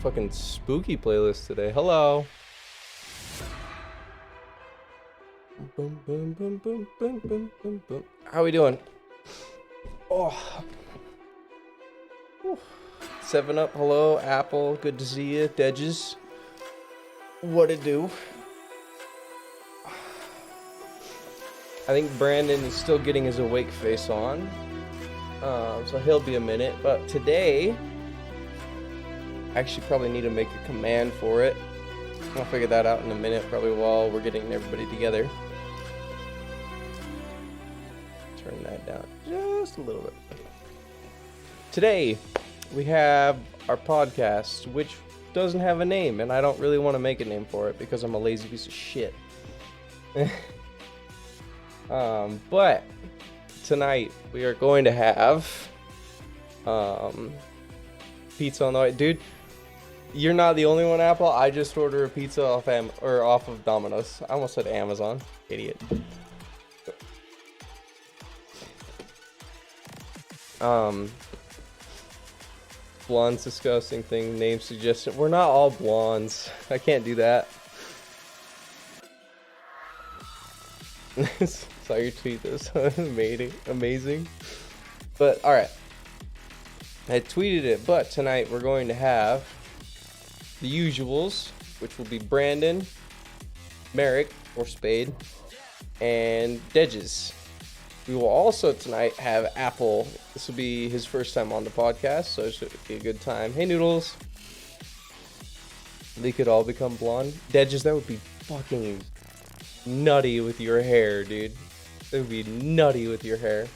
fucking spooky playlist today. Hello. Boom, boom, boom, boom, boom, boom, boom, boom. How we doing? Oh. Whew. 7-Up, hello. Apple, good to see you. Dedges. What it do? I think Brandon is still getting his awake face on. So he'll be a minute. But today, I actually probably need to make a command for it. I'll figure that out in a minute, probably while we're getting everybody together. Turn that down just a little bit. Today, we have our podcast, which doesn't have a name, and I don't really want to make a name for it because I'm a lazy piece of shit. But tonight we are going to have pizza on the way. Dude, you're not the only one, Apple. I just ordered a pizza off of Domino's. I almost said Amazon. Idiot. Blonde's disgusting thing. Name suggestion. We're not all blondes. I can't do that. Saw your tweet. This amazing. But all right, I tweeted it. But tonight we're going to have the usuals, which will be Brandon, Merrick or Spade, and Dedges. We will also tonight have Apple. This will be his first time on the podcast, so it should be a good time. Hey, Noodles. They could all become blonde. Dedges, that would be fucking nutty with your hair, dude. It would be nutty with your hair.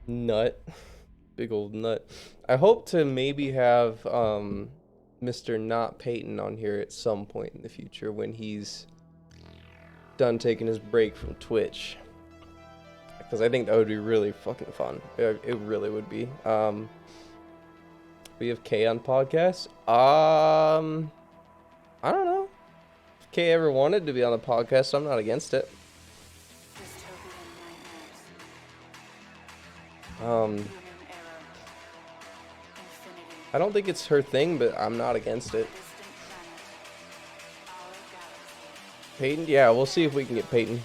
Nut. Big old nut. I hope to maybe have Mr. Not Peyton on here at some point in the future when he's done taking his break from Twitch. Because I think that would be really fucking fun. It really would be. We have Kay on podcast. I don't know. If Kay ever wanted to be on the podcast, I'm not against it. I don't think it's her thing, but I'm not against it. Peyton? Yeah, we'll see if we can get Peyton.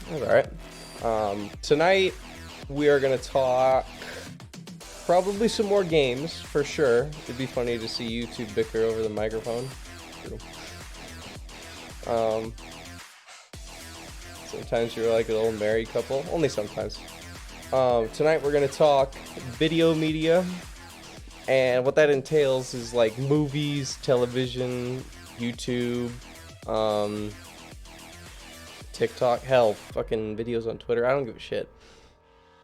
That's alright. Tonight, we are going to talk probably some more games, for sure. It'd be funny to see you two bicker over the microphone. Sometimes you're like an old married couple. Only sometimes. Tonight we're going to talk video media. And what that entails is like movies, television, YouTube, TikTok, hell, fucking videos on Twitter. I don't give a shit.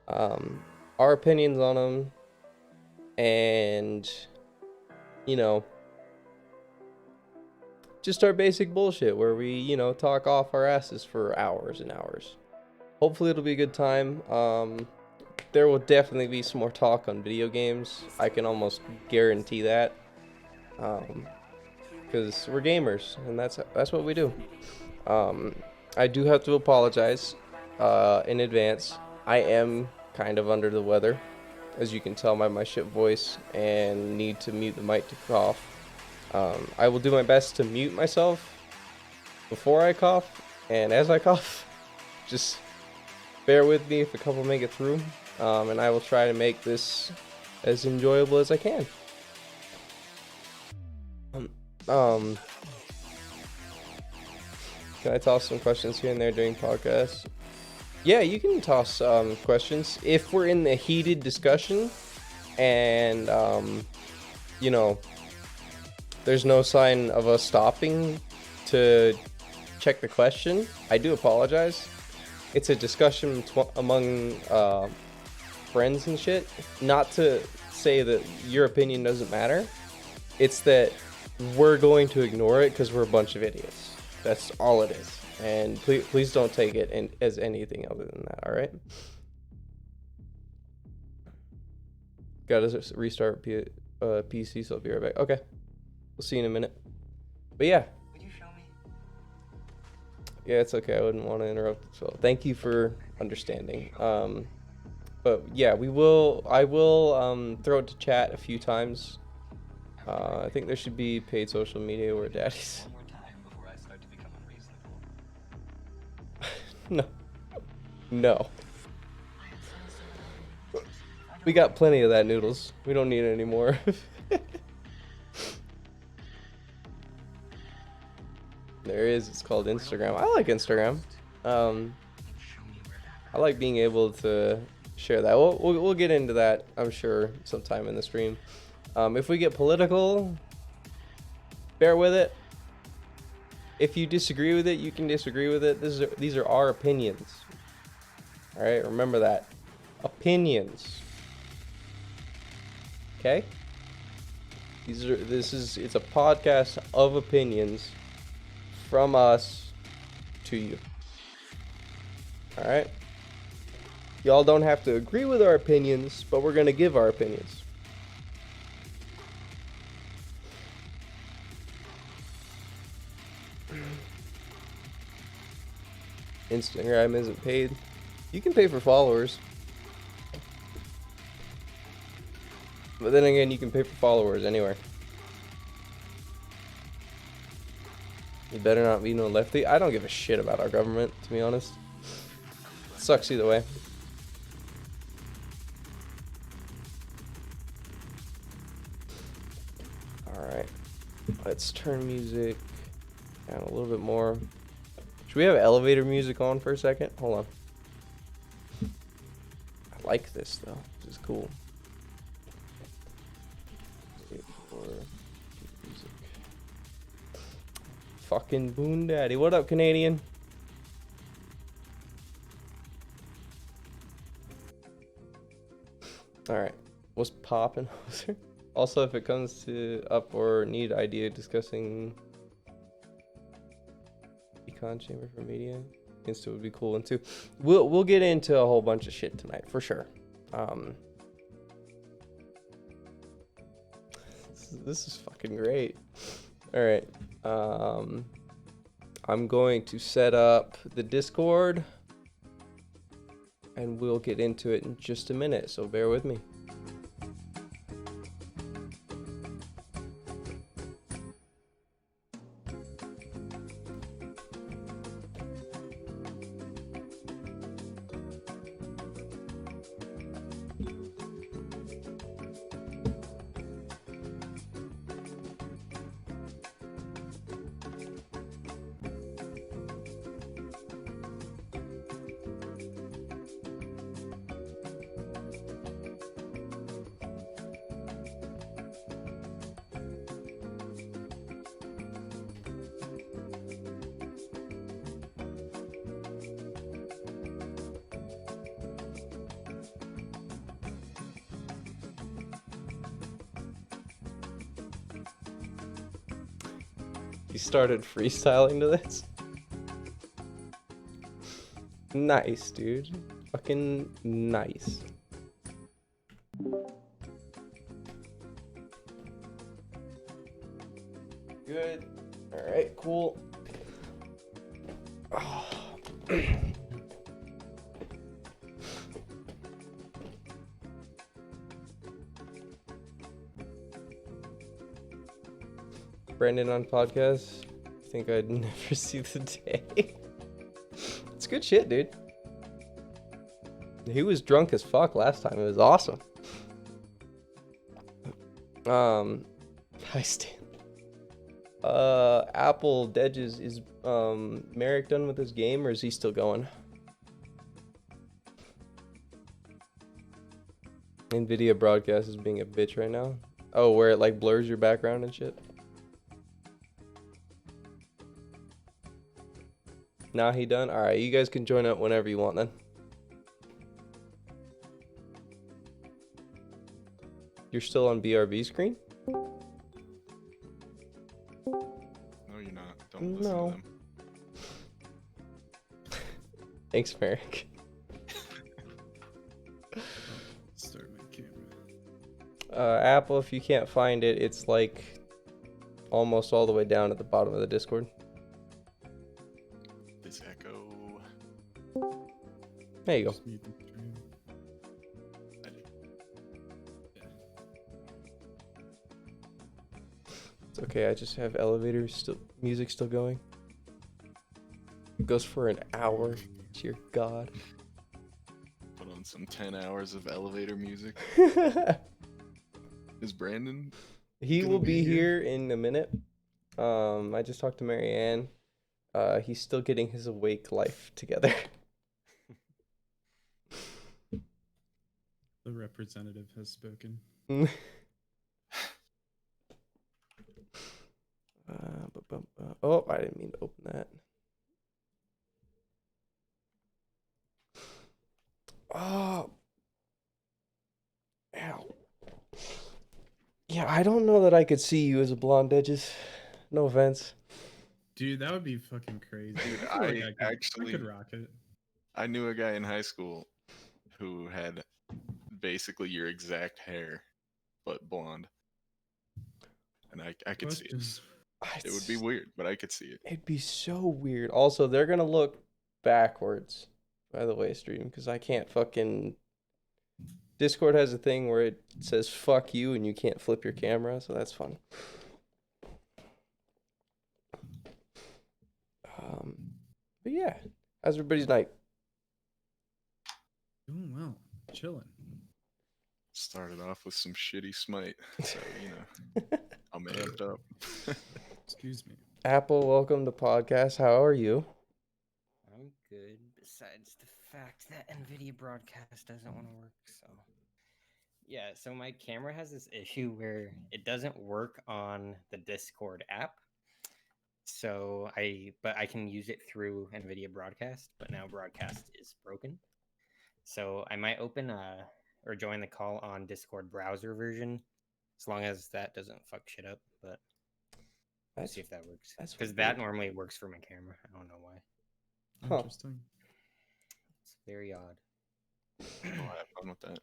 Our opinions on them. And, you know, just our basic bullshit where we, you know, talk off our asses for hours and hours. Hopefully it'll be a good time. There will definitely be some more talk on video games. I can almost guarantee that. Because we're gamers, and that's what we do. I do have to apologize in advance. I am kind of under the weather, as you can tell by my shit voice, and need to mute the mic to cough. I will do my best to mute myself before I cough and as I cough. Just bear with me if a couple make it through, and I will try to make this as enjoyable as I can. Can I toss some questions here and there during podcasts? Yeah, you can toss questions if we're in the heated discussion and you know, there's no sign of us stopping to check the question. I do apologize. It's a discussion among friends and shit. Not to say that your opinion doesn't matter. It's that we're going to ignore it because we're a bunch of idiots. That's all it is. And please don't take it as anything other than that, alright? Gotta restart PC, so I'll be right back. Okay. We'll see you in a minute. But yeah. Would you show Yeah, it's okay. I wouldn't want to interrupt as well. Thank you for understanding. But yeah, I will throw it to chat a few times. I think there should be paid social media where daddy's. One more time before I start to become unreasonable. No. No. We got plenty of that, Noodles. We don't need any more. There is. It's called Instagram. I like Instagram. I like being able to share that. We'll get into that, I'm sure, sometime in the stream. If we get political, bear with it. If you disagree with it, you can disagree with it. These are our opinions. All right, remember that. Opinions. Okay? It's a podcast of opinions from us to you. All right? Y'all don't have to agree with our opinions, but we're going to give our opinions. Instagram isn't paid. You can pay for followers. But then again, you can pay for followers anywhere. You better not be no lefty. I don't give a shit about our government, to be honest. It sucks either way. Alright. Let's turn music down a little bit more. Should we have elevator music on for a second? Hold on. I like this though. This is cool. Fucking Boon Daddy. What up, Canadian? Alright. What's poppin'? Also, if it comes to up or need idea discussing econ chamber for media, Insta would be cool one too. We'll get into a whole bunch of shit tonight for sure. This is fucking great. All right. I'm going to set up the Discord and we'll get into it in just a minute, so bear with me. You started freestyling to this? Nice, dude. Fucking nice. Good. Alright, cool. Oh. Brandon on podcast. I think I'd never see the day. It's good shit, dude. He was drunk as fuck last time. It was awesome. Hi Stan. Apple Dedges, is Merrick done with his game or is he still going? Nvidia broadcast is being a bitch right now. Oh, where it like blurs your background and shit. Nah, he done? Alright, you guys can join up whenever you want then. You're still on BRB screen? No, you're not. Don't listen to them. Thanks, Merrick. Start my camera. Apple, if you can't find it, it's like almost all the way down at the bottom of the Discord. This There you go. Just mute the stream. It's okay. I just have music still going. It goes for an hour. Dear God. Put on some 10 hours of elevator music. Is Brandon? He gonna will be be here? here in a minute. I just talked to Marianne. He's still getting his awake life together. The representative has spoken. Oh, I didn't mean to open that. Oh. Ow. Yeah, I don't know that I could see you as a blonde edges. No offense. Dude, that would be fucking crazy. Dude, I could rock it. I knew a guy in high school who had basically your exact hair, but blonde. And I could see it. It would be weird, but I could see it. It'd be so weird. Also, they're gonna look backwards, by the way, stream, because I can't fucking... Discord has a thing where it says fuck you and you can't flip your camera, so that's fun. But yeah, how's everybody's night? Doing well, chilling. Started off with some shitty Smite, so you know, I'm amped up. Excuse me. Apple, welcome to podcast. How are you? I'm good, besides the fact that NVIDIA broadcast doesn't want to work, so... Yeah, so my camera has this issue where it doesn't work on the Discord app. But I can use it through NVIDIA broadcast, but now broadcast is broken. So I might open or join the call on Discord browser version, as long as that doesn't fuck shit up, but let's see if that works. Because that normally works for my camera. I don't know why. Interesting. It's very odd. I'll have fun with that.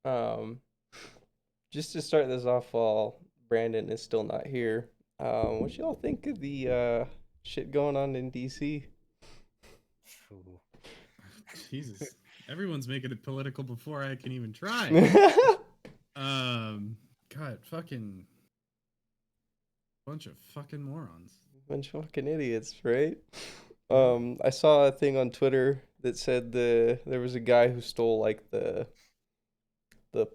Yeah. Just to start this off while Brandon is still not here, what y'all think of the shit going on in DC? Ooh. Jesus. Everyone's making it political before I can even try. God, fucking bunch of fucking morons. Bunch of fucking idiots, right? I saw a thing on Twitter that said there was a guy who stole like the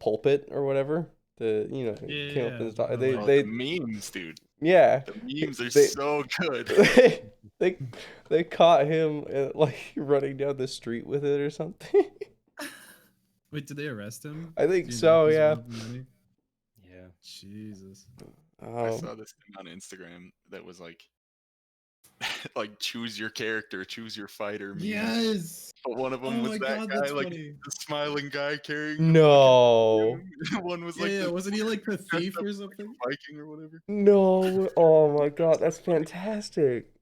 pulpit or whatever. Came up with The memes, dude. Yeah. The memes are so good. they caught him like running down the street with it or something. Wait, did they arrest him? I think so, yeah. Yeah. Jesus. I saw this thing on Instagram that was like choose your character, choose your fighter. Memes. Yes. But one of them was that guy, like funny. the smiling guy carrying. No. One was like, wasn't he like the thief or something? Viking or whatever. No. Oh my god, that's fantastic.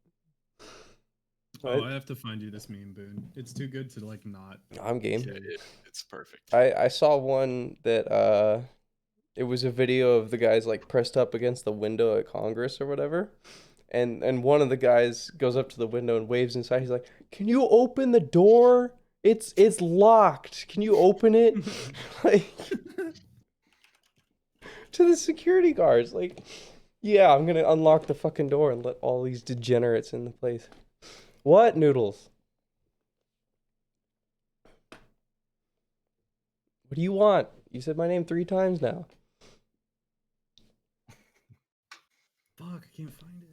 Oh, I have to find you this meme, Boone. It's too good to like not. I'm game. Yeah, it's perfect. I saw one that it was a video of the guys like pressed up against the window at Congress or whatever. And one of the guys goes up to the window and waves inside. He's like, "Can you open the door? It's locked. Can you open it?" Like to the security guards. Like, yeah, I'm gonna unlock the fucking door and let all these degenerates in the place. What, Noodles? What do you want? You said my name 3 times now. Fuck, I can't find it.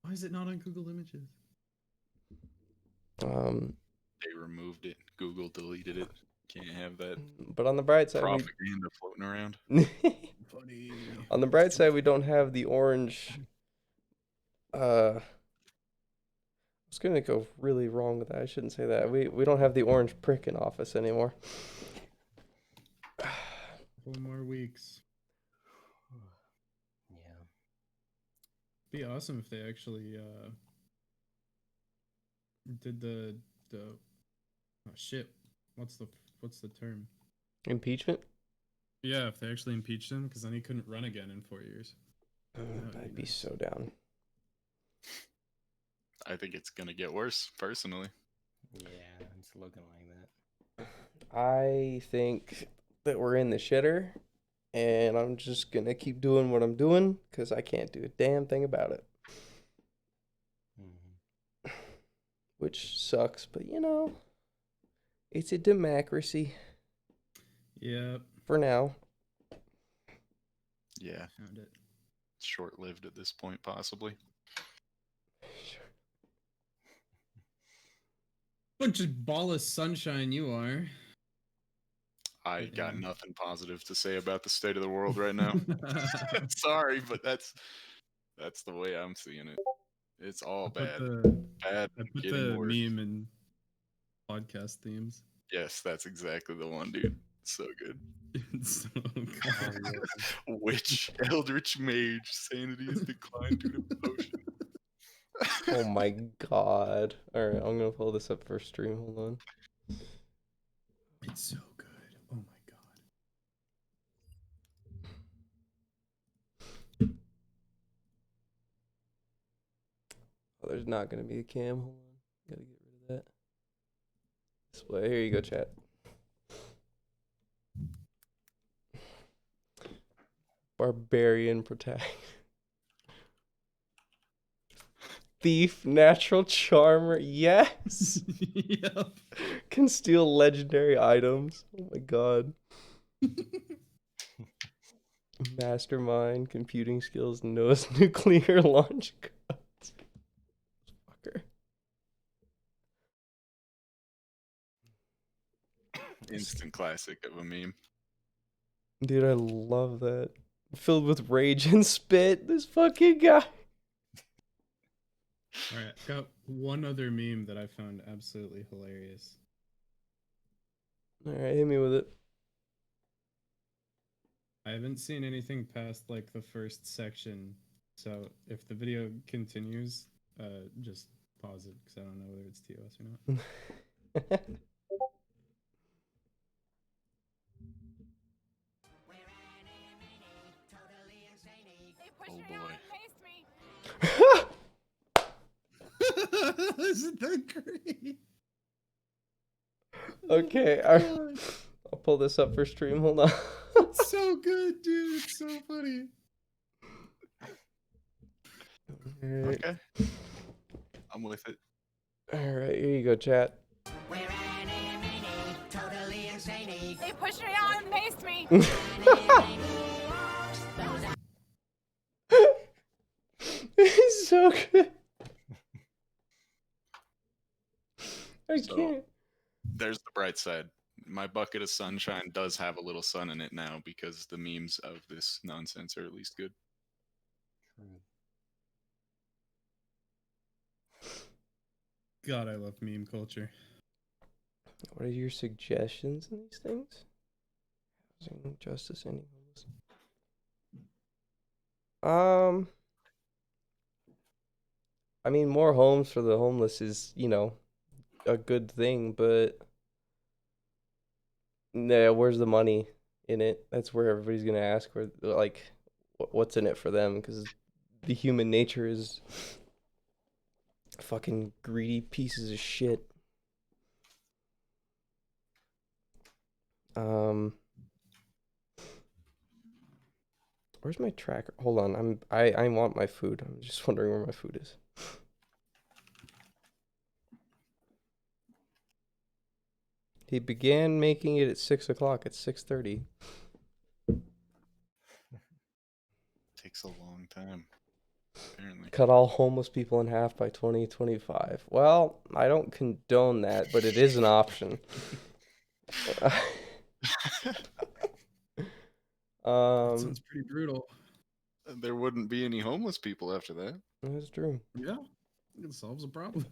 Why is it not on Google Images? They removed it. Google deleted it. Can't have that. But on the bright side, propaganda floating around. Funny. On the bright side, we don't have the orange. I was gonna go really wrong with that. I shouldn't say that. We don't have the orange prick in office anymore. 4 more weeks. Yeah. Be awesome if they actually did the oh shit. What's the term? Impeachment? Yeah, if they actually impeached him, because then he couldn't run again in 4 years. I'd be so down. I think it's gonna get worse, personally. Yeah, it's looking like that. I think that we're in the shitter, and I'm just gonna keep doing what I'm doing because I can't do a damn thing about it. Which sucks, but it's a democracy Yep. for now. Yeah. Found it. It's short-lived at this point, possibly. Bunch of ball of sunshine you are. I But, got yeah. nothing positive to say about the state of the world right now. Sorry, but that's the way I'm seeing it. It's all bad. Bad, I put getting the worse. meme in podcast themes. Yes, that's exactly the one, dude. So good. It's so good. Witch, Eldritch Mage, sanity has declined due to potion. Oh my god. Alright, I'm gonna pull this up for stream. Hold on. It's so good. Oh my god. Oh, there's not gonna be a cam. Hold on. Gotta get rid of that. Display. Here you go, chat. Barbarian protagonist. Thief, natural charmer. Yes. Yep. Can steal legendary items. Oh my god. Mastermind, computing skills, knows nuclear launch codes. Fucker. Instant classic of a meme. Dude, I love that. Filled with rage and spit. This fucking guy. Alright, got one other meme that I found absolutely hilarious. Alright, hit me with it. I haven't seen anything past like the first section, so if the video continues, just pause it because I don't know whether it's TOS or not. Oh boy. Isn't that great? Okay, I'll pull this up for stream. Hold on. It's so good, dude. It's so funny. Alright. Okay. I'm with it. Alright, here you go, chat. They pushed me out and maced me. It's so good. I So- can't. There's the bright side. My bucket of sunshine does have a little sun in it now because the memes of this nonsense are at least good. God, I love meme culture. What are your suggestions in these things? Housing, justice, any homeless? I mean, more homes for the homeless is, a good thing, but yeah, where's the money in it? That's where everybody's gonna ask, what's in it for them? Because the human nature is fucking greedy pieces of shit. Where's my tracker? Hold on, I want my food. I'm just wondering where my food is. He began making it at 6 o'clock. It's 6:30. Takes a long time, apparently. Cut all homeless people in half by 2025. Well, I don't condone that, but it is an option. That sounds pretty brutal. There wouldn't be any homeless people after that. That's true. Yeah, it solves a problem.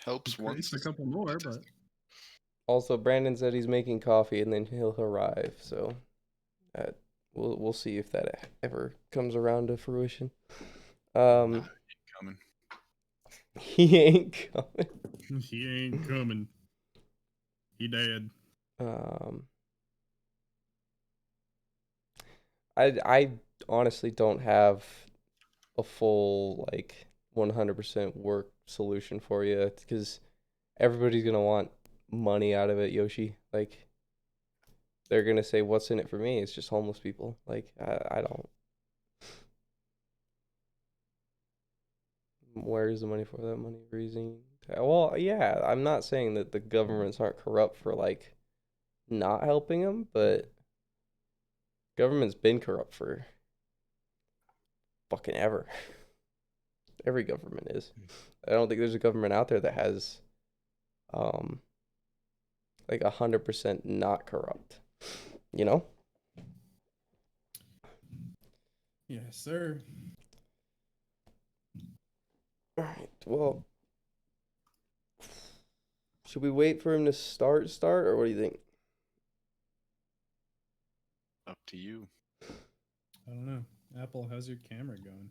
Helps once. Creates a couple more, but Also, Brandon said he's making coffee and then he'll arrive. So, we'll see if that ever comes around to fruition. Coming. He ain't coming. he ain't coming. He dead. I honestly don't have a full 100% work solution for you because everybody's gonna want money out of it, Yoshi. Like, they're gonna say, "What's in it for me?" It's just homeless people. Like, I don't. Where's the money for that money raising? Well, yeah, I'm not saying that the governments aren't corrupt for like not helping them, but government's been corrupt for fucking ever. Every government is. I don't think there's a government out there that has like 100% not corrupt. You know? Yes, sir. All right. Well, should we wait for him to start, or what do you think? Up to you. I don't know. Apple, how's your camera going?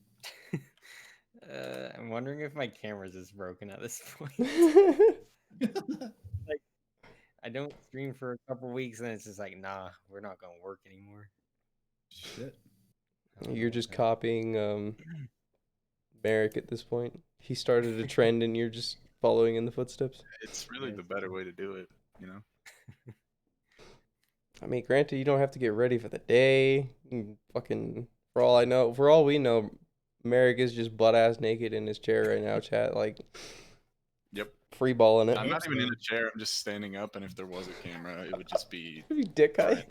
I'm wondering if my camera's just broken at this point. Like, I don't stream for a couple weeks, and it's just like, nah, we're not gonna work anymore. Shit. You're just copying Merrick at this point. He started a trend, and you're just following in the footsteps. It's really the better way to do it, you know? I mean, granted, you don't have to get ready for the day. Fucking, for all we know, Merrick is just butt ass naked in his chair right now, chat. Like, Yep. Free balling it. I'm not even in a chair. I'm just standing up, and if there was a camera, it would just be. You dick guy.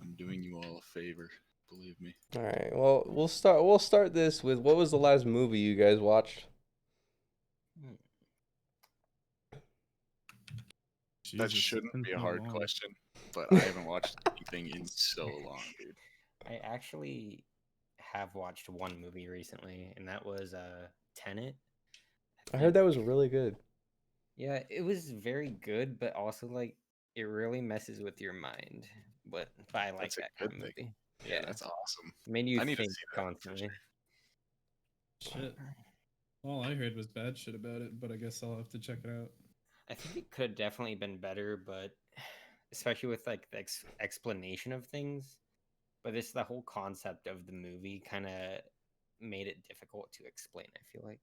I'm doing you all a favor. Believe me. All right. Well, we'll start this with what was the last movie you guys watched? That shouldn't be a hard question, but I haven't watched anything in so long, dude. I actually have watched one movie recently, and that was Tenet. I heard that was really good. Yeah, it was very good, but also like it really messes with your mind. But I like that kind of movie. Yeah, that's awesome. Made you I need think to see that constantly. Shit. All I heard was bad shit about it, but I guess I'll have to check it out. I think it could have definitely been better, but especially with like the explanation of things. But this the whole concept of the movie kind of made it difficult to explain. I feel like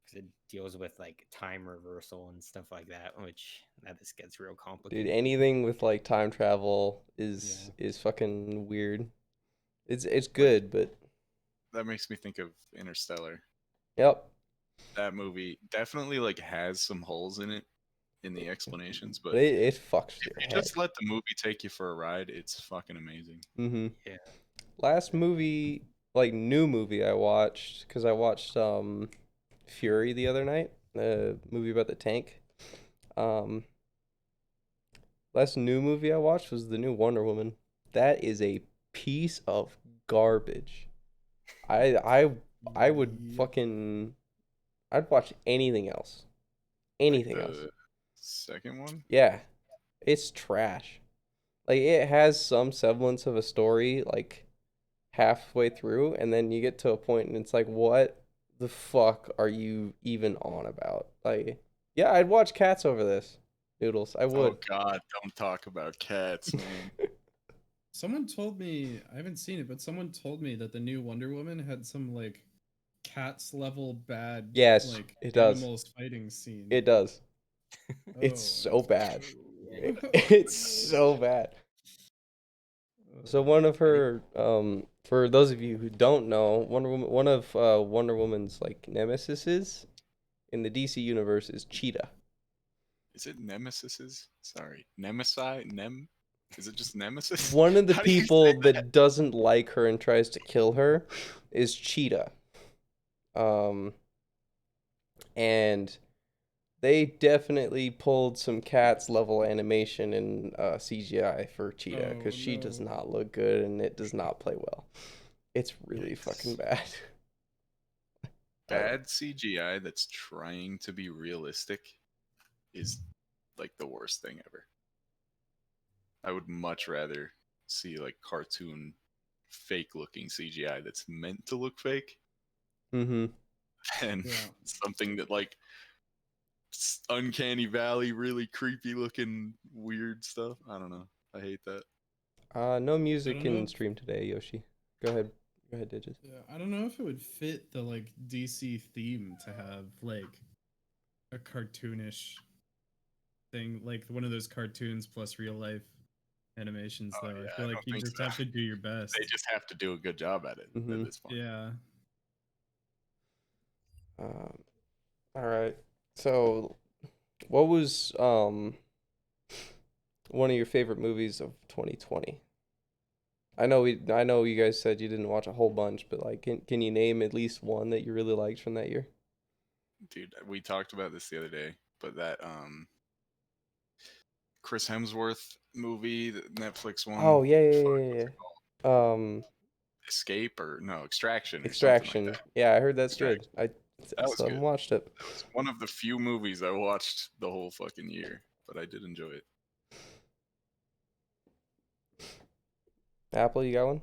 because it deals with like time reversal and stuff like that, which this gets real complicated. Dude, anything with like time travel is fucking weird. It's good, but that makes me think of Interstellar. Yep. That movie definitely like has some holes in it in the explanations, but it fucks your head. Just let the movie take you for a ride. It's fucking amazing. Yeah. Last movie, like new movie I watched, because I watched Fury the other night, a movie about the tank. Last new movie I watched was the new Wonder Woman. That is a piece of garbage. I would fucking I'd watch anything else. Anything else. Second one? Yeah. It's trash. Like, it has some semblance of a story, like, halfway through, and then you get to a point and it's like, what the fuck are you even on about? Like, yeah, I'd watch Cats over this. Noodles, I would. Oh god, don't talk about Cats, man. Someone told me, I haven't seen it, but someone told me that the new Wonder Woman had some, like, Cats level bad, yes, like, it does. animals fighting scene. It does. It's so bad. It's so bad. So one of her, for those of you who don't know, one of Wonder Woman's like nemesises in the DC universe is Cheetah. Is it Nemesises? Sorry, Nemesi? Is it just Nemesis? One of the people that doesn't like her and tries to kill her is Cheetah. And they definitely pulled some Cats level animation and CGI for Cheetah because she does not look good and it does not play well. It's really fucking bad. Bad CGI that's trying to be realistic is like the worst thing ever. I would much rather see like cartoon fake looking CGI that's meant to look fake than something that like Uncanny Valley, really creepy looking weird stuff. I don't know. I hate that. No music know can if- stream today, Yoshi. Go ahead, Digits. Yeah, I don't know if it would fit the like DC theme to have like a cartoonish thing, like one of those cartoons plus real life animations. Oh, Though I yeah, feel I like don't you think just so. have to do your best. They just have to do a good job at it Mhm. at this point. Yeah. All right. So, what was one of your favorite movies of 2020? I know you guys said you didn't watch a whole bunch, but like, can you name at least one that you really liked from that year? Dude, we talked about this the other day, but that Chris Hemsworth movie, the Netflix one. Oh yeah. What's it called? Um, Escape or no, Extraction or something like Extraction. that. Yeah, I heard that's good. Extraction. I That was still haven't good. watched it. That was one of the few movies I watched the whole fucking year, but I did enjoy it. Apple, you got one?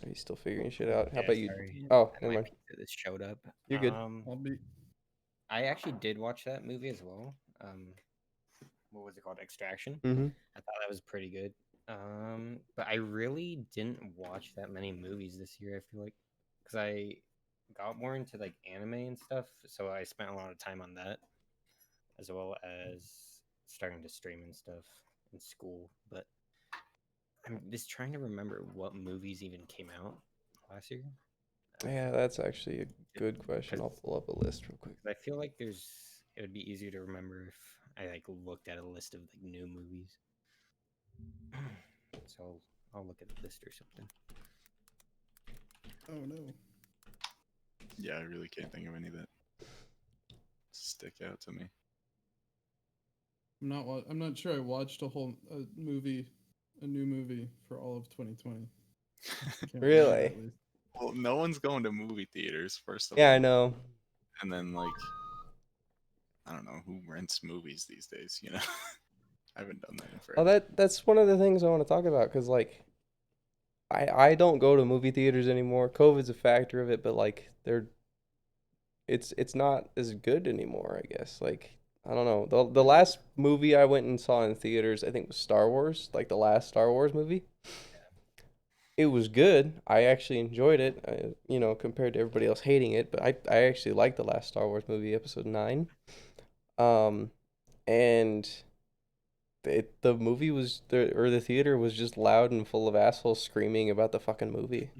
Are you still figuring shit out? How Yeah, about you? sorry. Oh, My never mind. pizza that showed up. You're good. I'll be. I actually did watch that movie as well. What was it called? Extraction. Mm-hmm. I thought that was pretty good. But I really didn't watch that many movies this year. I feel like because I got more into like anime and stuff, so I spent a lot of time on that, as well as starting to stream and stuff in school. But I'm just trying to remember what movies even came out last year. Yeah, that's actually a good question. I'll pull up a list real quick. I feel like it would be easier to remember if I like looked at a list of like new movies. So I'll look at a list or something. Oh no. Yeah, I really can't think of any that stick out to me. I'm not sure I watched a new movie for all of 2020. Can't remember Really? at least. Well, no one's going to movie theaters, first of Yeah, all. I know. And then, like, I don't know who rents movies these days, you know? I haven't done that in Oh, forever. that's one of the things I want to talk about because like, I don't go to movie theaters anymore. COVID's a factor of it, but like it's not as good anymore, I guess. Like, I don't know. The last movie I went and saw in theaters, I think was Star Wars, like the last Star Wars movie. It was good. I actually enjoyed it, compared to everybody else hating it, but I actually liked the last Star Wars movie, Episode 9. And the movie was the theater was just loud and full of assholes screaming about the fucking movie.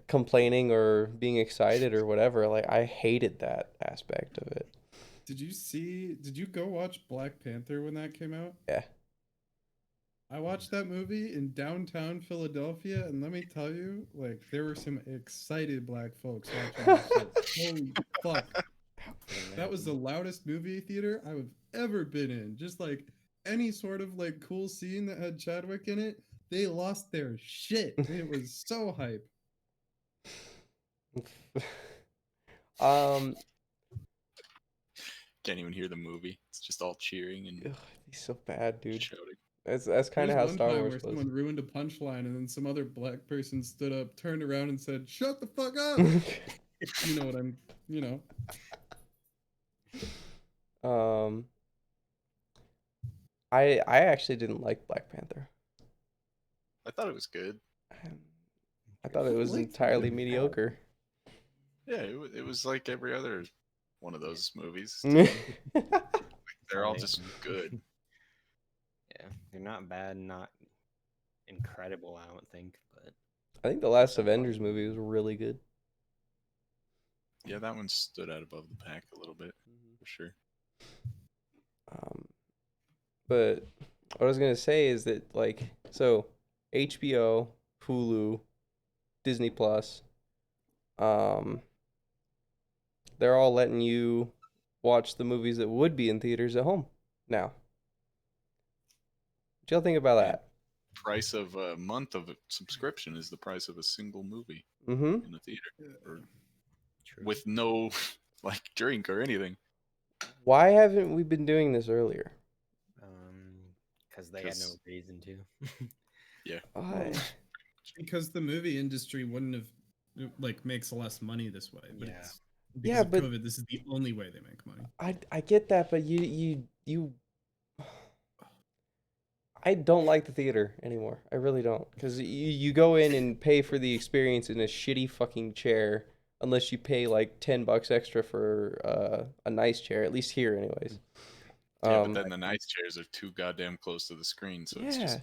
Complaining or being excited or whatever. Like, I hated that aspect of it. Did you go watch Black Panther when that came out? Yeah. I watched that movie in downtown Philadelphia, and let me tell you, like, there were some excited black folks watching that shit. Holy fuck. That was the loudest movie theater I've ever been in. Just like any sort of like cool scene that had Chadwick in it, they lost their shit. It was so hype. Can't even hear the movie. It's just all cheering and Ugh, he's so bad, dude. shouting. That's kind of how There's one Star time Wars where was. someone ruined a punchline, and then some other black person stood up, turned around, and said, "Shut the fuck up." You know what I'm. I actually didn't like Black Panther. I thought it was good. I thought it was entirely mediocre. Yeah, it was like every other one of those movies. Yeah, They're all just good. Yeah, they're not bad, not incredible. I don't think, but I think the last Avengers movie was really good. Yeah, that one stood out above the pack a little bit, for sure. But what I was gonna say is that like, so HBO, Hulu, Disney Plus, they're all letting you watch the movies that would be in theaters at home now. What y'all think about that? Price of a month of a subscription is the price of a single movie Mm-hmm. in a theater, true. with no like drink or anything. Why haven't we been doing this earlier? Because they had no reason to. Yeah. Why? Because the movie industry wouldn't have makes less money this way. But Yeah. it's because Yeah, of but- COVID, this is the only way they make money. I get that, but you I don't like the theater anymore. I really don't. Because you go in and pay for the experience in a shitty fucking chair, unless you pay like $10 extra for a nice chair. At least here, anyways. Yeah, but then the nice chairs are too goddamn close to the screen, so it's just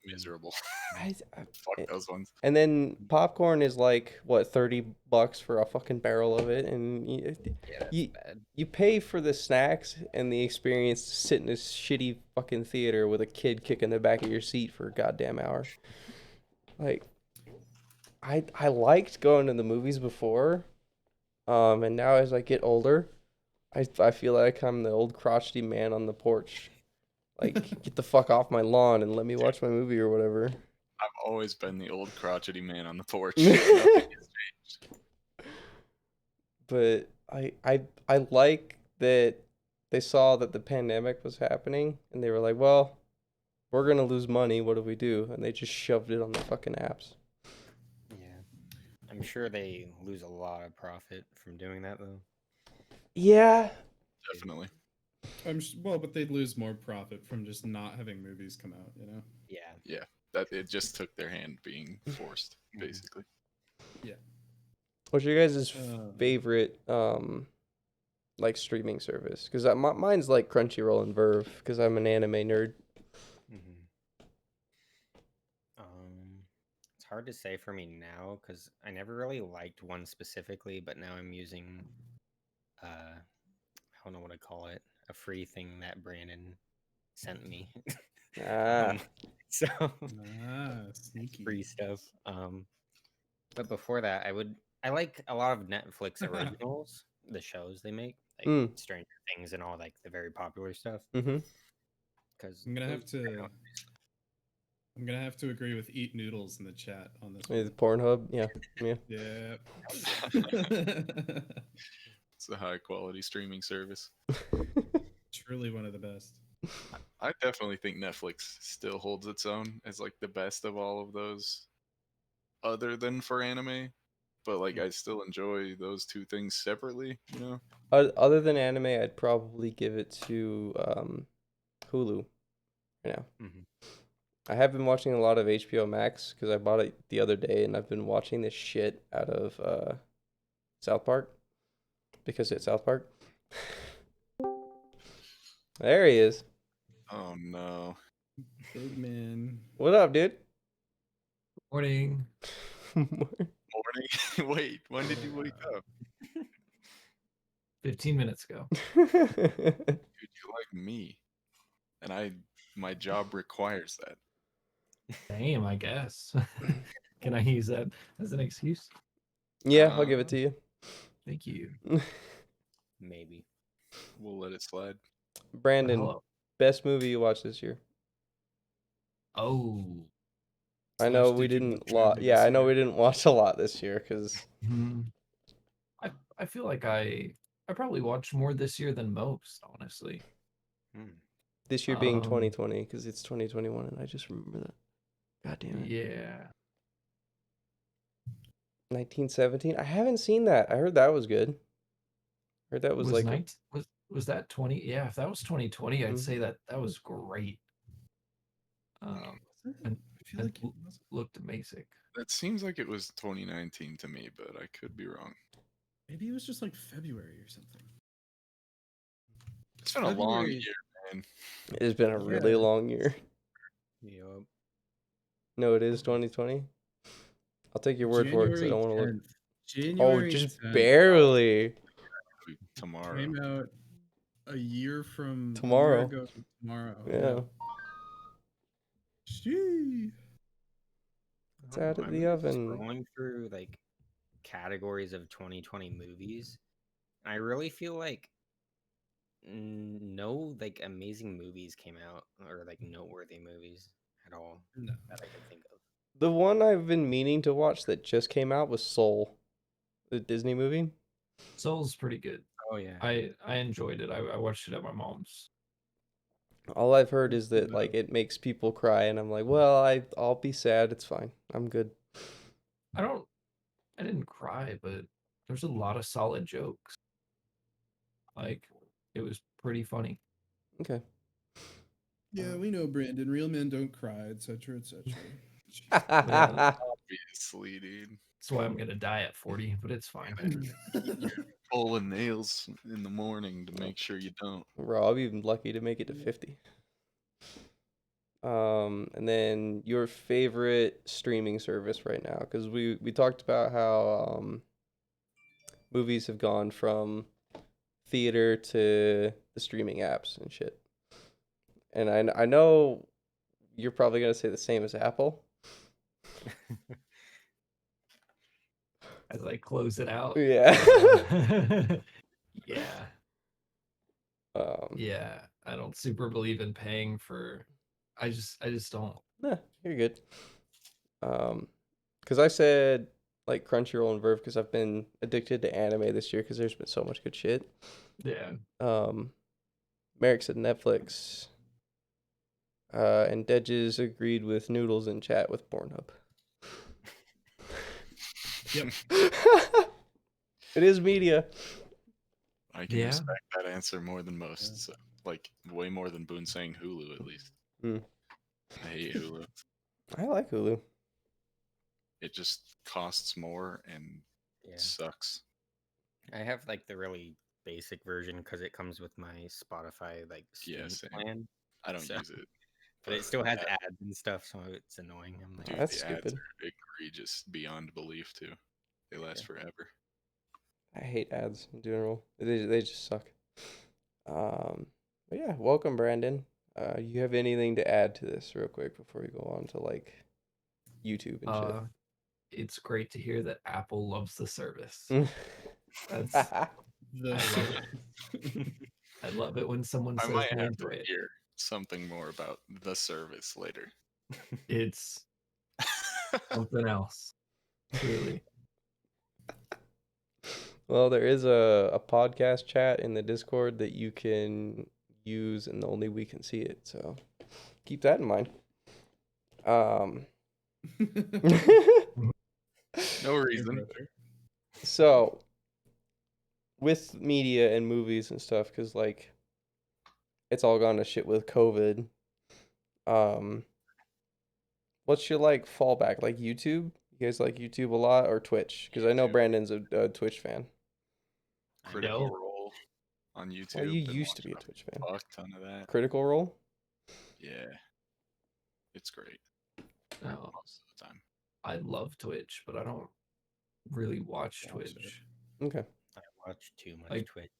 yeah, miserable. I, Fuck those ones. and then popcorn is like what, $30 for a fucking barrel of it, and Yeah, that's you bad. you pay for the snacks and the experience to sit in this shitty fucking theater with a kid kicking the back of your seat for a goddamn hour. Like, I liked going to the movies before, and now as I get older, I feel like I'm the old crotchety man on the porch. Like, get the fuck off my lawn and let me watch my movie or whatever. I've always been the old crotchety man on the porch. Nothing has changed. But I like that they saw that the pandemic was happening and they were like, well, we're gonna lose money. What do we do? And they just shoved it on the fucking apps. Yeah, I'm sure they lose a lot of profit from doing that though. Yeah. Definitely. Well, but they'd lose more profit from just not having movies come out, you know? Yeah. Yeah, that it just took their hand being forced, basically. Yeah. What's your guys' favorite like streaming service? Because mine's like Crunchyroll and Verve because I'm an anime nerd. Mm-hmm. It's hard to say for me now because I never really liked one specifically, but now I'm using I don't know what to call it, a free thing that Brandon sent me. So Sneaky. free stuff. But before that, I like a lot of Netflix originals, the shows they make, like Stranger Things and all like the very popular stuff. Mm-hmm. Because I'm gonna have to agree with Eat Noodles in the chat on this It's one. Pornhub, yeah. Yeah. It's a high quality streaming service. Truly one of the best. I definitely think Netflix still holds its own as like the best of all of those, other than for anime. But like, I still enjoy those two things separately. You know. Other than anime, I'd probably give it to Hulu right now. Mm-hmm. I have been watching a lot of HBO Max because I bought it the other day, and I've been watching this shit out of South Park because it's South Park. There he is. Oh no. Big man. What up, dude? Morning. Morning. Wait, when did you wake up? 15 minutes ago. Dude, you're like me, and my job requires that. Damn, I guess. Can I use that as an excuse? Yeah, I'll give it to you. Thank you. Maybe. We'll let it slide. Brandon, Hello. best movie you watched this year? Oh. I know Did we you didn't watch lot. movie Yeah, this I know year? we didn't watch a lot this year because I feel like I probably watched more this year than most, honestly. this year being 2020 because it's 2021 and I just remember that. God damn it. Yeah. 1917. I haven't seen that. I heard that was good. I heard that was like was that 20? Yeah, if that was 2020, I'd Mhm. say that was great. And I feel like it looked amazing. That seems like it was 2019 to me, but I could be wrong. maybe it was just like February or something. It's been a long year, man. It's been a really long year. Yup. No, it is 2020. I'll take your word for it because I don't want to look. January Oh, just 10th barely. Tomorrow. came out a year from Tomorrow. A year ago tomorrow. Yeah. Gee. It's out of I'm the oven. scrolling through like categories of 2020 movies. I really feel like no like amazing movies came out or like noteworthy movies at all that I can think of. The one I've been meaning to watch that just came out was Soul, the Disney movie. Soul's pretty good. Oh yeah. I enjoyed it. I watched it at my mom's. All I've heard is that like it makes people cry, and I'm like, well, I'll be sad. It's fine. I'm good. I didn't cry, but there's a lot of solid jokes. Like, it was pretty funny. Okay. Yeah, we know, Brandon. Real men don't cry, etc., etc. Yeah, Obviously, dude. that's why I'm gonna die at 40, but it's fine. Pulling nails in the morning to make sure you don't. Bro, I'll be lucky to make it to 50. And then your favorite streaming service right now, because we talked about how movies have gone from theater to the streaming apps and shit. And I know you're probably gonna say the same as Apple. As I close it out. Yeah. Yeah. Um, Yeah. I don't super believe in paying for. I just don't. Nah, you're good. Because I said like Crunchyroll and Verve because I've been addicted to anime this year because there's been so much good shit. Yeah. Merrick said Netflix. And Dedges agreed with Noodles in chat with Pornhub. Yep. It is media. I can Yeah. respect that answer more than most. So, like, way more than Boone saying Hulu, at least. Mm. I hate Hulu. I like Hulu. It just costs more and Yeah. sucks. I have like the really basic version because it comes with my Spotify like Yeah, student same. plan. I don't So- use it. But it still has ads and stuff, so it's annoying. I'm like, Dude, That's the ads stupid. are egregious beyond belief, too. They last forever. I hate ads in general. They just suck. But yeah, welcome, Brandon. You have anything to add to this real quick before we go on to like YouTube and It's great to hear that Apple loves the service. shit? That's The I love it. I love it when someone I says might they have to enjoy it. hear something more about the service later. It's something else. Truly. Well, there is a podcast chat in the Discord that you can use, and only we can see it. So keep that in mind. No reason. So with media and movies and stuff, because like it's all gone to shit with COVID. What's your like fallback? Like YouTube? You guys like YouTube a lot or Twitch? Because I know YouTube. Brandon's a Twitch fan. Critical know. Role on YouTube. Well, you been used to be a watching Twitch fan. fuck ton of that. Critical Role? Yeah. It's great No, most of the time. I love Twitch, but I don't really watch Watch Twitch. Okay. I watch too much Like- Twitch.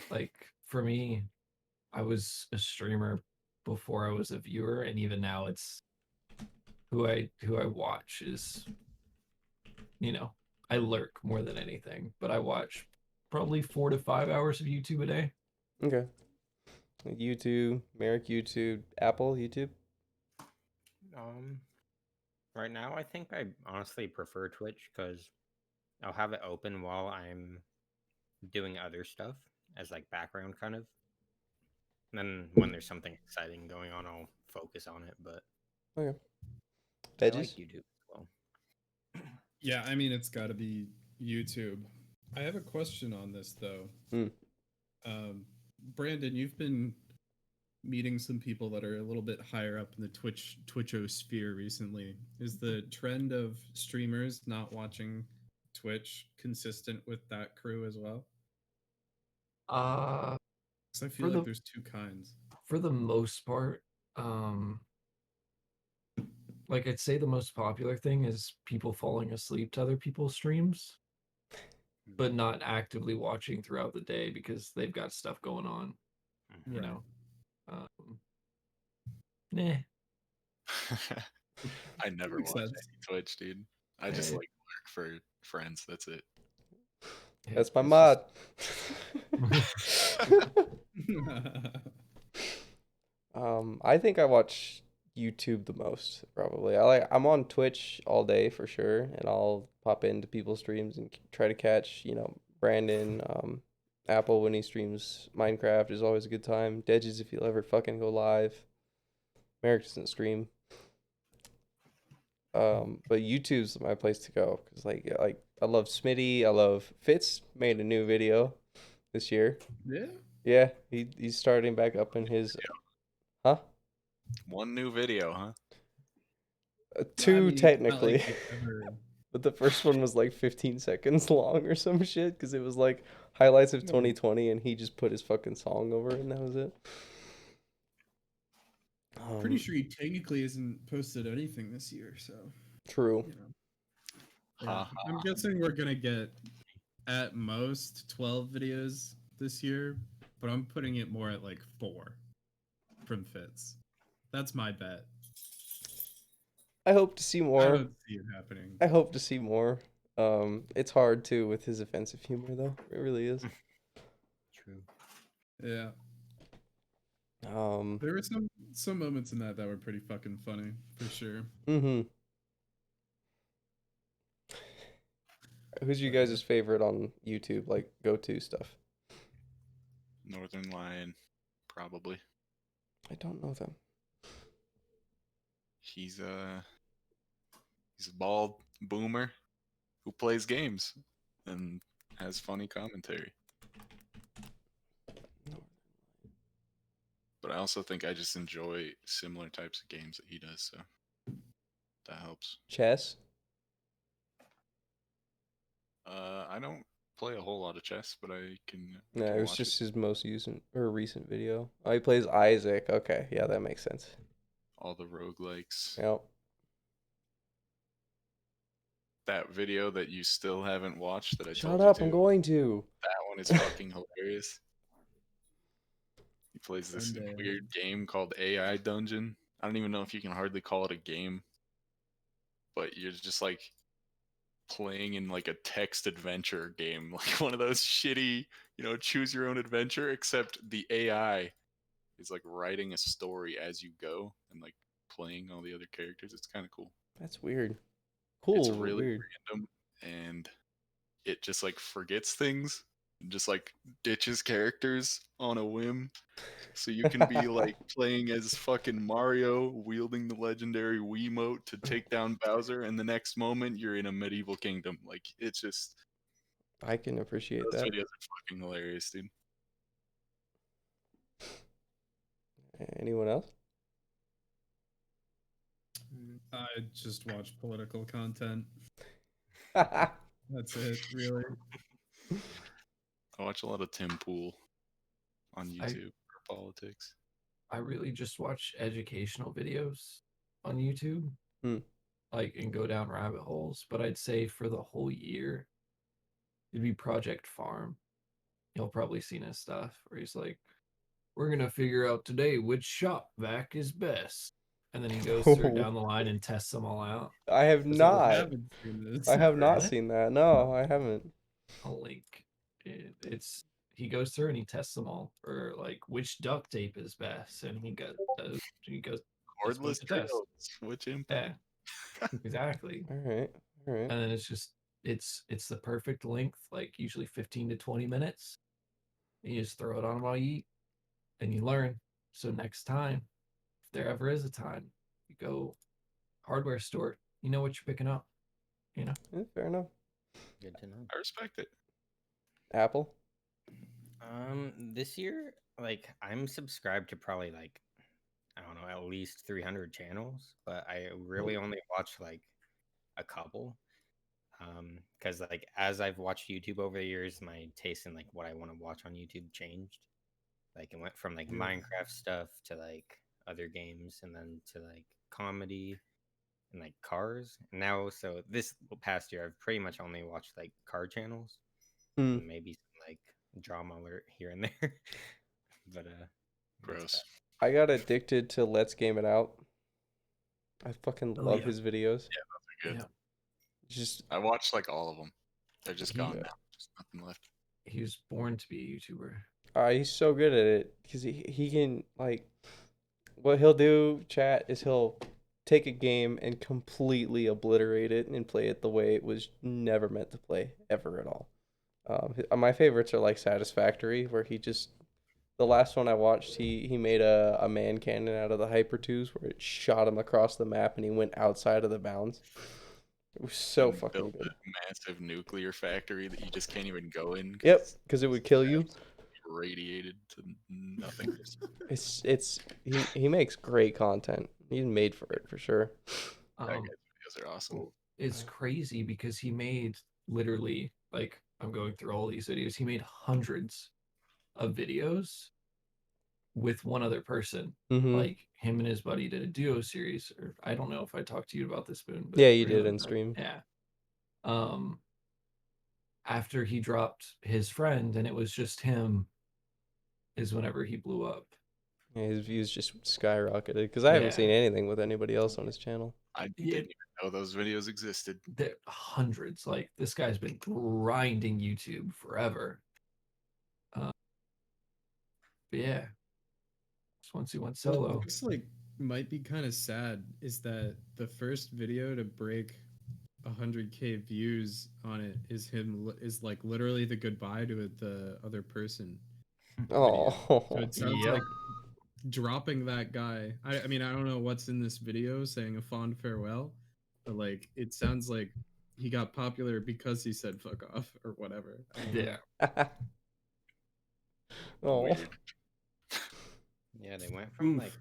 Like for me, I was a streamer before I was a viewer, and even now it's who I watch is, I lurk more than anything, but I watch probably 4 to 5 hours of YouTube a day. Okay. YouTube, Merrick YouTube, Apple YouTube. Right now, I think I honestly prefer Twitch because I'll have it open while I'm doing other stuff as like background kind of. And then when there's something exciting going on, I'll focus on it. But Okay. I like Veggies? YouTube as well. Yeah, I mean, it's got to be YouTube. I have a question on this, though. Brandon, you've been meeting some people that are a little bit higher up in the Twitchosphere recently. Is the trend of streamers not watching Twitch consistent with that crew as well? Uh, Because I feel For like the- there's two kinds. for the most part, like I'd say the most popular thing is people falling asleep to other people's streams, but not actively watching throughout the day because they've got stuff going on, you Right. know. Nah. I never Makes watch sense. any Twitch, dude. I just Hey. like work for friends. That's it. That's my It's mod. I think I watch YouTube the most, probably. I'm on Twitch all day for sure, and I'll pop into people's streams and try to catch, Brandon, Apple when he streams Minecraft is always a good time. Dedges if he'll ever fucking go live. Merrick doesn't stream. But YouTube's my place to go because like I love Smitty. I love Fitz made a new video this year. Yeah. Yeah, he's starting back up in his, huh? One new video, huh? Two it's not technically. like they ever- But the first one was like 15 seconds long or some shit because it was like highlights of 2020 and he just put his fucking song over it and that was it. Pretty sure he technically hasn't posted anything this year, so True. you know. Yeah. I'm guessing we're gonna get at most 12 videos this year, but I'm putting it more at like 4 from Fitz. That's my bet. I hope to see I more. don't see it happening. I hope to see more. It's hard too with his offensive humor though. It really is. True. Yeah. There were some moments in that were pretty fucking funny, for sure. Mm-hmm. Who's you guys' favorite on YouTube, like go-to stuff? Northern Lion, probably. I don't know them. He's a bald boomer who plays games and has funny commentary. But I also think I just enjoy similar types of games that he does, so that helps. Chess? I don't play a whole lot of chess, but I can. No, it was just his most recent video. Oh, he plays Isaac. Okay, yeah, that makes sense. All the roguelikes. Yep. That video that you still haven't watched that I Shut told up, you I'm to. going to. That one is fucking hilarious. He plays this weird game called AI Dungeon. I don't even know if you can hardly call it a game, but you're just like playing in like a text adventure game, like one of those shitty, choose your own adventure, except the AI is like writing a story as you go and like playing all the other characters. It's kind of cool. That's weird. Cool. It's really weird. random, and it just like forgets things and just like ditches characters on a whim. So you can be like playing as fucking Mario wielding the legendary Wiimote to take down Bowser, and the next moment you're in a medieval kingdom. Like, it's just, I can appreciate those that. videos are fucking hilarious, dude. Anyone else? I just watch political content. That's it, really. I watch a lot of Tim Pool on YouTube for politics. I really just watch educational videos on YouTube, like, and go down rabbit holes. But I'd say for the whole year, it'd be Project Farm. You'll probably seen his stuff where he's like, "We're gonna figure out today which shop vac is best," and then he goes through down the line and tests them all out. I have not. I have not Really? seen that. No, I haven't. I'll link. He goes through and he tests them all, or like which duct tape is best, and he goes Cordless drills, which input? Yeah, exactly. All right. And then it's the perfect length, like usually 15 to 20 minutes. And you just throw it on while you eat, and you learn. So next time, if there ever is a time, you go hardware store, you know what you're picking up. Yeah, fair enough. Good to know. I respect it. Apple? This year, like, I'm subscribed to probably like, I don't know, at least 300 channels, but I really only watch like a couple. Because like as I've watched YouTube over the years, my taste in like what I want to watch on YouTube changed. Like it went from like Minecraft stuff to like other games, and then to like comedy and like cars. And now, so this past year, I've pretty much only watched like car channels, and maybe some like drama alert here and there. But gross. I got addicted to Let's Game It Out. I fucking love his videos. Yeah, those are good. Just I watched like all of them. They're just gone now. Just nothing left. He was born to be a YouTuber. He's so good at it because he can, like, what he'll do, chat, is he'll take a game and completely obliterate it and play it the way it was never meant to play ever at all. My favorites are like Satisfactory, where he just, the last one I watched, he made a man cannon out of the Hyper 2s where it shot him across the map and he went outside of the bounds. It was so fucking built good. A massive nuclear factory that you just can't even go in. Yep, because it would kill you. radiated to nothingness. He makes great content. He's made for it for sure. That guy's videos are awesome. It's crazy because he made literally, like, I'm going through all these videos. He made hundreds of videos with one other person. Like him and his buddy did a duo series, or I don't know if I talked to you about this, Boone. But yeah, you did in stream. Yeah. After he dropped his friend and it was just him, is whenever he blew up. Yeah, his views just skyrocketed because I haven't seen anything with anybody else on his channel. I didn't even know those videos existed. There hundreds. Like, this guy's been grinding YouTube forever. But yeah, just once he went solo. What's like might be kind of sad is that the first video to break 100K views on it is like literally the goodbye to the other person. Oh, so it sounds like dropping that guy. I mean, I don't know what's in this video saying a fond farewell, but like it sounds like he got popular because he said fuck off or whatever. Yeah. Oh. Yeah, they went from like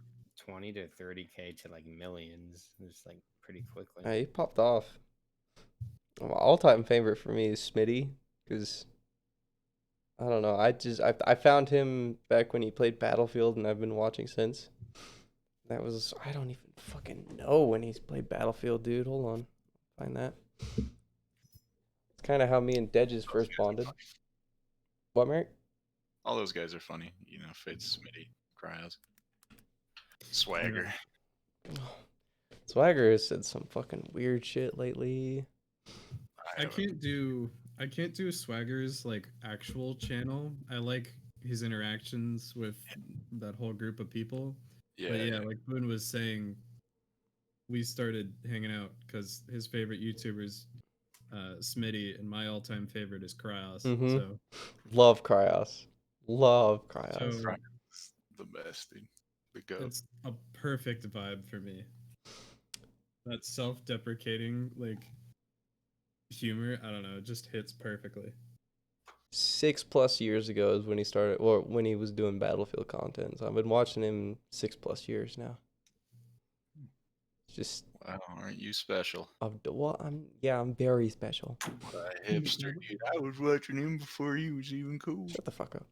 20 to 30K to like millions, just like pretty quickly. Yeah, he popped off. My all-time favorite for me is Smitty, because I don't know. I found him back when he played Battlefield, and I've been watching since. That was, I don't even fucking know when he's played Battlefield, dude. Hold on, find that. It's kind of how me and Dedges first bonded. What, Merrick? All those guys are funny. You know, Fitz, Smitty, Cryos, Swagger. Swagger has said some fucking weird shit lately. I can't do Swagger's like actual channel. I like his interactions with that whole group of people. Yeah, but yeah, like Boone was saying, we started hanging out because his favorite YouTuber's Smitty, and my all-time favorite is Cryos. So love Cryos. Love Cryos. So Cryos, the best, dude. The goat. It's a perfect vibe for me. That self-deprecating like humor, I don't know, it just hits perfectly. 6+ years ago is when he started, or when he was doing Battlefield content. So I've been watching him 6+ years now. Just wow, aren't you special? I'm very special. Hipster, dude. I was watching him before he was even cool. Shut the fuck up.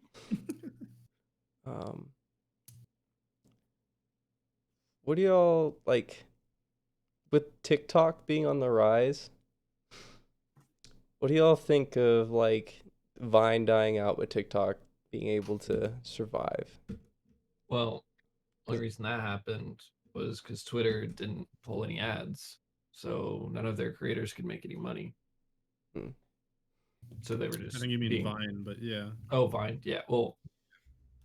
What do y'all like with TikTok being on the rise? What do y'all think of like Vine dying out with TikTok being able to survive? Well, the reason that happened was because Twitter didn't pull any ads, so none of their creators could make any money. So they were just. I think you mean Vine, but yeah. Oh, Vine, yeah. Well,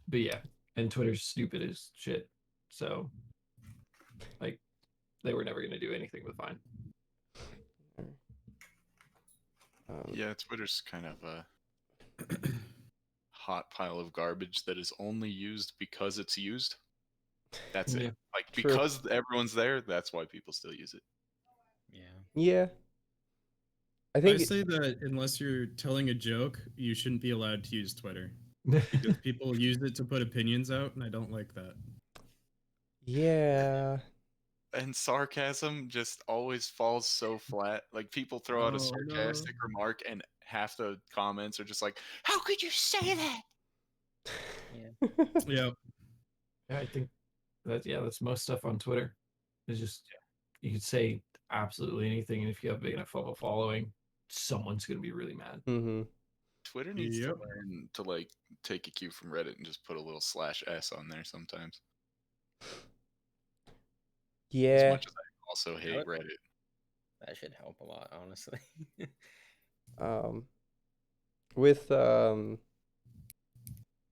but yeah, and Twitter's stupid as shit. So, like, they were never gonna do anything with Vine. Yeah, Twitter's kind of a hot pile of garbage that is only used because it's used. That's it. Like, True. because everyone's there, that's why people still use it. Yeah. I say that unless you're telling a joke, you shouldn't be allowed to use Twitter. Because people use it to put opinions out, and I don't like that. Yeah. And sarcasm just always falls so flat. Like, people throw out a sarcastic remark, and half the comments are just like, "How could you say that?" Yeah. I think that's most stuff on Twitter. It's just you could say absolutely anything, and if you have big enough of a following, someone's gonna be really mad. Twitter needs to learn to like take a cue from Reddit and just put a little /s on there sometimes. Yeah. As much as I also hate Reddit. That should help a lot, honestly. With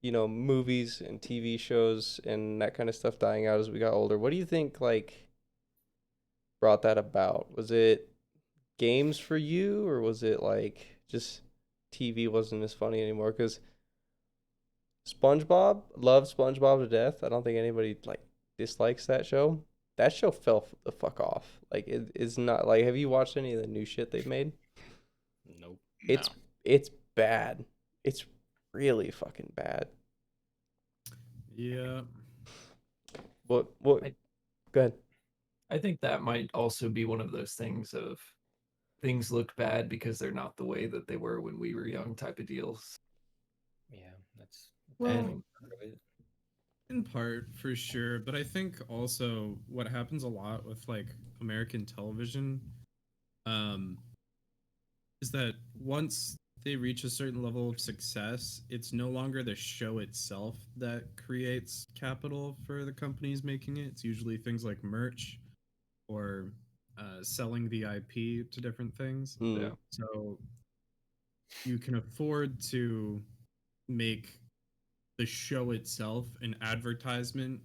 you know, movies and TV shows and that kind of stuff dying out as we got older, what do you think like brought that about? Was it games for you, or was it like just TV wasn't as funny anymore? Because SpongeBob, love SpongeBob to death. I don't think anybody like dislikes that show. That show fell the fuck off. Like, it's not like, have you watched any of the new shit they've made? Nope. It's bad. It's really fucking bad. Yeah. What? I- Go ahead. I think that might also be one of those things of things look bad because they're not the way that they were when we were young type of deals. Yeah, that's Well, and in part, for sure. But I think also what happens a lot with like American television, um, is that once they reach a certain level of success, it's no longer the show itself that creates capital for the companies making it. It's usually things like merch or selling the IP to different things. Yeah. So you can afford to make the show itself an advertisement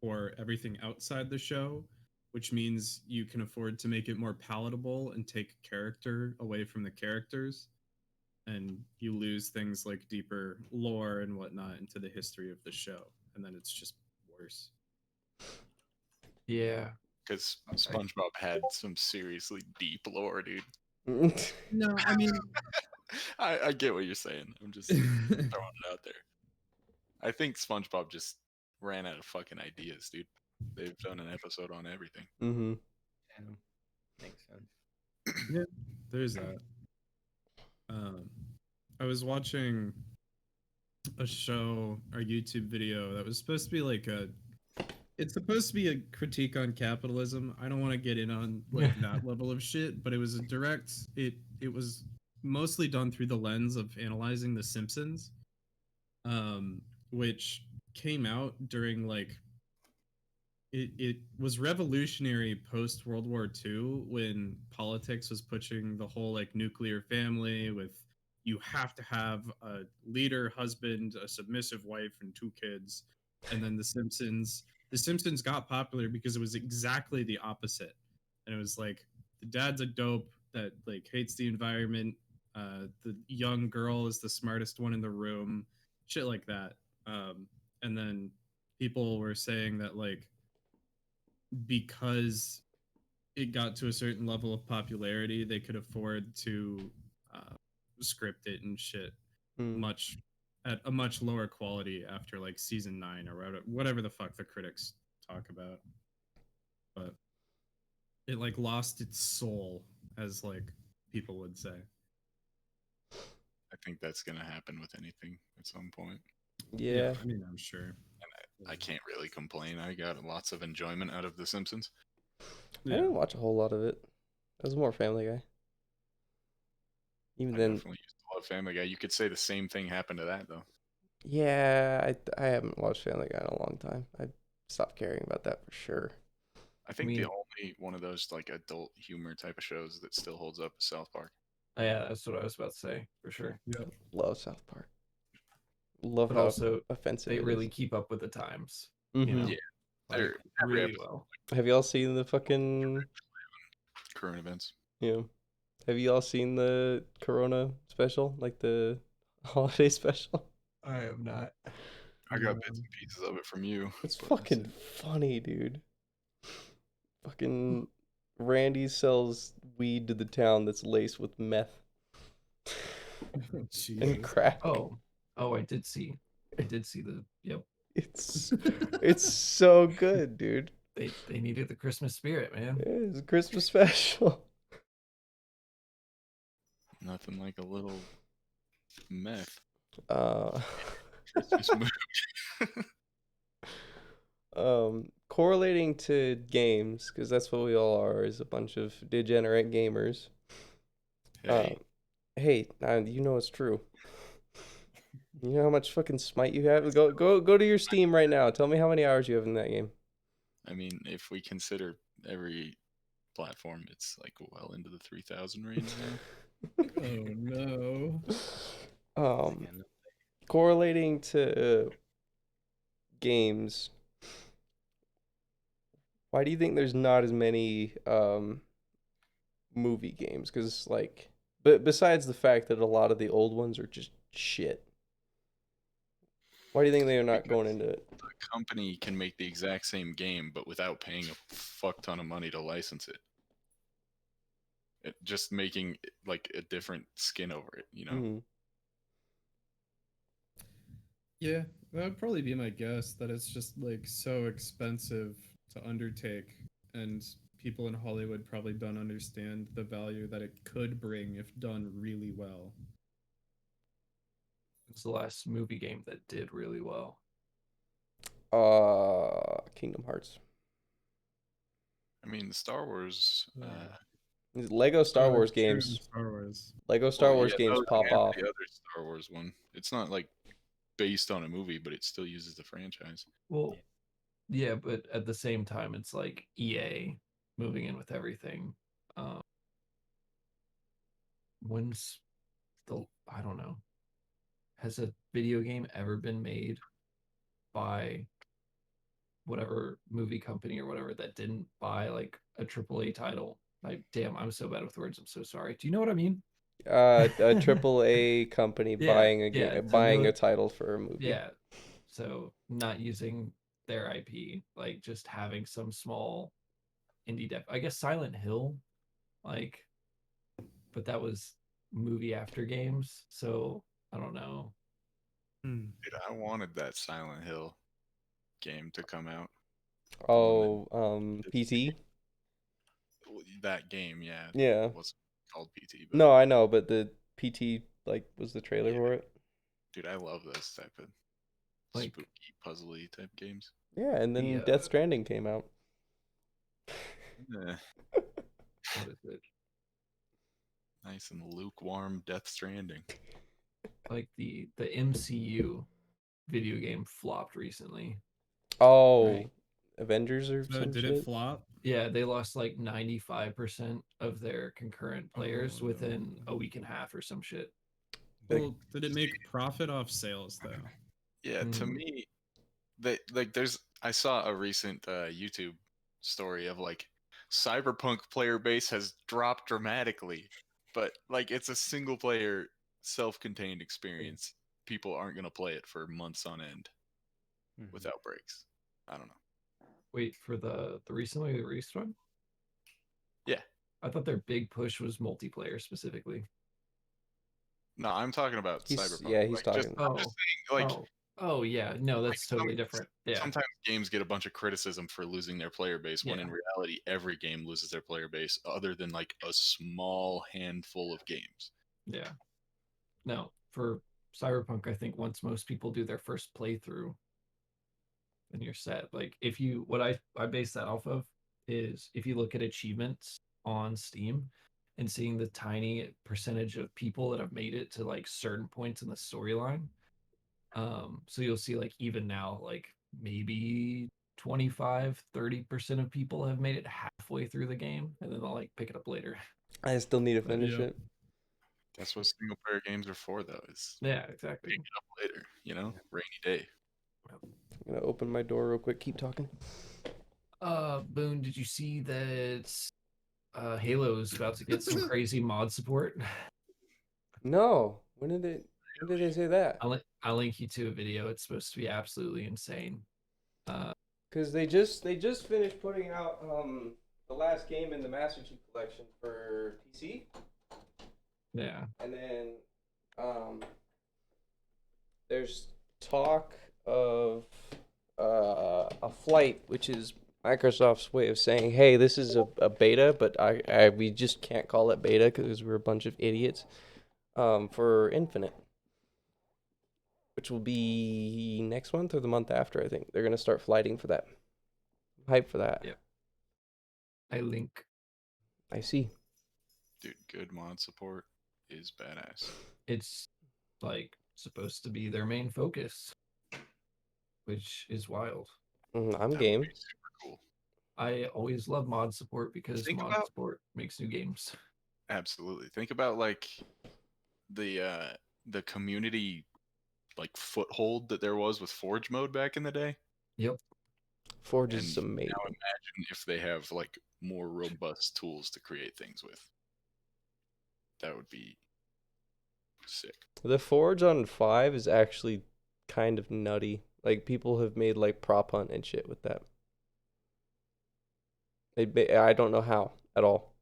for everything outside the show, which means you can afford to make it more palatable and take character away from the characters. And you lose things like deeper lore and whatnot into the history of the show. And then it's just worse. Yeah. Because SpongeBob had some seriously deep lore, dude. No, I mean, I get what you're saying. I'm just throwing it out there. I think SpongeBob just ran out of fucking ideas, dude. They've done an episode on everything. Mm-hmm. yeah, makes sense. yeah, there's that. I was watching a show or YouTube video that was supposed to be like it's supposed to be a critique on capitalism. I don't want to get in on like that level of shit, but it was it was mostly done through the lens of analyzing The Simpsons, which came out during like it was revolutionary post World War II when politics was pushing the whole like nuclear family with you have to have a leader husband, a submissive wife, and 2 kids. And then The Simpsons got popular because it was exactly the opposite. And it was like the dad's a dope that like hates the environment. The young girl is the smartest one in the room, shit like that. And then people were saying that like because it got to a certain level of popularity, they could afford to script it and shit much at a much lower quality after like season 9 or whatever the fuck the critics talk about. But it like lost its soul, as like people would say. I think that's gonna happen with anything at some point. Yeah. I mean, I'm sure. I can't really complain. I got lots of enjoyment out of The Simpsons. I didn't watch a whole lot of it. I was more Family Guy. Even I then, definitely used to love Family Guy. You could say the same thing happened to that though. yeah, I haven't watched Family Guy in a long time. I stopped caring about that for sure. I think the only one of those like adult humor type of shows that still holds up is South Park. Oh, yeah, that's what I was about to say for sure. Yeah. Love South Park. Love But how also offensive they it really is. keep up with the times. Mhm. You know, Yeah, like, they're every really episode well. Have y'all seen the fucking current events. yeah? Have you all seen the Corona special, like the holiday special? I have not. I got bits and pieces of it from you. It's but fucking funny, dude. Fucking Randy sells weed to the town that's laced with meth and Jesus. crack. Oh, I did see the yep. It's so good, dude. They needed the Christmas spirit, man. Yeah, it's a Christmas special. nothing like a little meth. Uh, Just correlating to games, because that's what we all are, is a bunch of degenerate gamers. Hey, Hey, you know it's true. You know how much fucking smite you have? Go to your Steam right now. Tell me how many hours you have in that game. I mean, if we consider every platform, it's like well into the 3,000 range now. Oh no. Correlating to games. Why do you think there's not as many movie games? Because but besides the fact that a lot of the old ones are just shit. Why do you think they are not going into it? The company can make the exact same game, but without paying a fuck ton of money to license it. Just making like a different skin over it, you know. Mm-hmm. Yeah, That would probably be my guess, that it's just like so expensive to undertake, and people in Hollywood probably don't understand the value that it could bring if done really well. It's the last movie game that did really well. Kingdom Hearts. I mean, the Star Wars. Lego Star Oh, Wars that's true, games. Star Wars. Lego Star Well, Wars yeah, games no, pop and off. the other Star Wars one. It's not like based on a movie, but it still uses the franchise. Well, yeah, but at the same time, it's like EA moving in with everything. When's I don't know. Has a video game ever been made by whatever movie company or whatever that didn't buy like a AAA title? Like, damn, I'm so bad with words. I'm so sorry. Do you know what I mean? A triple A company buying a game, buying a title for a movie. Yeah. So not using their IP, like just having some small indie dev. I guess Silent Hill, like, but that was movie after games. So I don't know. Dude, I wanted that Silent Hill game to come out. Oh, PT? That game, yeah. Yeah. It wasn't called PT, but No, I know, but the PT like was the trailer Yeah. for it. dude, I love those type of Like- spooky, puzzly type games. Yeah, and then Death Stranding came out. Eh, What is it? nice and lukewarm Death Stranding. Like the MCU video game flopped recently. Oh, Right. Avengers or So some did shit? it flop? Yeah, they lost like 95% of their concurrent players Oh, within no. a week and a half or some shit. Well, did it make profit off sales though? Yeah, to me, I saw a recent YouTube story of like Cyberpunk player base has dropped dramatically, but like it's a single player self-contained experience. People aren't gonna play it for months on end without breaks. I don't know. Wait, for the recently released one? Yeah. I thought their big push was multiplayer specifically. No, I'm talking about He's Cyberpunk. yeah, he's Like, talking. I'm just saying, like, oh yeah, no, that's totally different. Yeah. sometimes games get a bunch of criticism for losing their player base when in reality every game loses their player base other than like a small handful of games. Yeah. No, for Cyberpunk, I think once most people do their first playthrough, then you're set. Like if you what I base that off of is if you look at achievements on Steam and seeing the tiny percentage of people that have made it to like certain points in the storyline. So you'll see like even now, like maybe 25-30% of people have made it halfway through the game and then they'll like pick it up later. I still need to finish it. That's what single player games are for, though. Is Yeah, exactly. pick it up later, you know, rainy day. I'm gonna open my door real quick. Keep talking. Boone, did you see that Halo's about to get some crazy mod support? No. When did they say that? I'll link you to a video. It's supposed to be absolutely insane. Because they just finished putting out the last game in the Master Chief Collection for PC. Yeah. And then there's talk of a flight, which is Microsoft's way of saying, hey, this is a beta, but we just can't call it beta because we're a bunch of idiots, for Infinite, which will be next month or the month after, I think. They're going to start flighting for that. Hype for that. Yep. I link. I see. Dude, good mod support is badass. It's like supposed to be their main focus, which is wild. I'm game. Super cool. I always love mod support because Think mod about- support makes new games. Absolutely. Think about like the community like foothold that there was with Forge mode back in the day. Yep. Forge is And amazing. Now imagine if they have like more robust tools to create things with. That would be sick. The Forge on 5 is actually kind of nutty. Like, people have made, like, prop hunt and shit with that. I don't know how at all.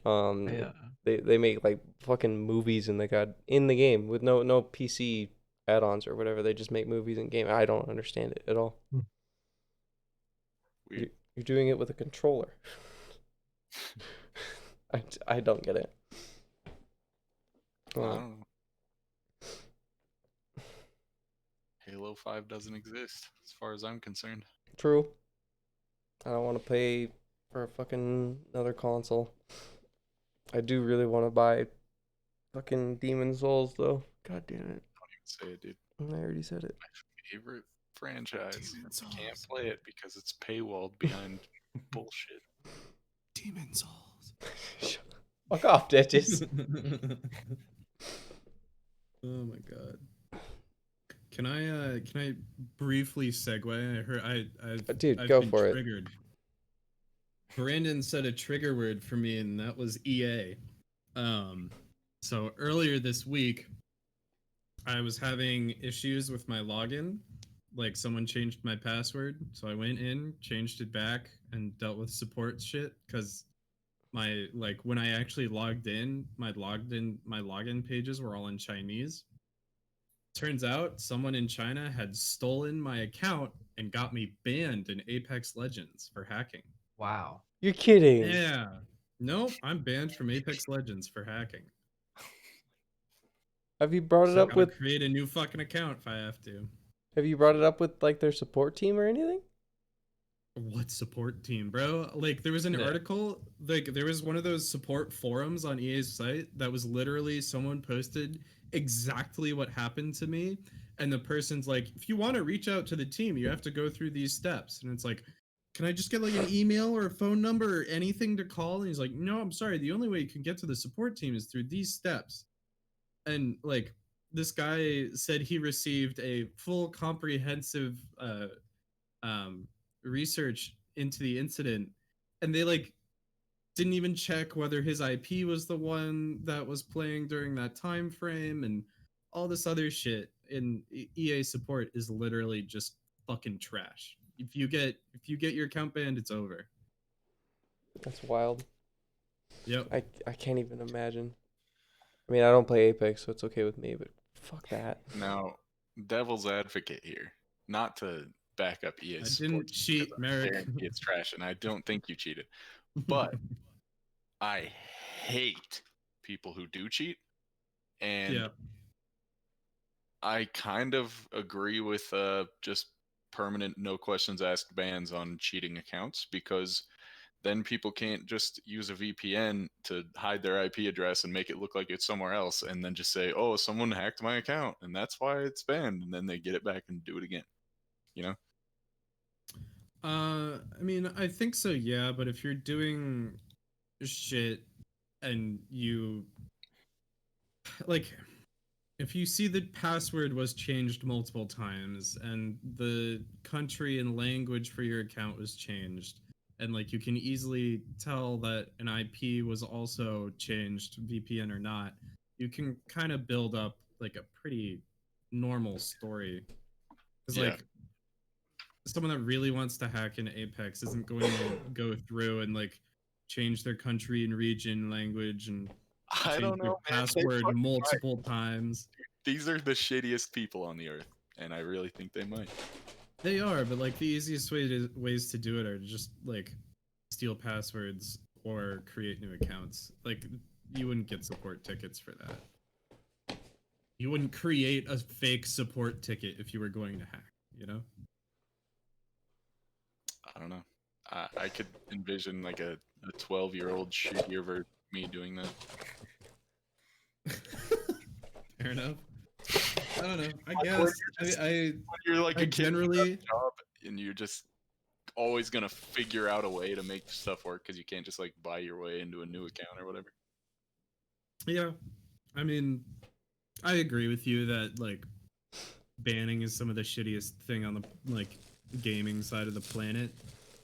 Yeah. They make, like, fucking movies in the game with no PC add-ons or whatever. They just make movies and game. I don't understand it at all. Weird. You're doing it with a controller. I don't get it. I don't know. Halo 5 doesn't exist, as far as I'm concerned. True. I don't want to pay for a fucking another console. I do really want to buy fucking Demon Souls, though. God damn it. Don't even say it, dude. I already said it. My favorite franchise. Demon I can't Souls. play it because it's paywalled behind bullshit. Demon Souls. Fuck off, Ditches. Oh my god. Can I briefly segue? I heard I've Dude, I've go been for it. triggered. Brandon said a trigger word for me, and that was EA. So earlier this week, I was having issues with my login. Like someone changed my password, so I went in, changed it back, and dealt with support shit. Because my when I actually logged in, my login pages were all in Chinese. Turns out someone in China had stolen my account and got me banned in Apex Legends for hacking. Wow. You're kidding. Yeah. Nope, I'm banned from Apex Legends for hacking. Have you brought it So I up gotta with create a new fucking account if I have to. Have you brought it up with like their support team or anything? What support team, bro? Like there was an Yeah. article, like there was one of those support forums on EA's site that was literally someone posted exactly what happened to me, and the person's like, if you want to reach out to the team, you have to go through these steps. And it's like, can I just get like an email or a phone number or anything to call? And he's like, no, I'm sorry, the only way you can get to the support team is through these steps. And like this guy said he received a full comprehensive research into the incident, and they like didn't even check whether his IP was the one that was playing during that time frame and all this other shit. And EA support is literally just fucking trash. If you get your account banned, it's over. That's wild. Yep. I can't even imagine. I mean, I don't play Apex, so it's okay with me, but fuck that. Now, devil's advocate here, not to back up EA I support, didn't cheat, Merrick. it's trash, and I don't think you cheated. But I hate people who do cheat, and yeah. I kind of agree with just permanent no questions asked bans on cheating accounts, because then people can't just use a VPN to hide their IP address and make it look like it's somewhere else, and then just say, oh, someone hacked my account and that's why it's banned, and then they get it back and do it again, you know? I mean, I think so, yeah, but if you're doing shit and you like, if you see the password was changed multiple times and the country and language for your account was changed, and like you can easily tell that an IP was also changed, VPN or not, you can kind of build up like a pretty normal story. Because like someone that really wants to hack into Apex isn't going to go through and like change their country and region, language, and I don't know, their password multiple times. These are the shittiest people on the earth, and I really think they might. They are, but like the easiest ways to do it are just like steal passwords or create new accounts. Like you wouldn't get support tickets for that. You wouldn't create a fake support ticket if you were going to hack, you know? I don't know. I could envision like a 12-year-old shittier version of me doing that. Fair enough. I don't know. I guess When you're like I a kid generally job and you're just always gonna figure out a way to make stuff work because you can't just like buy your way into a new account or whatever. Yeah, I mean, I agree with you that like banning is some of the shittiest thing on the like gaming side of the planet,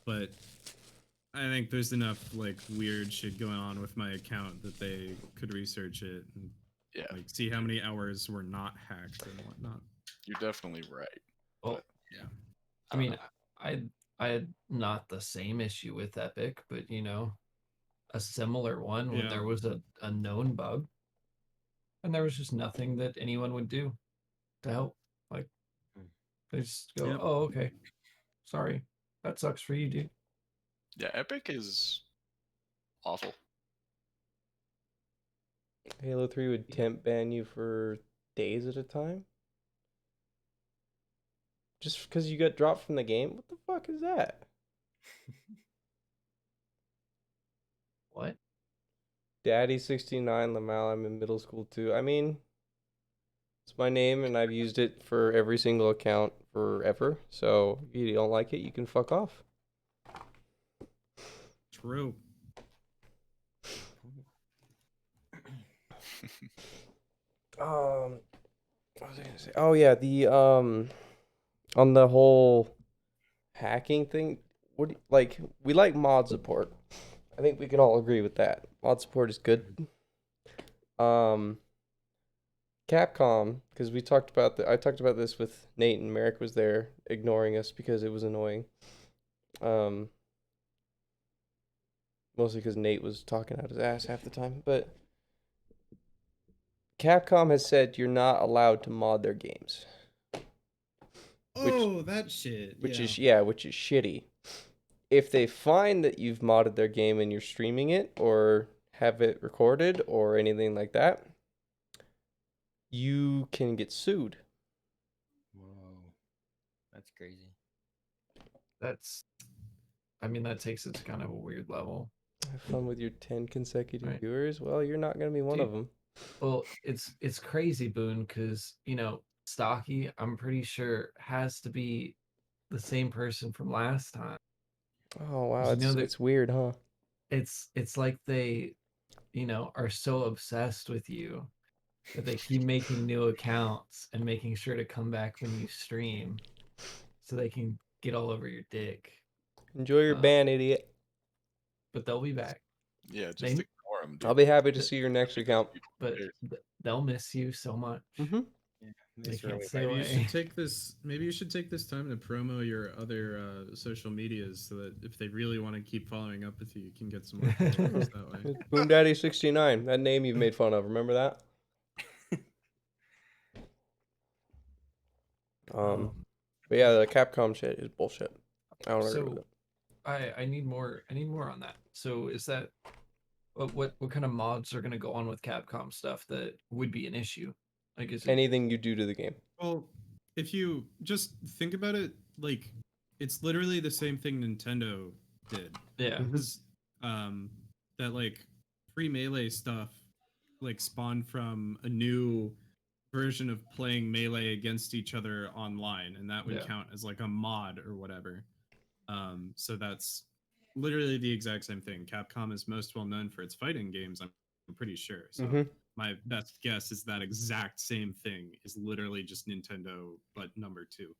but I think there's enough like weird shit going on with my account that they could research it and like see how many hours were not hacked and whatnot. You're definitely right. Well, yeah. I mean, I had not the same issue with Epic, but you know, a similar one when there was a known bug, and there was just nothing that anyone would do to help. They just go, Yep. "Oh, okay. Sorry, that sucks for you, dude." Yeah, Epic is awful. Halo 3 would temp ban you for days at a time? Just because you got dropped from the game? What the fuck is that? What? Daddy69 Lamal, I'm in middle school too. I mean, it's my name and I've used it for every single account forever. So if you don't like it, you can fuck off. True. What was I gonna say? Oh yeah, the on the whole hacking thing. Like we like mod support. I think we can all agree with that. Mod support is good. Capcom, because I talked about this with Nate and Merrick was there ignoring us because it was annoying. Mostly because Nate was talking out his ass half the time, but Capcom has said you're not allowed to mod their games. That shit. Which is shitty. If they find that you've modded their game and you're streaming it or have it recorded or anything like that, you can get sued. Whoa, that's crazy. That takes it to kind of a weird level. Have fun with your 10 consecutive Right. viewers. Well, you're not going to be one of them. Well, it's crazy, Boone, because Stocky, I'm pretty sure has to be the same person from last time. Oh wow, that it's weird, huh? It's like they, are so obsessed with you that they keep making new accounts and making sure to come back when you stream, so they can get all over your dick. Enjoy your ban, idiot. But they'll be back. Yeah, just ignore them. Dude. I'll be happy to see your next account. But they'll miss you so much. Mm-hmm. Yeah, They can't stay Maybe away. you should take this time to promo your other social medias so that if they really want to keep following up with you, you can get some more followers that way. Boom Daddy 69, that name you've made fun of. Remember that? But yeah, the Capcom shit is bullshit. I don't agree with it. I need more on that. So is that what kind of mods are going to go on with Capcom stuff that would be an issue? Like, is it anything you do to the game? Well, if you just think about it, like it's literally the same thing Nintendo did. Yeah. Because that like free Melee stuff like spawned from a new version of playing Melee against each other online, and that would count as like a mod or whatever. So that's literally the exact same thing. Capcom is most well known for its fighting games, I'm pretty sure. So my best guess is that exact same thing is literally just Nintendo, but number 2.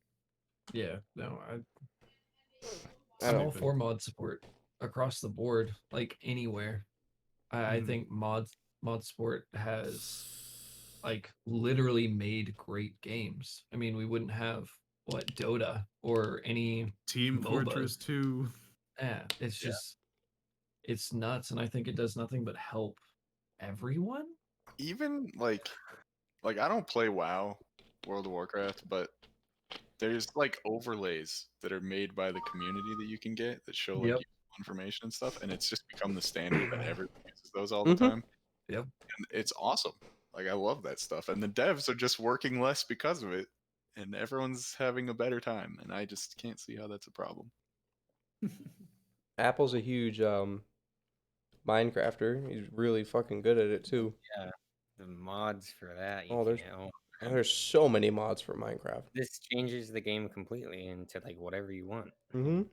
Yeah, no, I'm all for mod support across the board, like anywhere. I think mod support has like literally made great games. I mean, we wouldn't have Dota or any Team MOBA. Fortress 2. Yeah, it's just it's nuts, and I think it does nothing but help everyone. Even like I don't play WoW, World of Warcraft, but there's like overlays that are made by the community that you can get that show like useful information and stuff, and it's just become the standard that everyone uses those all the time. Yep. And it's awesome. Like I love that stuff, and the devs are just working less because of it, and everyone's having a better time, and I just can't see how that's a problem. Apple's a huge Minecrafter. He's really fucking good at it too. Yeah, the mods for that. There's so many mods for Minecraft. This changes the game completely into like whatever you want. You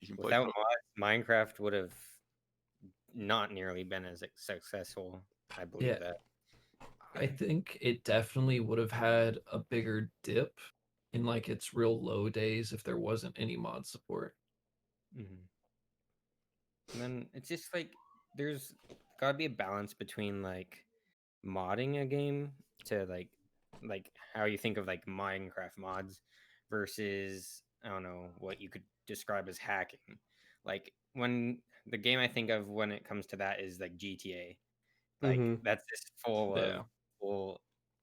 can play Without mods, Minecraft would have not nearly been as successful. I believe that. I think it definitely would have had a bigger dip in like its real low days if there wasn't any mod support. And then it's just like there's got to be a balance between like modding a game to like how you think of like Minecraft mods versus I don't know what you could describe as hacking. Like when the game I think of when it comes to that is like GTA. Like that's just full of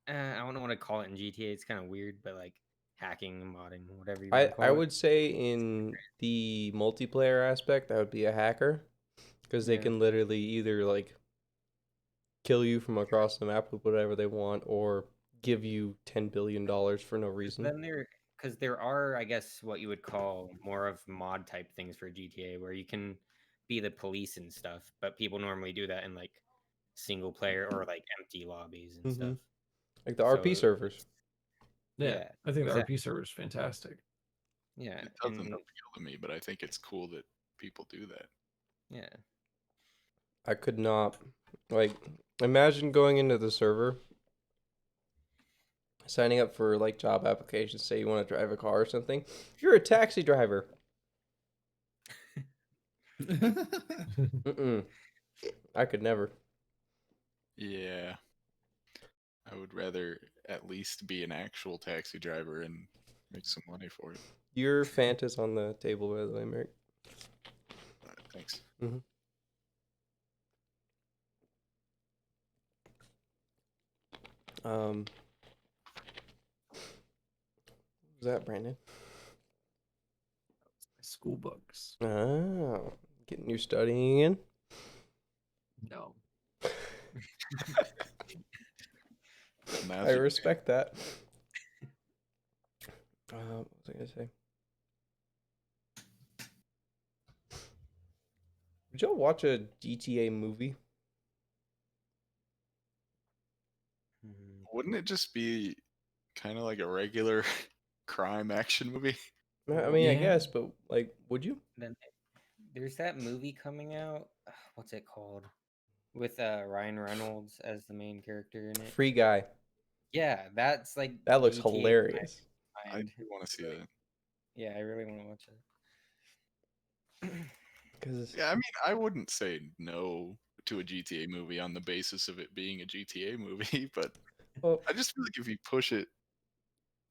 I don't know what to call it in GTA. It's kind of weird, but like hacking, modding, whatever you want to call I it. would say in the multiplayer aspect, that would be a hacker, because they Yeah. can literally either like kill you from across the map with whatever they want, or give you $10 billion for no reason. Then because there are, I guess, what you would call more of mod type things for GTA, where you can be the police and stuff, but people normally do that in like single player or like empty lobbies and stuff. Like the RP So, servers. Yeah, I think the exactly. RP server is fantastic. Yeah, It doesn't and appeal to me, but I think it's cool that people do that. yeah, I could not, like, imagine going into the server, signing up for like job applications, say you want to drive a car or something. You're a taxi driver. Mm-mm. I could never. Yeah. I would rather at least be an actual taxi driver and make some money for it. Your Fanta's on the table, by the way, Merrick. Thanks. Mm-hmm. What was that, Brandon? School books. Oh, getting your studying in? No. I respect that. What was I gonna say? Did y'all watch a GTA movie? Wouldn't it just be kind of like a regular crime action movie? I mean, I Yeah. guess, but like, would you? then there's that movie coming out. What's it called? With Ryan Reynolds as the main character in it. Free Guy. Yeah, that's like That looks GTA hilarious. I do want to see that. Yeah, I really want to watch it. Because Yeah, I mean, I wouldn't say no to a GTA movie on the basis of it being a GTA movie, but well, I just feel like if you push it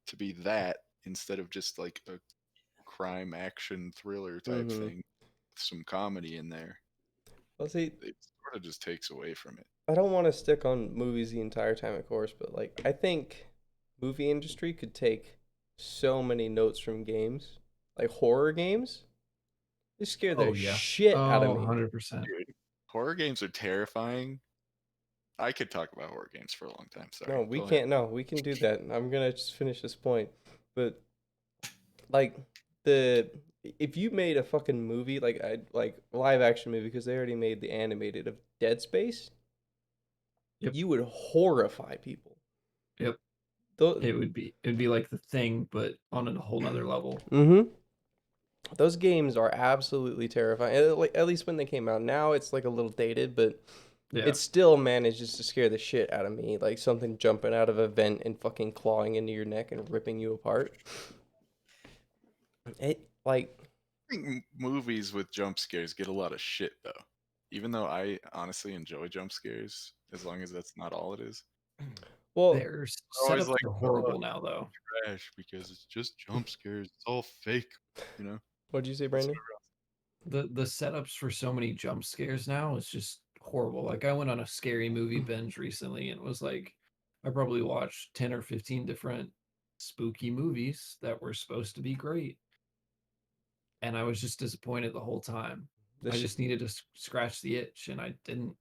to be that instead of just like a crime action thriller type thing with some comedy in there, well, see, it sort of just takes away from it. I don't want to stick on movies the entire time, of course, but like, I think movie industry could take so many notes from games, like horror games. They scare the shit out of me. 100%. Dude, horror games are terrifying. I could talk about horror games for a long time. Sorry. No, we Go can't. No, we can do that. I'm gonna just finish this point. But like if you made a fucking movie like live action movie, because they already made the animated of Dead Space, Yep. you would horrify people. Yep. Those, It'd be like The Thing, but on a whole nother level. Those games are absolutely terrifying. Like, at least when they came out. Now it's like a little dated, but Yeah. it still manages to scare the shit out of me. Like something jumping out of a vent and fucking clawing into your neck and ripping you apart. It like I think movies with jump scares get a lot of shit though. Even though I honestly enjoy jump scares, as long as that's not all it is. well, Their always setups like, are horrible now, though. Trash because it's just jump scares. It's all fake, you know. what'd you say, Brandon? The setups for so many jump scares now is just horrible. Like I went on a scary movie binge recently and it was like I probably watched 10 or 15 different spooky movies that were supposed to be great. And I was just disappointed the whole time. I just needed to scratch the itch and I didn't.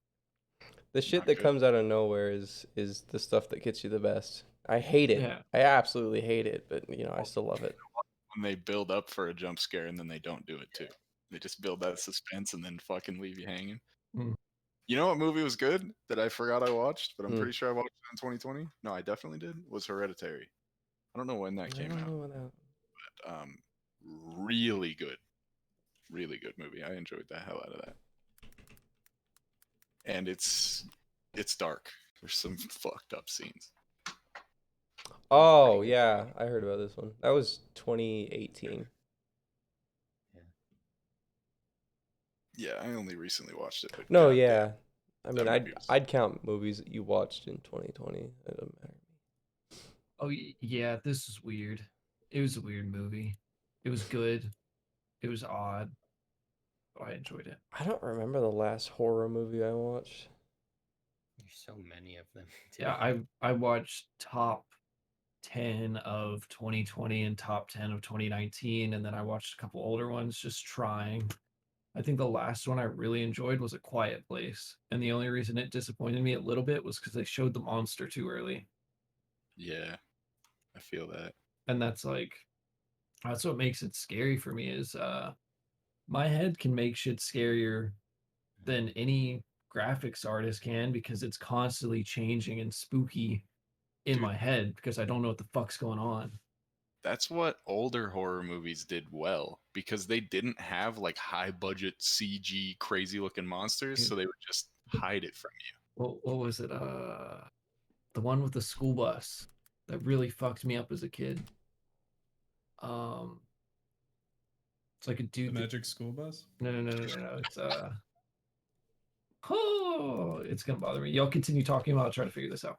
The shit Not that good. comes out of nowhere is the stuff that gets you the best. I hate it. Yeah. I absolutely hate it, but you know, I still love it. When they build up for a jump scare and then they don't do it too. They just build that suspense and then fucking leave you hanging. Mm. You know what movie was good that I forgot I watched, but I'm Mm. pretty sure I watched it in 2020? No, I definitely did. Was Hereditary. I don't know when that I came don't out. know what that. But, really good. Really good movie. I enjoyed the hell out of that. And it's dark. There's some fucked up scenes. Oh yeah, I heard about this one. That was 2018. Yeah, I only recently watched it. But No, goddamn, yeah. I mean, that movie was- I'd count movies that you watched in 2020. It doesn't matter. Oh yeah, this is weird. It was a weird movie. It was good. It was odd. But I enjoyed it. I don't remember the last horror movie I watched. There's so many of them. Yeah, I watched top 10 of 2020 and top 10 of 2019, and then I watched a couple older ones just trying. I think the last one I really enjoyed was A Quiet Place, and the only reason it disappointed me a little bit was because they showed the monster too early. Yeah, I feel that. And that's what makes it scary for me is my head can make shit scarier than any graphics artist can because it's constantly changing and spooky in Dude, my head because I don't know what the fuck's going on. That's what older horror movies did well because they didn't have like high budget CG crazy looking monsters, so they would just hide it from you. What was it? The one with the school bus that really fucked me up as a kid. It's like a The dude. Magic School Bus? No. It's oh, it's gonna bother me. Y'all continue talking while I try to figure this out.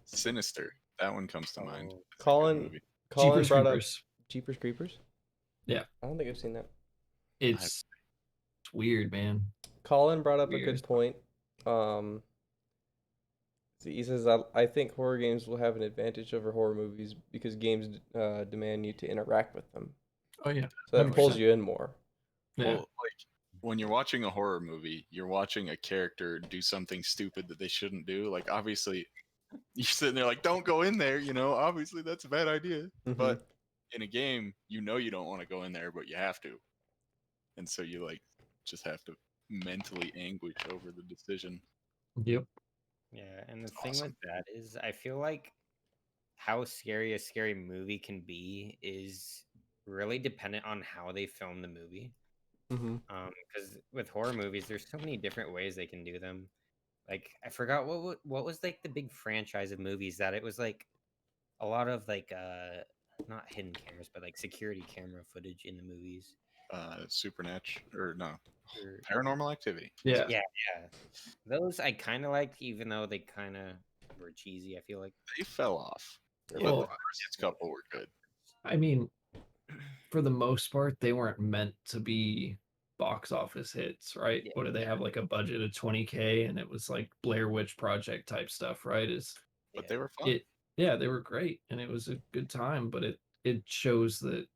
Sinister. That one comes to mind. Oh. It's a good Colin movie. Jeepers brought Creepers. up Jeepers Creepers. Yeah, I don't think I've seen that. it's weird, man. Colin brought up a Weird good as fuck. point. He says, I think horror games will have an advantage over horror movies because games demand you to interact with them. Oh yeah, So that pulls 100%. you in more. Yeah. Well, like when you're watching a horror movie, you're watching a character do something stupid that they shouldn't do. Like obviously, you're sitting there like, don't go in there. You know, obviously that's a bad idea. Mhm. But in a game, you know you don't want to go in there, but you have to, and so you like just have to mentally anguish over the decision. Yep. Yeah, and the It's thing awesome. with that is, I feel like how scary a scary movie can be is really dependent on how they film the movie. Mhm. Because with horror movies, there's so many different ways they can do them. Like I forgot what was like the big franchise of movies that it was like a lot of like not hidden cameras, but like security camera footage in the movies. Supernatural or no, Or, Paranormal Activity. Yeah. yeah. Those I kind of liked, even though they kind of were cheesy. I feel like. They fell off, but Well, the first couple were good. I mean, for the most part, they weren't meant to be box office hits, right? Yeah. What did they have like a budget of 20K and it was like Blair Witch Project type stuff, right? But Yeah. they were fun. Yeah, they were great and it was a good time, but it shows that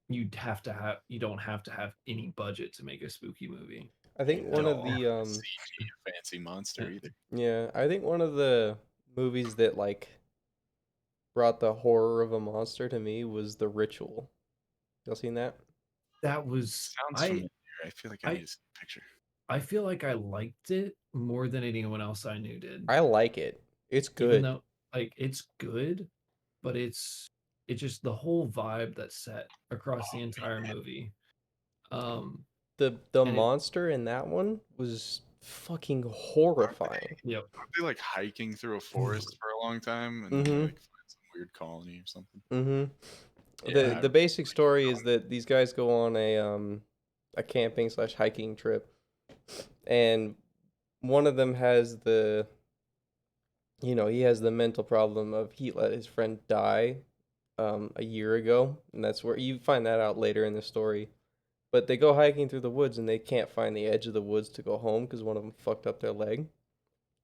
you don't have to have any budget to make a spooky movie. I think one of the CG a fancy monster either. yeah, I think one of the movies that like brought the horror of a monster to me was The Ritual. Y'all seen that? That was Sounds familiar. I feel like I need to see a picture. I feel like I liked it more than anyone else I knew did. I like it. It's good. Even though like it's good, but it's just the whole vibe that's set across the entire movie. The and monster in that one was fucking horrifying. Yep. Aren't they like hiking through a forest for a long time and then they like find some weird colony or something? Mm-hmm. Yeah, The basic story is that these guys go on a camping / hiking trip, and one of them has he has the mental problem of he let his friend die a year ago, and that's where you find that out later in the story. But they go hiking through the woods and they can't find the edge of the woods to go home because one of them fucked up their leg.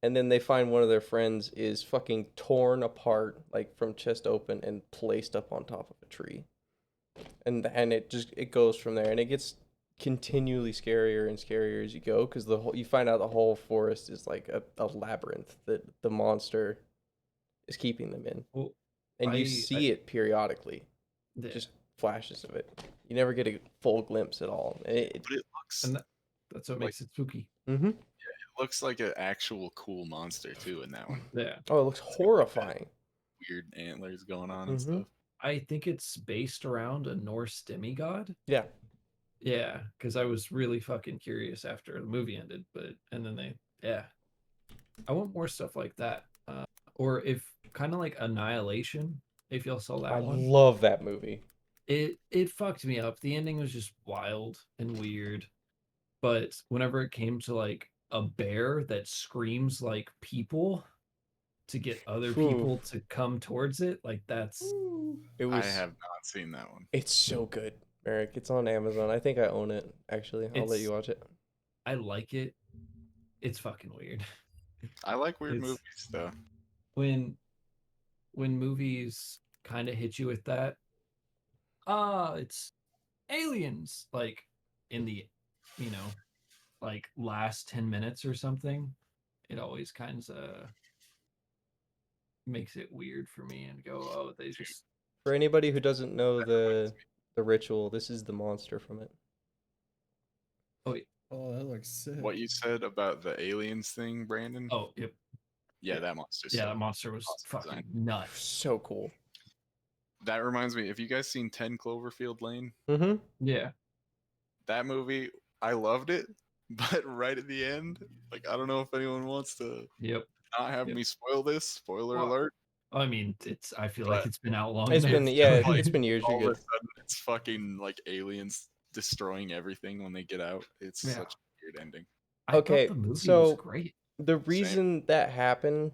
And then they find one of their friends is fucking torn apart, like from chest open and placed up on top of a tree. And it goes from there, and it gets continually scarier and scarier as you go because you find out the whole forest is like a labyrinth that the monster is keeping them in. Well, and you see it periodically, just flashes of it. You never get a full glimpse at all. But it looks. And that's what makes it spooky. Mm-hmm. Yeah, it looks like an actual cool monster too in that one. Yeah. Oh, it looks horrifying. Weird antlers going on and stuff. I think it's based around a Norse demigod. Yeah. Yeah, because I was really fucking curious after the movie ended, and then I want more stuff like that. Or if kind of like Annihilation, if y'all saw that one. I love that movie. It fucked me up. The ending was just wild and weird. But whenever it came to like a bear that screams like people to get other people to come towards it, like that's I have not seen that one. It's so good, Merrick. It's on Amazon. I think I own it, actually. I'll let you watch it. I like it. It's fucking weird. I like weird It's- movies though. When movies kind of hit you with that, it's aliens, like in the, like last 10 minutes or something, it always kind of makes it weird for me and go, oh, they just. For anybody who doesn't know the ritual, this is the monster from it. Oh, Oh, that looks sick. What you said about the aliens thing, Brandon? oh, yep. Yeah, that monster. Yeah, that monster was awesome fucking design. nuts. So cool. That reminds me, have you guys seen 10 Cloverfield Lane? Mm-hmm. Yeah. That movie, I loved it, but right at the end, like I don't know if anyone wants to Yep. not have me spoil this. Spoiler Well, alert. I mean, I feel But like it's been out long It's enough. been yeah, like, it's been years. You're All of a good. sudden, it's fucking like aliens destroying everything when they get out. It's Yeah. such a weird ending. I Okay, thought the movie was so great. the reason that happened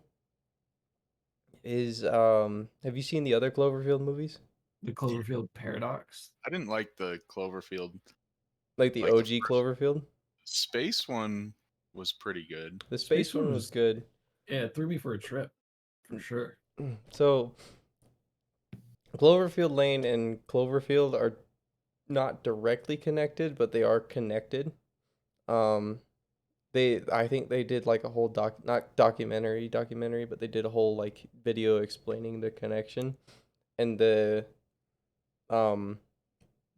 is have you seen the other Cloverfield movies? The Cloverfield Paradox. I didn't like the Cloverfield. Like the Like the OG Cloverfield? Space one was pretty good. The space one was good. Yeah, it threw me for a trip, for sure. So Cloverfield Lane and Cloverfield are not directly connected, but they are connected. I think they did like a whole not documentary, but they did a whole like video explaining the connection. And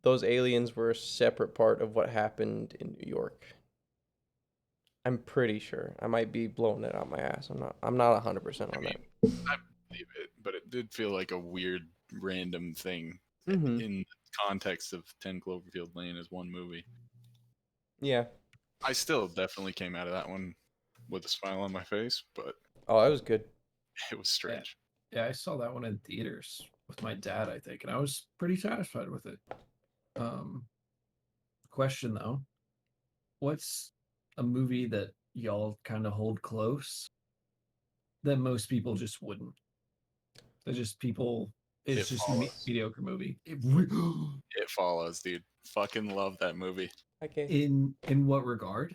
those aliens were a separate part of what happened in New York. I'm pretty sure. I might be blowing it out my ass. I'm not 100% on that. I believe it, but it did feel like a weird, random thing Mm-hmm. in the context of 10 Cloverfield Lane as one movie. Yeah. I still definitely came out of that one with a smile on my face, but Oh, that was good. it was strange. Yeah, I saw that one in theaters with my dad, I think, and I was pretty satisfied with it. Question though, what's a movie that y'all kind of hold close that most people just wouldn't? That just people, it's It just Follows. mediocre movie. It Follows, dude. Fucking love that movie. Okay. In what regard?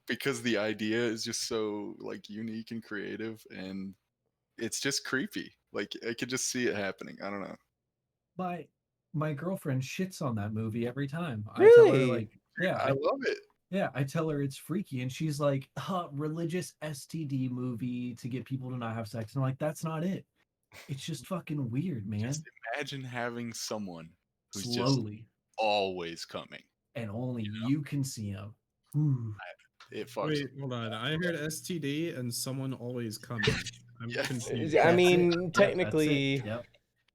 Because the idea is just so like unique and creative, and it's just creepy. Like I could just see it happening. I don't know. My girlfriend shits on that movie every time. I Really? tell her like, yeah, I love it. yeah, I tell her it's freaky, and she's like, religious STD movie to get people to not have sex. And I'm like, that's not it. It's just fucking weird, man. Just imagine having someone who's Slowly, just always coming. and only you know? you can see him. It fucks. Wait, hold on. I heard STD and someone always coming. I'm Yes. confused. I That's mean, it. Yep, technically, that's it. Yep.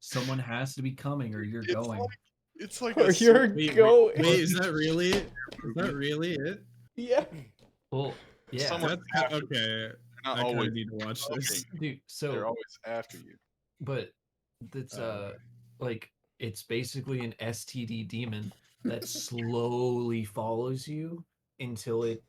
Someone has to be coming, or you're going. It's like or a you're going. Wait, is that really it? Is that really it? Yeah. Well, yeah, Someone That's after. okay. They're not I kind always of need to watch this. coming. dude. They're So, always after you. but that's like it's basically an STD demon that slowly follows you until it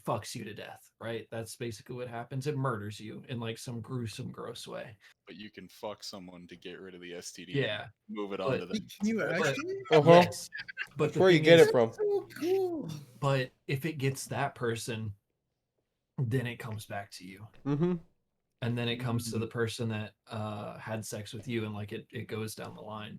fucks you to death, right? That's basically what happens. It murders you in like some gruesome, gross way. But you can fuck someone to get rid of the STD. Yeah, Move it on but- to them. Can you But- actually? Uh-huh. yes, but the Where you thing get is, it from? So cool. but if it gets that person, then it comes back to you. Mm-hmm. And then it comes to the person that had sex with you, and like it goes down the line.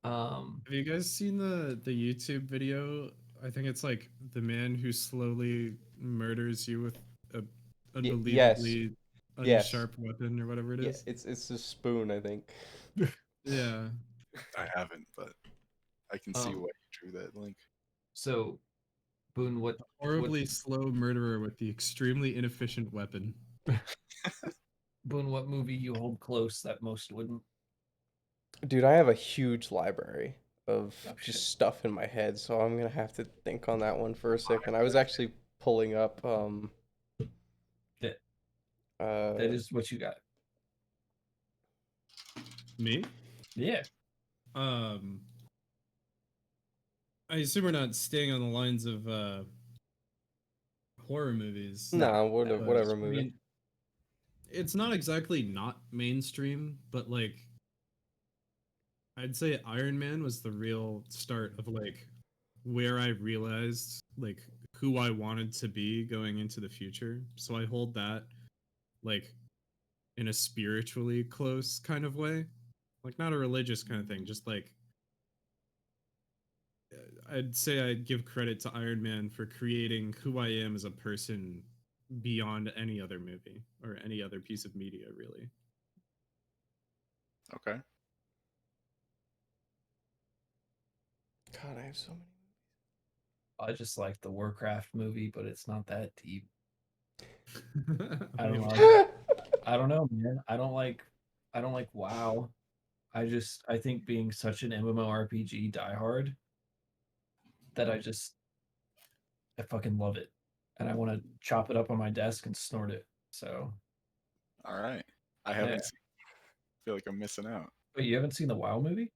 Have you guys seen the YouTube video? I think it's like the man who slowly murders you with a unbelievably Yes. unsharp weapon or whatever it Yeah, is. it's a spoon, I think. Yeah. I haven't, but I can see Um, why you drew that link. So, Boone, what Horribly slow murderer with the extremely inefficient weapon. Boone, what movie you hold close that most wouldn't? Dude, I have a huge library of Oh, just shit. stuff in my head, so I'm gonna have to think on that one for a second. I was actually pulling up That uh that is what you got. Me? Yeah. I assume we're not staying on the lines of horror movies. no, but, whatever I movie. mean, it's not exactly not mainstream, but like I'd say Iron Man was the real start of like where I realized like who I wanted to be going into the future. So I hold that like in a spiritually close kind of way. Like not a religious kind of thing, just like I'd say I'd give credit to Iron Man for creating who I am as a person beyond any other movie or any other piece of media, really. Okay. God, I have so many. I just like the Warcraft movie, but it's not that deep. I don't Wait, know. I don't know, man. I don't like WoW. I think being such an MMORPG diehard that I fucking love it. And I want to chop it up on my desk and snort it. So, All right. I yeah. haven't seen. Feel like I'm missing out. But you haven't seen the WoW movie?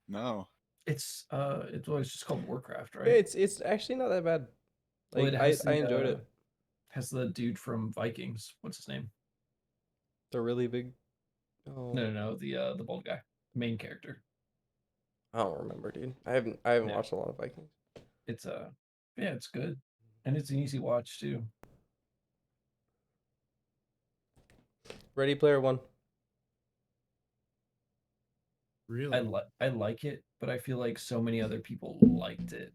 No. It's just called Warcraft, right? Yeah, it's actually not that bad. Well, Like it has I enjoyed it. Has the dude from Vikings. What's his name? The really big. Oh, No, the bald guy, main character. I don't remember, dude. I haven't Yeah. watched a lot of Vikings. It's yeah, it's good, and it's an easy watch too. Ready Player One. really? I like it, but I feel like so many other people liked it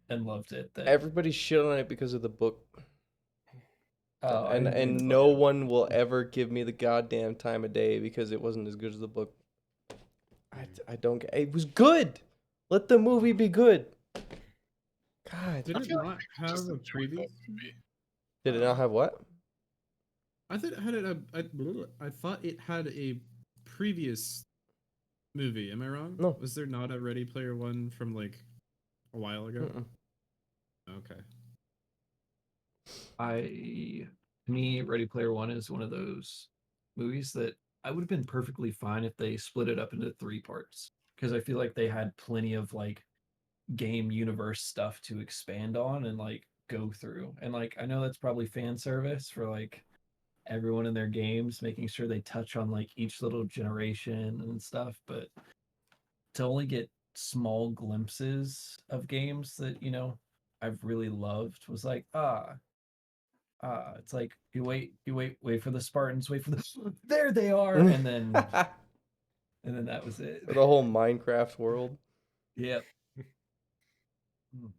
and loved it that Everybody shit on it because of the book. I didn't read the No book. one will ever give me the goddamn time of day because it wasn't as good as the book. I don't get it. Was good. Let the movie be good. God. Did it not have a previous? Did it not have what? I thought it had I thought it had a previous movie. Am I wrong? No. Was there not a Ready Player One from like a while ago? Mm-mm. Okay. To me, Ready Player One is one of those movies that I would have been perfectly fine if they split it up into 3 parts because I feel like they had plenty of like game universe stuff to expand on and like go through. And like I know that's probably fan service for like everyone in their games, making sure they touch on like each little generation and stuff, but to only get small glimpses of games that, I've really loved was like, it's like you wait for the Spartans, wait for the there they are, and then that was it. The whole Minecraft world. Yep. Would you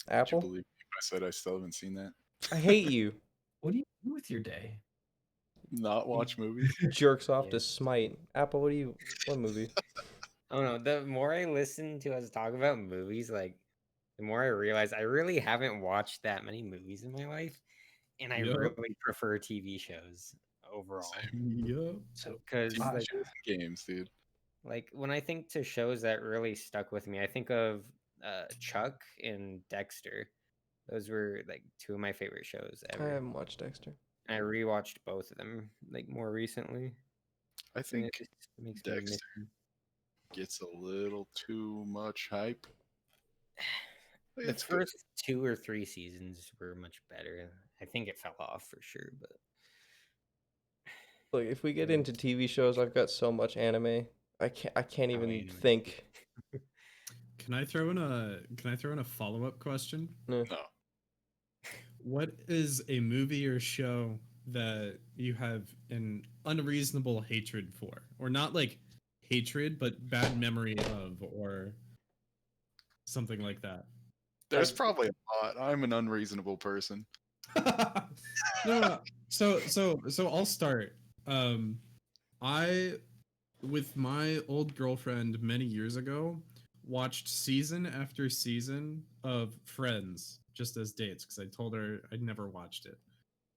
Apple. believe me when I said I still haven't seen that? I hate you. What do you do with your day? Not watch movies? Jerks off to Yes. Smite. Apple, what movie? Oh no, the more I listen to us talk about movies, like the more I realize I really haven't watched that many movies in my life, and I Yup. really prefer TV shows overall. Yup. So Because TV like, shows and games, dude. like when I think to shows that really stuck with me, I think of Chuck and Dexter. Those were like 2 of my favorite shows I ever. haven't watched Dexter. I rewatched both of them like more recently. I And think it just makes me miss Dexter them. gets a little too much hype. The It's good. first 2 or 3 seasons were much better. I think it fell off for sure, but Look, if we get into TV shows, I've got so much anime. I can't even anime. think. Can I throw in a follow-up question? No. No. What is a movie or show that you have an unreasonable hatred for? Or not like hatred, but bad memory of, or something like that? There's probably a lot. I'm an unreasonable person. No. So I'll start. I, with my old girlfriend many years ago, watched season after season of Friends just as dates because I told her I'd never watched it.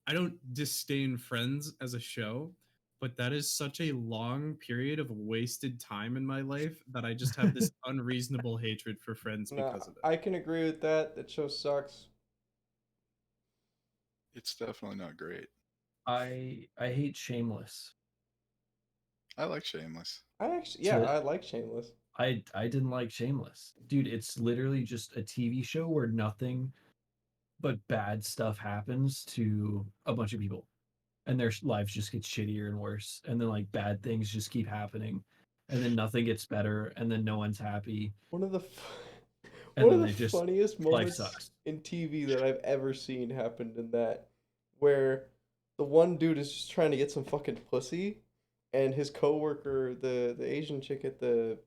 I don't disdain Friends as a show, but that is such a long period of wasted time in my life that I just have this unreasonable hatred for Friends Nah, because of it. I can agree with that. That show sucks. It's definitely not great. I hate Shameless. I like Shameless. I like Shameless. I didn't like Shameless. Dude, it's literally just a TV show where nothing but bad stuff happens to a bunch of people. And their lives just get shittier and worse. And then like bad things just keep happening. And then nothing gets better and then no one's happy. One of the and One then of they the just funniest life moments sucks. in TV that I've ever seen happened in that, where the one dude is just trying to get some fucking pussy, and his coworker, the Asian chick at the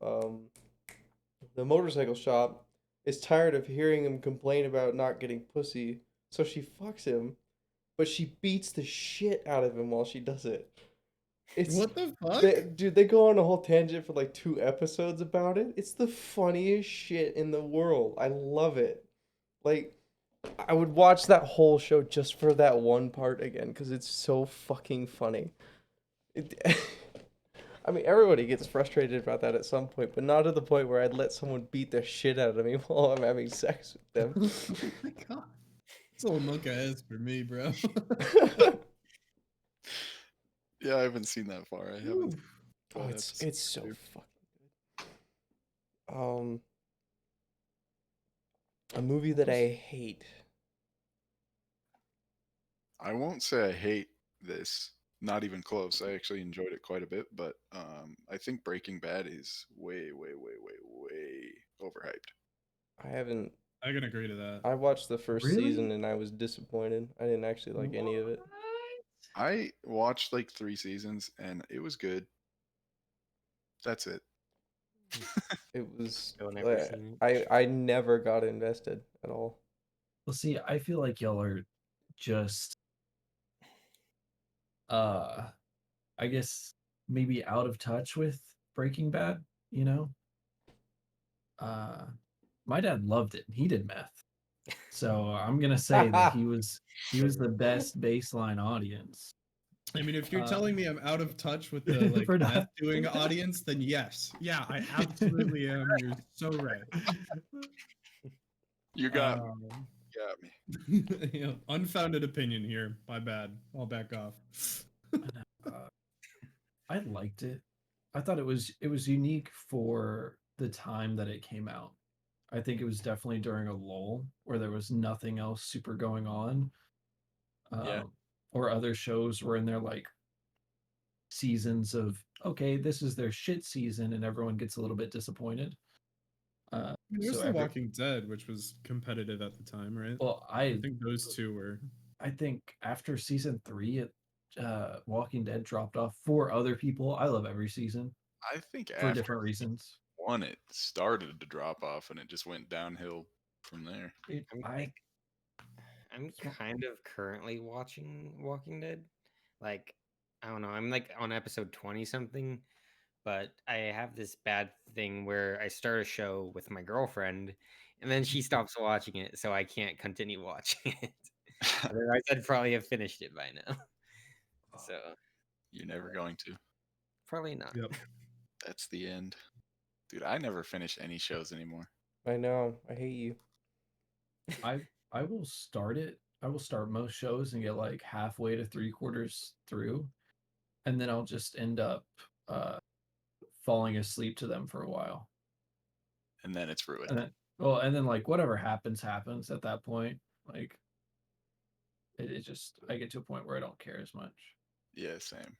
motorcycle shop, is tired of hearing him complain about not getting pussy, so she fucks him, but she beats the shit out of him while she does it. It's What the fuck? dude, they go on a whole tangent for like 2 episodes about it. It's the funniest shit in the world. I love it. Like, I would watch that whole show just for that one part again because it's so fucking funny. It, I mean, everybody gets frustrated about that at some point, but not to the point where I'd let someone beat the shit out of me while I'm having sex with them. Oh my god. It's all monk ass for me, bro. Yeah, I haven't seen that far. I haven't. Oh, it's so fucking good. A movie that I hate. I won't say I hate this. Not even close. I actually enjoyed it quite a bit, but I think Breaking Bad is way, way, way, way, way overhyped. I haven't. I can agree to that. I watched the first Really? season and I was disappointed. I didn't actually like any of it. I watched like 3 seasons and it was good. That's it. It was. Still never seen I never got invested at all. Well, see, I feel like y'all are just, I guess maybe out of touch with Breaking Bad. You know, my dad loved it. He did meth, so I'm gonna say that he was the best baseline audience. I mean, if you're telling me I'm out of touch with the like For meth not- doing audience, then yes. Yeah, I absolutely am. You're so right. You got me. You know, unfounded opinion here. My bad. I'll back off. I liked it. I thought it was unique for the time that it came out. I think it was definitely during a lull where there was nothing else super going on. Yeah. Or other shows were in their like seasons of, okay, this is their shit season, and everyone gets a little bit disappointed. There's The Walking Dead, which was competitive at the time, right? Well, I think those two were. I think after season 3, Walking Dead dropped off for other people. I love every season. I think for after different reasons. 1, it started to drop off and it just went downhill from there. I'm kind of currently watching Walking Dead. Like, I don't know. I'm like on episode 20 something, but I have this bad thing where I start a show with my girlfriend and then she stops watching it, so I can't continue watching it. Otherwise, I'd probably have finished it by now. So You're never going to. probably not. Yep. That's the end. Dude, I never finish any shows anymore. I know. I hate you. I will start it. I will start most shows and get like halfway to 3/4 through, and then I'll just end up falling asleep to them for a while. And then it's ruined. And then like whatever happens at that point. Like it just, I get to a point where I don't care as much. Yeah, same.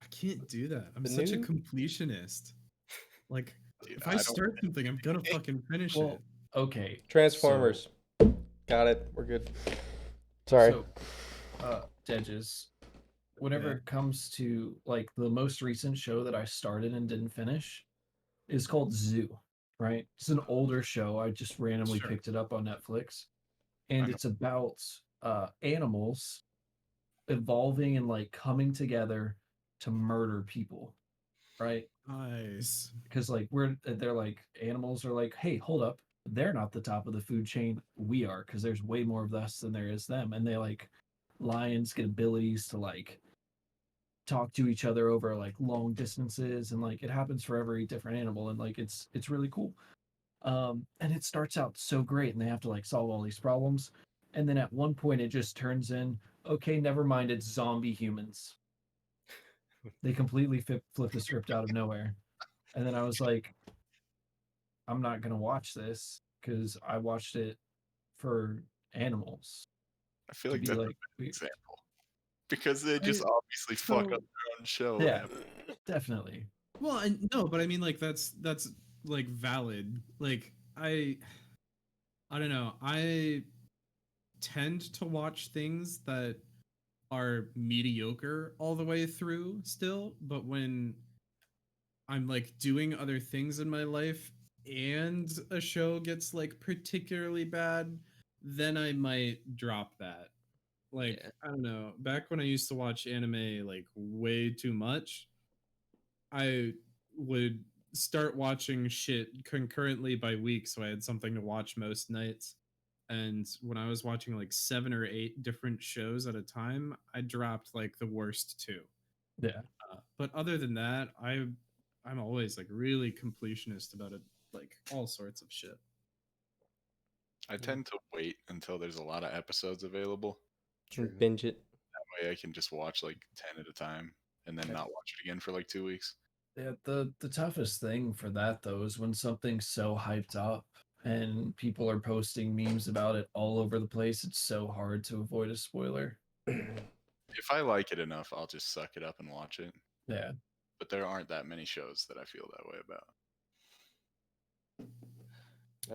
I can't do that. I'm The such a new- completionist. Like, Dude, if I start something, I'm gonna fucking finish it. Okay. Transformers. Got it. We're good. Sorry. So, Dedges, whenever it comes to like the most recent show that I started and didn't finish is called Zoo, right? It's an older show. I just randomly Sure. picked it up on Netflix. And it's about animals evolving and like coming together to murder people, right? Nice. Because like they're like, animals are like, hey, hold up, they're not the top of the food chain, we are, because there's way more of us than there is them. And they like, lions get abilities to like talk to each other over like long distances, and like it happens for every different animal, and like it's really cool. And it starts out so great, and they have to like solve all these problems, and then at one point it just turns in, okay, never mind, it's zombie humans. They completely flip the script out of nowhere. And then I was like, I'm not gonna watch this because I watched it for animals. I feel like that's like, an example. Because they just obviously fuck up their own show. Yeah, definitely. Well, no, but I mean, like that's like valid. Like I don't know. I tend to watch things that are mediocre all the way through still, but when I'm like doing other things in my life and a show gets like particularly bad, then I might drop that. Like, Yeah. I don't know, back when I used to watch anime like way too much, I would start watching shit concurrently by week so I had something to watch most nights. And when I was watching like 7 or 8 different shows at a time, I dropped like the worst two. Yeah. But other than that, I'm always like really completionist about it, like all sorts of shit. I tend to wait until there's a lot of episodes available. True. Binge it. That way I can just watch like 10 at a time and then not watch it again for like 2 weeks. Yeah, the toughest thing for that though is when something's so hyped up and people are posting memes about it all over the place. It's so hard to avoid a spoiler. If I like it enough, I'll just suck it up and watch it. Yeah. But there aren't that many shows that I feel that way about.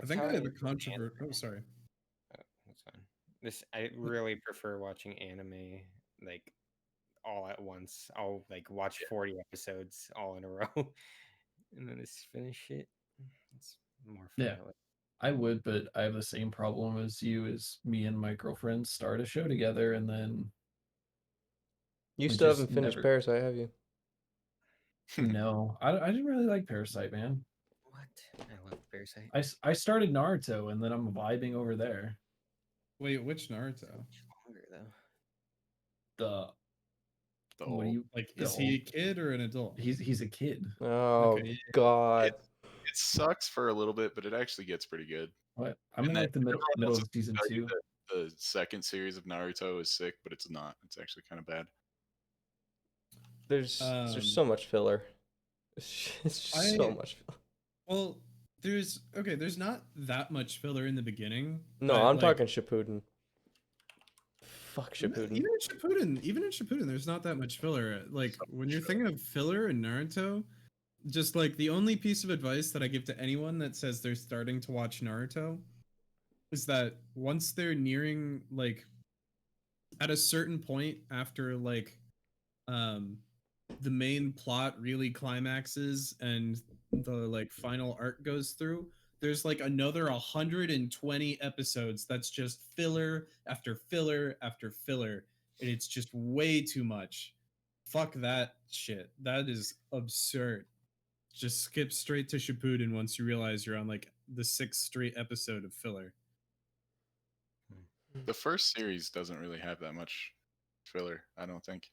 I think I had a controversy. Oh, sorry. That's fine. I really prefer watching anime like all at once. I'll like watch 40 episodes all in a row and then just finish it. It's more fun. Yeah. I would, but I have the same problem as you. As me and my girlfriend start a show together, and then You we still just haven't finished never- Parasite, have you? No, I didn't really like Parasite, man. What? I love Parasite. I started Naruto, and then I'm vibing over there. Wait, which Naruto? Longer though. The The what do old- you Like, the is he a old- kid or an adult? He's a kid. Oh Okay, yeah. God. It sucks for a little bit, but it actually gets pretty good. What? I'm in And like the middle everyone middle else of season tell you 2. that the second series of Naruto is sick, but it's not. It's actually kind of bad. There's Um, so much filler. It's just so much filler. Well, there's not that much filler in the beginning. No, but, I'm like, talking Shippuden. Fuck Shippuden. Even in Shippuden, there's not that much filler. Like when you're thinking of filler in Naruto, just like the only piece of advice that I give to anyone that says they're starting to watch Naruto is that once they're nearing like at a certain point after like the main plot really climaxes and the like final arc goes through, there's like another 120 episodes that's just filler after filler after filler, and it's just way too much. Fuck that shit. That is absurd. Just skip straight to Shippuden once you realize you're on like the 6th straight episode of filler. The first series doesn't really have that much filler, I don't think.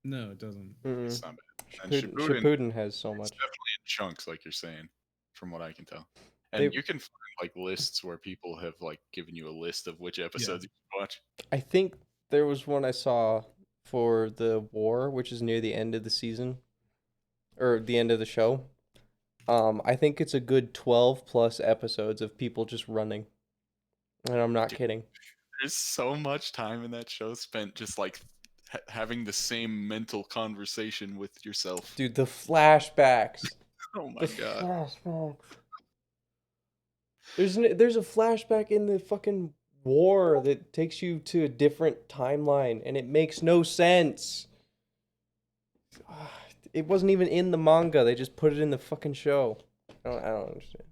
No, it doesn't. It's not bad. And Shippuden has so it's much. definitely in chunks, like you're saying, from what I can tell. And They- you can find like lists where people have like given you a list of which episodes you should watch. I think there was one I saw for the war, which is near the end of the season or the end of the show. I think it's a good 12 plus episodes of people just running. And I'm not kidding. There's so much time in that show spent just like having the same mental conversation with yourself. Dude, the flashbacks. Oh my god. Flashbacks. There's a flashback in the fucking war that takes you to a different timeline, and it makes no sense. It wasn't even in the manga. They just put it in the fucking show. I don't understand.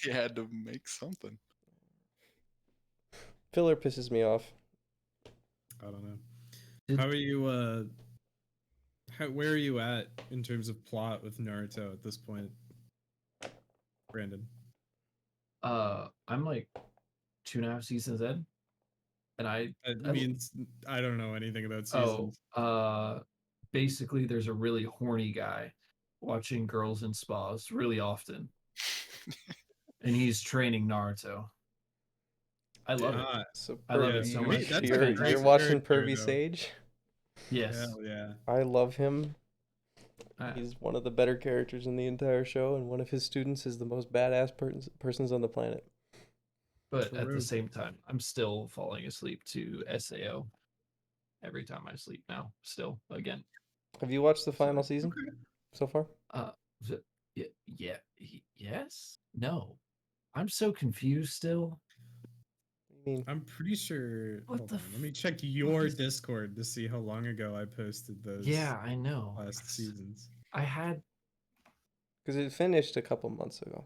You had to make something. Filler pisses me off. I don't know. How are you where are you at in terms of plot with Naruto at this point, Brandon? I'm like 2.5 seasons in, and I mean, I don't know anything about seasons. basically there's a really horny guy watching girls in spas really often, and he's training Naruto. I love it. I love it so much. You're watching Pervy Sage? Yes. Hell yeah. I love him. He's one of the better characters in the entire show, and one of his students is the most badass persons on the planet. But at the same time, I'm still falling asleep to SAO every time I sleep now. Still, again. Have you watched the final season so far? Yes. No, I'm so confused still. I mean, I'm pretty sure. What Hold the on, let me check what your is- Discord to see how long ago I posted those. Yeah, I know. Last seasons. I had. because it finished a couple months ago,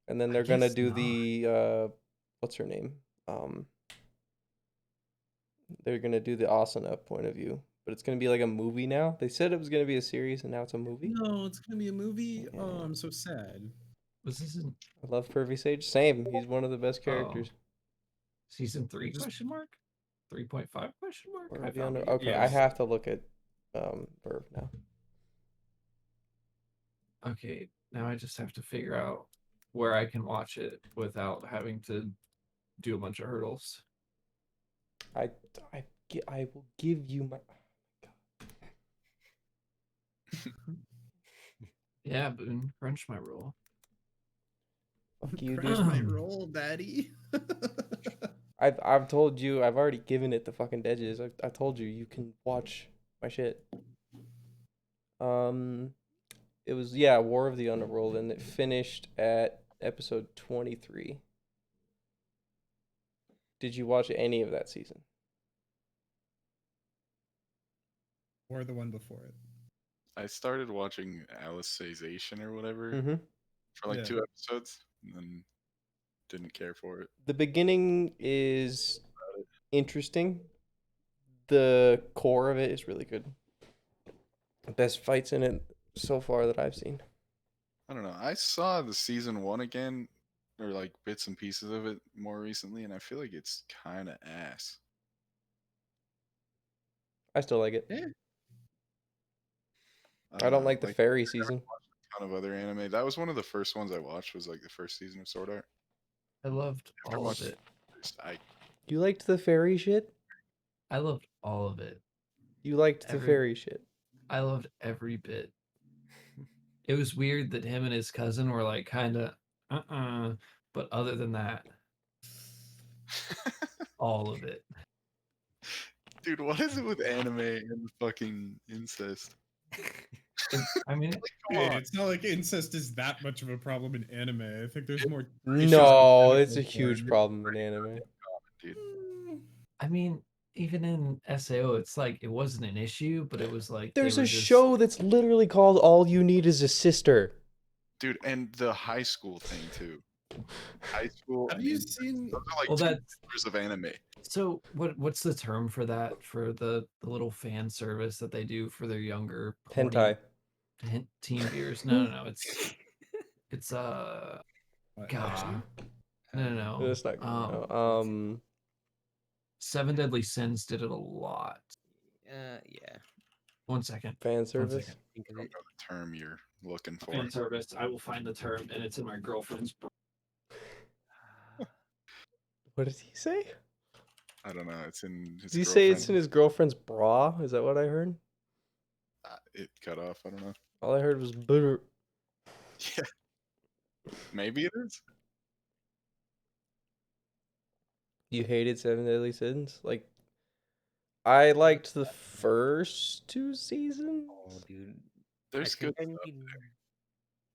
and then I they're gonna guess do not. the what's her name? They're gonna do the Asuna point of view, but it's gonna be like a movie now. They said it was gonna be a series, and now it's a movie. No, it's gonna be a movie. Yeah. Oh, I'm so sad. Was this in I love Pervy Sage. Same. He's one of the best Oh. characters. season 3 Just- question mark? 3.5 question mark? Or I the found under- it. okay, I Yes. have to look at Verve now. Okay, now I just have to figure out where I can watch it without having to do a bunch of hurdles. I will give you my. Yeah, Boone, crunch my roll. Fuck you, Crash dude. my roll, daddy. I've told you. I've already given it the fucking edges. I told you you can watch my shit. It was War of the Underworld, and it finished at episode 23. Did you watch any of that season? Or the one before it. I started watching Alicization or whatever Mm-hmm. for like Yeah. 2 episodes, and then didn't care for it. The beginning is interesting. The core of it is really good. Best fights in it so far that I've seen. I don't know. I saw the season 1 again, or like bits and pieces of it more recently, and I feel like it's kind of ass. I still like it. Yeah. I don't know, like the fairy season. a ton of other anime. That was one of the first ones I watched. Was like the first season of Sword Art. I loved Never all of watched it. I You liked the fairy shit? I loved all of it. You liked the Every- fairy shit. I loved every bit. It was weird that him and his cousin were like kind of but other than that, all of it. Dude, what is it with anime and fucking incest? I mean, Hey, it's not like incest is that much of a problem in anime. I think there's more. No, issues it's a with huge porn. problem in anime. Dude, I mean, even in SAO, it's like it wasn't an issue, but it was like they There's were a just- show that's literally called All You Need Is a Sister. dude, and the high school thing too. High school. Have and you incest, seen? those are like Well, two that's pillars of anime. so. What's the term for that? For the little fan service that they do for their younger horny Hentai. teen viewers? No. It's What, God. ecchi? No. That's not good. Um, No. Seven Deadly Sins did it a lot. Yeah. 1 second. Fan service. second. Think I of don't it. know the term you're looking for. Fan service. I will find the term, and it's in my girlfriend's. What did he say? I don't know. It's in his. Did he say it's in girlfriend. his girlfriend's bra? Is that what I heard? It cut off. I don't know. All I heard was butter. Yeah. Maybe it is. You hated Seven Deadly Sins? Like, I liked the first 2 seasons. Oh, dude. There's I think good I stuff. need-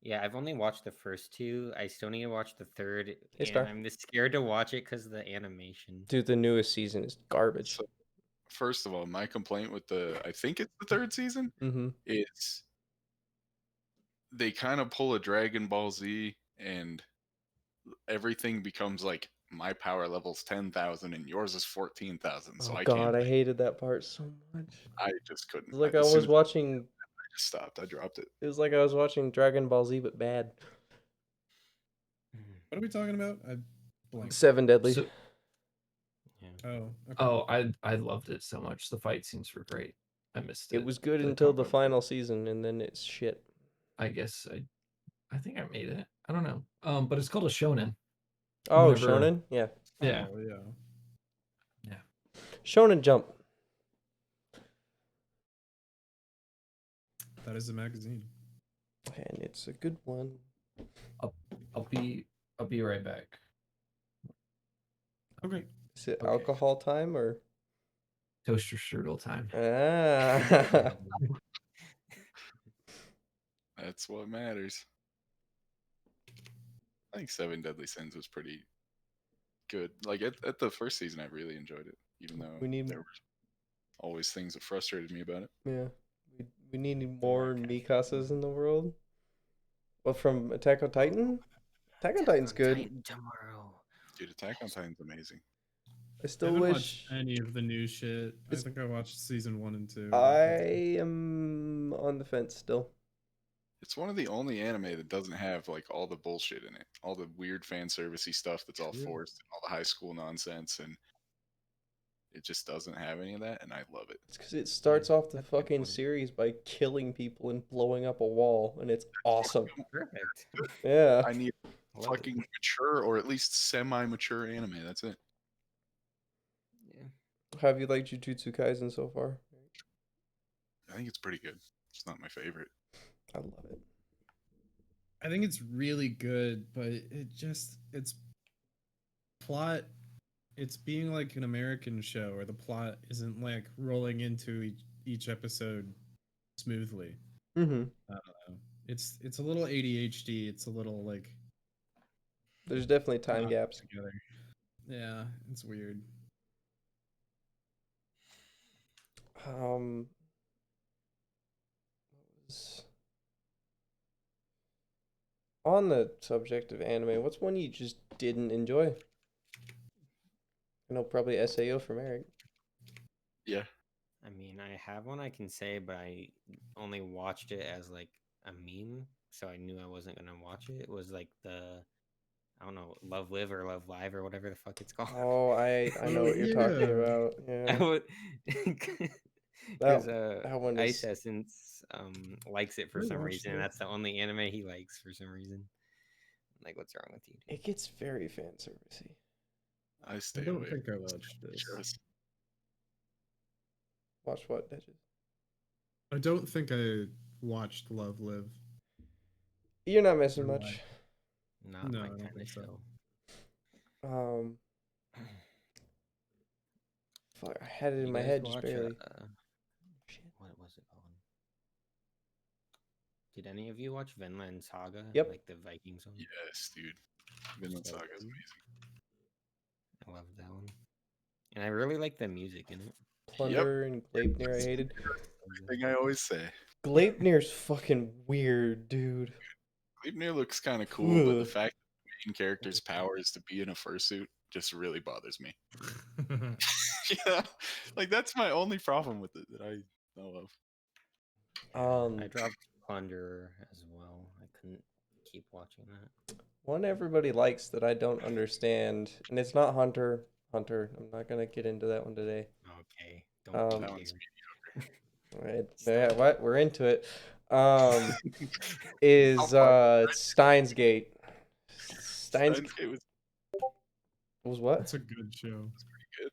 Yeah, I've only watched the first 2. I still need to watch the third, Hey, and Star. I'm just scared to watch it because of the animation. Dude, the newest season is garbage. So, first of all, my complaint with I think it's the 3rd season, Mm-hmm. is they kind of pull a Dragon Ball Z and everything becomes like my power level's 10,000 and yours is 14,000. So Oh I god, can't. I hated that part so much. I just couldn't. It was like I As soon was as watching. I just stopped. I dropped it. It was like I was watching Dragon Ball Z, but bad. What are we talking about? I blanked. Seven Deadly. So, Oh. Okay. oh, I loved it so much. The fight scenes were great. I missed it. It was good the until the combo. final season, and then it's shit. I guess I think I made it. I don't know. But it's called a shonen. Oh, Whenever- Shonen? Yeah. Yeah. Oh, yeah. Shonen Jump. That is a magazine. And it's a good one. I'll be right back. Okay. Is it Okay. alcohol time or? Toaster strudel time. Ah. That's what matters. I think Seven Deadly Sins was pretty good. Like at the first season, I really enjoyed it, even though there were always things that frustrated me about it. Yeah, we need more Mikasas in the world. Well, from Attack on Titan. Attack on Titan's good. Titan tomorrow. Dude, Attack on Titan's amazing. I I still haven't wish. watched any of the new shit. I think I watched season 1 and 2. I am on the fence still. It's one of the only anime that doesn't have like all the bullshit in it, all the weird fan servicey stuff that's all forced, all the high school nonsense, and it just doesn't have any of that, and I love it. It's because it starts off the fucking series by killing people and blowing up a wall, and it's awesome. Perfect. Yeah. I need fucking mature or at least semi-mature anime. That's it. Yeah. Have you liked Jujutsu Kaisen so far? I think it's pretty good. It's not my favorite. I love it. I think it's really good, but it's plot. It's being like an American show, where the plot isn't like rolling into each episode smoothly. Mm-hmm. I don't know. It's a little ADHD. It's a little like There's definitely time gaps. together. Yeah, it's weird. What was on the subject of anime? What's one you just didn't enjoy? I know probably SAO for Merrick. Yeah. I mean, I have one I can say, but I only watched it as like a meme, so I knew I wasn't gonna watch it. It was like I don't know, Love Live or Love Live or whatever the fuck it's called. Oh, I know what you're talking about. Yeah. Because that one Ice is... Essence likes it for some reason, and that's the only anime he likes for some reason. Like, what's wrong with you, dude? It gets very fan servicey. I don't think I watched this. Watch what, Ditches? I don't think I watched Love Live. You're not missing much. Not my kind of show. Fuck, I had it in my head just barely. What was it called? Did any of you watch Vinland Saga? Yep. Like the Vikings one? Yes, dude. Vinland Saga is amazing. I love that one. And I really like the music in it. Plunder and Gleipnir I hated. Thing I always say. Gleipnir's fucking weird, dude. Gleipnir looks kind of cool, but the fact that the main character's power is to be in a fursuit just really bothers me. Yeah, like that's my only problem with it that I know of. I dropped Plunder as well. I couldn't keep watching that. One everybody likes that I don't understand, and it's not Hunter. Hunter. I'm not gonna get into that one today. Okay. Don't that one's mediocre. Right. Yeah, what? We're into it. Is Steins Gate. Steins Gate was what? It's a good show. It's pretty good.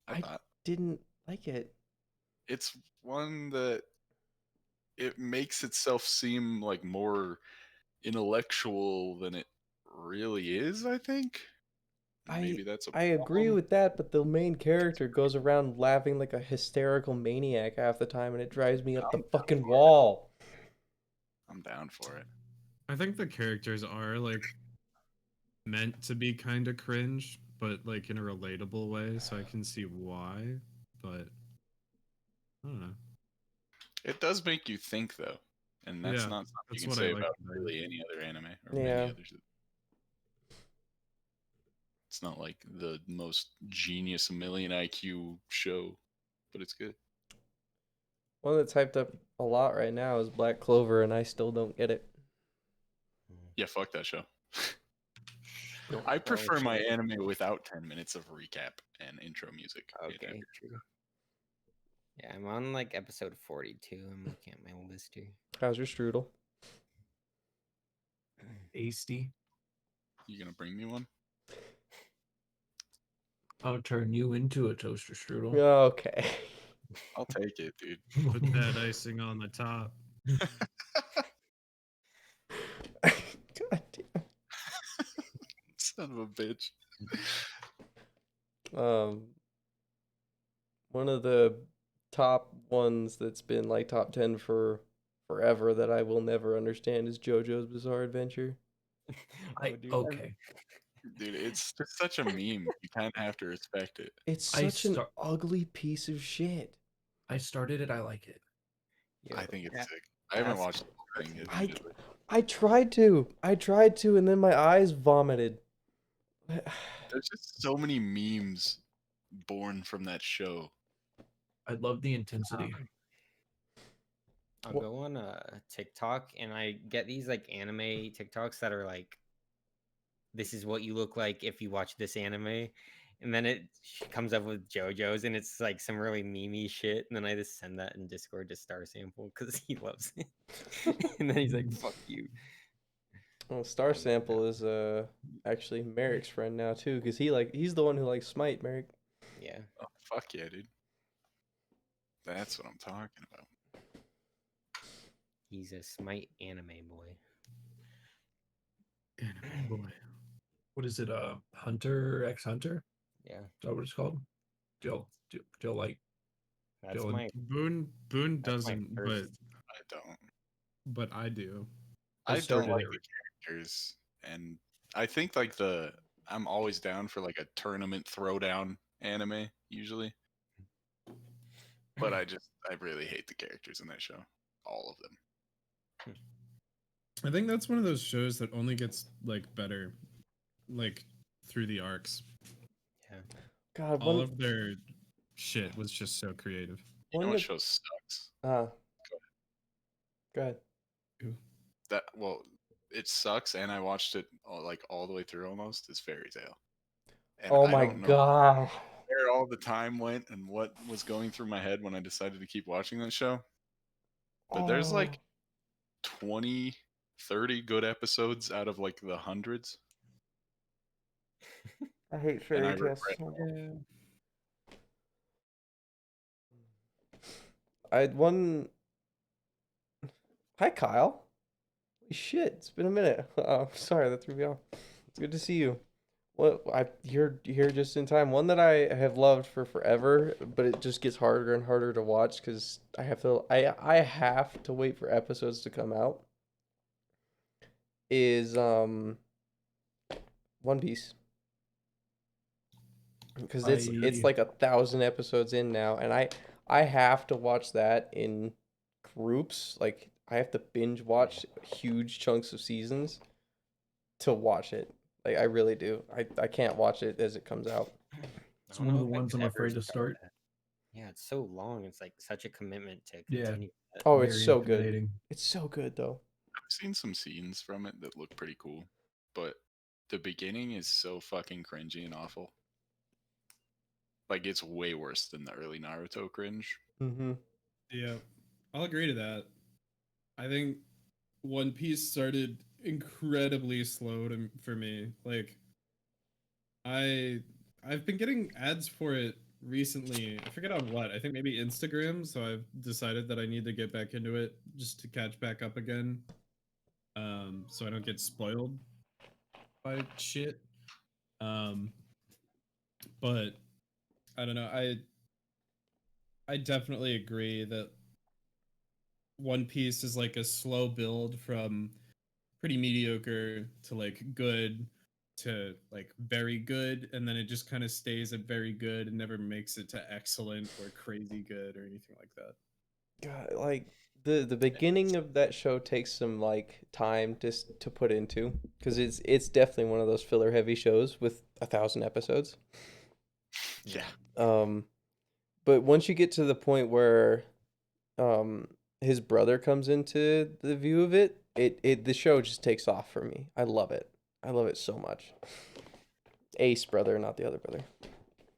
I didn't like it. It's one that it makes itself seem like more intellectual than it really is, I think. Maybe that's I agree with that, but the main character goes around laughing like a hysterical maniac half the time, and it drives me up the fucking wall. I'm down for it. I think the characters are like meant to be kind of cringe, but like in a relatable way, so I can see why. But I don't know. It does make you think, though, and that's not something you can say about really any other anime or many others. It's not like the most genius million IQ show, but it's good. One that's hyped up a lot right now is Black Clover, and I still don't get it. Yeah, fuck that show. I prefer my anime without 10 minutes of recap and intro music. Okay, true. Yeah, I'm on like episode 42. I'm looking at my list here. How's your strudel? Tasty. You gonna bring me one? I'll turn you into a toaster strudel. Okay. I'll take it, dude. Put that icing on the top. God damn. Son of a bitch. One of the top ones that's been like top 10 for forever that I will never understand is JoJo's Bizarre Adventure. Okay. Dude, it's just such a meme. You kind of have to respect it. It's such an ugly piece of shit. I started it. I like it. I think it's sick. I haven't watched the whole thing. I tried to, and then my eyes vomited. There's just so many memes born from that show. I love the intensity. I'll go on TikTok and I get these like anime TikToks that are like, this is what you look like if you watch this anime. And then it comes up with JoJo's and it's like some really memey shit. And then I just send that in Discord to Star Sample because he loves it. And then he's like, fuck you. Well, Star Sample is actually Merrick's friend now too, because he's the one who likes Smite, Merrick. Yeah. Oh, fuck yeah, dude. That's what I'm talking about. He's a Smite anime boy. Anime boy. What is it? Hunter x Hunter? Yeah. Is that what it's called? Do you like? That's my Boone doesn't, but I don't. But I do. I don't like the characters, and I think like I'm always down for like a tournament throwdown anime usually, but I really hate the characters in that show, all of them. I think that's one of those shows that only gets like better, like through the arcs. Yeah. God, all of their shit was just so creative. You know what show sucks? Go ahead. It sucks, and I watched it all the way through almost. Is Fairy Tail. And oh I my don't know god! where all the time went and what was going through my head when I decided to keep watching that show. But there's like 20, 30 good episodes out of like the hundreds. I hate Fairy Tail so much. Hi, Kyle. Holy shit, it's been a minute. Sorry, that threw me off. It's good to see you. You're here just in time. One that I have loved for forever, but it just gets harder and harder to watch because I have to wait for episodes to come out. Is One Piece. Because it's like 1,000 episodes in now, and I have to watch that in groups. Like I have to binge watch huge chunks of seasons to watch it. Like I really do. I can't watch it as it comes out. It's one of the ones I'm afraid to start. Yeah, it's so long. It's like such a commitment to Yeah. continue. Oh, it's so good. It's so good though. I've seen some scenes from it that look pretty cool, but the beginning is so fucking cringy and awful. Like it's way worse than the early Naruto cringe. Mm-hmm. Yeah, I'll agree to that. I think One Piece started incredibly slow for me. Like, I've been getting ads for it recently. I forget on what. I think maybe Instagram. So I've decided that I need to get back into it just to catch back up again. So I don't get spoiled by shit. But I don't know. I definitely agree that One Piece is like a slow build from pretty mediocre to like good to like very good, and then it just kind of stays at very good and never makes it to excellent or crazy good or anything like that. God, like the beginning of that show takes some like time to put into because it's definitely one of those filler heavy shows with 1,000 episodes. Yeah. But once you get to the point where his brother comes into the view of it, the show just takes off for me. I love it. I love it so much. Ace brother, not the other brother.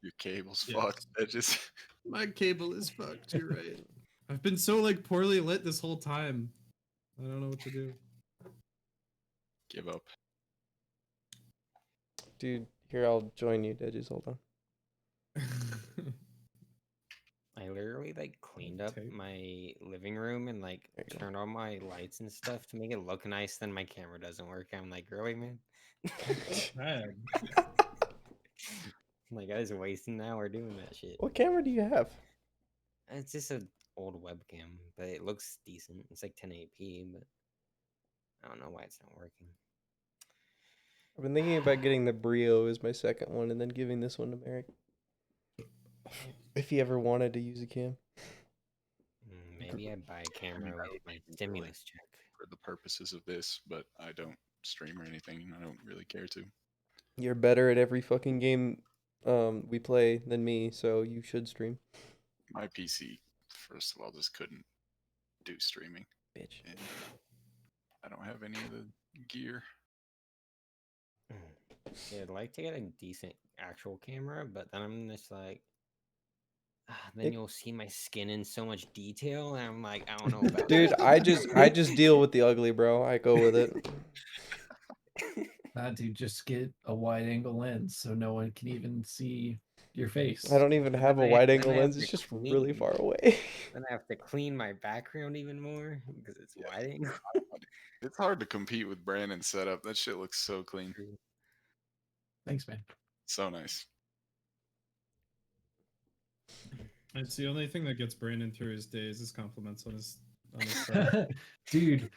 Your cable's fucked. That just My cable is fucked. You're right. I've been so like poorly lit this whole time. I don't know what to do. Give up. Dude, here I'll join you, Dedges. Hold on. I literally like cleaned up my living room and like turned on my lights and stuff to make it look nice. Then my camera doesn't work. I'm like, really, man? Like I was wasting an hour doing that shit. What camera do you have? It's just an old webcam, but it looks decent. It's like 1080p, but I don't know why it's not working. I've been thinking about getting the Brio as my second one and then giving this one to Merrick. If he ever wanted to use a cam. Maybe I buy a camera with my stimulus check. For the purposes of this, but I don't stream or anything, and I don't really care to. You're better at every fucking game we play than me, so you should stream. My PC, first of all, just couldn't do streaming. Bitch. And I don't have any of the gear. Yeah, I'd like to get a decent actual camera, but then I'm just like, then you'll see my skin in so much detail, and I'm like, I don't know about Dude, that. I just deal with the ugly, bro. I go with it. Dude, just get a wide angle lens so no one can even see your face. I don't even But have a then wide then angle I have lens. to It's just clean- really far away. Then I have to clean my background even more because it's wide angle. It's hard to compete with Brandon's setup. That shit looks so clean. Thanks, man. So nice. It's the only thing that gets Brandon through his days is compliments on his stuff. Dude,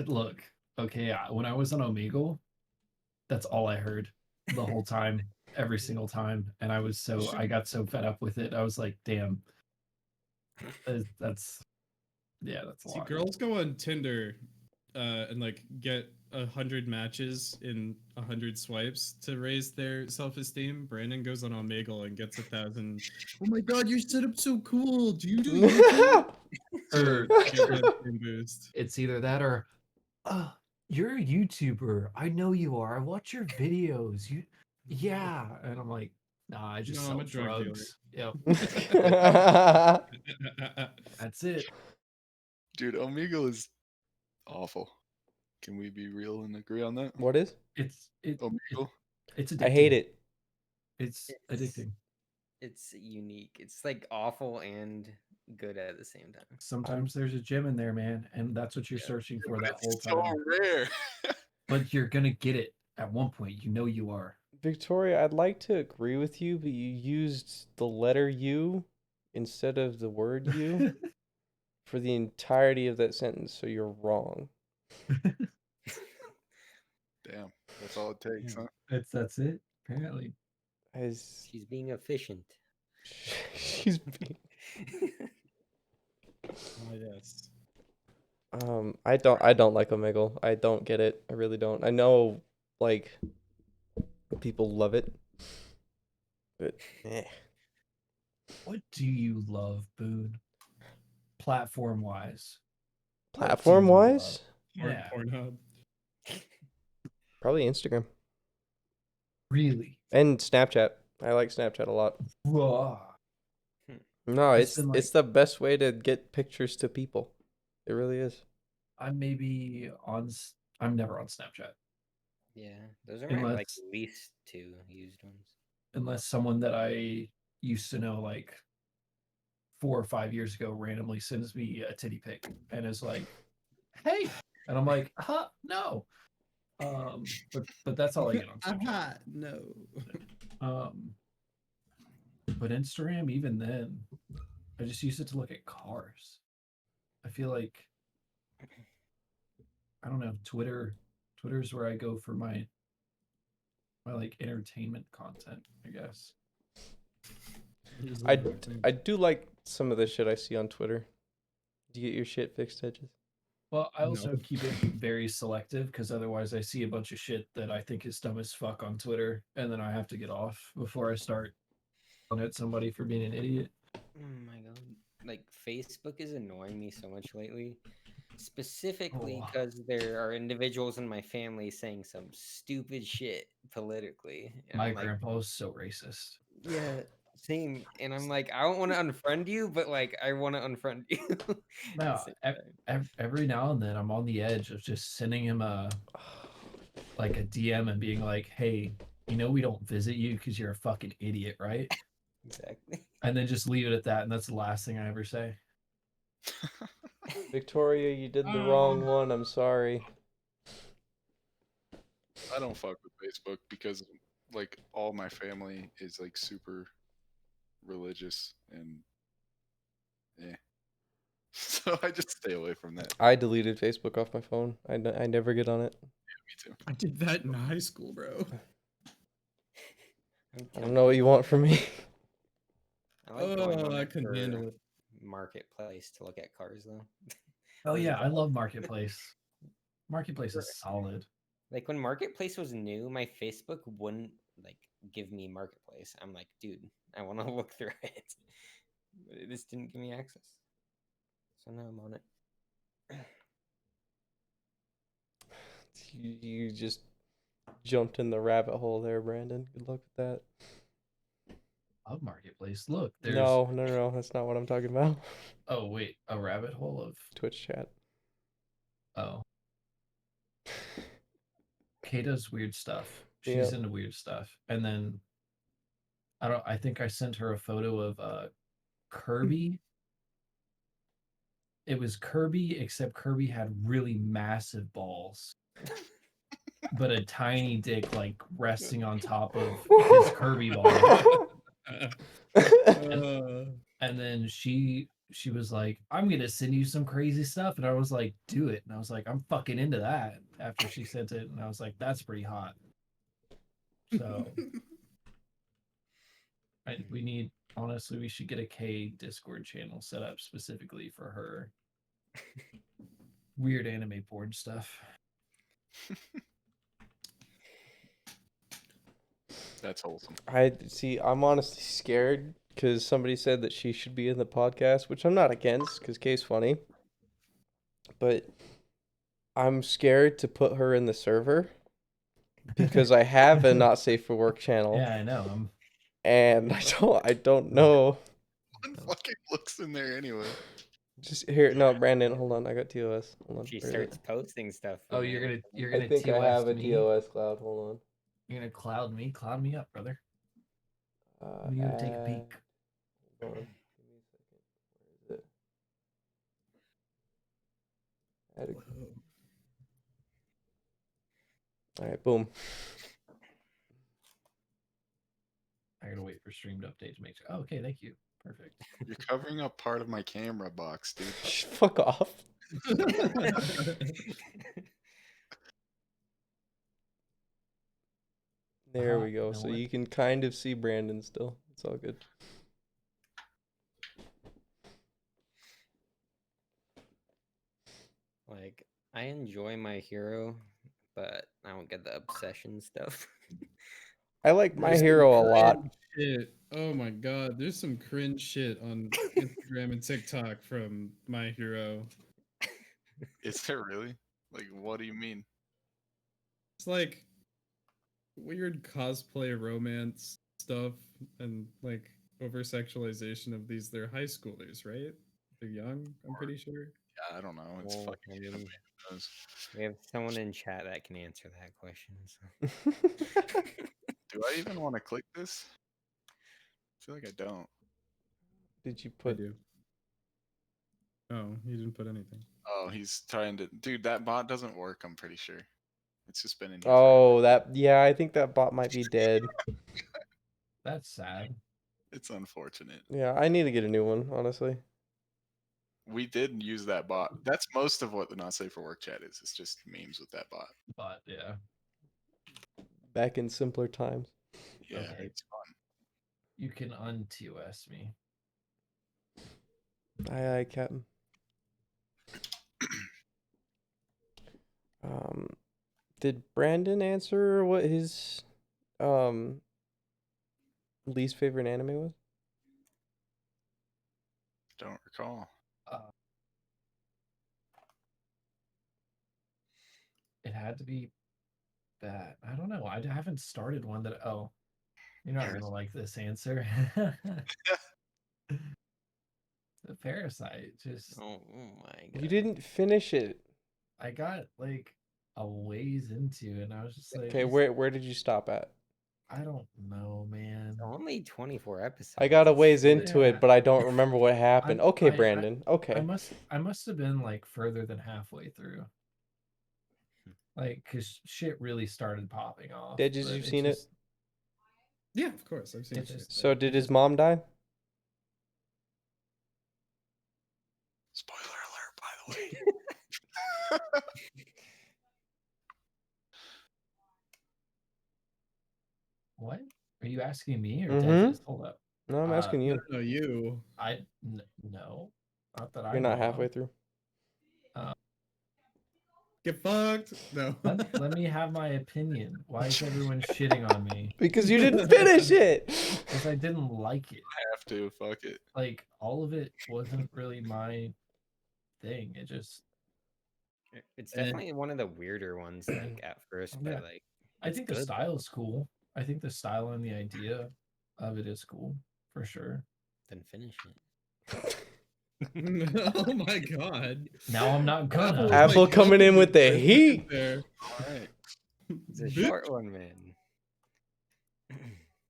look, okay, when I was on Omegle, that's all I heard the whole time, every single time. And I got so fed up with it. I was like, damn. That's a See, lot. girls go on Tinder and like get 100 matches in 100 swipes to raise their self-esteem. Brandon goes on Omegle and gets 1,000. Oh my god, your setup's so cool. Do you do YouTube? Or Get that same boost. it's either that or you're a YouTuber. I know you are. I watch your videos. Yeah. And I'm like, nah, I just No, sell I'm a drug dealer. drugs. Yep. That's it. Dude, Omegle is awful. Can we be real and agree on that? What is? It's Omegle? addicting. I hate it. It's addicting. It's unique. It's like awful and good at the same time. Sometimes there's a gem in there, man, and that's what you're searching for that whole It's so time. rare. But you're gonna get it at one point. You know you are. Victoria, I'd like to agree with you, but you used the letter U instead of the word U for the entirety of that sentence, so you're wrong. Damn, that's all it takes, huh? That's it. Apparently. She's being efficient. She's being... Oh yes. I don't like Omegle. I don't get it. I really don't. I know like people love it. But What do you love, Boone? Platform wise. platform wise? Yeah. Pornhub. Probably Instagram. Really? And Snapchat. I like Snapchat a lot. Whoa. No, It's been it's the best way to get pictures to people. It really is. I'm never on Snapchat. Yeah, those are my like Unless- least two used ones. Unless someone that I used to know like 4 or 5 years ago randomly sends me a titty pic and is like, "Hey," and I'm like, no." But that's all I get on Snapchat. Aha, no. But Instagram, even then, I just use it to look at cars. I feel like I don't know, Twitter's where I go for my like entertainment content, I guess. I do like some of the shit I see on Twitter. Do you get your shit fixed, Edges? Well, I also No. keep it very selective because otherwise I see a bunch of shit that I think is dumb as fuck on Twitter, and then I have to get off before I start yelling at somebody for being an idiot. Oh my god. Like Facebook is annoying me so much lately. Specifically Oh. because there are individuals in my family saying some stupid shit politically. And My I'm like, grandpa is so racist. yeah, same. And I'm like, I don't want to unfriend you, but like I want to unfriend you. at the No, same time. every now and then I'm on the edge of just sending him a DM and being like, "Hey, we don't visit you because you're a fucking idiot, right?" Exactly. And then just leave it at that, and that's the last thing I ever say. Victoria, you did the wrong one. I'm sorry. I don't fuck with Facebook because like all my family is like super religious and so I just stay away from that. I deleted Facebook off my phone. I never get on it. too. I did that in high school, bro. I don't know what you want from me. I like going on I it couldn't for handle it. Marketplace to look at cars though. Oh Was it yeah, I called? love Marketplace. Marketplace is solid. Like when Marketplace was new, my Facebook wouldn't like give me Marketplace. I'm like, dude, I want to look through it. But it just didn't give me access. So now I'm on it. You just jumped in the rabbit hole there, Brandon. Good luck with that. Love Marketplace. Look, there's No, that's not what I'm talking about. oh wait, a rabbit hole of Twitch chat. oh. Kay does weird stuff. She's Yep. into weird stuff. And then I think I sent her a photo of Kirby. It was Kirby, except Kirby had really massive balls. But a tiny dick like resting on top of his Kirby ball. And then she was like, I'm gonna send you some crazy stuff. And I was like, do it. And I was like, I'm fucking into that after she sent it. And I was like, that's pretty hot. So we need, honestly, we should get a K Discord channel set up specifically for her weird anime porn stuff. That's wholesome. I'm honestly scared because somebody said that she should be in the podcast, which I'm not against because Kay's funny. But I'm scared to put her in the server because I have a not safe for work channel. Yeah, I know. And I don't know. One fucking looks in there anyway. Just here, no, Brandon, hold on. I got TOS. Hold on. She Where is starts it? posting stuff. Oh, in you're there. gonna I think I TOS have a me? TOS cloud. Hold on. You're gonna cloud me? Cloud me up, brother. I'm gonna take a peek. Hold on. Give me a second. Where is it? All right, boom. I gotta wait for stream to update to make sure. Oh, okay, thank you. Perfect. You're covering up part of my camera box, dude. Fuck off. There we go. So you can kind of see Brandon still. It's all good. Like, I enjoy My Hero, but I don't get the obsession stuff. I like My There's some Hero a lot. cringe shit. Oh my god, there's some cringe shit on Instagram and TikTok from My Hero. Is there really? Like, what do you mean? It's like weird cosplay romance stuff and like over sexualization of these. They're high schoolers, right? They're young, I'm pretty sure. Yeah, I don't know. It's Well, fucking I mean, anime. Who knows? we have someone in chat that can answer that question. So. Do I even want to click this? I feel like I don't. Did you I put? do. Oh, he didn't put anything. Oh, he's trying to. Dude, that bot doesn't work. I'm pretty sure. It's just been in here. Oh, yeah. I think that bot might be dead. That's sad. It's unfortunate. Yeah, I need to get a new one, honestly. We did use that bot. That's most of what the Not Safe for Work chat is. It's just memes with that bot. But yeah. Back in simpler times. Yeah, Okay. it's fun. You can un-TOS me. Aye, Captain. Did Brandon answer what his least favorite anime was? Don't recall. It had to be that. I don't know. I haven't started one that. Oh, you're not gonna like this answer. The Parasite. Just. Oh my god. You didn't finish it. I got like a ways into it, and I was just like, Okay, where did you stop at? I don't know, man. Only 24 episodes. I got a ways into Yeah. it, but I don't remember what happened. Okay, Brandon. Okay. I must have been like further than halfway through. Like, cause shit really started popping off. Did you seen it? Yeah, of course. I've seen it. So did his mom die? Spoiler alert, by the way. Are you asking me or Mhm. Dentist? Hold up. No, I'm asking you. No, you. No, not that I You're not know halfway of. through. Get fucked. No. Let me have my opinion. Why is everyone shitting on me? Because you didn't finish it. Because I didn't like it. Have to. Fuck it. Like, all of it wasn't really my thing. It just. It's definitely one of the weirder ones, like at first, Yeah. but like I think the style is cool. I think the style and the idea of it is cool for sure. Then finish it. Oh my god. Now I'm not gonna. Apple coming in with the heat. There. All right. It's a short one, man.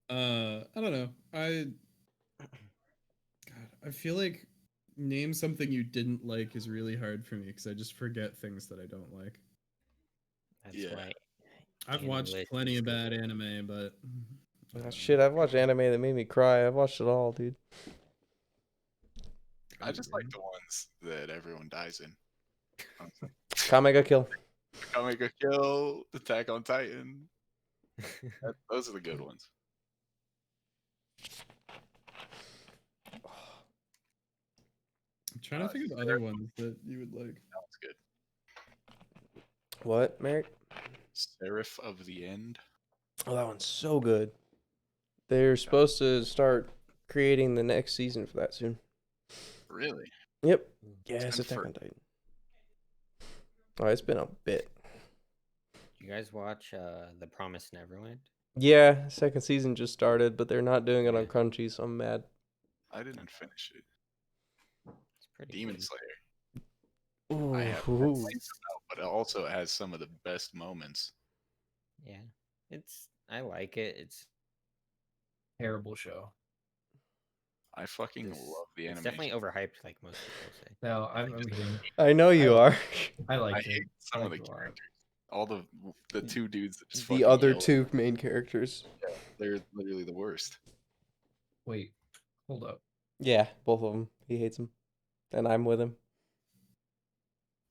I don't know. God, I feel like name something you didn't like is really hard for me because I just forget things that I don't like. That's why. I've watched plenty of bad anime, but Shit, I've watched anime that made me cry. I've watched it all, dude. I just like the ones that everyone dies in. Kamega Kill. Kamega Kill, Attack on Titan. Those are the good ones. I'm trying to think of other ones that you would like. Sounds good. What, Merrick? Seraph of the End. Oh, that one's so good. They're supposed to start creating the next season for that soon. Really? Yep. Yeah, It's it's been Attack on Titan. Oh, it's been a bit. You guys watch The Promised Neverland? Yeah, second season just started, but they're not doing it on Crunchy, so I'm mad. I didn't finish it. It's pretty Demon good. Slayer. Ooh. I have complaints about, but it also has some of the best moments. Yeah, I like it. It's Terrible show. I fucking love the it's animation. definitely overhyped, like most people say. No, I'm kidding. I know you are. I I like it. hate some I of the like it a lot. characters. All the two dudes that just The fucking other yell. two main characters. Yeah, they're literally the worst. Wait, hold up. Yeah, both of them. He hates them. And I'm with him.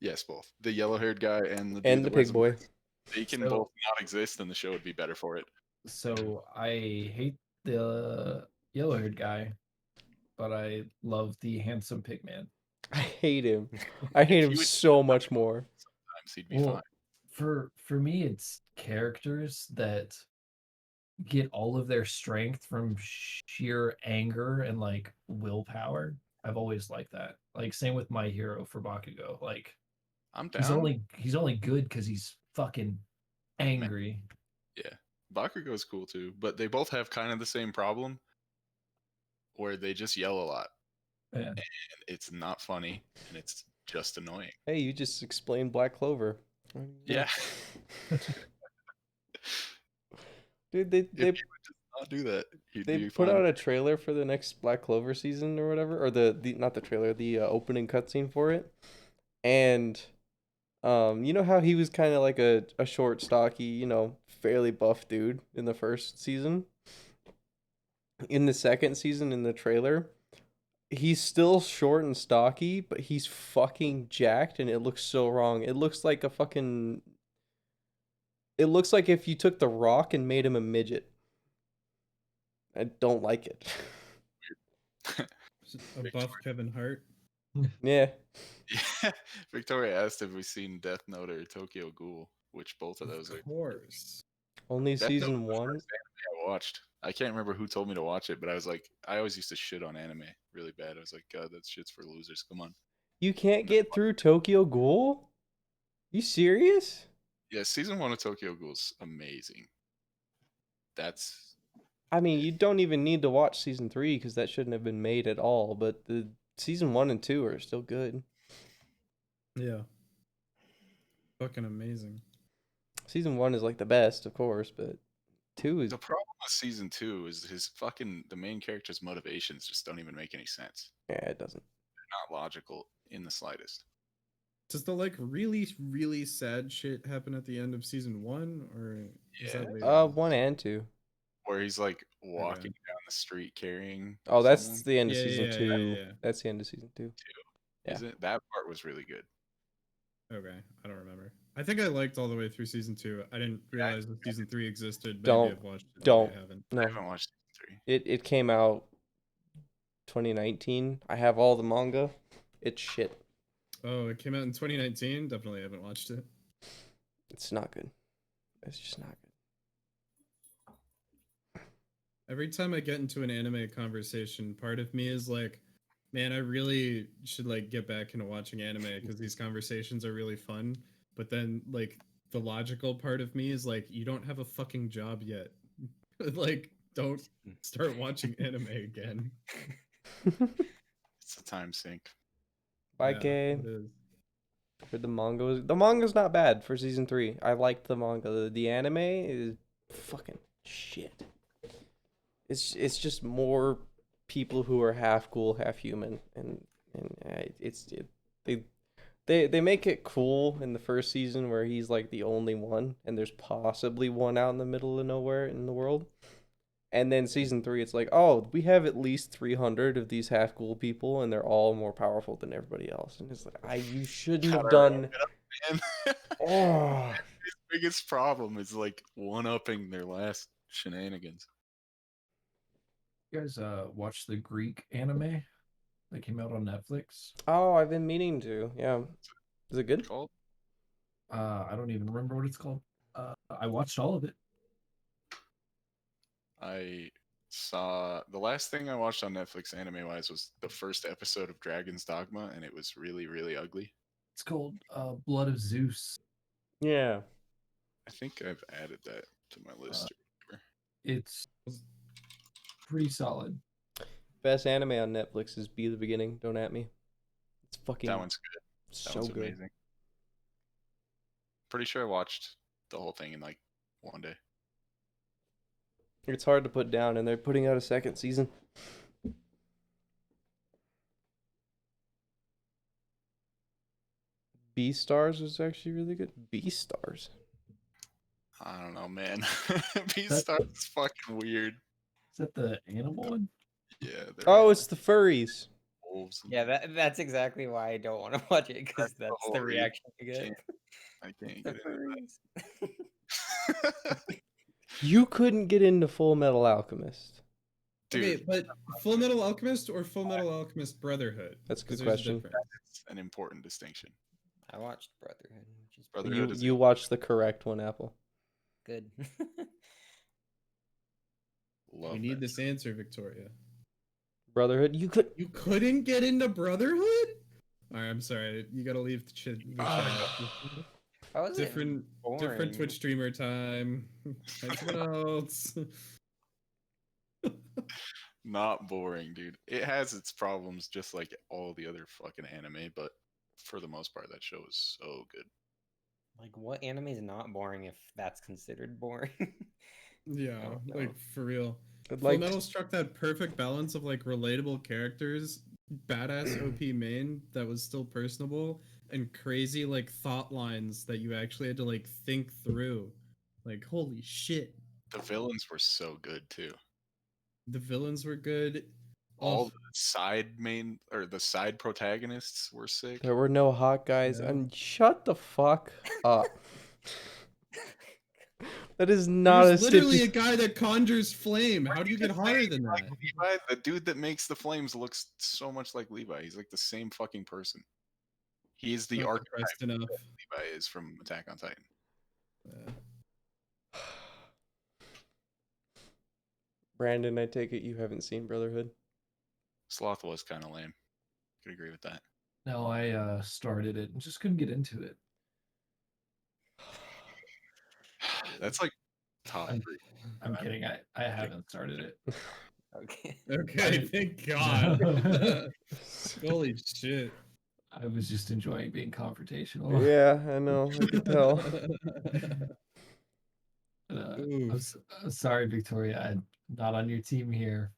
Yes, both. The yellow-haired guy and the dude And that the wears pig the boy. mask. They can So- both not exist, and the show would be better for it. So I hate the yellow-haired guy, but I love the handsome pig man. I hate him. I hate If him he would so much more. Sometimes he'd be fine. For me, it's characters that get all of their strength from sheer anger and like willpower. I've always liked that. Like same with my hero for Bakugo. Like I'm down. he's only good because he's fucking angry. Yeah, Bakugo's cool too, but they both have kind of the same problem, where they just yell a lot, Yeah. and it's not funny, and it's just annoying. Hey, you just explained Black Clover. Yeah. Dude, they If he would just not do that, he'd they be put fine. out a trailer for the next Black Clover season or whatever, or the not the trailer, the opening cutscene for it, and you know how he was kind of like a short, stocky, you know, fairly buff dude in the first season. In the second season, in the trailer, he's still short and stocky, but he's fucking jacked, and it looks so wrong. It looks like a fucking. It looks like if you took The Rock and made him a midget. I don't like it. A buff Kevin Hart. Yeah. Yeah. Victoria asked if we've seen Death Note or Tokyo Ghoul, which both of those are. Of course. Only Death Note season was the 1. first anime I watched. I can't remember who told me to watch it, but I was like, I always used to shit on anime really bad. I was like, God, that shit's for losers. Come on. You can't get through Tokyo Ghoul? You serious? Yeah, season 1 of Tokyo Ghoul's amazing. That's. I mean, you don't even need to watch season 3 because that shouldn't have been made at all. But the season 1 and 2 are still good. Yeah. Fucking amazing. Season 1 is like the best, of course, but 2 is. The problem with season 2 is the main character's motivations just don't even make any sense. Yeah, it doesn't. They're not logical in the slightest. Does the like really, really sad shit happen at the end of season 1, or is that later? 1 and 2. Where he's like walking down the street carrying. Oh, that's someone. the end of Yeah, season yeah, 2. yeah. That's the end of season 2. Yeah. Is it? That part was really good. Okay, I don't remember. I think I liked all the way through season 2. I didn't realize that season 3 existed. Maybe Don't- I've watched it. don't. Maybe I haven't. I No, haven't watched season it came out 2019. I have all the manga. It's shit. Oh, it came out in 2019. Definitely haven't watched it. It's not good. It's just not good. Every time I get into an anime conversation, part of me is like, man, I really should like get back into watching anime because these conversations are really fun. But then like the logical part of me is like, you don't have a fucking job yet. Like, don't start watching anime again. It's a time sink. Bye, Yeah, Kay. it is. For the manga's not bad for season 3. I liked the manga. The anime is fucking shit. It's just more people who are half ghoul, half human, and they make it cool in the first season where he's like the only one, and there's possibly one out in the middle of nowhere in the world. And then season 3, it's like, oh, we have at least 300 of these half ghoul people, and they're all more powerful than everybody else. And it's like, you shouldn't have done. Man. Oh, His biggest problem is like one-upping their last shenanigans. You guys watch the Greek anime that came out on Netflix? oh, I've been meaning to. Yeah, is it good? Called? I don't even remember what it's called. I watched all of it. I saw the last thing I watched on Netflix anime-wise was the first episode of Dragon's Dogma, and it was really, really ugly. It's called Blood of Zeus. Yeah. I think I've added that to my list. or whatever. It's pretty solid. Best anime on Netflix is Be the Beginning. Don't at me. It's fucking That one's good. That so one's good. amazing. Pretty sure I watched the whole thing in like one day. It's hard to put down, and they're putting out a second season. Beastars was actually really good. Beastars. I don't know, man. Beastars is fucking weird. Is that the animal one? Yeah. Oh, it's the furries. wolves. and- Yeah, that's exactly why I don't want to watch it because That's the that's whole the reason. reaction you get. I can't The get into furries. that. You couldn't get into Full Metal Alchemist. Dude, Okay, but Full Metal Alchemist or Full Metal Alchemist Brotherhood? That's a good 'Cause there's question. difference. it's an important distinction. I watched Brotherhood, which is Brotherhood You is you watched the correct one, Apple. good. love We need that. this answer, Victoria. Brotherhood. You could. You couldn't get into Brotherhood? Alright, I'm sorry. You gotta leave the chat. How is Different boring? Twitch streamer time. Find someone else. Not boring, dude. It has its problems just like all the other fucking anime, but for the most part, that show is so good. Like, what anime is not boring if that's considered boring? Yeah, Oh, no. like for real. I'd Full like Metal struck that perfect balance of like relatable characters, badass OP main that was still personable, and crazy like thought lines that you actually had to like think through. Like, holy shit. The villains were so good too. The villains were good. All Oh, the side main or the side protagonists were sick. There were no hot guys, Yeah. and shut the fuck up. That is not there's a literally a stipu- guy that conjures flame. How do you get hotter than that? Levi, the dude that makes the flames looks so much like Levi. He's like the same fucking person. He's the Not archetype depressed enough. Levi is from Attack on Titan. Brandon, I take it you haven't seen Brotherhood. Sloth was kind of lame. Could agree with that. No, I started it and just couldn't get into it. That's like top I'm, three. I'm kidding. I haven't started it. Okay. Okay, thank God. Holy shit. I was just enjoying being confrontational. Yeah, I know. I could tell. Oof. I'm sorry, Victoria. I'm not on your team here.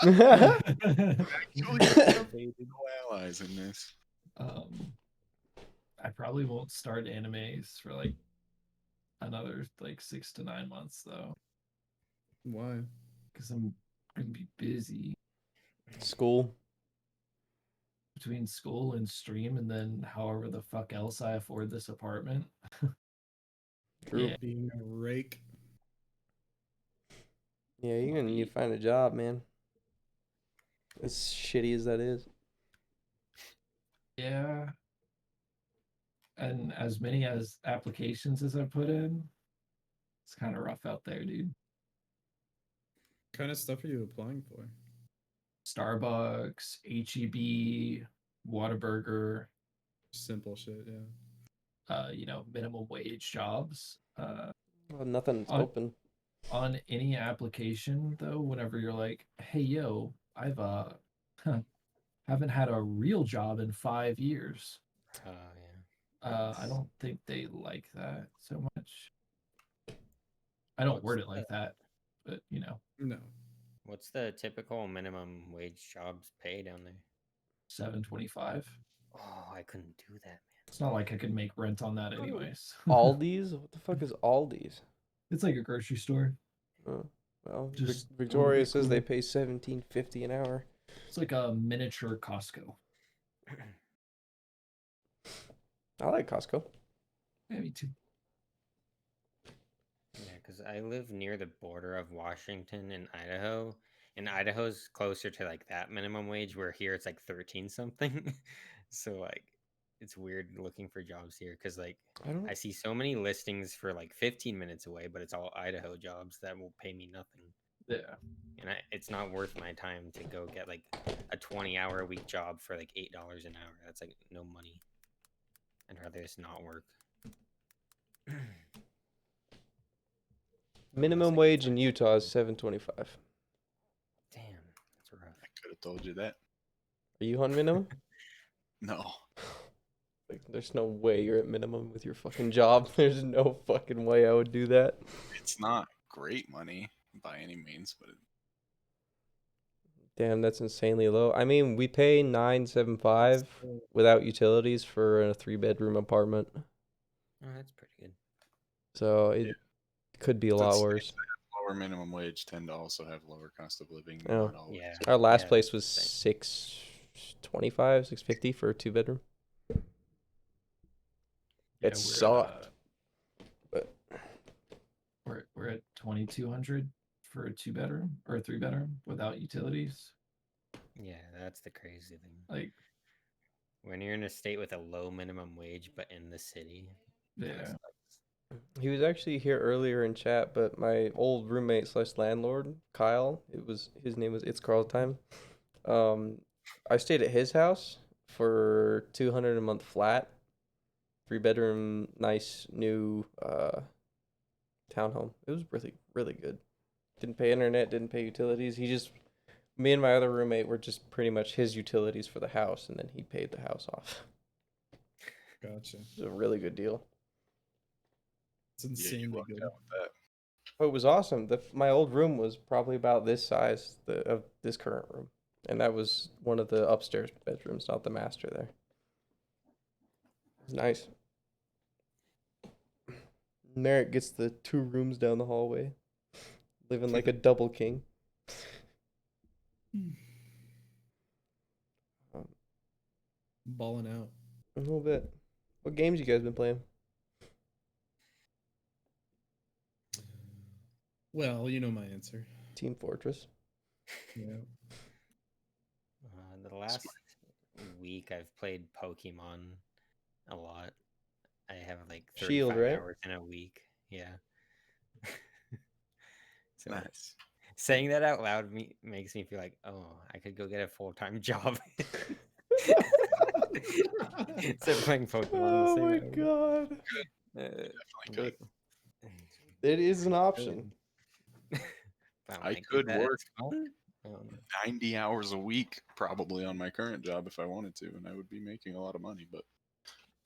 Actually, no allies in this. I probably won't start animes for like another like 6 to 9 months though, Why? because I'm gonna be busy. School. between school and stream, and then however the fuck else I afford this apartment. True. Yeah. Being a rake. Yeah, you can you find a job, man. As shitty as that is. Yeah. And as many as applications as I put in, it's kind of rough out there, dude. What kind of stuff are you applying for? Starbucks, HEB, Whataburger, Simple shit, yeah. minimum wage jobs. Well, nothing's on, open. on any application though, whenever you're like, hey yo, I've haven't had a real job in 5 years. Yeah. I don't think they like that so much. I don't word it like that, but No. What's the typical minimum wage jobs pay down there? $7.25. Oh, I couldn't do that, man. It's not like I could make rent on that anyways. Aldi's? What the fuck is Aldi's? It's like a grocery store. Well, Just a Victoria little bit says they cooler. pay $17.50 an hour. It's like a miniature Costco. I like Costco. Yeah, me too. Yeah, because I live near the border of Washington and Idaho, and Idaho's closer to like that minimum wage, where here it's like 13 something. So like, it's weird looking for jobs here because like I see so many listings for like 15 minutes away, but it's all Idaho jobs that will pay me nothing. Yeah. And it's not worth my time to go get like a 20-hour a week job for like $8 an hour. That's like no money. I'd rather just not work. Minimum wage in Utah is $7.25. Damn, that's rough. I could have told you that. Are you on minimum? No. Like, there's no way you're at minimum with your fucking job. There's no fucking way I would do that. It's not great money by any means, but Damn, that's insanely low. I mean, we pay $9.75 without utilities for a 3-bedroom apartment. Oh, that's pretty good. So it could be a lot worse. Lower minimum wage tend to also have lower cost of living. Oh. Not always. Yeah. Our last Yeah, place was that's $6.25, $6.50 for a 2-bedroom. Yeah, It sucked. But We're at 2,200 for a 2-bedroom or a 3-bedroom without utilities. Yeah, that's the crazy thing. Like, when you're in a state with a low minimum wage, but in the city. yeah. he was actually here earlier in chat, but my old roommate / landlord, Kyle, his name was It's Carl Time. I stayed at his house for $200 a month flat, 3-bedroom, nice new townhome. It was really, really good. Didn't pay internet, didn't pay utilities. Me and my other roommate were just pretty much his utilities for the house, and then he paid the house off. Gotcha. It was a really good deal. It's insanely good. Oh, it was awesome. My old room was probably about this size of this current room, and that was one of the upstairs bedrooms, not the master there. It was nice. Merrick gets the 2 rooms down the hallway, living like a double king. Balling out. A little bit. What games you guys been playing? Well, you know my answer. Team Fortress. Yeah. The last week I've played Pokemon a lot. I have like 35 Shield, right? hours in a week. Yeah. So Nice. saying that out loud makes me feel like, oh, I could go get a full-time job. Instead of playing Pokemon. Oh the my same god. Definitely could. It is an option. I could work 90 hours a week probably on my current job if I wanted to, and I would be making a lot of money, but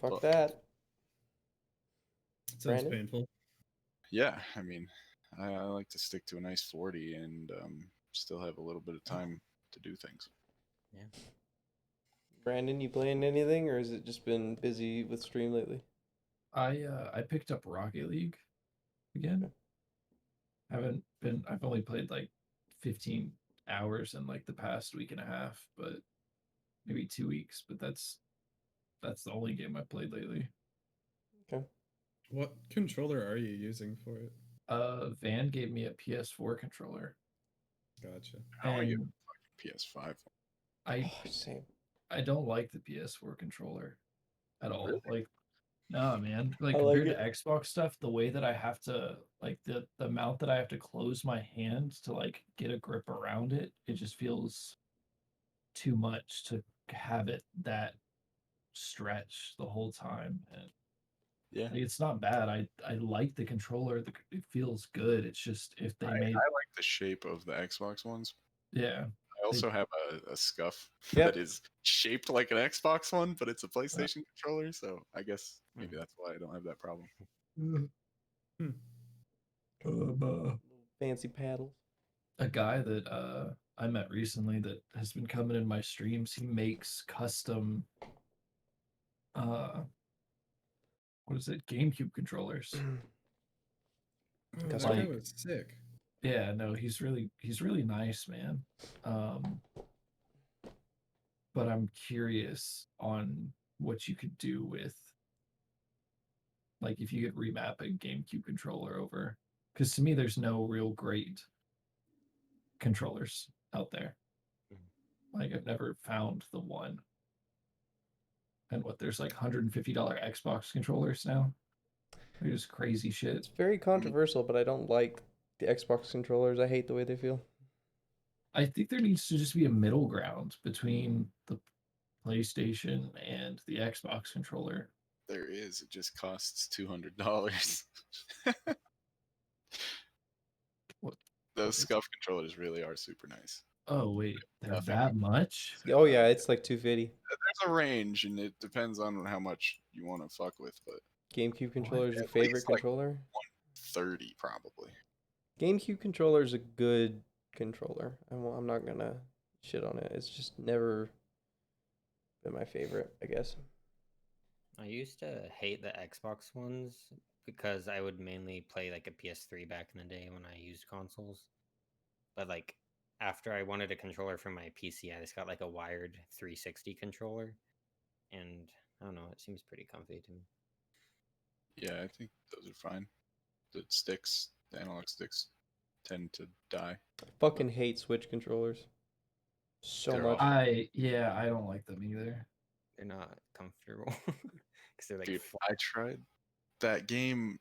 Fuck that. Sounds Brandon? painful. yeah, I mean, I like to stick to a nice 40 and still have a little bit of time to do things. Yeah. Brandon, you playing anything, or has it just been busy with stream lately? I picked up Rocket League again. I've only played like 15 hours in like the past week and a half, but maybe 2 weeks, but that's the only game I played lately. Okay. What controller are you using for it? Van gave me a PS4 controller. Gotcha. How are you? And PS5. Same. I don't like the PS4 controller at all. Really? Like, no, man. Like I like compared it. to Xbox stuff, the way that I have to like the amount that I have to close my hand to like get a grip around it, it just feels too much to have it that stretch the whole time. And Yeah. like, it's not bad. I like the controller. It feels good. It's just if they I made like the shape of the Xbox ones. yeah. I also have a scuff Yep. that is shaped like an Xbox one, but it's a PlayStation controller, so I guess maybe that's why I don't have that problem. Fancy paddles. A guy that I met recently that has been coming in my streams, he makes custom what is it, GameCube controllers. Oh, that Like- guy was sick. Yeah, no, he's really nice, man. But I'm curious on what you could do with like if you could remap a GameCube controller over, because to me there's no real great controllers out there. Like I've never found the one. And what there's like $150 Xbox controllers now. They're just crazy shit. It's very controversial, but I don't like the Xbox controllers. I hate the way they feel. I think there needs to just be a middle ground between the PlayStation and the Xbox controller. There is. It just costs $200. What? Those scuff controllers really are super nice. Oh wait, they're Nothing. that much? Oh yeah, it's like 250. There's a range, and it depends on how much you want to fuck with, but GameCube controller is your At favorite least, like, controller? 30 probably. GameCube controller is a good controller. I'm not gonna shit on it. It's just never been my favorite, I guess. I used to hate the Xbox ones because I would mainly play like a PS3 back in the day when I used consoles. But like after I wanted a controller for my PC, I just got like a wired 360 controller, and I don't know, it seems pretty comfy to me. Yeah, I think those are fine. The analog sticks, tend to die. I fucking hate Switch controllers so They're much. awful. I don't like them either. They're not comfortable because they're like Dude, flat. I tried that game,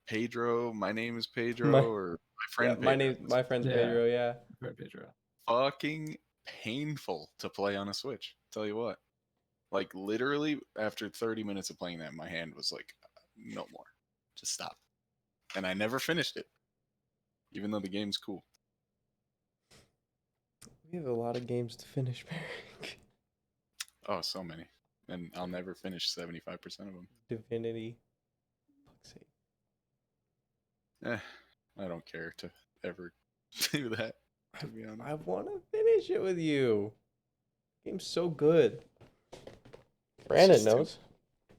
Pedro. My name is Pedro, My- or my friend. Yeah, Pedro. my friend's Yeah. Pedro. Yeah. Pedro. Fucking painful to play on a Switch. Tell you what, like literally after 30 minutes of playing that, my hand was like, no more, just stop. And I never finished it, even though the game's cool. We have a lot of games to finish, Merrick. Oh, so many, and I'll never finish 75% of them. Divinity. Fuck's sake. I don't care to ever do that, to be honest. I want to finish it with you. Game's so good. Brandon just too- knows.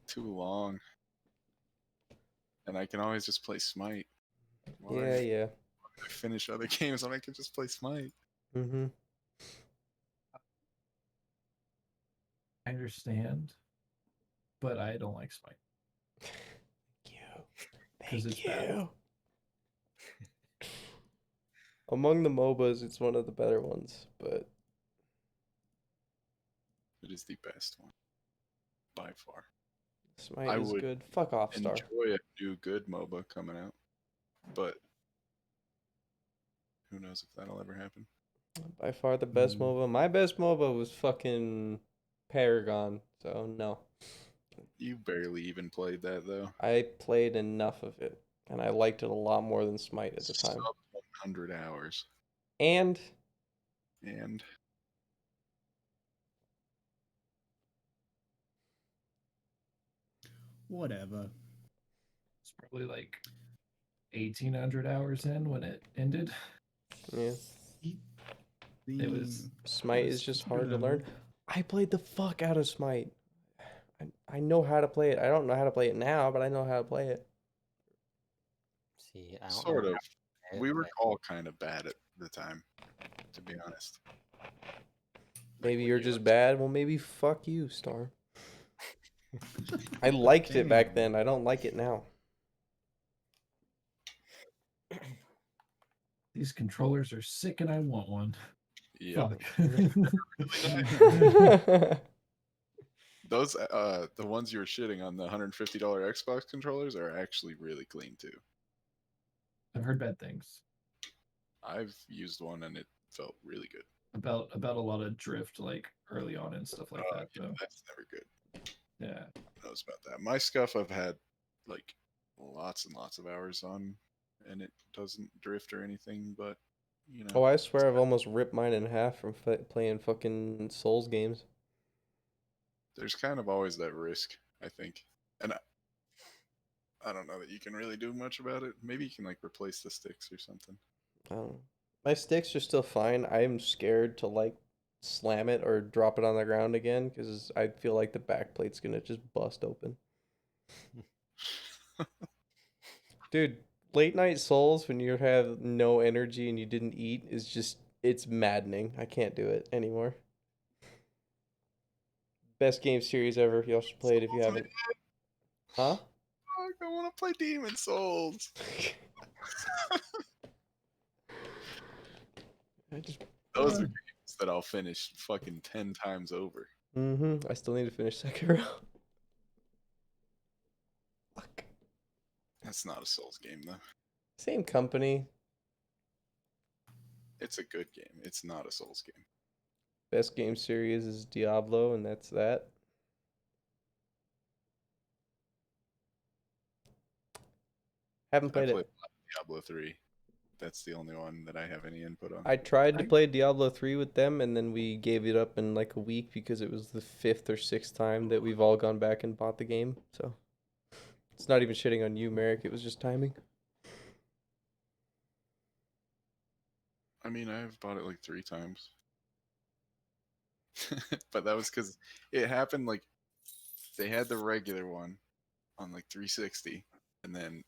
Too long. And I can always just play Smite. Yeah. I finish other games when I can just play Smite. Mm-hmm. I understand, but I don't like Smite. Thank you. 'Cause it's bad. Among the MOBAs, it's one of the better ones, but It is the best one, by far. Smite I is would good. Fuck off, Star. Enjoy a new good MOBA coming out, but who knows if that'll ever happen. By far the best MOBA. My best MOBA was fucking Paragon, so no. You barely even played that though. I played enough of it, and I liked it a lot more than Smite at the time. Sub 100 hours. And Whatever. It's probably like 1,800 hours in when it ended. yeah, It was Smite is It's just good hard to on learn. it. I played the fuck out of Smite. I know how to play it. I don't know how to play it now, but I know how to play it. See, I don't Sort know of. how to We were play. all kind of bad at the time, to be honest. Maybe when you're you just have- bad. Well, maybe fuck you, Star. I liked it back then. I don't like it now. These controllers are sick and I want one. Yep. Fuck. Those the ones you were shitting on, the $150 Xbox controllers, are actually really clean too. I've heard bad things I've used one and it felt really good. about a lot of drift like early on and stuff like that though. That's never good. Yeah. Who knows about that? My scuff I've had like lots and lots of hours on, and it doesn't drift or anything. But you know, Oh, I swear I've almost ripped mine in half from playing fucking Souls games. there's kind of always that risk, I think, and I don't know that you can really do much about it. Maybe you can like replace the sticks or something. I don't know. My sticks are still fine. I'm scared to like slam it or drop it on the ground again because I feel like the back plate's gonna just bust open. Dude, late night Souls when you have no energy and you didn't eat is just, it's maddening. I can't do it anymore. Best game series ever. Y'all should play it if you haven't. Huh? I want to play Demon Souls. Those are games that I'll finish fucking 10 times over. I still need to finish Sekiro. Fuck. That's not a Souls game though. Same company. It's a good game. It's not a Souls game. Best game series is Diablo, and that's that. Haven't I played played it. Diablo 3. That's the only one that I have any input on. I tried to play Diablo 3 with them, and then we gave it up in like a week because it was the 5th or 6th time that we've all gone back and bought the game. So it's not even shitting on you, Merrick. It was just timing. I mean, I've bought it like 3 times. But that was because it happened like they had the regular one on like 360, and then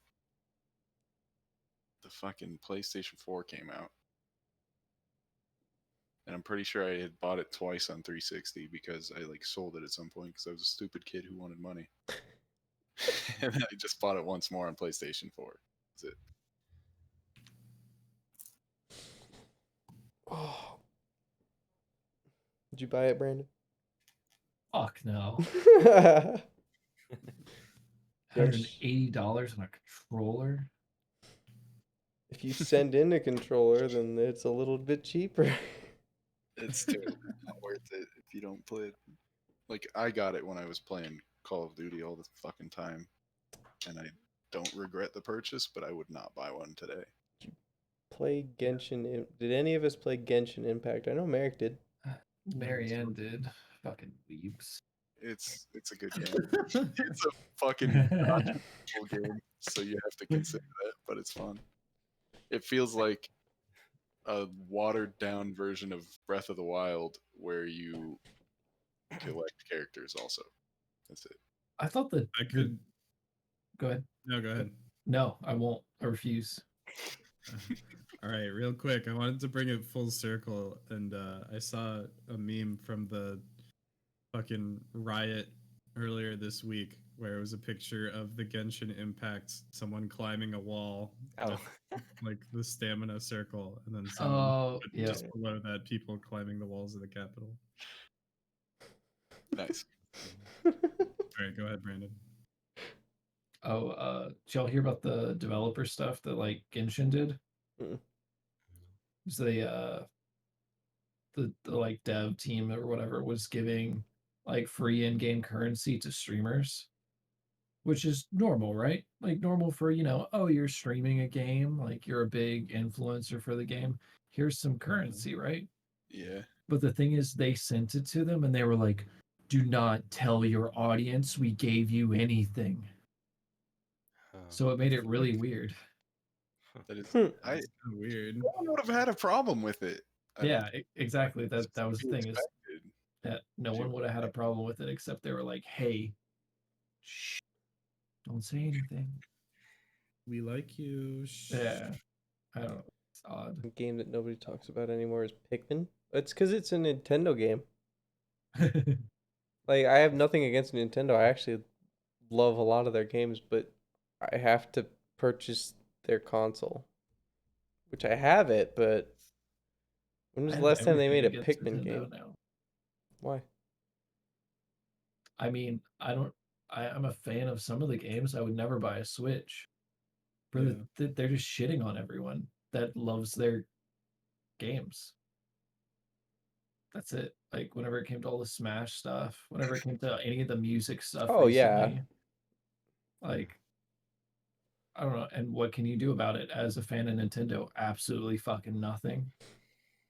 the fucking PlayStation 4 came out. And I'm pretty sure I had bought it twice on 360 because I like sold it at some point because I was a stupid kid who wanted money. And then I just bought it once more on PlayStation 4. That's it. Oh. Did you buy it, Brandon? Fuck no. Yes. $180 on a controller. If you send in a controller, then it's a little bit cheaper. It's terrible. Not worth it if you don't play it. Like, I got it when I was playing Call of Duty all the fucking time. And I don't regret the purchase, but I would not buy one today. Play Genshin. Did any of us play Genshin Impact? I know Merrick did. Marianne did. Fucking weeps. It's a good game. It's a fucking dodgeable game, so you have to consider that, but it's fun. It feels like a watered down version of Breath of the Wild where you collect characters also. That's it. I thought that I could. Go ahead. No, go ahead. No, I won't. I refuse. All right, real quick. I wanted to bring it full circle, and I saw a meme from the fucking riot earlier this week where it was a picture of the Genshin Impact, someone climbing a wall, Oh. like the stamina circle, and then someone yeah. just below that, people climbing the walls of the Capitol. Nice. All right, go ahead, Brandon. Oh, did y'all hear about the developer stuff that like Genshin did? Mm. So they the like dev team or whatever was giving like free in-game currency to streamers, which is normal, right? Like normal for, oh, you're streaming a game, like you're a big influencer for the game. Here's some currency, right? Yeah. But the thing is, they sent it to them and they were like, do not tell your audience we gave you anything. So it made it really weird. That is That's weird. No one would have had a problem with it. Yeah, exactly. That was the thing, is expected. that no one would have had a problem with it except they were like, hey, shh, don't say anything. We like you. Yeah. I don't know. It's odd. A game that nobody talks about anymore is Pikmin. It's because it's a Nintendo game. Like, I have nothing against Nintendo. I actually love a lot of their games, but I have to purchase their console, which I have it, but when I was the have last time they everything made a against Pikmin Nintendo game? now. Why? I mean, I'm a fan of some of the games. I would never buy a Switch. Yeah. They're just shitting on everyone that loves their games. That's it. Like whenever it came to all the Smash stuff, whenever it came to any of the music stuff Oh, yeah. recently, like I don't know. And what can you do about it as a fan of Nintendo? Absolutely fucking nothing.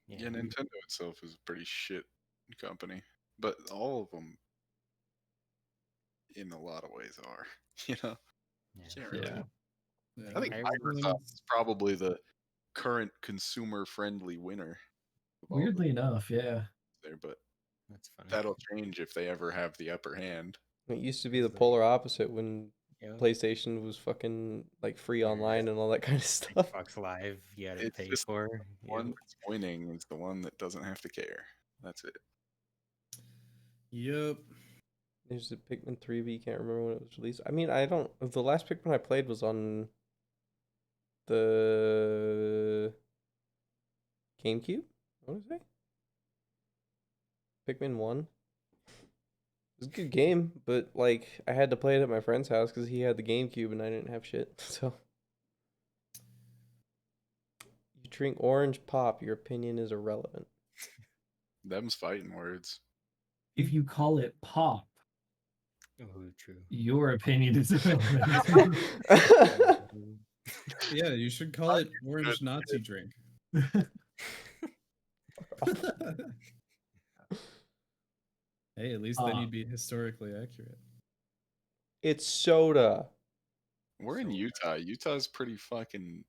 Yeah, Nintendo itself is a pretty shit company, but all of them, in a lot of ways, are. You know, can't really. Yeah. Yeah. I think Microsoft is probably the current consumer-friendly winner. of all the Weirdly enough, yeah. there, but That's funny. that'll change if they ever have the upper hand. It used to be the polar opposite when Yep. PlayStation was fucking like free online and all that kind of stuff. Xbox Live, you had to It's pay just for. the one that's winning is the one that doesn't have to care. That's it. Yep. There's a Pikmin 3, but you can't remember when it was released. I mean, I don't. The last Pikmin I played was on the GameCube. What is it? Pikmin 1. It was a good game, but like I had to play it at my friend's house because he had the GameCube and I didn't have shit. So you drink orange pop, your opinion is irrelevant. Them's fighting words. If you call it pop, Oh, true. your opinion is irrelevant. Yeah, you should call it orange Nazi drink. Hey, at least then you'd be historically accurate. It's soda. We're in Utah. Utah's pretty fucking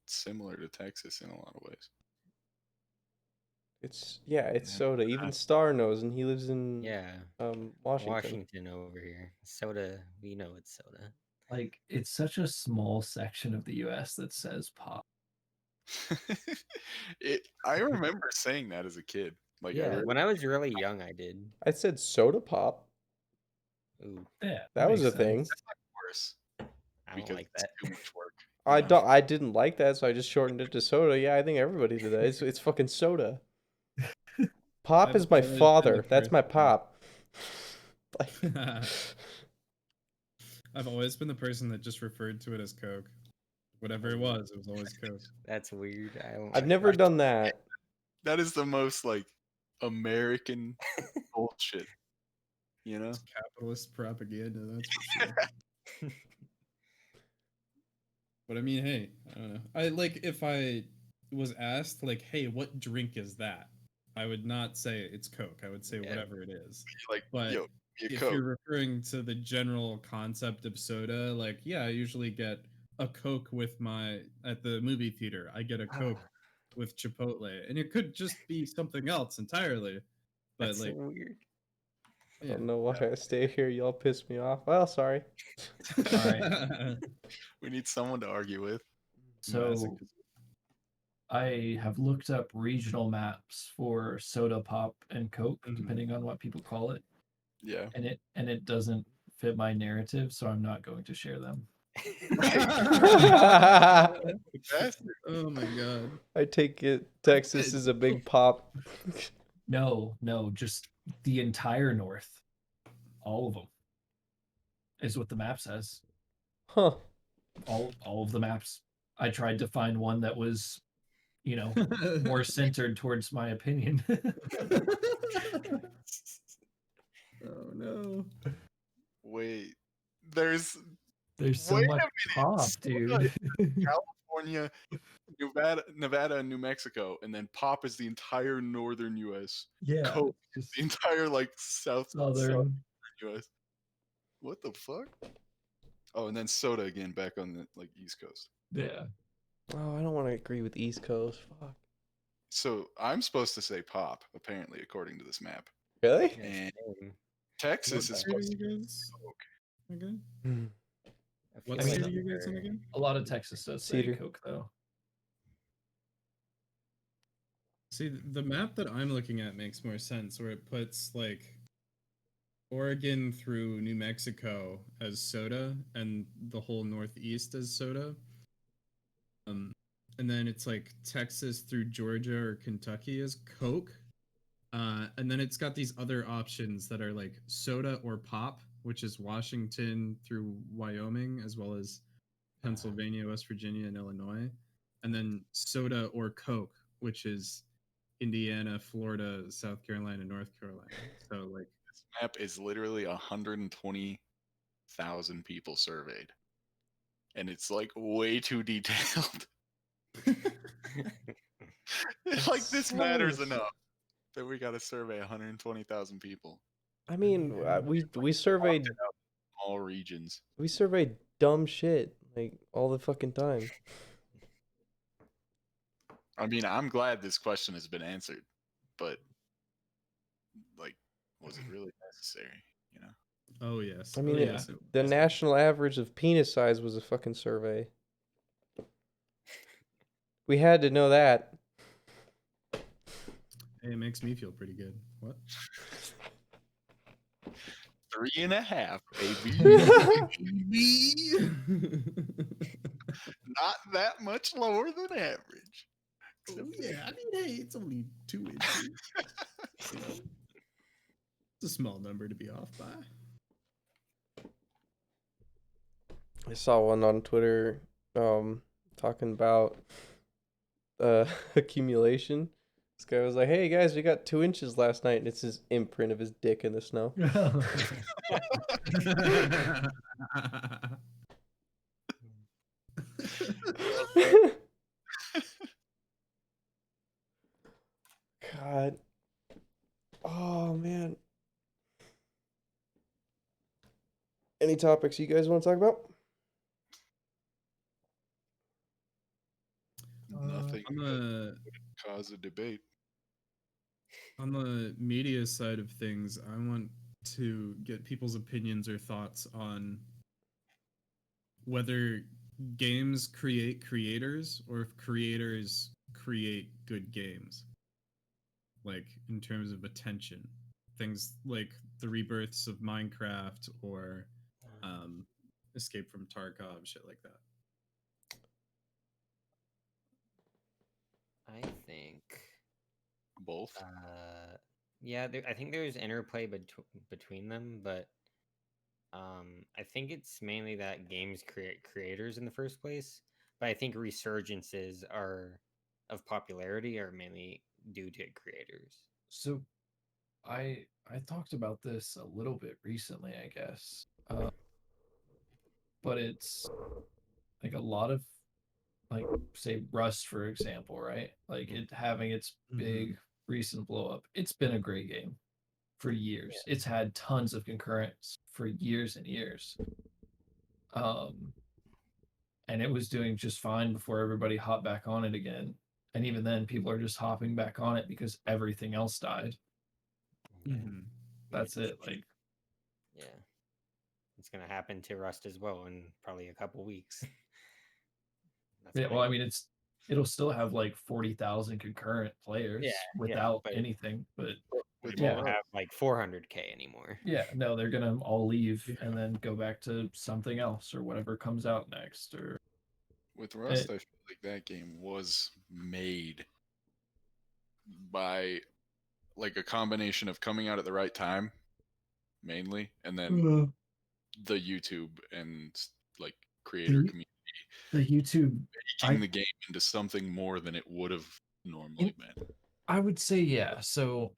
similar to Texas in a lot of ways. It's soda. Even Star knows, and he lives in Washington. Over here. Soda, we know it's soda. Like it's such a small section of the US that says pop. I remember saying that as a kid. Like, yeah, when I was really young, I did. I said soda pop. Ooh, yeah, that was a thing. That's not worse. I don't like that. Too much work. I didn't like that, so I just shortened it to soda. Yeah, I think everybody did that. It's fucking soda. Pop is my father. That's my pop. I've always been the person that just referred to it as Coke. Whatever it was always Coke. That's weird. I've never done that. That is the most like American bullshit. You know? It's capitalist propaganda, that's for sure. But I mean, hey, I don't know. I like if I was asked like, hey, what drink is that? I would not say it's Coke. I would say whatever it is. Like, but yo, if Coke. you're referring to the general concept of soda, like, yeah, I usually get a Coke with at the movie theater. I get a Coke with Chipotle, and it could just be something else entirely. But that's like, so weird. I don't know why I stay here. Y'all piss me off. Well, sorry. All right. We need someone to argue with. So I have looked up regional maps for soda pop and Coke, depending on what people call it. Yeah. And it doesn't fit my narrative, so I'm not going to share them. Oh my god. I take it Texas is a big pop. No, just the entire North. All of them. Is what the map says. Huh. All of the maps. I tried to find one that was, more centered towards my opinion. Oh no. Wait. There's so much pop, dude. California, Nevada, and New Mexico, and then pop is the entire northern U.S. Yeah, Coke is the entire like southern U.S. What the fuck? Oh, and then soda again back on the like East Coast. Yeah. Oh, I don't want to agree with East Coast. Fuck. So I'm supposed to say pop, apparently, according to this map. Really? And Texas is supposed to be Coke. Okay. What state are you guys in again? A lot of Texas does say Coke, though. See, the map that I'm looking at makes more sense, where it puts like Oregon through New Mexico as soda and the whole Northeast as soda. And then it's like Texas through Georgia or Kentucky as Coke. And then it's got these other options that are like soda or pop, which is Washington through Wyoming, as well as Pennsylvania, West Virginia, and Illinois. And then soda or Coke, which is Indiana, Florida, South Carolina, North Carolina. So like This map is literally 120,000 people surveyed, and it's like way too detailed. Like this matters enough that we got to survey 120,000 people. I mean, we surveyed All regions. we surveyed dumb shit like all the fucking time. I mean, I'm glad this question has been answered, but like, was it really necessary? You know? oh yes. I mean, oh, yes. the national average of penis size was a fucking survey. We had to know that. Hey, it makes me feel pretty good. What? 3.5, baby. Not that much lower than average. Oh, yeah, I mean, hey, it's only 2 inches. You know? It's a small number to be off by. I saw one on Twitter talking about accumulation. This guy was like, "Hey guys, we got 2 inches last night," and it's his imprint of his dick in the snow. God. Oh man. Any topics you guys want to talk about? Nothing on the cause a debate. on the media side of things, I want to get people's opinions or thoughts on whether games create creators or if creators create good games. Like in terms of attention, things like the rebirths of Minecraft or Escape from Tarkov, shit like that. I think Both. yeah, I think there's interplay between them, but I think it's mainly that games create creators in the first place. But I think resurgences of popularity are mainly due to creators. So I talked about this a little bit recently, I guess. But it's like a lot of like say Rust, for example, right? Like it having its big recent blow up. It's been a great game for years. Yeah. It's had tons of concurrents for years and years. And it was doing just fine before everybody hopped back on it again. And even then, people are just hopping back on it because everything else died. Yeah. That's it. Like, yeah, it's gonna happen to Rust as well in probably a couple weeks. yeah, well, I mean, it'll still have like 40,000 concurrent players without anything, but it won't have like 400K anymore. Yeah, no, they're gonna all leave and then go back to something else or whatever comes out next. Or with Rust, I feel like that game was made by like a combination of coming out at the right time, mainly, and then the YouTube and like creator community. The YouTube making the game into something more than it would have normally been. I would say, yeah. So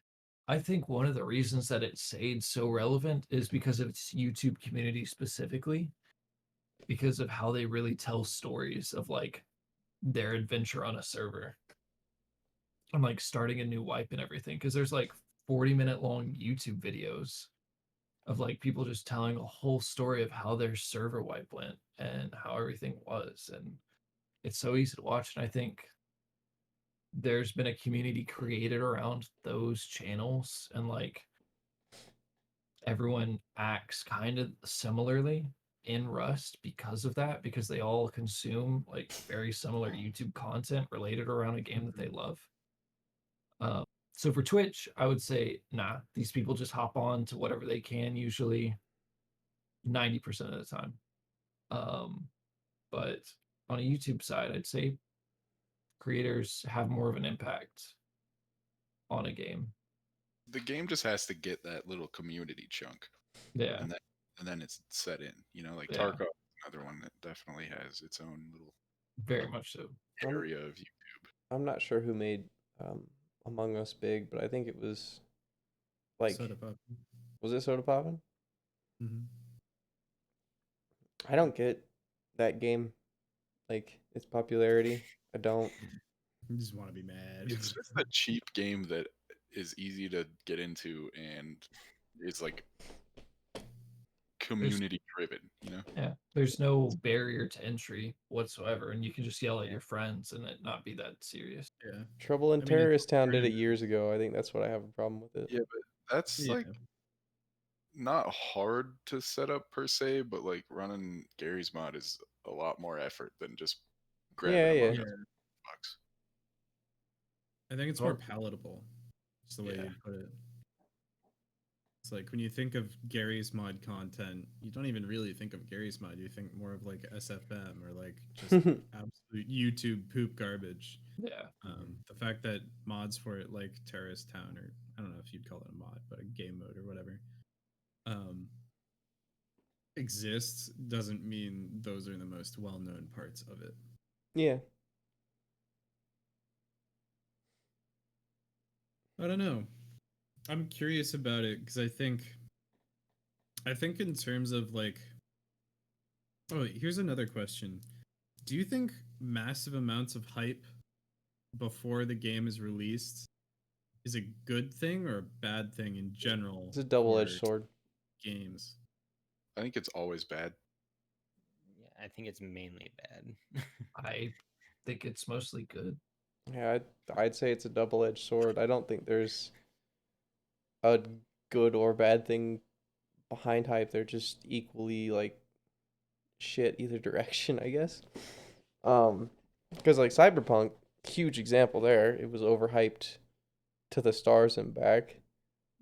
I think one of the reasons that it stayed so relevant is because of its YouTube community specifically, because of how they really tell stories of like their adventure on a server and like starting a new wipe and everything. Because there's like 40-minute long YouTube videos of like people just telling a whole story of how their server wipe went and how everything was. And it's so easy to watch. And I think there's been a community created around those channels, and like everyone acts kind of similarly in Rust because of that, because they all consume like very similar YouTube content related around a game that they love. So for Twitch, I would say, nah, these people just hop on to whatever they can, usually 90% of the time. But on a YouTube side, I'd say creators have more of an impact on a game. The game just has to get that little community chunk. Yeah. And then it's set in. Like Yeah. Tarkov is another one that definitely has its own little very much so area of YouTube. I'm not sure who made Among Us big, but I think it was like Soda Pop. Was it Soda Poppin'? Mm-hmm. I don't get that game, like its popularity. I don't. You just want to be mad. It's just a cheap game that is easy to get into and is like community driven, Yeah, there's no barrier to entry whatsoever, and you can just yell at your friends and it not be that serious. Yeah. Trouble in Terrorist Town did it years ago. I think that's what I have a problem with it. Yeah, but that's like not hard to set up per se, but like running Gary's mod is a lot more effort than just grabbing Among Us bucks. I think it's more palatable. That's the way you put it. It's like when you think of Gary's mod content, you don't even really think of Gary's mod. You think more of like SFM or like just absolute YouTube poop garbage. Yeah. The fact that mods for it like Terrorist Town, or I don't know if you'd call it a mod, but a game mode or whatever, exists doesn't mean those are the most well-known parts of it. Yeah. I don't know. I'm curious about it because I think in terms of like, oh, here's another question. Do you think massive amounts of hype before the game is released is a good thing or a bad thing in general? It's a double-edged sword. Games. I think it's always bad. Yeah, I think it's mainly bad. I think it's mostly good. Yeah, I'd say it's a double-edged sword. I don't think there's a good or bad thing behind hype. They're just equally like shit either direction, I guess. Because like Cyberpunk, huge example there. It was overhyped to the stars and back.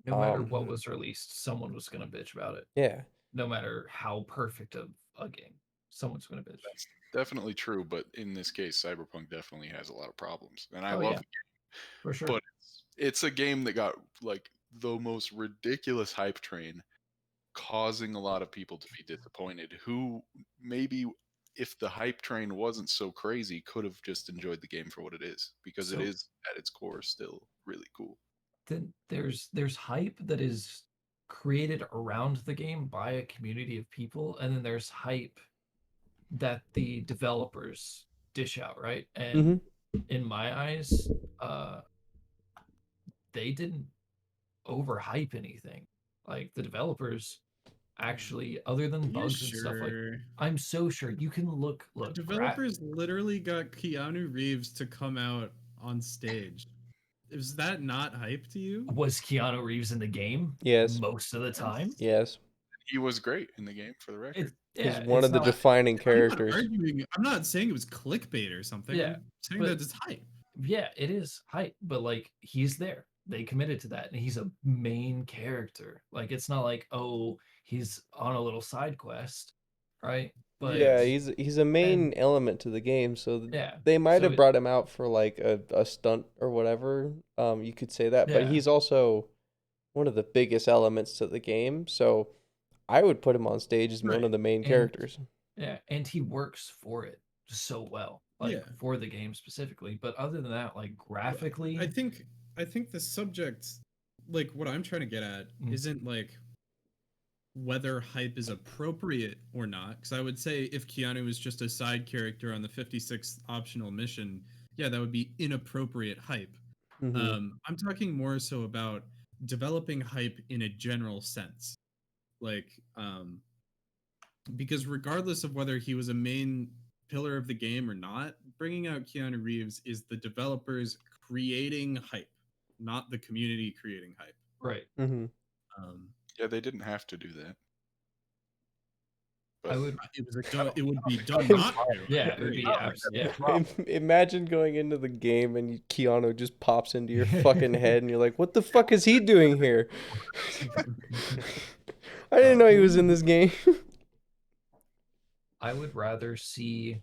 No matter what was released, someone was gonna bitch about it. Yeah. No matter how perfect of a game, someone's gonna bitch. That's definitely true, but in this case, Cyberpunk definitely has a lot of problems, and I love the game. For sure. But it's a game that got like the most ridiculous hype train, causing a lot of people to be disappointed. Who maybe, if the hype train wasn't so crazy, could have just enjoyed the game for what it is, because it is at its core still really cool. Then there's hype that is created around the game by a community of people, and then there's hype that the developers dish out, right? And in my eyes, they didn't overhype anything. Like the developers actually, other than bugs and stuff, like I'm so sure you can look. The developers literally got Keanu Reeves to come out on stage. Is that not hype to you? Was Keanu Reeves in the game? Yes. Most of the time? Yes. He was great in the game, for the record. He's one of the defining characters. I'm not saying it was clickbait or something. Yeah, I'm saying that it's hype. Yeah, it is hype, but like he's there. They committed to that, and he's a main character. Like it's not like, oh, he's on a little side quest, right? But yeah, he's a main element to the game, so yeah, they might have brought him out for like a stunt or whatever. You could say that, but he's also one of the biggest elements to the game. So I would put him on stage as one of the main characters. Yeah, and he works for it so well, like for the game specifically. But other than that, like graphically, I think the subject, like what I'm trying to get at, isn't like whether hype is appropriate or not. Because I would say if Keanu was just a side character on the 56th optional mission, yeah, that would be inappropriate hype. I'm talking more so about developing hype in a general sense. Like, because regardless of whether he was a main pillar of the game or not, bringing out Keanu Reeves is the developers creating hype, not the community creating hype. Right. Yeah, they didn't have to do that. But It would be done not to. Yeah, it would be yeah. Imagine going into the game and Keanu just pops into your fucking head and you're like, what the fuck is he doing here? I didn't know he was in this game. I would rather see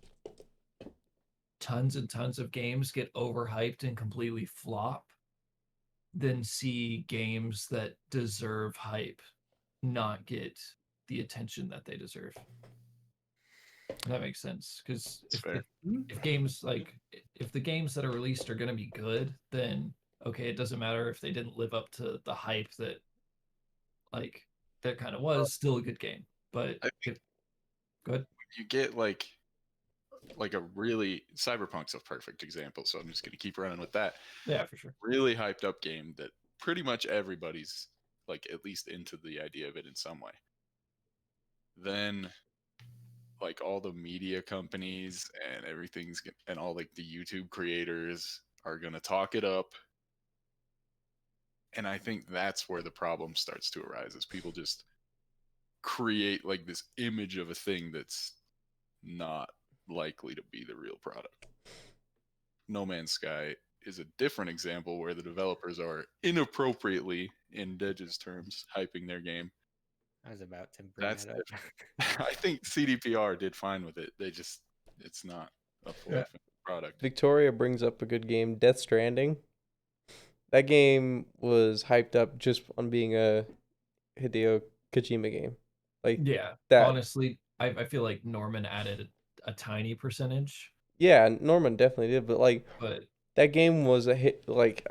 tons and tons of games get overhyped and completely flop than see games that deserve hype not get the attention that they deserve. And that makes sense, because if games if the games that are released are going to be good, then okay, it doesn't matter if they didn't live up to the hype that that kind of was still a good game. But good. You get like a really Cyberpunk's a perfect example, so I'm just gonna keep running with that. Yeah, for sure. Really hyped up game that pretty much everybody's like at least into the idea of it in some way. Then like all the media companies and and all like the YouTube creators are gonna talk it up. And I think that's where the problem starts to arise, is people just create like this image of a thing that's not likely to be the real product. No Man's Sky is a different example where the developers are inappropriately, in Dege's terms, hyping their game. I was about to bring that up. I think CDPR did fine with it. It's not a fully finished product. Victoria brings up a good game, Death Stranding. That game was hyped up just on being a Hideo Kojima game. Like, yeah, that. Honestly, I feel like Norman added a tiny percentage. Yeah, Norman definitely did, but that game was a hit. Like,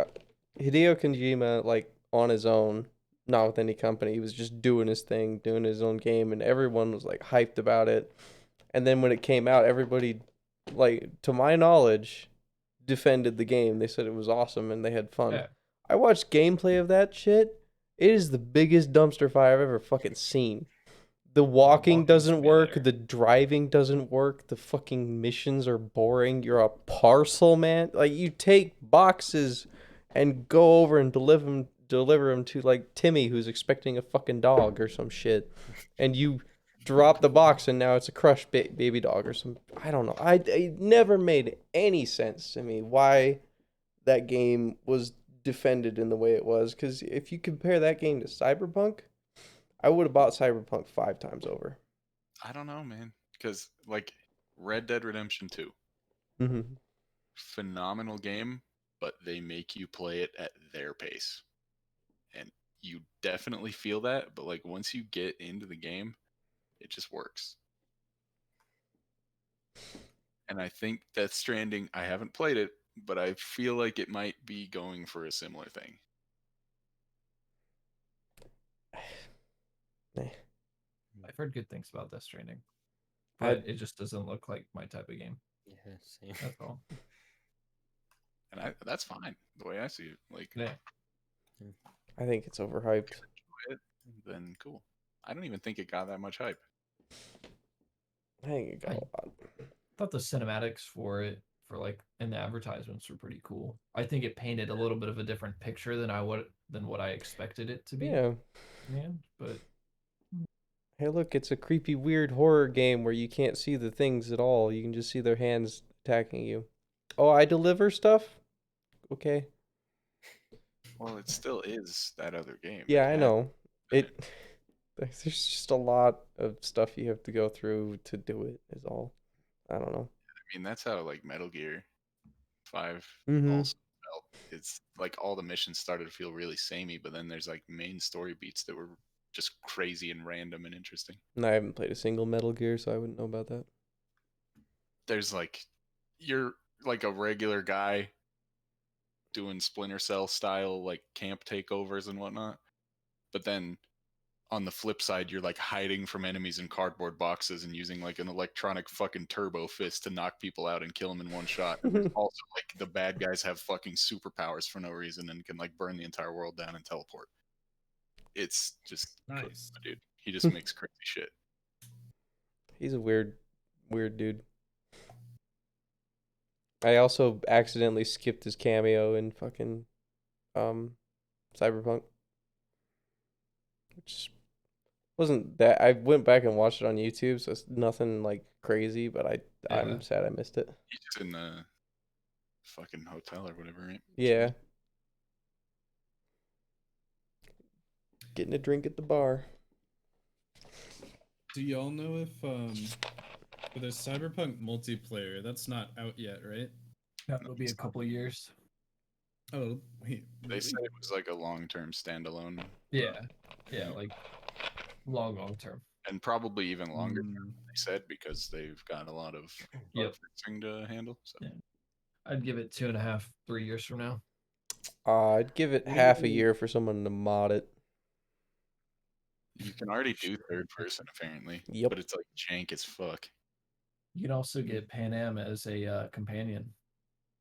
Hideo Kojima, like, on his own, not with any company. He was just doing his thing, doing his own game, and everyone was like hyped about it. And then when it came out, everybody, like, to my knowledge, defended the game. They said it was awesome and they had fun. Yeah. I watched gameplay of that shit. It is the biggest dumpster fire I've ever fucking seen. The walking doesn't work. The driving doesn't work. The fucking missions are boring. You're a parcel man. Like, you take boxes and go over and deliver them to, like, Timmy, who's expecting a fucking dog or some shit. And you drop the box and now it's a crushed baby dog or some. I don't know. It never made any sense to me why that game was defended in the way it was. Because if you compare that game to Cyberpunk, I would have bought Cyberpunk 5 times over. I don't know, man. Because, like, Red Dead Redemption 2. Mm-hmm. Phenomenal game, but they make you play it at their pace. And you definitely feel that, but, like, once you get into the game, it just works. And I think Death Stranding, I haven't played it, but I feel like it might be going for a similar thing. I've heard good things about Death Stranding, but it just doesn't look like my type of game. Yeah, same. That's all. And that's fine, the way I see it. Like, yeah. I think it's overhyped. Then cool. I don't even think it got that much hype. I think it got a lot. I thought the cinematics for it, and the advertisements were pretty cool. I think it painted a little bit of a different picture than what I expected it to be. Yeah. But hey, look, it's a creepy, weird horror game where you can't see the things at all. You can just see their hands attacking you. Oh, I deliver stuff? Okay. Well, it still is that other game. Yeah, I know. There's just a lot of stuff you have to go through to do it, is all. I don't know. I mean, that's how, like, Metal Gear 5 Mm-hmm. also felt. It's like all the missions started to feel really samey, but then there's, like, main story beats that were just crazy and random and interesting. And I haven't played a single Metal Gear, so I wouldn't know about that. There's, like, you're, like, a regular guy doing Splinter Cell style, like, camp takeovers and whatnot. But then on the flip side, you're, like, hiding from enemies in cardboard boxes and using, like, an electronic fucking turbo fist to knock people out and kill them in one shot. And there's also, like, the bad guys have fucking superpowers for no reason and can, like, burn the entire world down and teleport. It's just nice, dude. He just makes crazy shit. He's a weird dude. I also accidentally skipped his cameo in fucking Cyberpunk. Which Wasn't that I went back and watched it on YouTube, so it's nothing like crazy, but Yeah. I'm sad I missed it. He's just in the fucking hotel or whatever, right? Yeah. Getting a drink at the bar. Do y'all know if for the Cyberpunk multiplayer, that's not out yet, right? That'll be a couple years. Oh, wait. They Really? said it was like a long-term standalone. Yeah. Yeah, like long term. And probably even longer, Mm. they said, because they've got a lot of Yep. bug fixing to handle. So. Yeah. I'd give it 2.5, 3 years from now. I'd give it half a year for someone to mod it. You can already do third person apparently. Yep. But it's like jank as fuck. You can also get Pan Am as a companion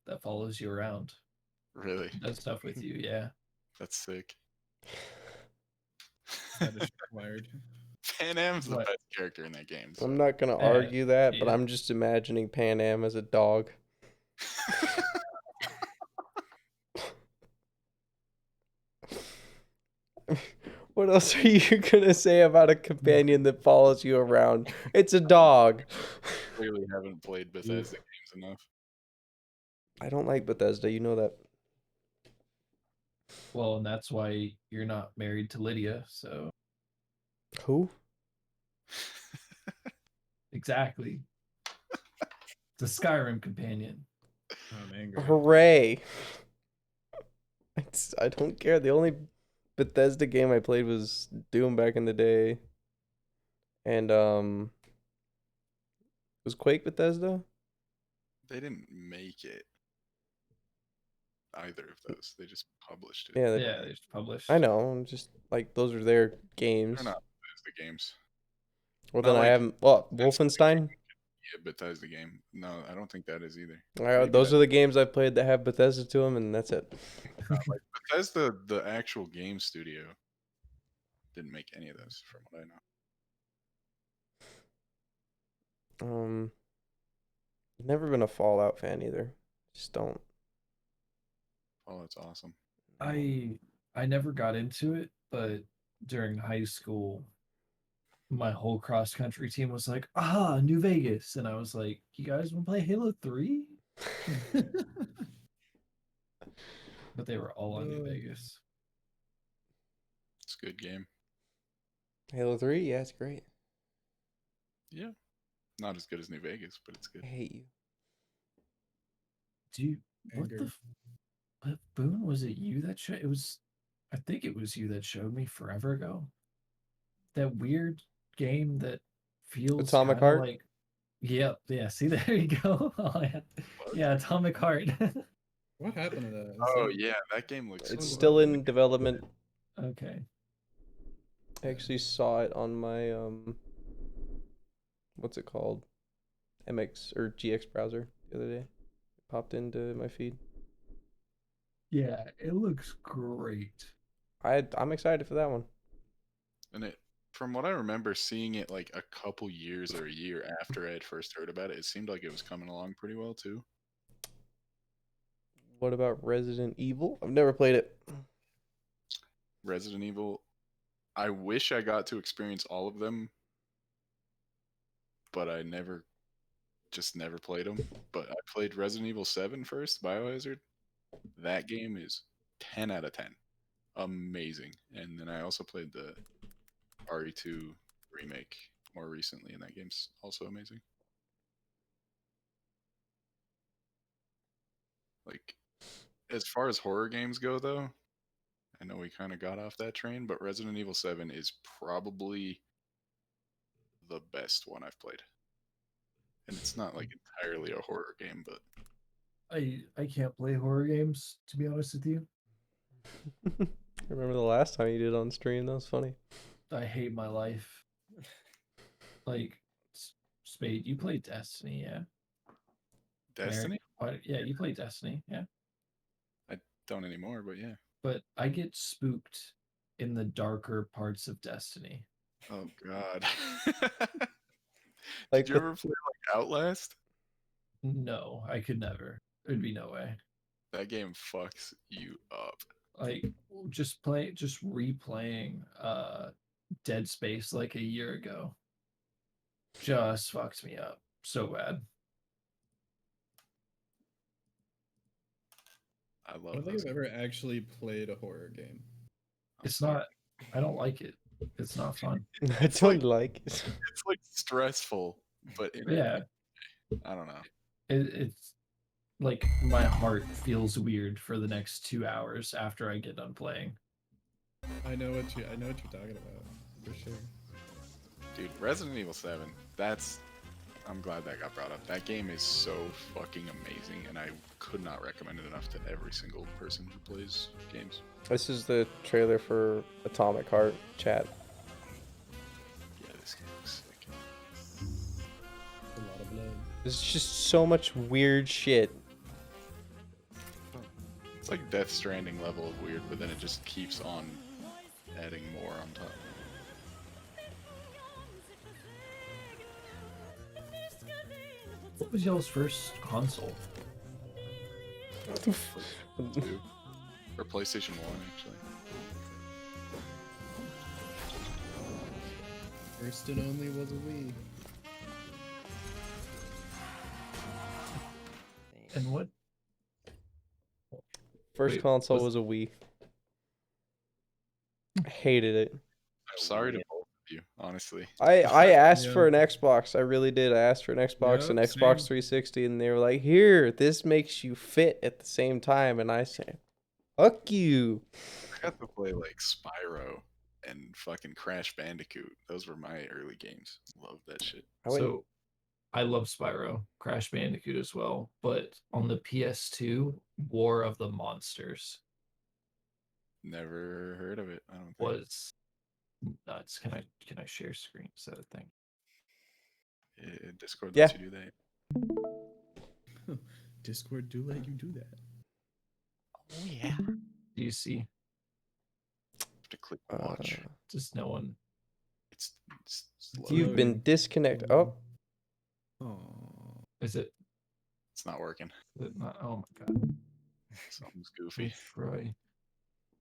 that follows you around. Really? Does stuff with you, yeah. That's sick. That is required. Pan Am's the What? best character in that game. So. I'm not gonna argue that, but I'm just imagining Pan Am as a dog. What else are you gonna say about a companion that follows you around? It's a dog. Clearly haven't played Bethesda games enough. I don't like Bethesda, you know that. Well, and that's why you're not married to Lydia, so Who? exactly. The Skyrim companion. I'm angry. Hooray! I don't care. The only Bethesda game I played was Doom back in the day. And was Quake Bethesda? They didn't make it. Either of those. They just published it. Yeah, They just published. I know. I'm just like those are their games. They're not Bethesda games. Well, Not then I like- haven't. What, Wolfenstein? Yeah, Bethesda game. No, I don't think that is either. Those are the games I've played that have Bethesda to them, and that's it. Like Bethesda, the actual game studio, didn't make any of those, from what I know. Never been a Fallout fan either. Just don't. Oh, that's awesome. I never got into it, but during high school, my whole cross country team was like, New Vegas. And I was like, you guys want to play Halo 3? But they were all on New Vegas. It's a good game. Halo 3? Yeah, it's great. Yeah. Not as good as New Vegas, but it's good. I hate you. Dude, what Boone, was it you that showed? I think it was you that showed me forever ago. That weird game that feels Atomic Heart? like, yeah, see, there you go. Yeah, Atomic Heart. What happened to that? Oh yeah, that game looks. It's cool. still in development. Okay. I actually saw it on my what's it called? MX or GX browser the other day. It popped into my feed. Yeah, it looks great. I'm excited for that one. And from what I remember, seeing it like a couple years or a year after I had first heard about it, it seemed like it was coming along pretty well too. What about Resident Evil? I've never played it. Resident Evil, I wish I got to experience all of them, but I just never played them. But I played Resident Evil 7 first, Biohazard. That game is 10 out of 10. Amazing. And then I also played the RE2 remake more recently, and that game's also amazing. Like, as far as horror games go, though, I know we kind of got off that train, but Resident Evil 7 is probably the best one I've played. And it's not like entirely a horror game, but I can't play horror games, to be honest with you. I remember the last time you did on stream. That was funny. I hate my life. Like, Spade, you play Destiny, yeah? Destiny? Yeah, you play Destiny, yeah. I don't anymore, but yeah. But I get spooked in the darker parts of Destiny. Oh God. Like Did you ever play like Outlast? No, I could never. There'd be no way. That game fucks you up. Like, just replaying Dead Space like a year ago. Just fucked me up so bad. I I love don't think those. I've ever actually played a horror game. It's not. I don't like it. It's not fun. I don't like it. It's like stressful, but Yeah, I don't know. it's like my heart feels weird for the next 2 hours after I get done playing. I know what you're talking about for sure. Dude, Resident Evil 7. I'm glad that got brought up. That game is so fucking amazing, and I could not recommend it enough to every single person who plays games. This is the trailer for Atomic Heart chat. Yeah, this game looks sick. A lot of blood. There's just so much weird shit. It's like Death Stranding level of weird, but then it just keeps on adding more on top. What was y'all's first console? Two. Or PlayStation 1, actually. First and only was a Wii. And what? First Wait, console was- was a Wii. I hated it. I'm sorry to both of you, honestly. I asked Yeah. for an Xbox. I really did. I asked for an Xbox and Yep, Xbox same. 360, and they were like, "Here, this makes you fit at the same time." And I said, "Fuck you." I got to play like Spyro and fucking Crash Bandicoot. Those were my early games. Love that shit. I went, So, I love Spyro, Crash Bandicoot as well, but on the PS2, War of the Monsters Never heard of it. I don't think. was nuts. Can I share screen? Is that a thing? Discord Yeah. lets you do that. Discord do let you do that. Oh yeah. Do you see? Have to click watch. Just no one. It's You've been loading. disconnected. Oh, Oh. Is it? It's not working. Is it not? Oh my god. Something's Let me goofy. try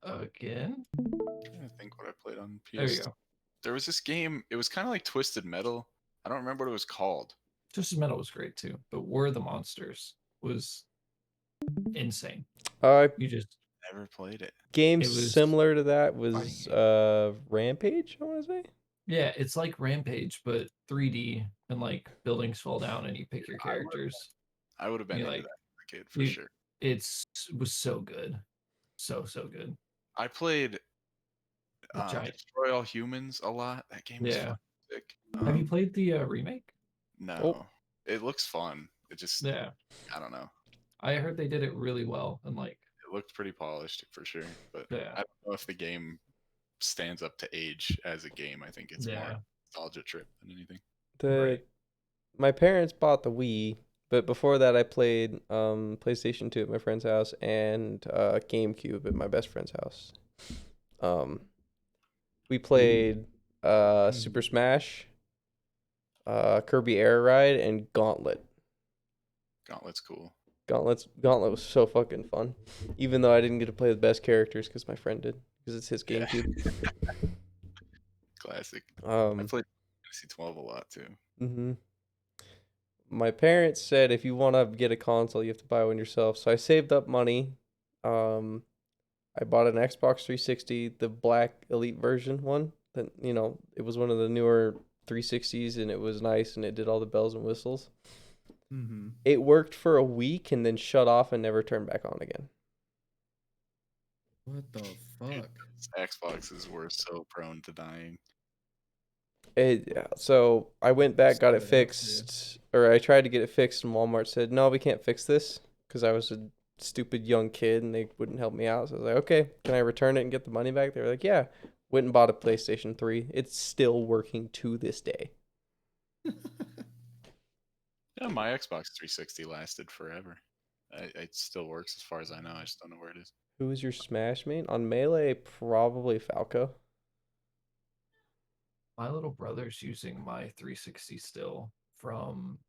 again. I'm trying to think what I played on PS. There you go. There was this game. It was kind of like Twisted Metal. I don't remember what it was called. Twisted Metal was great too, but War of the Monsters was insane. You just Never played it. games It was similar to that was fighting Rampage. I want to say. yeah, it's like Rampage, but 3D and like buildings fall down and you pick your characters. I would have been You into like- that as a kid for you- sure. Was so good, so good. I played The giant. Destroy All Humans a lot. That game is Yeah. fucking sick. Have you played the remake? No. Oh. It looks fun. It just Yeah, I don't know. I heard they did it really well and like It looked pretty polished for sure, but yeah, I don't know if the game stands up to age as a game. I think it's more yeah. nostalgia trip than anything. Right. My parents bought the Wii, but before that I played PlayStation 2 at my friend's house and GameCube at my best friend's house. We played Super Smash, Kirby Air Ride, and Gauntlet. Gauntlet's cool. Gauntlet was so fucking fun, even though I didn't get to play the best characters because my friend did, because it's his Yeah. GameCube. Classic. I Um, played Fantasy 12 a lot too. mhm. My parents said if you want to get a console, you have to buy one yourself. So I saved up money. I bought an Xbox 360, the black Elite version one. That it was one of the newer 360s, and it was nice, and it did all the bells and whistles. Mm-hmm. It worked for a week and then shut off and never turned back on again. What the fuck? Xboxes were so prone to dying. So I went back, got it Started out, fixed, or I tried to get it fixed, and Walmart said, no, we can't fix this, because I was a stupid young kid and they wouldn't help me out. So I was like, okay, can I return it and get the money back? They were like, yeah. Went and bought a PlayStation 3. It's still working to this day. Yeah, my Xbox 360 lasted forever. It still works as far as I know. I just don't know where it is. Who is your Smash main? On Melee, probably Falco. My little brother's using my 360 still from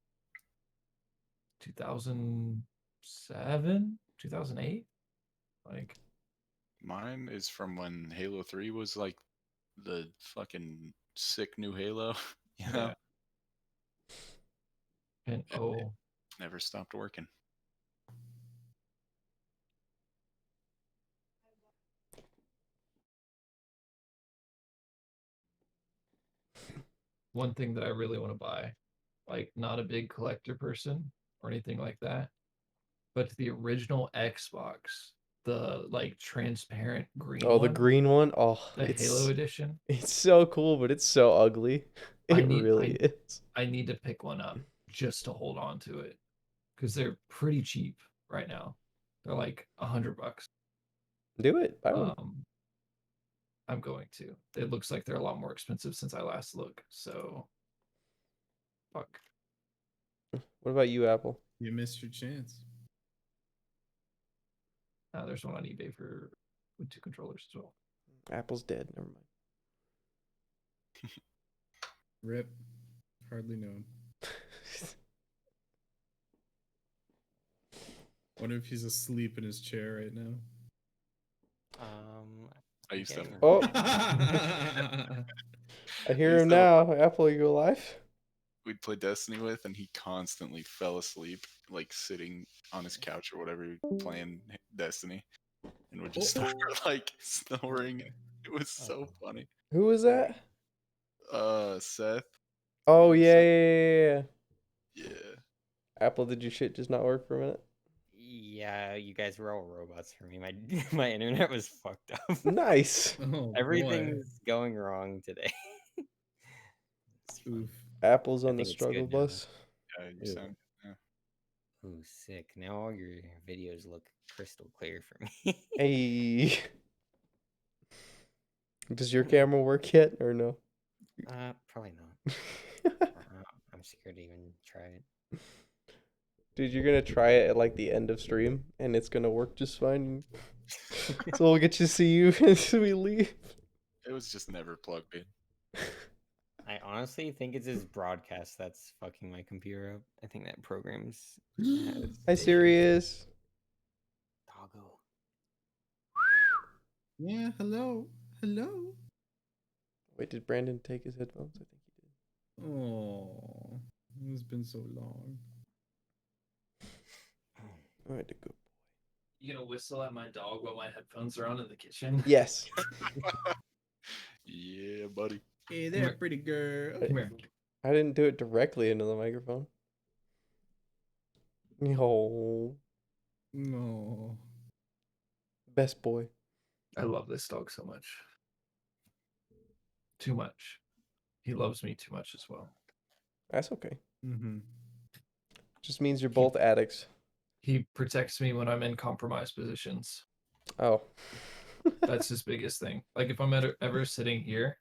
2007, 2008. Like Mine is from when Halo 3 was like the fucking sick new Halo. You know, And it never stopped working. one thing that I really want to buy, like not a big collector person or anything like that, but the original Xbox, the like transparent green Oh, the one, green one. Oh, the Halo edition. It's so cool, but it's so ugly. It really is. I need to pick one up just to hold on to it because they're pretty cheap right now. They're like $100. Do it. Buy one. I'm going to. It looks like they're a lot more expensive since I last looked. So, fuck. What about you, Apple? You missed your chance. There's one on eBay with 2 controllers as well. Apple's dead. Never mind. Rip. Hardly known. Wonder if he's asleep in his chair right now. I used to have. Oh, I hear him now. Apple, are you alive? We'd play Destiny with, and he constantly fell asleep, like sitting on his couch or whatever, playing Destiny, and would just start like snoring. It was so funny. Who was that? Seth. Oh yeah. Yeah. Apple, did your shit just not work for a minute? Yeah, you guys were all robots for me. My internet was fucked up. Nice. Oh, Everything's going wrong today. Oof. Apple's I on the think it's struggle good now. bus. Yeah, you sound. Yeah. Ooh, sick. Now all your videos look crystal clear for me. Hey. Does your camera work yet or no? Probably not. I'm scared to even try it. Dude, you're gonna try it at like the end of stream, and it's gonna work just fine. So we'll get to see you as we leave. It was just never plugged in. I honestly think it's his broadcast that's fucking my computer up. I think that program's Hi, Sirius. Doggo. Yeah, hello. Hello. Wait, did Brandon take his headphones? I think he did. Oh, it's been so long. All right, good. You gonna whistle at my dog while my headphones are on in the kitchen? Yes. Yeah, buddy. Hey there, pretty girl. Come here. I didn't do it directly into the microphone. No. No. Best boy. I love this dog so much. Too much. He loves me too much as well. That's okay. Mm-hmm. Just means you're both addicts. He protects me when I'm in compromised positions. Oh. That's his biggest thing. Like if I'm ever sitting here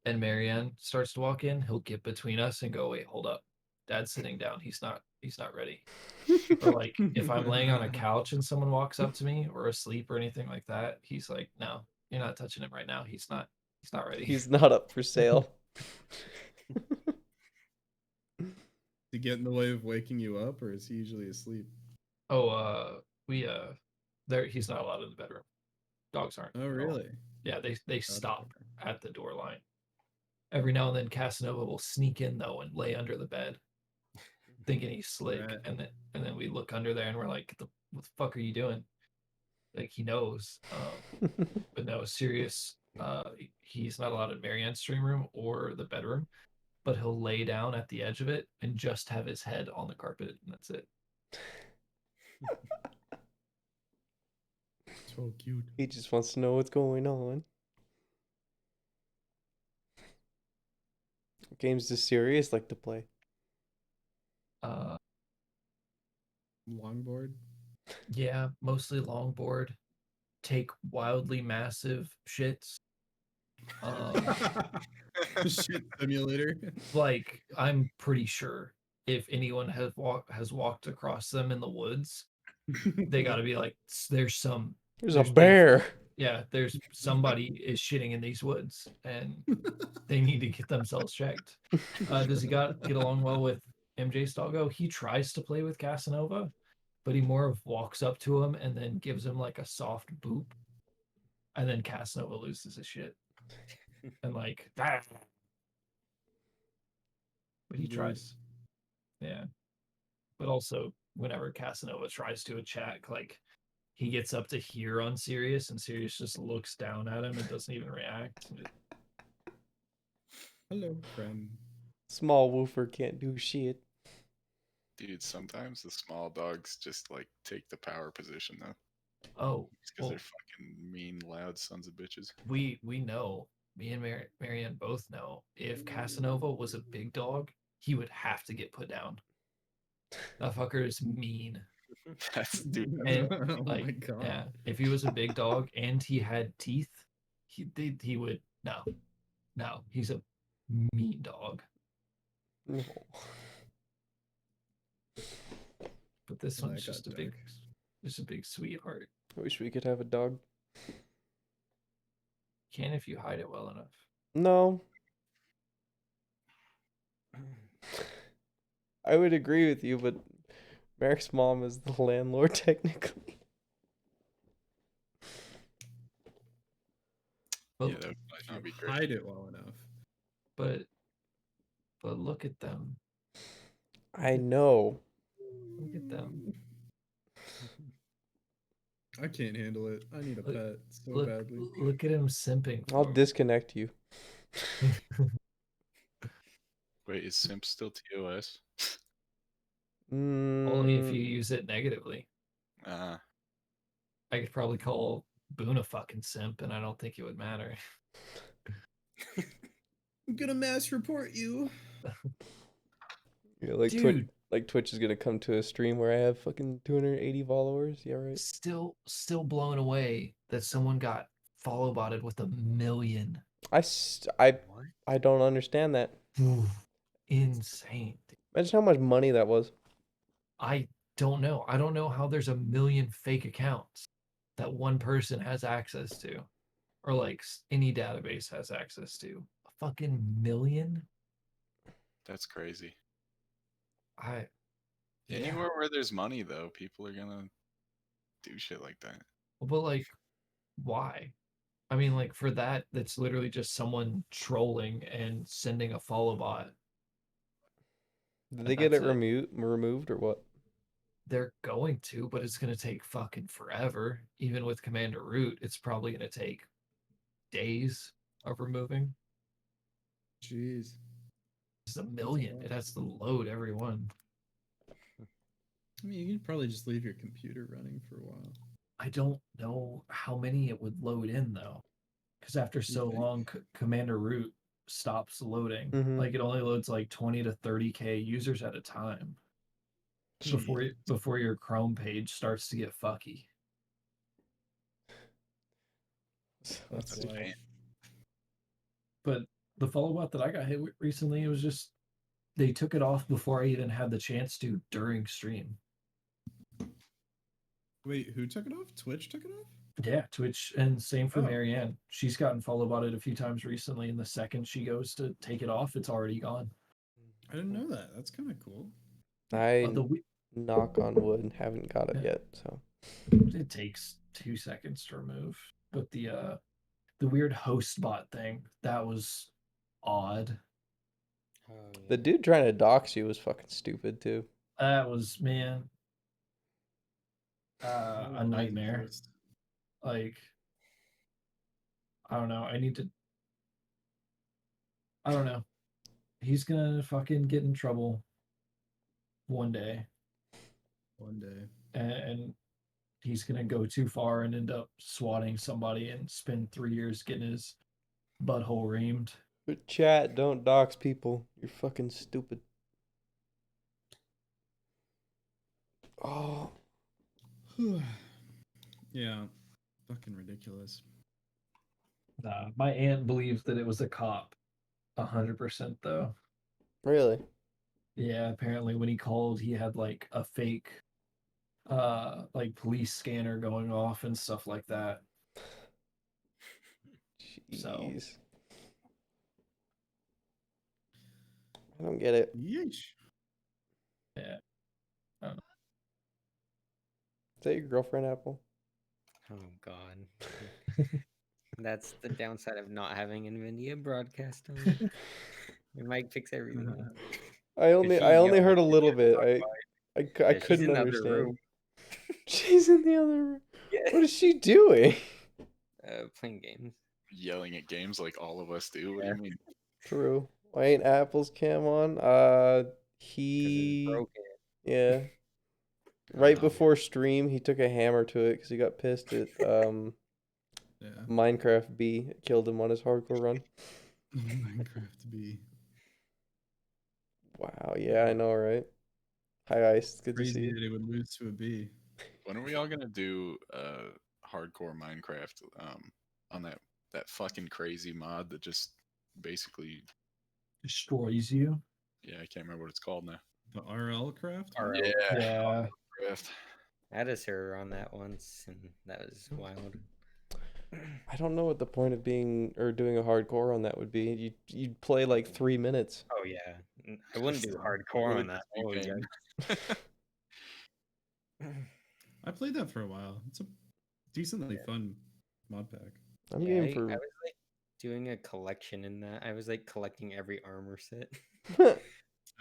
and Marianne starts to walk in, he'll get between us and go, wait, hold up. Dad's sitting down. He's not ready. Or like if I'm laying on a couch and someone walks up to me or asleep or anything like that, he's like, no, you're not touching him right now. He's not ready. He's not up for sale. To get in the way of waking you up, or is he usually asleep? Oh, he's not allowed in the bedroom. Dogs aren't. Oh, really? Yeah, they stop at the door line. Every now and then Casanova will sneak in though and lay under the bed, thinking he's slick, Right. and then we look under there and we're like, what the fuck are you doing? Like he knows. But no, serious. He's not allowed in Marianne's stream room or the bedroom, but he'll lay down at the edge of it and just have his head on the carpet, and that's it. So cute. He just wants to know what's going on. What games does Sirius like to play? Longboard. Yeah, mostly longboard. Take wildly massive shits. Shit simulator. Like I'm pretty sure if anyone has walked across them in the woods, they got to be like, there's a bear. Yeah, there's somebody is shitting in these woods, and they need to get themselves checked. Does he get along well with MJ Stalgo? He tries to play with Casanova, but he more of walks up to him and then gives him like a soft boop, and then Casanova loses his shit. and like that. But he Indeed. tries. Yeah. But also, whenever Casanova tries to attack, like he gets up to here on Sirius, and Sirius just looks down at him and doesn't even react. Hello, friend. Small woofer can't do shit. Dude, sometimes the small dogs just like take the power position though. Oh, Because they're fucking mean, loud sons of bitches. we know. Me and Marianne both know. If Casanova was a big dog, he would have to get put down. That fucker is mean. That's dude. And Oh my like, god. yeah, if he was a big dog and he had teeth, he would no. He's a mean dog. No. But this Well, one's that got just a big sweetheart. I wish we could have a dog. Can if you hide it well enough. No. I would agree with you, but Merrick's mom is the landlord technically. But, Yeah, that would If not be you great. hide it well enough. but look at them. I know. Look at them. I can't handle it. I need a Look- pet so Look badly. look at him simping. I'll for him. disconnect you. Wait, is simp still TOS? Only if Mm, you use it negatively. Uh, I could probably call Boone a fucking simp, and I don't think it would matter. I'm gonna mass report you. yeah, like Dude, Twitch is gonna come to a stream where I have fucking 280 followers. Yeah, right. still blown away that someone got follow botted with 1 million. I don't understand that. Insane. Imagine how much money that was. I don't know. I don't know how there's 1 million fake accounts that one person has access to, or like any database has access to. A fucking million? that's crazy. Yeah. Anywhere where there's money, though, people are gonna do shit like that. But like, why? I mean, like for that, that's literally just someone trolling and sending a follow bot. Did they get it That's removed or what? They're going to, but it's going to take fucking forever. Even with Commander Root, it's probably going to take days of removing. Jeez. It's 1 million. It has to load every one. I mean, you could probably just leave your computer running for a while. I don't know how many it would load in though, because after so long, Commander Root stops loading. Mhm. Like it only loads like 20 to 30K users at a time Jeez. before your Chrome page starts to get fucky. That's a life. pain. But the follow bot that I got hit with recently, it was just they took it off before I even had the chance to during stream. Wait, who took it off? Twitch took it off? Yeah, Twitch, and same for Oh. Marianne. She's gotten follow botted a few times recently, and the second she goes to take it off, it's already gone. I didn't know that. That's kind of cool. I The knock on wood, haven't got it Yeah. yet. So it takes 2 seconds to remove. But the weird host bot thing, that was odd. Oh, yeah. the dude trying to dox you was fucking stupid too. That was, man, That a was nightmare. just- Like, I don't know. I don't know. He's gonna fucking get in trouble one day, One day. and he's gonna go too far and end up swatting somebody and spend 3 years getting his butthole reamed. But chat, don't dox people. You're fucking stupid. Oh, Yeah. Fucking ridiculous. My aunt believes that it was a cop, 100% though. really? Yeah, apparently when he called, he had like a fake, like police scanner going off and stuff like that. So Jeez. I don't get it. Yeesh. yeah, I don't know. Is that your girlfriend, Apple? Oh God. That's the downside of not having NVIDIA broadcast on. Your mic picks everything up. I only heard a little bit. I Yeah, she's couldn't in the other understand. room. She's in the other room. Yeah. What is she doing? Playing games. Yelling at games like all of us do. What do Yeah. you mean? True. Why ain't Apple's cam on? 'Cause it's He broken. yeah. Right before stream, he took a hammer to it because he got pissed at Yeah. Minecraft B. It killed him on his hardcore run. Minecraft B. Wow. Yeah, I know, right? Hi, Ice. It's good to see Crazy you. that it would lose to a B. When are we all gonna do hardcore Minecraft on that fucking crazy mod that just basically Destroys you. yeah, I can't remember what it's called now. The RL craft? RL. Yeah. Craft. I had a server on that once, and that was wild. I don't know what the point of doing a hardcore on that would be. You'd play like 3 minutes. Oh yeah, I wouldn't do hardcore on that. Oh yeah. I played that for a while. It's a decently fun mod pack. I'm Yeah, game for. I was like doing a collection in that. I was like collecting every armor set.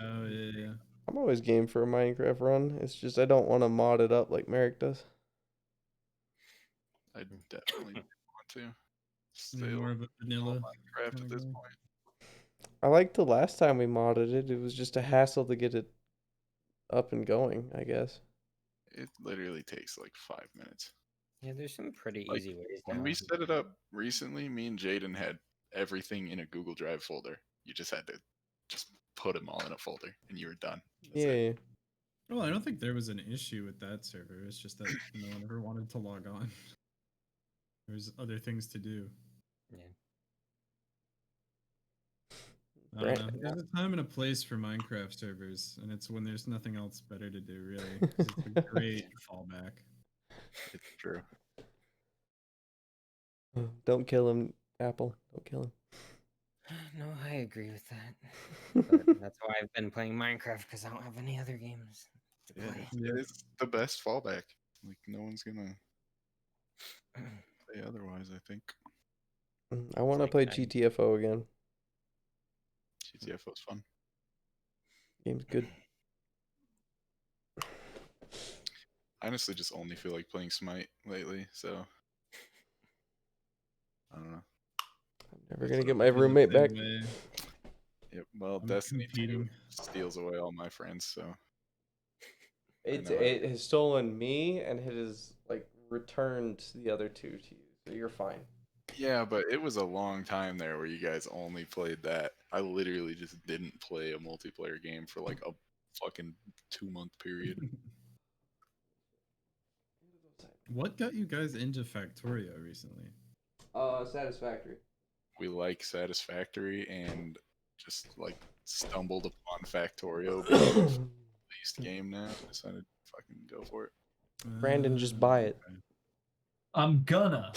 Oh yeah. I'm always game for a Minecraft run. It's just I don't want to mod it up like Merrick does. I definitely want to. You're Still more of a vanilla. Minecraft at this kinda guy. point. I liked the last time we modded it. It was just a hassle to get it up and going, I guess. It literally takes like 5 minutes. Yeah, there's some pretty Like, easy ways When now. we set it up recently, me and Jaden had everything in a Google Drive folder. You just had to just put them all in a folder, and you were done. That's Yeah, it. yeah. Well, I don't think there was an issue with that server. It's just that no one ever wanted to log on. There's other things to do. Yeah. I don't know. There's a time and a place for Minecraft servers, and it's when there's nothing else better to do, really. 'Cause it's a great fallback. It's true. Don't kill him, Apple. Don't kill him. No, I agree with that. But that's why I've been playing Minecraft because I don't have any other games to Yeah, play. Yep. it's the best fallback. Like no one's gonna say otherwise. I think I want to like play I- GTFO again. GTFO is fun. Game's good. I honestly just only feel like playing Smite lately, so I don't know. I'm never gonna get my I feel the roommate same back. way. Yep. Well, I'm Destiny 2 competing. steals away all my friends, so It has stolen me and it has like returned the other two to you, so you're fine. yeah. But it was a long time there where you guys only played that. I literally just didn't play a multiplayer game for like a fucking 2-month period. What got you guys into Factorio recently? Satisfactory. We like Satisfactory and just like stumbled upon Factorio being the released game now. Decided to fucking go for it. Brandon, just buy it. Okay. I'm gonna.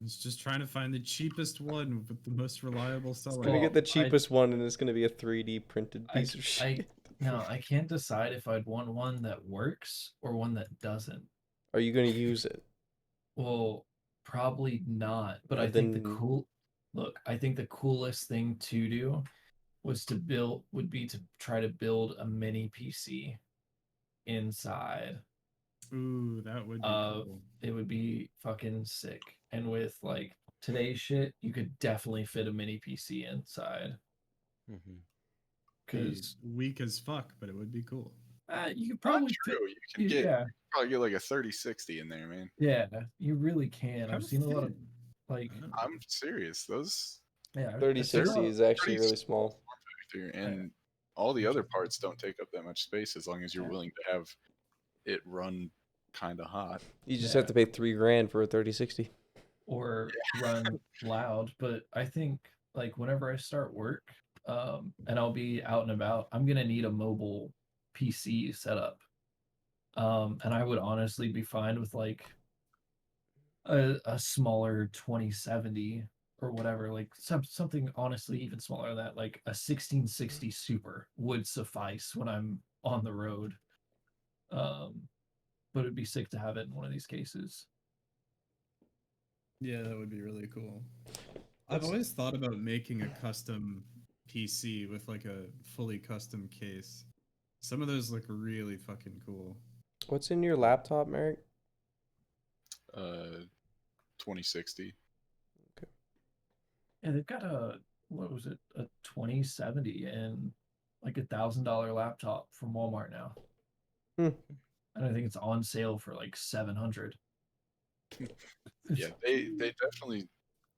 It's just trying to find the cheapest one with the most reliable seller. Gonna get the Well, cheapest one, and it's gonna be a 3D printed piece of shit. I can't decide if I'd want one that works or one that doesn't. Are you gonna use it? Well, probably not. But Yeah, I think then- I think the coolest thing to do would be to try to build a mini PC inside. Ooh, that would be cool. It would be fucking sick. And with like today's shit, you could definitely fit a mini PC inside. Mm-hmm. Because Weak as fuck, but it would be cool. you could Not probably true. fit, You can yeah, probably get like a 3060 in there, man. yeah, you really can. How I've seen a lot of thin? like I don't know. I'm serious. Those yeah, I've seen a 3060 lot- is actually Pretty really small. factor and all the other parts don't take up that much space as long as you're willing to have it run kind of hot. You just Yeah. have to pay $3,000 for a 3060. or run loud. But I think like whenever I start work, and I'll be out and about, I'm gonna need a mobile PC setup. And I would honestly be fine with like a smaller 2070 or whatever, like something honestly even smaller than that, like a 1660 Super would suffice when I'm on the road. But it'd be sick to have it in one of these cases. Yeah, that would be really cool. I've always thought about making a custom PC with like a fully custom case. Some of those look really fucking cool. What's in your laptop, Merrick? 2060. Yeah, they've got what was it, a 2070 and like $1,000 laptop from Walmart now. Hmm. And I think it's on sale for like 700. Yeah, they definitely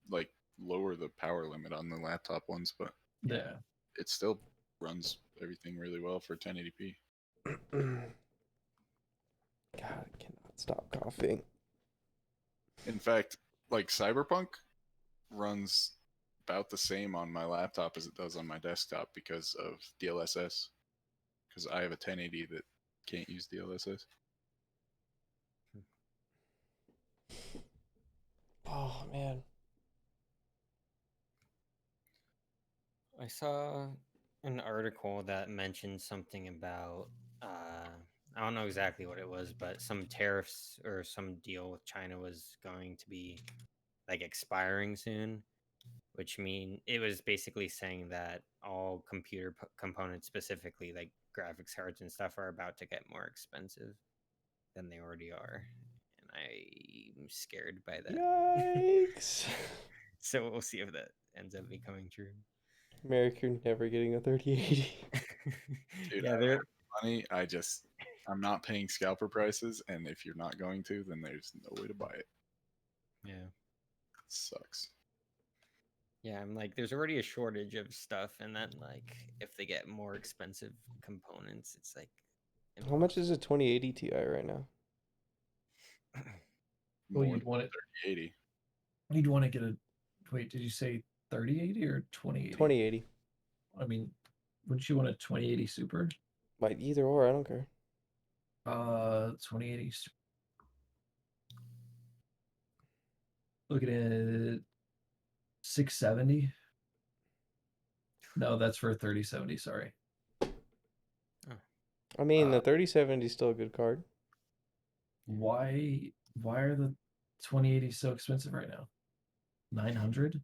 like lower the power limit on the laptop ones, but Yeah. it still runs everything really well for 1080p. God, I cannot stop coughing. In fact, like Cyberpunk runs about the same on my laptop as it does on my desktop because of DLSS. Because I have a 1080 that can't use DLSS. Oh man. I saw an article that mentioned something about I don't know exactly what it was, but some tariffs or some deal with China was going to be like expiring soon, which mean it was basically saying that all computer components, specifically like graphics cards and stuff, are about to get more expensive than they already are, and I'm scared by that. Yikes. So we'll see if that ends up becoming true. Merrick, you're never getting a 3080. Dude, Yeah, I they're have money. I'm not paying scalper prices, and if you're not going to, then there's no way to buy it. yeah. It sucks. Yeah, I'm like, there's already a shortage of stuff, and then like, if they get more expensive components, it's like, How much is a 2080 Ti right now? Well, More you'd want it. 3080. You'd want to get a. Wait, did you say 3080 or 2080? 2080. I mean, wouldn't you want a 2080 Super? Like either or, I don't care. 2080. Looking at 670. No, that's for a 3070. Sorry. I mean, the 3070 is still a good card. Why are the 2080 so expensive right now? 900?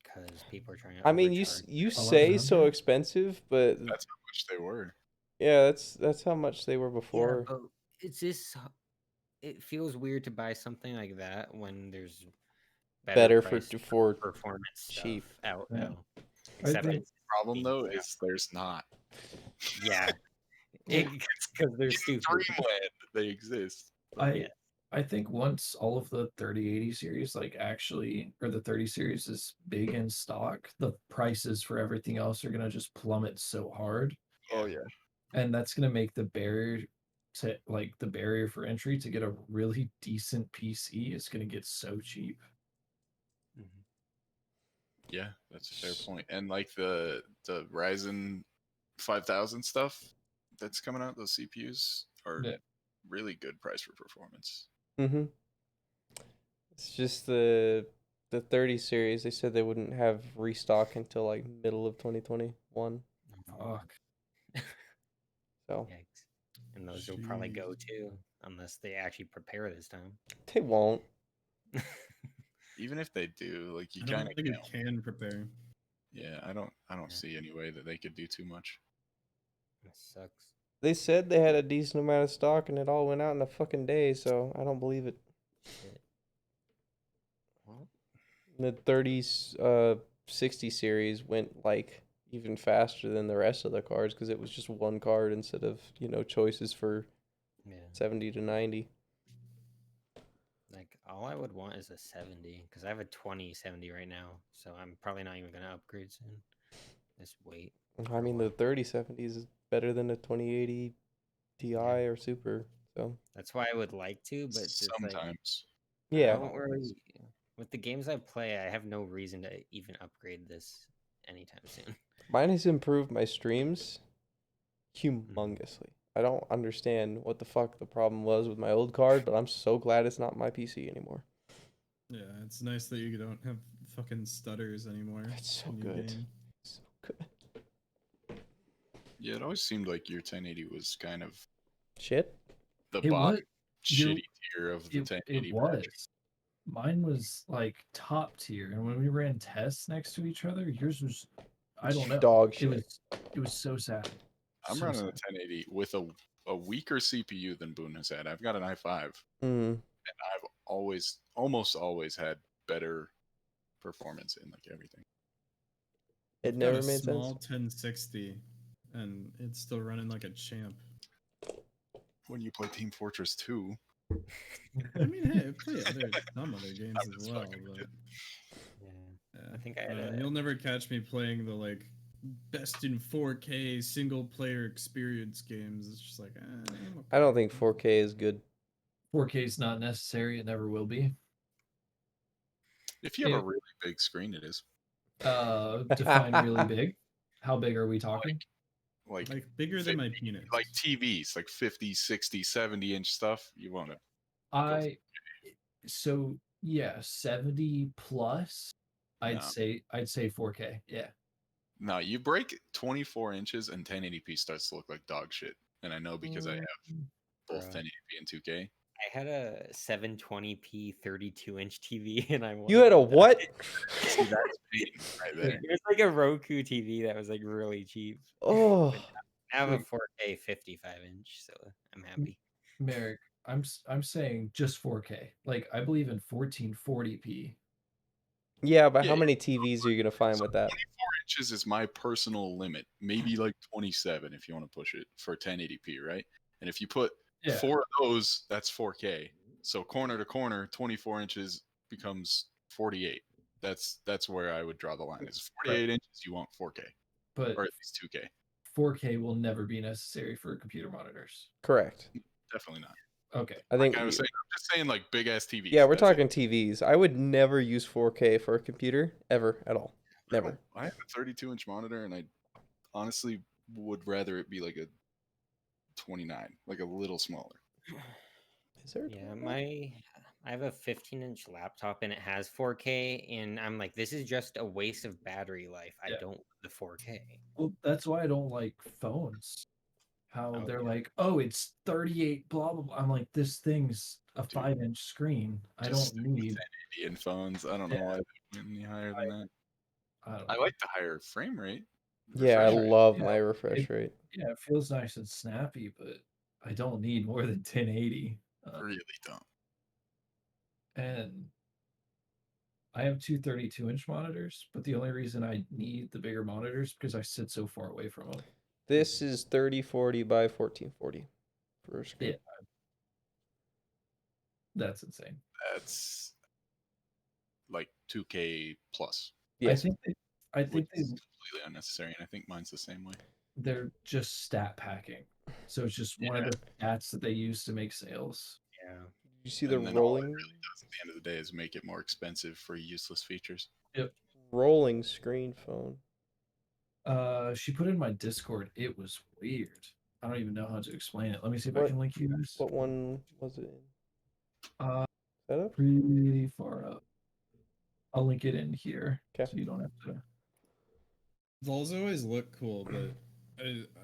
because people are trying to. I mean, you say so 1100? expensive, but That's how much they were. yeah, that's how much they were Yeah, before. but it's just. It feels weird to buy something like that when there's Better price for performance cheap. stuff out Yeah. now. I Except think- it's Problem though is there's not. yeah, because they're stupid. Dreamland, they exist. I think once all of the 3080 series or the 30 series is big in stock, the prices for everything else are gonna just plummet so hard. Oh yeah. And that's gonna make the barrier for entry to get a really decent PC is gonna get so cheap. Mhm. Yeah, that's a fair point. And like the Ryzen 5000 stuff that's coming out, those CPUs are Yeah. really good price for performance. Mm-hmm. It's just the 30 series. They said they wouldn't have restock until like middle of 2021. Fuck. So Yikes. And those will probably go too, unless they actually prepare this time. they won't. Even if they do, like you I don't kind of think it can prepare. Yeah, I don't Yeah. see any way that they could do too much. That sucks. They said they had a decent amount of stock and it all went out in a fucking day, so I don't believe it. Shit. Well, The 60 series went like even faster than the rest of the cards because it was just one card instead of, choices for yeah. 70 to 90. Like, all I would want is a 70, because I have a 2070 right now, so I'm probably not even going to upgrade soon. Just wait. I mean, the 3070 is better than the 2080 Ti or Super, so. That's why I would like to, but just Sometimes. I Yeah. don't really. With the games I play, I have no reason to even upgrade this anytime soon. Mine has improved my streams humongously. I don't understand what the fuck the problem was with my old card, but I'm so glad it's not my PC anymore. Yeah, it's nice that you don't have fucking stutters anymore. It's so in your good. game. So good. Yeah, it always seemed like your 1080 was kind of Shit. the It bottom was- shitty tier of the 1080 It was. bracket. Mine was like top tier, and when we ran tests next to each other, yours was, I don't know, Dog it shit. was so sad. I'm So running a sad. 1080 with a weaker CPU than Boone has had. I've got an i5, Mm. and I've almost always had better performance in like everything. It I've got never a made small sense. 1060, and it's still running like a champ. When you play Team Fortress 2, I mean, hey, I play some other games I'm as just well, fucking with but Yeah. yeah. I think I had You'll never catch me playing the like best in 4K single player experience games. It's just like I don't think 4K is good. 4K is not necessary. It never will be. if you have a really big screen, it is. Define really big. How big are we talking? Like bigger than my penis. like TVs, like 50, 60, 70-inch stuff. You want to So yeah, 70 plus. I'd No. say 4K. Yeah. No, you break 24 inches and 1080p starts to look like dog shit. And I know because I have both Bruh. 1080p and 2K. I had a 720p 32-inch TV, and I You had a wanted what? See, that's pain right there. It was like a Roku TV that was like really cheap. Oh, I have a Wait. 4K 55-inch, so I'm happy. Merrick, I'm saying just 4K. Like I believe in 1440p. yeah, but how Yeah. many TVs are you gonna find with that? 24 inches is my personal limit. Maybe like 27 if you want to push it for 1080p, right? And if you put Yeah. 4 of those, that's 4K. So corner to corner, 24 inches becomes 48. That's where I would draw the line. Is 48 inches, you want 4K, But or at least 2K. 4K will never be necessary for computer monitors. Correct. Definitely not. Okay. I think. Like I was saying, I'm just saying like big ass TVs. Yeah, we're that's it. talking TVs. I would never use 4K for a computer ever at all. Never. I have a 32-inch monitor, and I honestly would rather it be like a 29, like a little smaller. Is there? Yeah, I have a 15-inch laptop and it has 4K, and I'm like, this is just a waste of battery life. I don't want the 4K. Well, that's why I don't like phones. How they're like, oh, it's 38, blah blah blah. I'm like, this thing's a 5-inch screen. I don't need 1080 in phones. I don't know why they went any higher than that. I like the higher frame rate. Yeah, I refresh rate. love my refresh rate. Yeah, it feels nice and snappy, but I don't need more than 1080. Really don't. And I have two 32-inch monitors, but the only reason I need the bigger monitors because I sit so far away from them. This is 3040 by 1440 for a screen. Yeah. That's insane. That's like 2K plus. Yes. I think it's completely unnecessary, and I think mine's the same way. They're just stat packing. So it's just one of the stats that they use to make sales. Yeah. You see the And then rolling? all it really does at the end of the day is make it more expensive for useless features. Yep. Rolling screen phone. She put in my Discord. It was weird. I don't even know how to explain it. Let me see if I can link you guys. What one was it in? Setup? Pretty far up. I'll link it in here, so you don't have to. Vols always look cool, but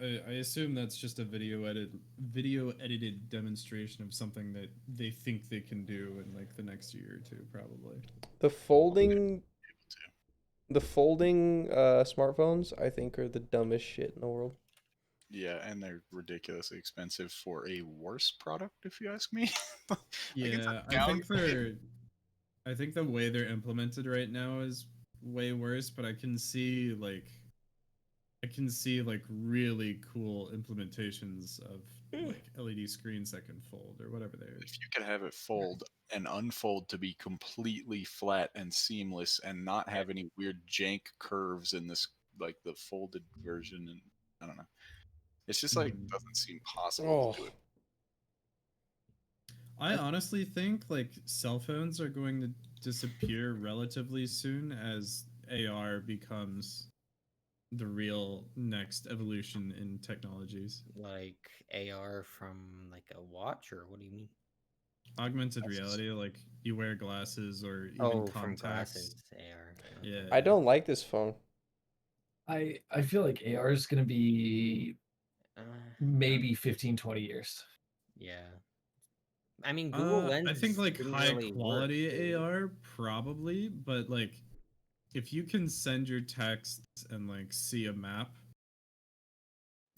I assume that's just a video edited demonstration of something that they think they can do in like the next year or two, probably. The folding smartphones, I think, are the dumbest shit in the world. Yeah, and they're ridiculously expensive for a worse product, if you ask me. Yeah, I think the way they're implemented right now is way worse, but I can see like really cool implementations of like LED screens that can fold or whatever they are. If you could have it fold and unfold to be completely flat and seamless and not have any weird jank curves in this, like the folded version, and I don't know. It's just like doesn't seem possible to do it. I honestly think like cell phones are going to disappear relatively soon as AR becomes the real next evolution in technologies. Like AR from like a watch, or what do you mean? Augmented reality, like you wear glasses or even from contacts. glasses, AR. Yeah. I don't like this phone. I feel like AR is going to be maybe 15, 20 years. Yeah. I mean, Google Lens. I think like didn't high really work, quality did it? AR probably, but like if you can send your texts and like see a map,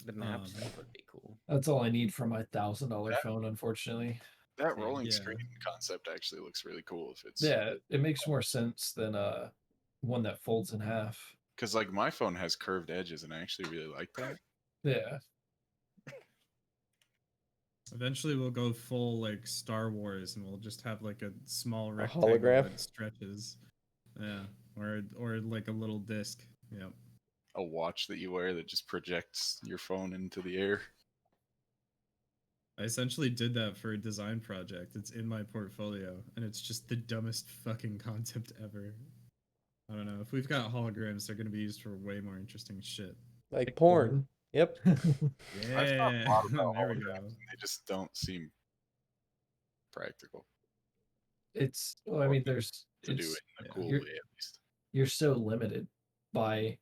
The map stuff would be cool. That's all I need for my $1,000 phone, unfortunately. That Same. rolling Yeah. screen concept actually looks really cool if it's Yeah, it makes more sense than one that folds in half. because like my phone has curved edges and I actually really like that. Yeah. eventually we'll go full like Star Wars and we'll just have like a small A rectangle hologram? that stretches. Yeah. Or like a little disc. Yep. A watch that you wear that just projects your phone into the air. I essentially did that for a design project. It's in my portfolio, and it's just the dumbest fucking concept ever. I don't know. If we've got holograms, they're going to be used for way more interesting shit. Like porn. Yep. Yeah, there we go. They just don't seem practical It's well, I mean, there's to do it's it in a cool you're, way at least. you're so limited by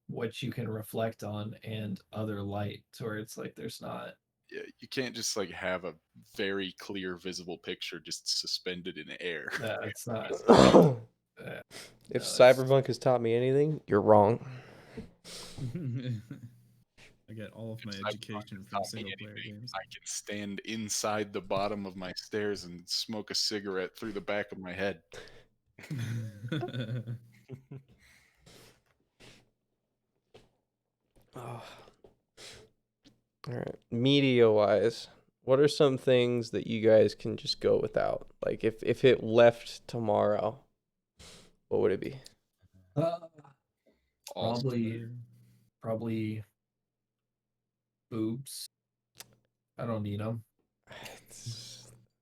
what you can reflect on and other light, to where it's like there's not. Yeah, you can't just like have a very clear visible picture just suspended in air. It's not. If No, Cyberpunk has taught me anything, you're wrong. I get all of my Cyberpunk education has from taught me single player anything, games. I can stand inside the bottom of my stairs and smoke a cigarette through the back of my head. Oh. All right. Media wise, what are some things that you guys can just go without? Like if it left tomorrow, what would it be? Probably boobs. I don't need them.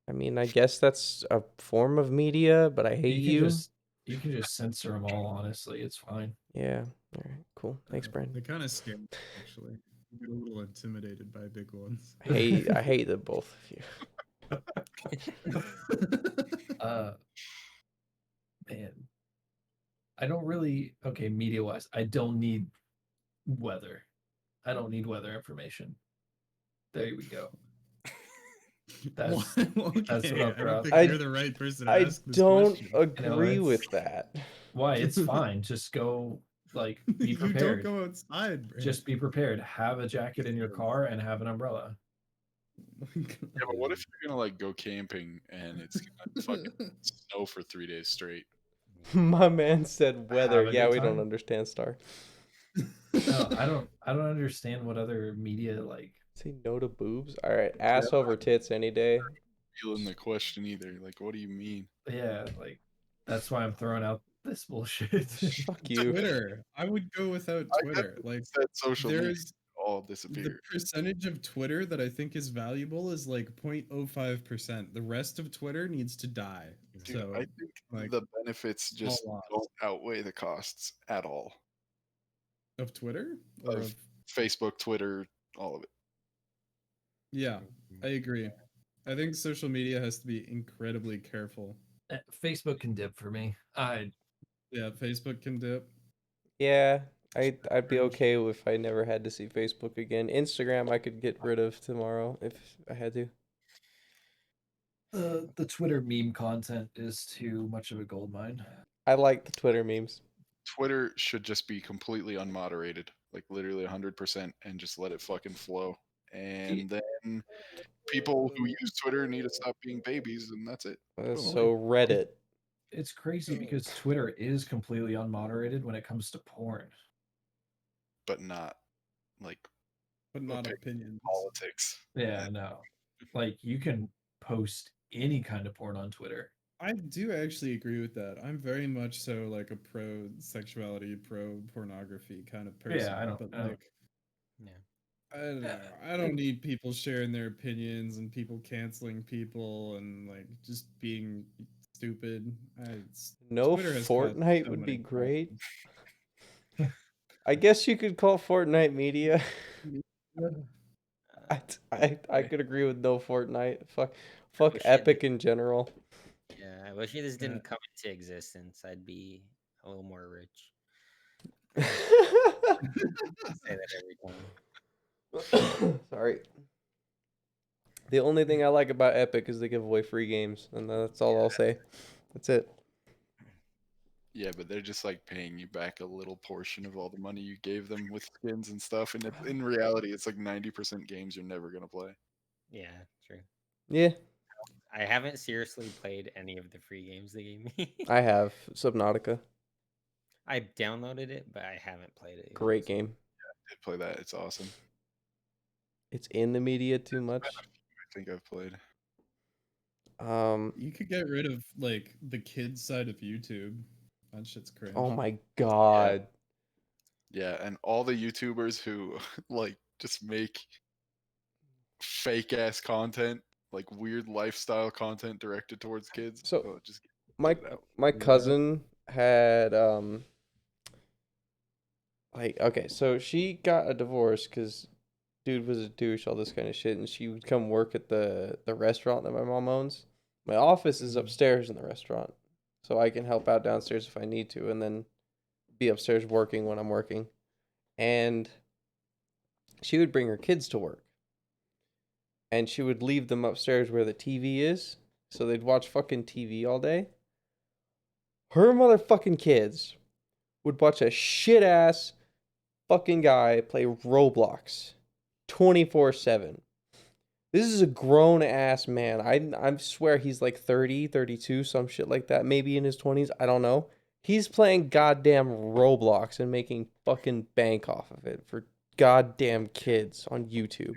I mean, I guess that's a form of media, but I hate you. You can just censor them all. Honestly, it's fine. Yeah. All right. Cool. Thanks, Brandon. They kind of scare me, actually. I get a little intimidated by big ones. I hate the both of you. Man, I don't really. Okay, media wise, I don't need weather. I don't need weather information. There we go. That's okay, that's what I don't think you're the right person to ask this don't question. agree with that. Why? It's fine. Just go. Like, be You prepared. don't go outside, bro. Just be prepared. Have a jacket in your car and have an umbrella. Yeah, but what if you're gonna like go camping and it's gonna fucking snow for 3 days straight? My man said weather. Have a Yeah, good we don't time. understand Star. No, I don't understand what other media like. Say no to boobs. All right, ass over tits any day. Feeling the question either. Like, what do you mean? Yeah, like that's why I'm throwing out this bullshit. Fuck you. Twitter. I would go without Twitter. Like That social media there's all the disappeared. percentage of Twitter that I think is valuable is like 0.05%. The rest of Twitter needs to die. Dude, So I think like the benefits just lost. don't outweigh the costs at all. of Twitter or Of Facebook, Twitter, all of it. yeah, I agree. I think social media has to be incredibly careful. Facebook can dip for me. Yeah, Facebook can dip. Yeah, I'd be Cringe. okay if I never had to see Facebook again. Instagram I could get rid of tomorrow if I had to. The Twitter meme content is too much of a goldmine. I like the Twitter memes. Twitter should just be completely unmoderated, like literally 100%, and just let it fucking flow. And then people who use Twitter need to stop being babies, and that's it. So Reddit. It's crazy because Twitter is completely unmoderated when it comes to porn. But not like But not opinions. politics. Yeah, no. Like you can post any kind of porn on Twitter. I do actually agree with that. I'm very much so like a pro sexuality, pro pornography kind of person. Yeah, I don't. Yeah. I don't know. I don't need people sharing their opinions and people canceling people and like just being stupid. No, Twitter has caused Fortnite so would be many great. problems. I guess you could call Fortnite media. I could agree with no Fortnite. Fuck wish it Epic in general. Yeah, I wish this didn't come into existence. I'd be a little more rich. Say Say that every time. Sorry. The only thing I like about Epic is they give away free games, and that's all I'll say. That's it. Yeah, but they're just like paying you back a little portion of all the money you gave them with skins and stuff. And in reality, it's like 90% games you're never gonna play. Yeah, true. Yeah, I haven't seriously played any of the free games they gave me. I have Subnautica. I downloaded it, but I haven't played it. Great game. I did play that. It's awesome. It's in the media too much. I think I've played. You could get rid of like the kids side of YouTube. That shit's cringe. Oh my god. Yeah, and all the YouTubers who like just make fake ass content, like weird lifestyle content directed towards kids. So just my get it out. my cousin had like, okay, so she got a divorce because dude was a douche, all this kind of shit, and she would come work at the restaurant that my mom owns. My office is upstairs in the restaurant, so I can help out downstairs if I need to, and then be upstairs working when I'm working. And she would bring her kids to work, and she would leave them upstairs where the TV is, so they'd watch fucking TV all day. Her motherfucking kids would watch a shit ass fucking guy play Roblox 24/7. This is a grown ass man. I swear he's like 30, 32, some shit like that. Maybe in his 20s. I don't know. He's playing goddamn Roblox and making fucking bank off of it for goddamn kids on YouTube.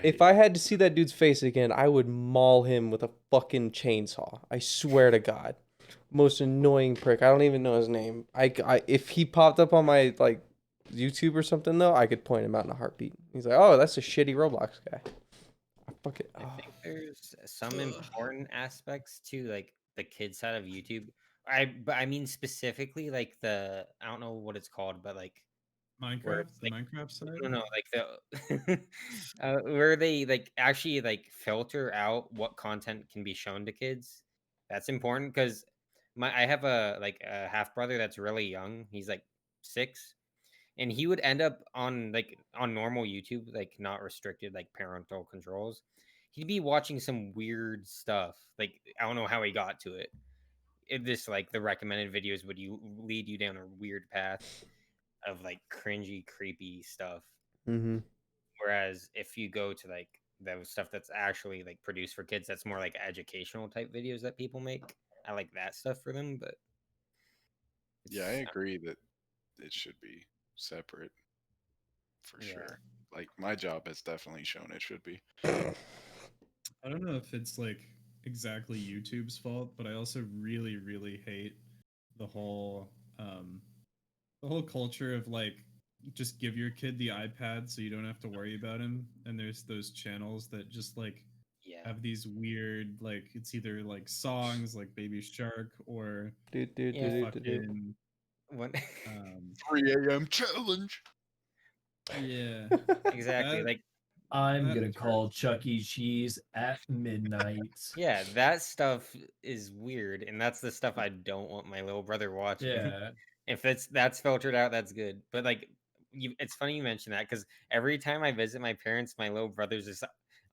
If I had to see that dude's face again, I would maul him with a fucking chainsaw. I swear to God. Most annoying prick. I don't even know his name. If he popped up on my like YouTube or something though, I could point him out in a heartbeat. He's like, oh, that's a shitty Roblox guy. I think there's some important aspects to like the kids side of YouTube. But I mean specifically like I don't know what it's called, but like Minecraft, the Minecraft side. No, like the where they like actually like filter out what content can be shown to kids. That's important because I have a half brother that's really young. He's like 6, and he would end up on normal YouTube, like not restricted like parental controls. He'd be watching some weird stuff. Like I don't know how he got to it. This like the recommended videos would lead you down a weird path of like cringy, creepy stuff. Mm-hmm. Whereas if you go to like the stuff that's actually like produced for kids, that's more like educational type videos that people make. I like that stuff for them, but yeah, I agree that it should be separate for sure. Like my job has definitely shown it should be. I don't know if it's like exactly YouTube's fault, but I also really, really hate the whole culture of like just give your kid the iPad so you don't have to worry about him. And there's those channels that just like have these weird like it's either like songs like Baby Shark or fucking 3 a.m. challenge. Yeah, exactly. Like I'm gonna call Chuck E. Cheese at midnight. Yeah, that stuff is weird, and that's the stuff I don't want my little brother watching. Yeah. If that's filtered out, that's good. But like, it's funny you mention that because every time I visit my parents, my little brother's just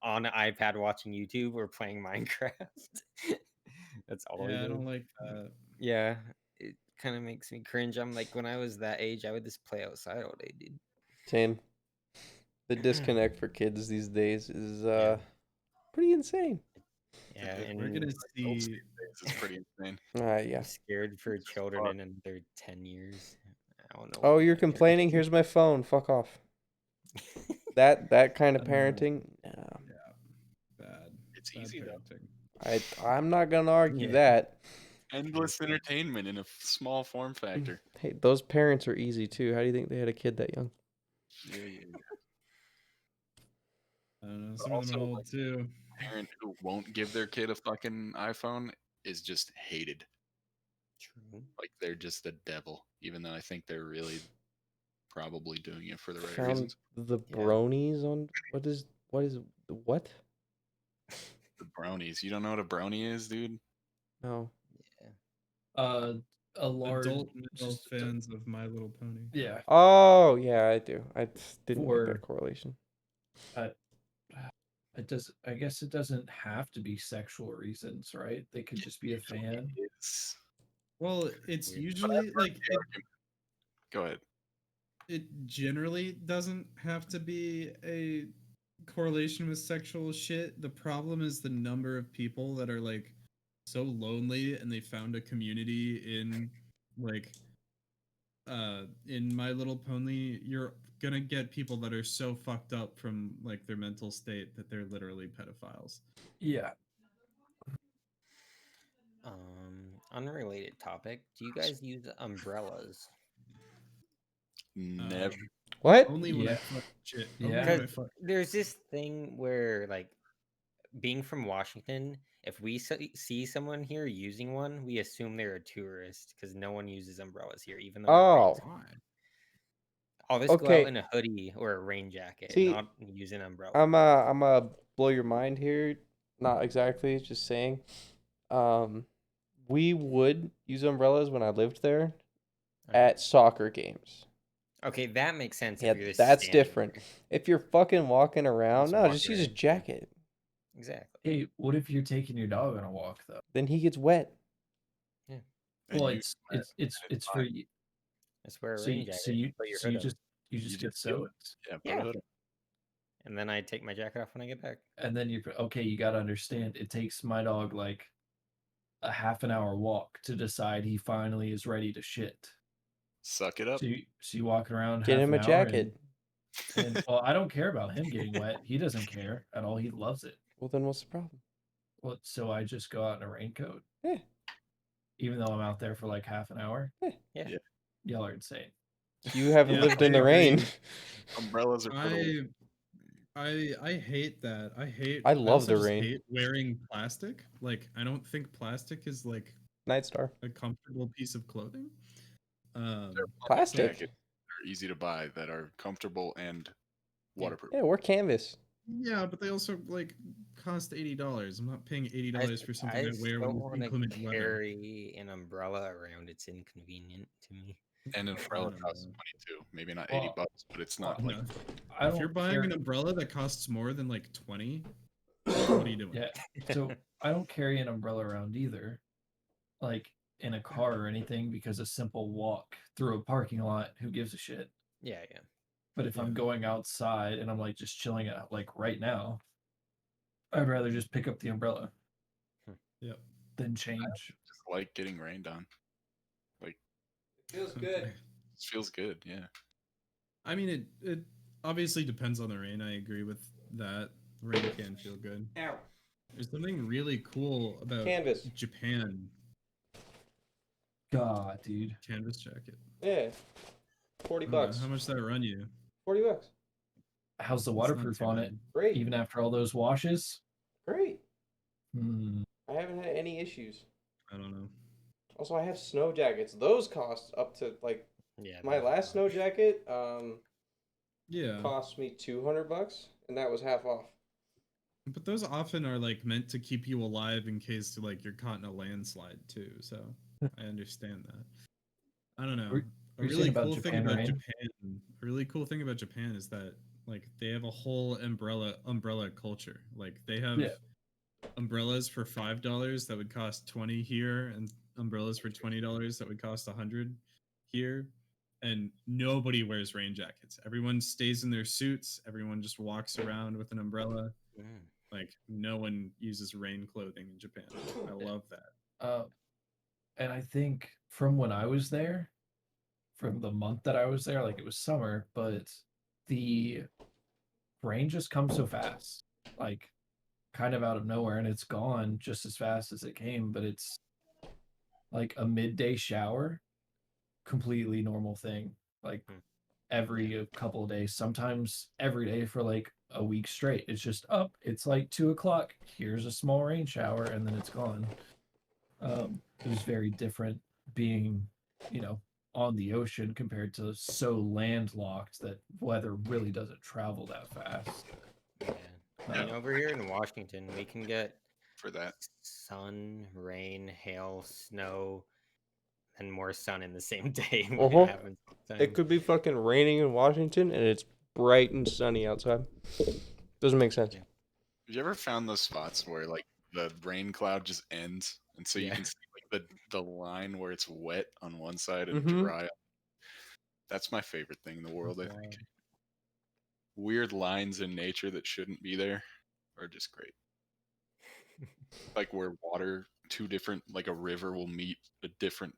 on an iPad watching YouTube or playing Minecraft. That's all. Yeah, I don't like that. Yeah, it kind of makes me cringe. I'm like, when I was that age, I would just play outside all day, dude. Same. The disconnect for kids these days is pretty insane. Yeah, and we're gonna see. It's pretty insane. Yeah. I'm scared for children in another 10 years. I don't know. Oh, you're complaining? Here's my phone. Fuck off. that kind of parenting. Yeah, bad. It's bad easy parenting. I'm not gonna argue that. Endless entertainment in a small form factor. Hey, those parents are easy too. How do you think they had a kid that young? Yeah. I don't know. Some of them are old too. A parent who won't give their kid a fucking iPhone is just hated. True. Like they're just a devil, even though I think they're really probably doing it for the right Found reasons. the bronies on what is what? The bronies. You don't know what a brony is, dude? No. A large Adult male fans of My Little Pony. Yeah. Oh yeah, I do. I didn't make For- that correlation. I guess it doesn't have to be sexual reasons, right? They could just be a fan. Well, it's Weird. usually like Go ahead. it generally doesn't have to be a correlation with sexual shit. The problem is the number of people that are like so lonely and they found a community in like in My Little Pony. You're gonna get people that are so fucked up from like their mental state that they're literally pedophiles. Yeah. Unrelated topic. Do you guys use umbrellas? Never. What? Only when I Yeah. fuck shit. Yeah. Only when I Because fuck. there's this thing where, like, being from Washington, if we see someone here using one, we assume they're a tourist because no one uses umbrellas here, even though Oh. it rains. Why? I'll just go Okay. out in a hoodie or a rain jacket, See, not use an umbrella. I'm blow your mind here. Not exactly, just saying. We would use umbrellas when I lived there at soccer games. Okay, that makes sense. Yeah, if you're just that's standing different. there. If you're fucking walking around, Just no, walk just use a around. jacket. Exactly. Hey, what if you're taking your dog on a walk though? Then he gets wet. And Well, you it's for you. Just wear a So rain you jacket. so you put your so hood you up. just you get just do it. soaked, Yeah, put Yeah. a hood on. And then I take my jacket off when I get back. and then okay. You got to understand. It takes my dog like a half an hour walk to decide he finally is ready to shit. Suck it up. So you walking around Get half him an a hour jacket. and well, I don't care about him getting wet. He doesn't care at all. He loves it. Well, then what's the problem? Well, so I just go out in a raincoat. Yeah. Even though I'm out there for like half an hour. Yeah. Y'all are insane. You haven't Yeah, lived I in the agree. rain. Umbrellas are for the I hate that. I love also the just rain. hate wearing plastic. Like I don't think plastic is like Night Star. a comfortable piece of clothing. Plastic. jackets are easy to buy that are comfortable and waterproof. Yeah, we're canvas. Yeah, but they also like cost $80. I'm not paying $80 for something I wear don't when want it's inclement to weather. carry an umbrella around. It's inconvenient to me. And an umbrella don't costs know. money too. Maybe not Well, 80 bucks, but it's not No. like I If don't you're buying care. an umbrella that costs more than like 20, what are you doing? Yeah. So I don't carry an umbrella around either, like in a car or anything, because a simple walk through a parking lot, who gives a shit? Yeah. But if I'm going outside and I'm like just chilling out, like right now, I'd rather just pick up the umbrella Yep. than change. just like getting rained on. Like Feels Okay. it feels good, yeah. I mean, it obviously depends on the rain. I agree with that. Rain can feel good. Ow. There's something really cool about Canvas. Japan. God, dude. Canvas jacket. Yeah. 40 I don't know, bucks. How much did that run you? 40 bucks. How's the That's not waterproof too on bad. it? Great. Even after all those washes? Great. Hmm. I haven't had any issues. I don't know. Also, I have snow jackets. Those cost up to like Yeah. my last snow jacket Yeah. cost me $200 and that was half off. But those often are like meant to keep you alive in case like you're caught in a landslide too. So I understand that. I don't know. Were A you really saying about cool thing Japan about rain? Japan. A really cool thing about Japan is that like they have a whole umbrella culture. Like they have Yeah. umbrellas for $5 that would cost 20 here, and umbrellas for $20 that would cost 100 here. And nobody wears rain jackets. Everyone stays in their suits. Everyone just walks around with an umbrella. Like no one uses rain clothing in Japan. I love that. And I think from when I was there, from the month that I was there, like it was summer, but the rain just comes so fast, like kind of out of nowhere, and it's gone just as fast as it came. But it's like a midday shower, completely normal thing. Like every couple of days, sometimes every day for like a week straight. It's just up. It's like 2 o'clock. Here's a small rain shower, and then it's gone. It was very different being, on the ocean compared to so landlocked that weather really doesn't travel that fast. Yeah. Over here in Washington, we can get for that sun, rain, hail, snow, and more sun in the same day. It could be fucking raining in Washington and it's bright and sunny outside. Doesn't make sense. Have you ever found those spots where like the rain cloud just ends, and so you Yeah. can see like the line where it's wet on one side and Mhm. dry? That's my favorite thing in the world. I think weird lines in nature that shouldn't be there are just great. Like where water, two different, like a river will meet a different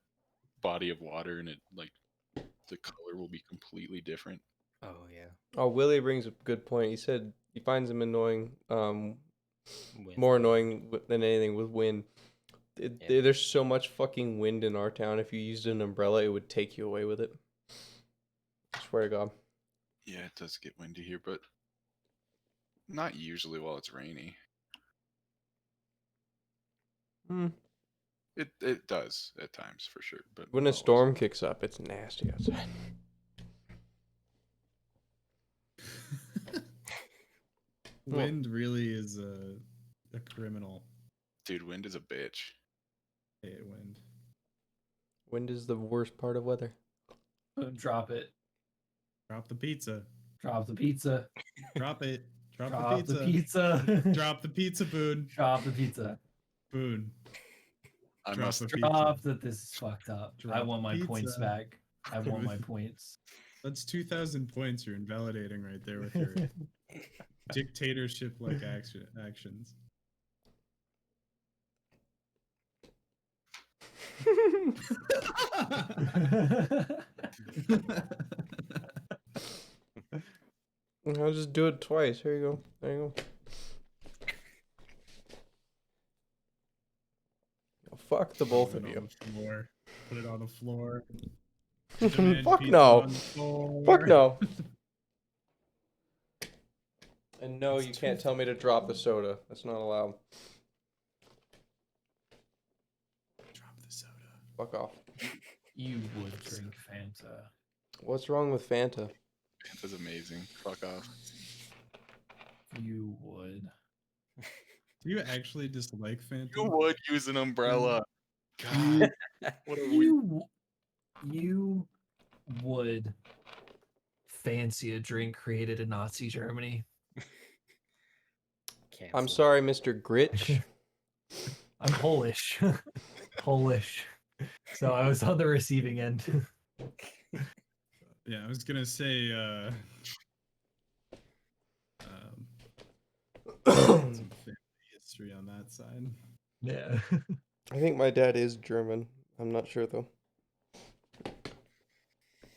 body of water, and it like the color will be completely different. Oh yeah. Oh, Willie brings a good point. He said he finds him annoying, With more wind. annoying than anything with wind. Yeah. There's so much fucking wind in our town. If you used an umbrella, it would take you away with it. I swear to God. Yeah, it does get windy here, but not usually while it's rainy. Hmm. It does at times for sure, but When not a always. storm kicks up, it's nasty outside. Wind really is a criminal. Dude, wind is a bitch. I hate wind. Wind is the worst part of weather. Drop it. Drop the pizza. Drop the pizza. Drop it. Drop, Drop the the pizza. pizza. Drop the pizza, Boone. Drop the pizza. Boone. I Drop must the pizza. Drop that this is fucked up. I Drop want my pizza. points back. I want my points. That's 2,000 points you're invalidating right there with your dictatorship-like actions. I'll just do it twice. Here you go. There you go. Oh, fuck the both Put of it on you. the floor. Put it on the floor. Fuck no. Fuck no. And no, It's you can't tell me to drop the soda. That's not allowed. Drop the soda. Fuck off. You would drink Fanta. What's wrong with Fanta? Fanta's amazing. Fuck off. You would. Do you actually dislike Fanta? You would use an umbrella. God, what a weird. You would fancy a drink created in Nazi Germany. I'm Cancel. sorry, Mr. Gritch. I'm Polish. Polish. So I was on the receiving end. Yeah, I was gonna say some family history on that side. Yeah. I think my dad is German. I'm not sure though.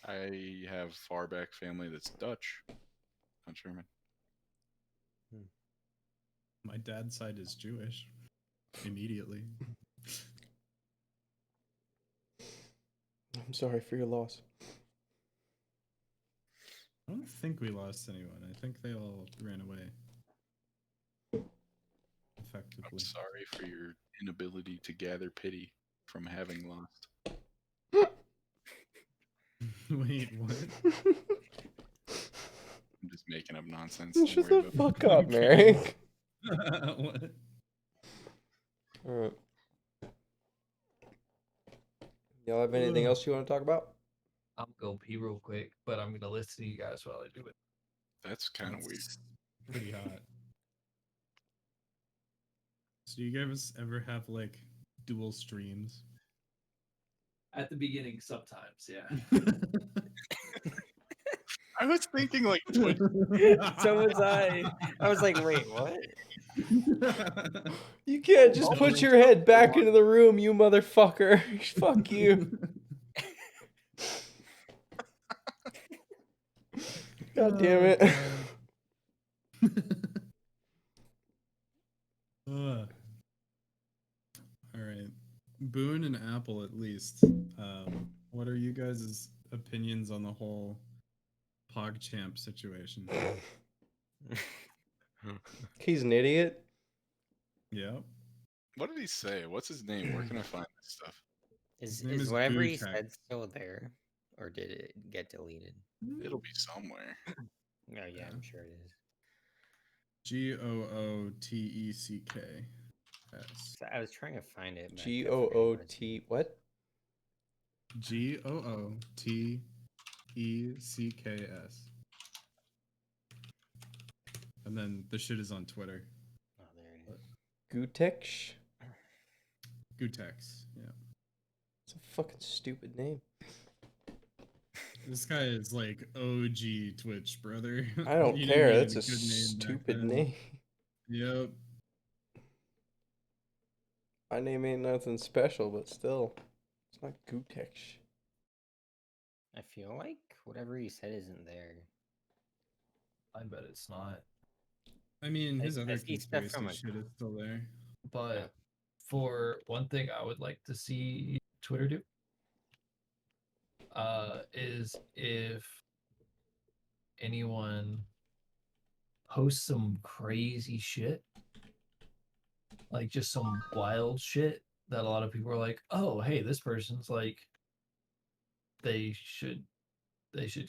I have far back family that's Dutch, not German. My dad's side is Jewish. Immediately. I'm sorry for your loss. I don't think we lost anyone. I think they all ran away. Effectively. I'm sorry for your inability to gather pity from having lost. Wait, what? I'm just making up nonsense. Don't Shut worry the about it. fuck up, Merrick. What? Alright. Y'all have anything else you want to talk about? I'm gonna go pee real quick, but I'm gonna listen to you guys while I do it. That's kind of weird. That's pretty hot. So do you guys ever have like dual streams? At the beginning, sometimes, yeah. I was thinking like Twitch. So was I. I was like, wait, what? You can't just put your head back into the room, you motherfucker. Fuck you. God damn it. All right, Boone and Apple at least. What are you guys' opinions on the whole PogChamp situation? He's an idiot. Yep. What did he say? What's his name? Where can I find this stuff? His name Is is whatever he Bootcut. said still there, or did it get deleted? It'll be somewhere. Oh yeah, I'm sure it is. GOOTECKS. So I was trying to find it. but I G kept O forgetting O what it's- T what? GOOTECKS. And then the shit is on Twitter. Gutex? Gutex. Yeah. It's a fucking stupid name. This guy is like OG Twitch, brother. I don't You care. knew he That's had a good name back stupid then. name. Yep. My name ain't nothing special, but still, it's not Gutex. I feel like whatever he said isn't there. I bet it's not. I mean, his other I see stuff conspiracy from a shit is still there. But for one thing, I would like to see Twitter do is if anyone posts some crazy shit, like just some wild shit that a lot of people are like, oh, hey, this person's like, they should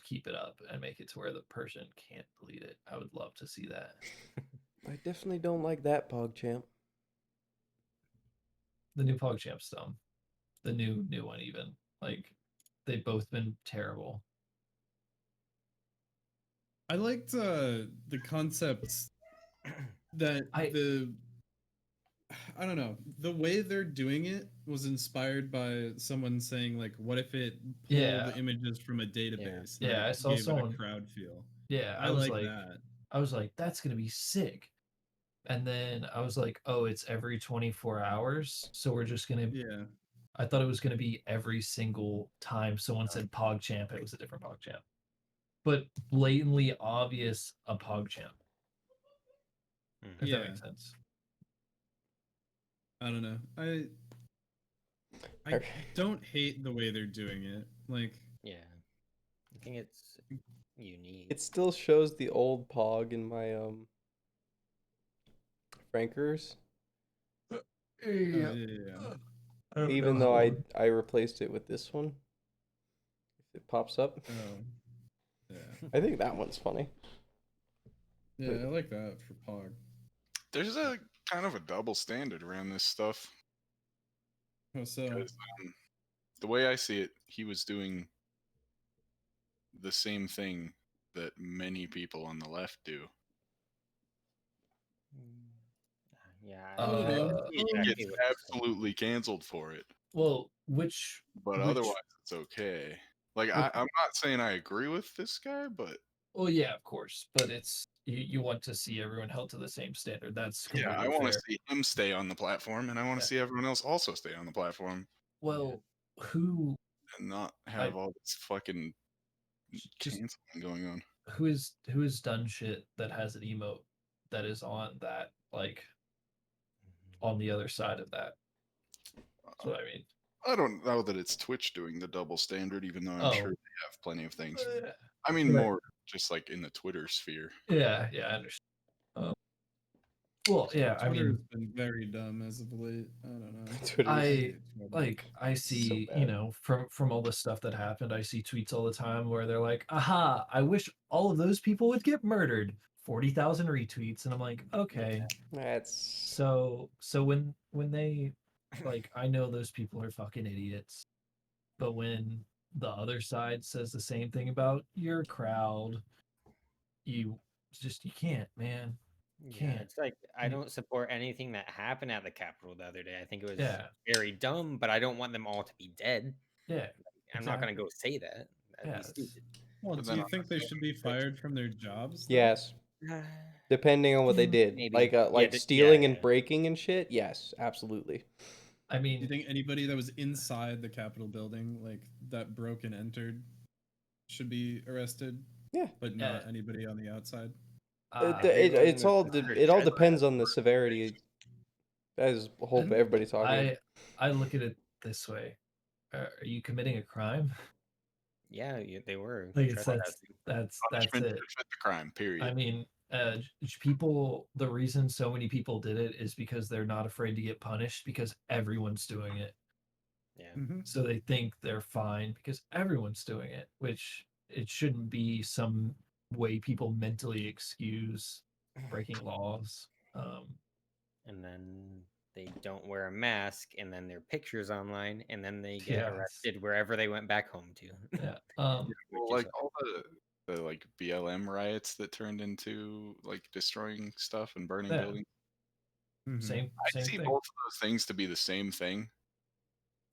keep it up and make it to where the person can't delete it. I would love to see that. I definitely don't like that PogChamp. The new PogChamp's dumb. The new one even. Like, they've both been terrible. I liked the concepts that I don't know, the way they're doing it was inspired by someone saying like, what if it pulled images from a database? Yeah, I saw gave someone it a crowd feel. Yeah, I like that. I was like, that's gonna be sick. And then I was like, oh, it's every 24 hours. So we're just gonna I thought it was gonna be every single time someone said PogChamp, it was a different PogChamp. But blatantly obvious a PogChamp. If that makes sense. I don't know. I don't hate the way they're doing it. Like, yeah, I think it's unique. It still shows the old Pog in my Frankers. yeah. Even though I replaced it with this one. If it pops up. Oh. Yeah. I think that one's funny. Yeah, I like that for Pog. There's a kind of a double standard around this stuff. How so? The way I see it, he was doing the same thing that many people on the left do. Yeah, he gets absolutely canceled for it. Well, but otherwise it's okay. Like I'm not saying I agree with this guy, but well, yeah, of course, but it's you want to see everyone held to the same standard. That's completely I want to fair. see him stay on the platform, and I want to see everyone else also stay on the platform. Well, who and not have all this fucking canceling going on. Who has done shit that has an emote that is on that, like, on the other side of that? That's what I mean. I don't know that it's Twitch doing the double standard, even though I'm sure they have plenty of things. I mean, more just like in the Twitter sphere. Yeah, I understand. Well, yeah, I mean, Twitter's been very dumb as of late. I don't know. I see, you know, from all the stuff that happened, I see tweets all the time where they're like, "Aha! I wish all of those people would get murdered." 40,000 retweets, and I'm like, okay, that's so when they like, I know those people are fucking idiots, but when the other side says the same thing about your crowd, you can't, man. Yeah, it's like I don't support anything that happened at the Capitol the other day. I think it was very dumb, but I don't want them all to be dead. Yeah, I'm not gonna go say that. That'd be stupid. Well, do you think they should be fired from their jobs? Yes. Depending on what they did. Maybe. Like stealing and breaking and shit, yes, absolutely. I mean, do you think anybody that was inside the Capitol building, like that broke and entered, should be arrested? Yeah. But not anybody on the outside? It all depends on the severity. That is hope everybody's talking. I look at it this way: are you committing a crime? Yeah, they were. Like, that's it. The crime. Period. I mean, people. The reason so many people did it is because they're not afraid to get punished because everyone's doing it. Yeah. So they think they're fine because everyone's doing it, which it shouldn't be some way people mentally excuse breaking laws. And then they don't wear a mask, and then their pictures online, and then they get arrested wherever they went back home to. Yeah. Well, like all the like BLM riots that turned into like destroying stuff and burning buildings. Same I see thing. both of those things to be the same thing,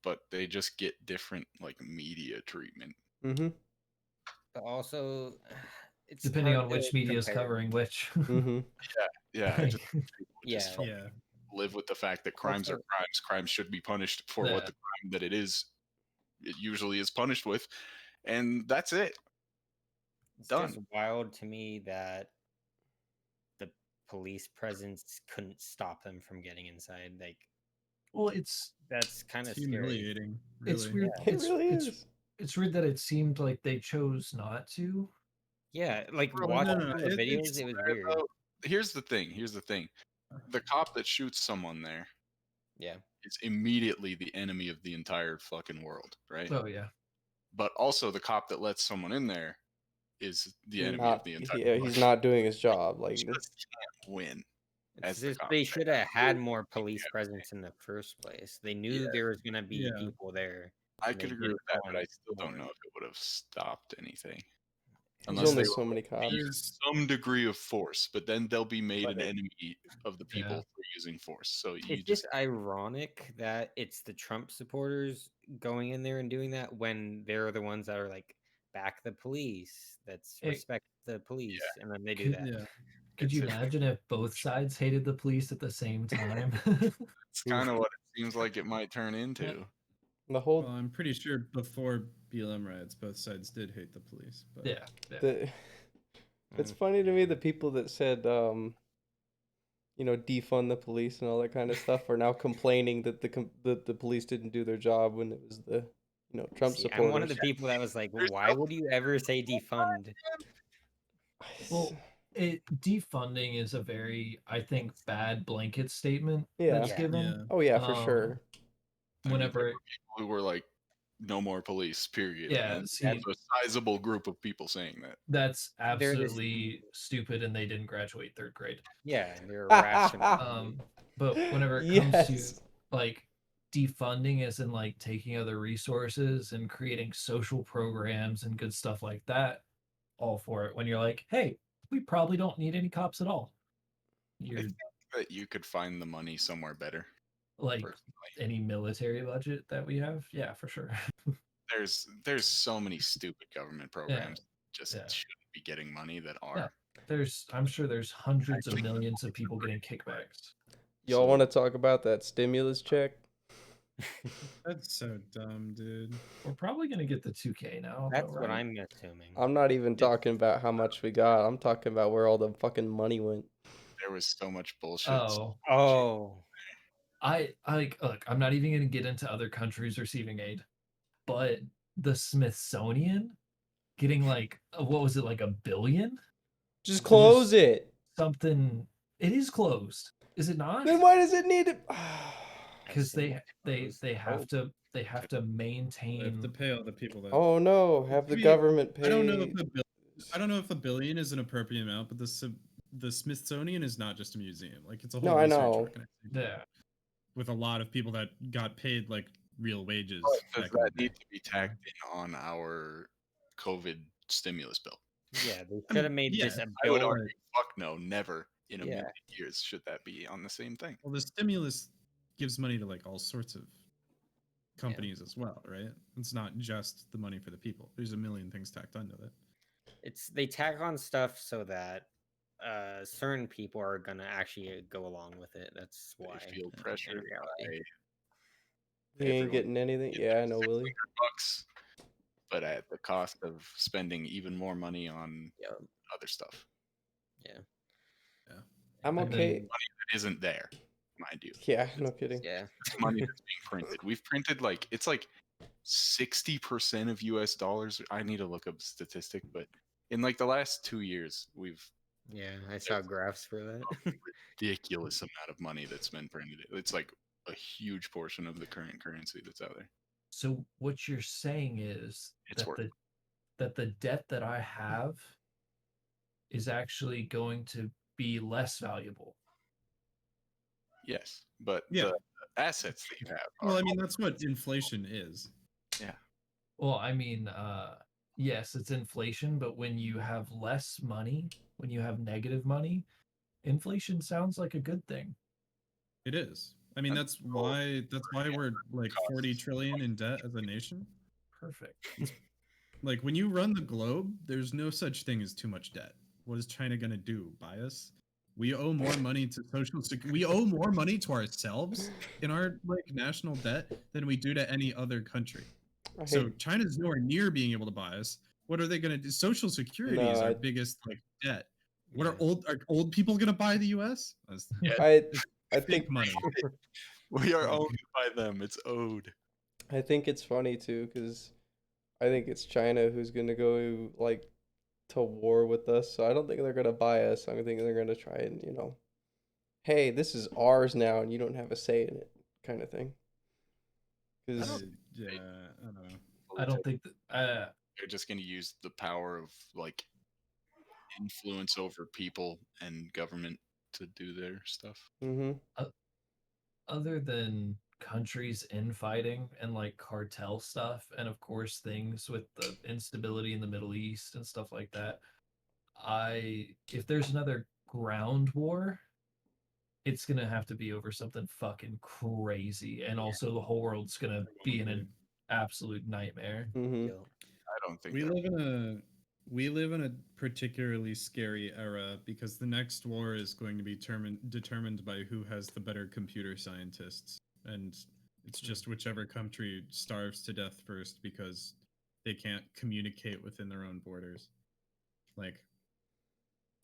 but they just get different like media treatment. Mm-hmm. But also, it's Depending hard on to which media is compare. covering which. Mm-hmm. Yeah. I just people just Yeah. fucking live with the fact that crimes are Also- crimes. Crimes should be punished for Yeah. what the crime that it usually is punished with, and that's it. It's Done. just wild to me that the police presence couldn't stop them from getting inside. Like, Well, it's that's kind of It's scary. humiliating. Really. it's weird. It really is. It's weird that it seemed like they chose not to. Yeah, like Bro, watching no, the videos, it's it was Bro, weird. Here's the thing. The cop that shoots someone there Yeah, is immediately the enemy of the entire fucking world, right? Oh yeah. But also the cop that lets someone in there is the enemy of Not, the entire yeah, world. he's not doing his job. Like, He just can't win. it's As the just cop. they should have had more police presence in the first place. They knew Yeah. there was gonna be Yeah. people there. I and could they agree with didn't that, go but I on still don't board. know if it would have stopped anything. there's Unless only they so many cops. use some degree of force, but then they'll be made But an it- enemy of the people Yeah. for using force. So you It's just ironic that it's the Trump supporters going in there and doing that when they're the ones that are like back the police, that's Hey, respect the police, and then they do could- that. Yeah. Could you It's- imagine if both sides hated the police at the same time? It's kind of what it seems like it might turn into. The whole Well, I'm pretty sure before BLM riots, both sides did hate the police. But yeah. the it's Mm. funny to me the people that said defund the police and all that kind of stuff are now complaining that the police didn't do their job when it was the Trump See, supporters. I'm one of the people that was like, why would you ever say defund? Well, defunding is a very, I think, bad blanket statement Yeah. that's Yeah. given. Yeah. Oh yeah, for sure. I mean, there Whenever, were people who were like, "No more police." Period. Yeah, and see- that's a sizable group of people saying that. that's They're this- absolutely stupid, and they didn't graduate third grade. Yeah, they're rational. But whenever it comes Yes. to like defunding, as in like taking other resources and creating social programs and good stuff like that, all for it. When you're like, hey, we probably don't need any cops at all. I You're think that you could find the money somewhere better. like Personally, any military budget that we have, yeah, for sure. there's so many stupid government programs just Yeah. shouldn't be getting money that are. Yeah. I'm sure there's hundreds of millions of people getting kickbacks. Y'all So- want to talk about that stimulus check? That's so dumb, dude. We're probably gonna get the 2K now. That's though, what right? I'm assuming. I'm not even talking about how much we got. I'm talking about where all the fucking money went. There was so much bullshit. Oh, I like look, I'm not even gonna get into other countries receiving aid, but the Smithsonian getting like what was it, like $1 billion? Just close it. Something. It is closed, is it not? Then why does it need it? Because they have closed. to They have maintain. to pay all the people that. Oh no, have the Maybe- government pay. I don't know if I don't know if $1 billion is an appropriate amount, but the Smithsonian is not just a museum. Like it's a whole No, I research know. organization Yeah. with a lot of people that got paid like real wages. Does back in the that need day. to be tacked in on our COVID stimulus bill? yeah, they should have made yeah, just a I would bill. argue, fuck no, never in a Yeah. million years should that be on the same thing. Well, the stimulus gives money to like all sorts of companies as well, right? It's not just the money for the people. There's a million things tacked onto it. It's they tack on stuff so that certain people are gonna actually go along with it. That's why. They feel in pressured reality. by You ain't everyone getting anything. Yeah, I know, Willie. $600, but at the cost of spending even more money on Yeah. other stuff I'm I mean, okay. that isn't there, mind you. Yeah, no kidding. Yeah. It's money that's being printed. We've printed it's like 60% of US dollars. I need to look up the statistic, but in like the last 2 years, we've Yeah, I saw graphs for that. ridiculous amount of money that's been printed. It's like a huge portion of the current currency that's out there. So what you're saying is It's that worth the debt that I have is actually going to be less valuable. Yes, but Yeah. the assets that you have. Well, I mean, that's what inflation is. Well, I mean, yes, it's inflation, but when you have less money, when you have negative money, inflation sounds like a good thing. It is. I mean, that's why we're like 40 trillion in debt as a nation. Perfect. Like when you run the globe, there's no such thing as too much debt. What is China gonna do? Buy us? We owe more money to social we owe more money to ourselves in our like national debt than we do to any other country. So China's nowhere near being able to buy us. What are they gonna do? Social security is our biggest like debt. What are old people gonna buy the US? I think think money. We are owned by them. It's owed. I think it's funny too, because I think it's China who's gonna go like to war with us. So I don't think they're gonna buy us. I think they're gonna try and hey, this is ours now, and you don't have a say in it, kind of thing. Because I don't know. I don't think that. They're just gonna use the power of like influence over people and government to do their stuff. Other than countries infighting and like cartel stuff, and of course things with the instability in the Middle East and stuff like that, if there's another ground war, it's gonna have to be over something fucking crazy, and also the whole world's gonna be in an absolute nightmare. I don't think we live in a particularly scary era because the next war is going to be determined by who has the better computer scientists, and it's just whichever country starves to death first because they can't communicate within their own borders. Like,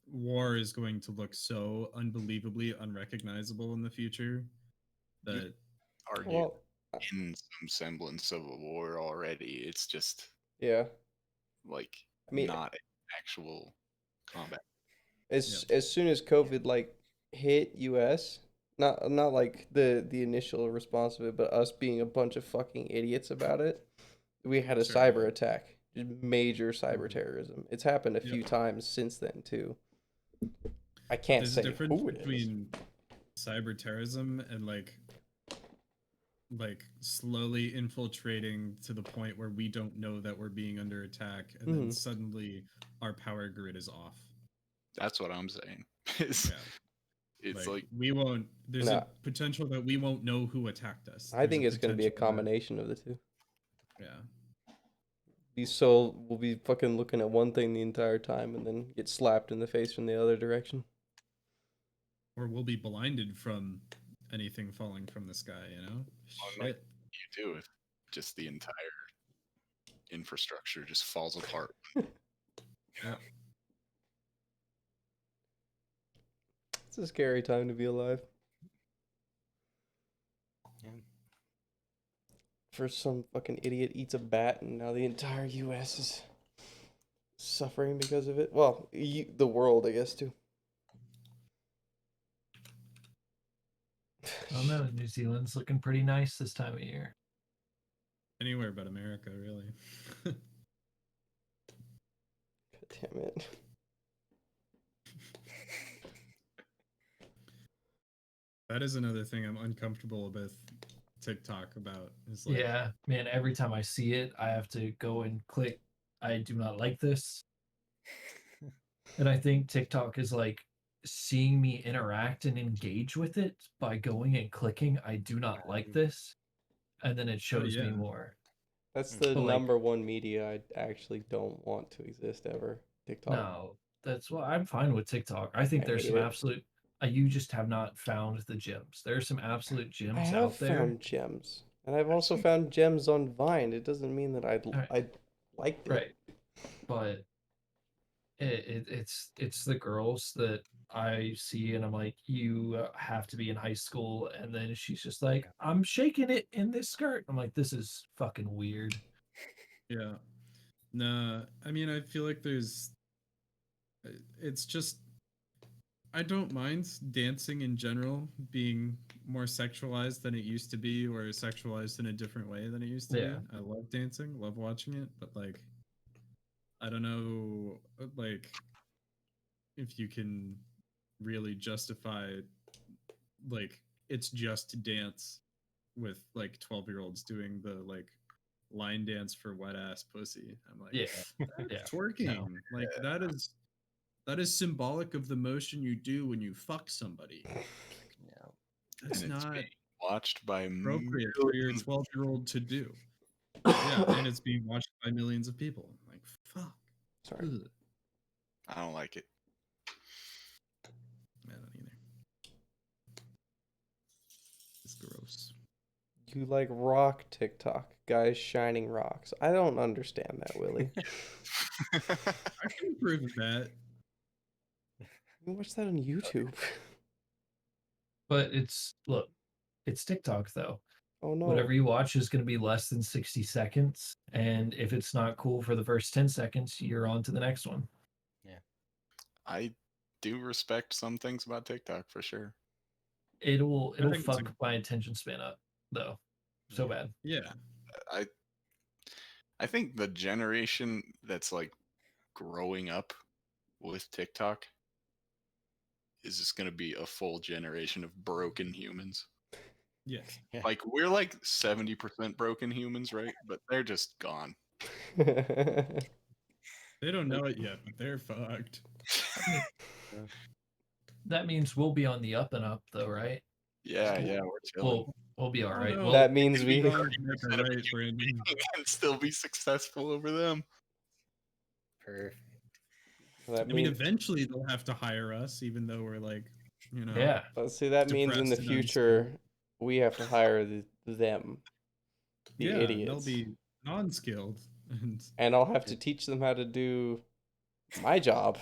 war is going to look so unbelievably unrecognizable in the future that argue in some semblance of a war already. It's just like not actual combat. As soon as COVID like hit US, not like the initial response of it, but us being a bunch of fucking idiots about it, we had a cyber attack, just major cyber terrorism. It's happened a few times since then too. I can't say who it is. Between cyber terrorism and like slowly infiltrating to the point where we don't know that we're being under attack, and then suddenly our power grid is off. That's what I'm saying. It's like we won't. There's a potential that we won't know who attacked us. I think it's going to be a combination of the two. Yeah. We'll be fucking looking at one thing the entire time and then get slapped in the face from the other direction. Or we'll be blinded from anything falling from the sky, Like you do if just the entire infrastructure just falls apart. Yeah. It's a scary time to be alive. Yeah. First, some fucking idiot eats a bat, and now the entire U.S. is suffering because of it. Well, the world, I guess, too. I don't know. New Zealand's looking pretty nice this time of year. Anywhere but America, really. God damn it. That is another thing I'm uncomfortable with TikTok about. Is like, yeah, man, every time I see it, I have to go and click, I do not like this. And I think TikTok is like seeing me interact and engage with it by going and clicking, I do not like this. And then it shows me more. That's the number one media I actually don't want to exist ever. TikTok. No, that's why I'm fine with TikTok. I think there's some absolute. You just have not found the gems. There are some absolute gems out there. I have found gems, and I've also found gems on Vine. It doesn't mean that I liked it. Right, but it's the girls that I see, and I'm like, you have to be in high school, and then she's just like, I'm shaking it in this skirt. I'm like, this is fucking weird. Yeah, nah. I mean, I feel like it's just. I don't mind dancing in general being more sexualized than it used to be, or sexualized in a different way than it used to be. I love dancing, love watching it, but like, I don't know, like, if you can really justify, like, it's just dance with like 12-year-olds doing the like line dance for wet ass pussy. I'm like, that's twerking. No. Like that is symbolic of the motion you do when you fuck somebody. That's and it's not being watched by appropriate for your millions. 12-year-old to do. Yeah, and it's being watched by millions of people. Like, fuck. Sorry. Ugh. I don't like it. I don't either. It's gross. You like rock TikTok, guys shining rocks. I don't understand that, Willie. I can improve with that. You watch that on YouTube. But it's TikTok though. Oh no. Whatever you watch is going to be less than 60 seconds, and if it's not cool for the first 10 seconds, you're on to the next one. Yeah. I do respect some things about TikTok for sure. It'll think it's fuck my attention span up though, so bad. Yeah. I think the generation that's like growing up with TikTok is just going to be a full generation of broken humans. Yes. Yeah. Like we're like 70% broken humans, right? But they're just gone. They don't know it yet, but they're fucked. That means we'll be on the up and up though, right? Yeah, we're chilling. We'll be all right. no. Well, That means It we. can be wrong to make a right, Brandon. And still be successful over them. Perfect. That I mean, eventually they'll have to hire us, even though we're like, you know. yeah. Let's see. That means in the depressed and future we have to hire them, the Yeah, idiots, they'll be non-skilled. and I'll have to teach them how to do my job,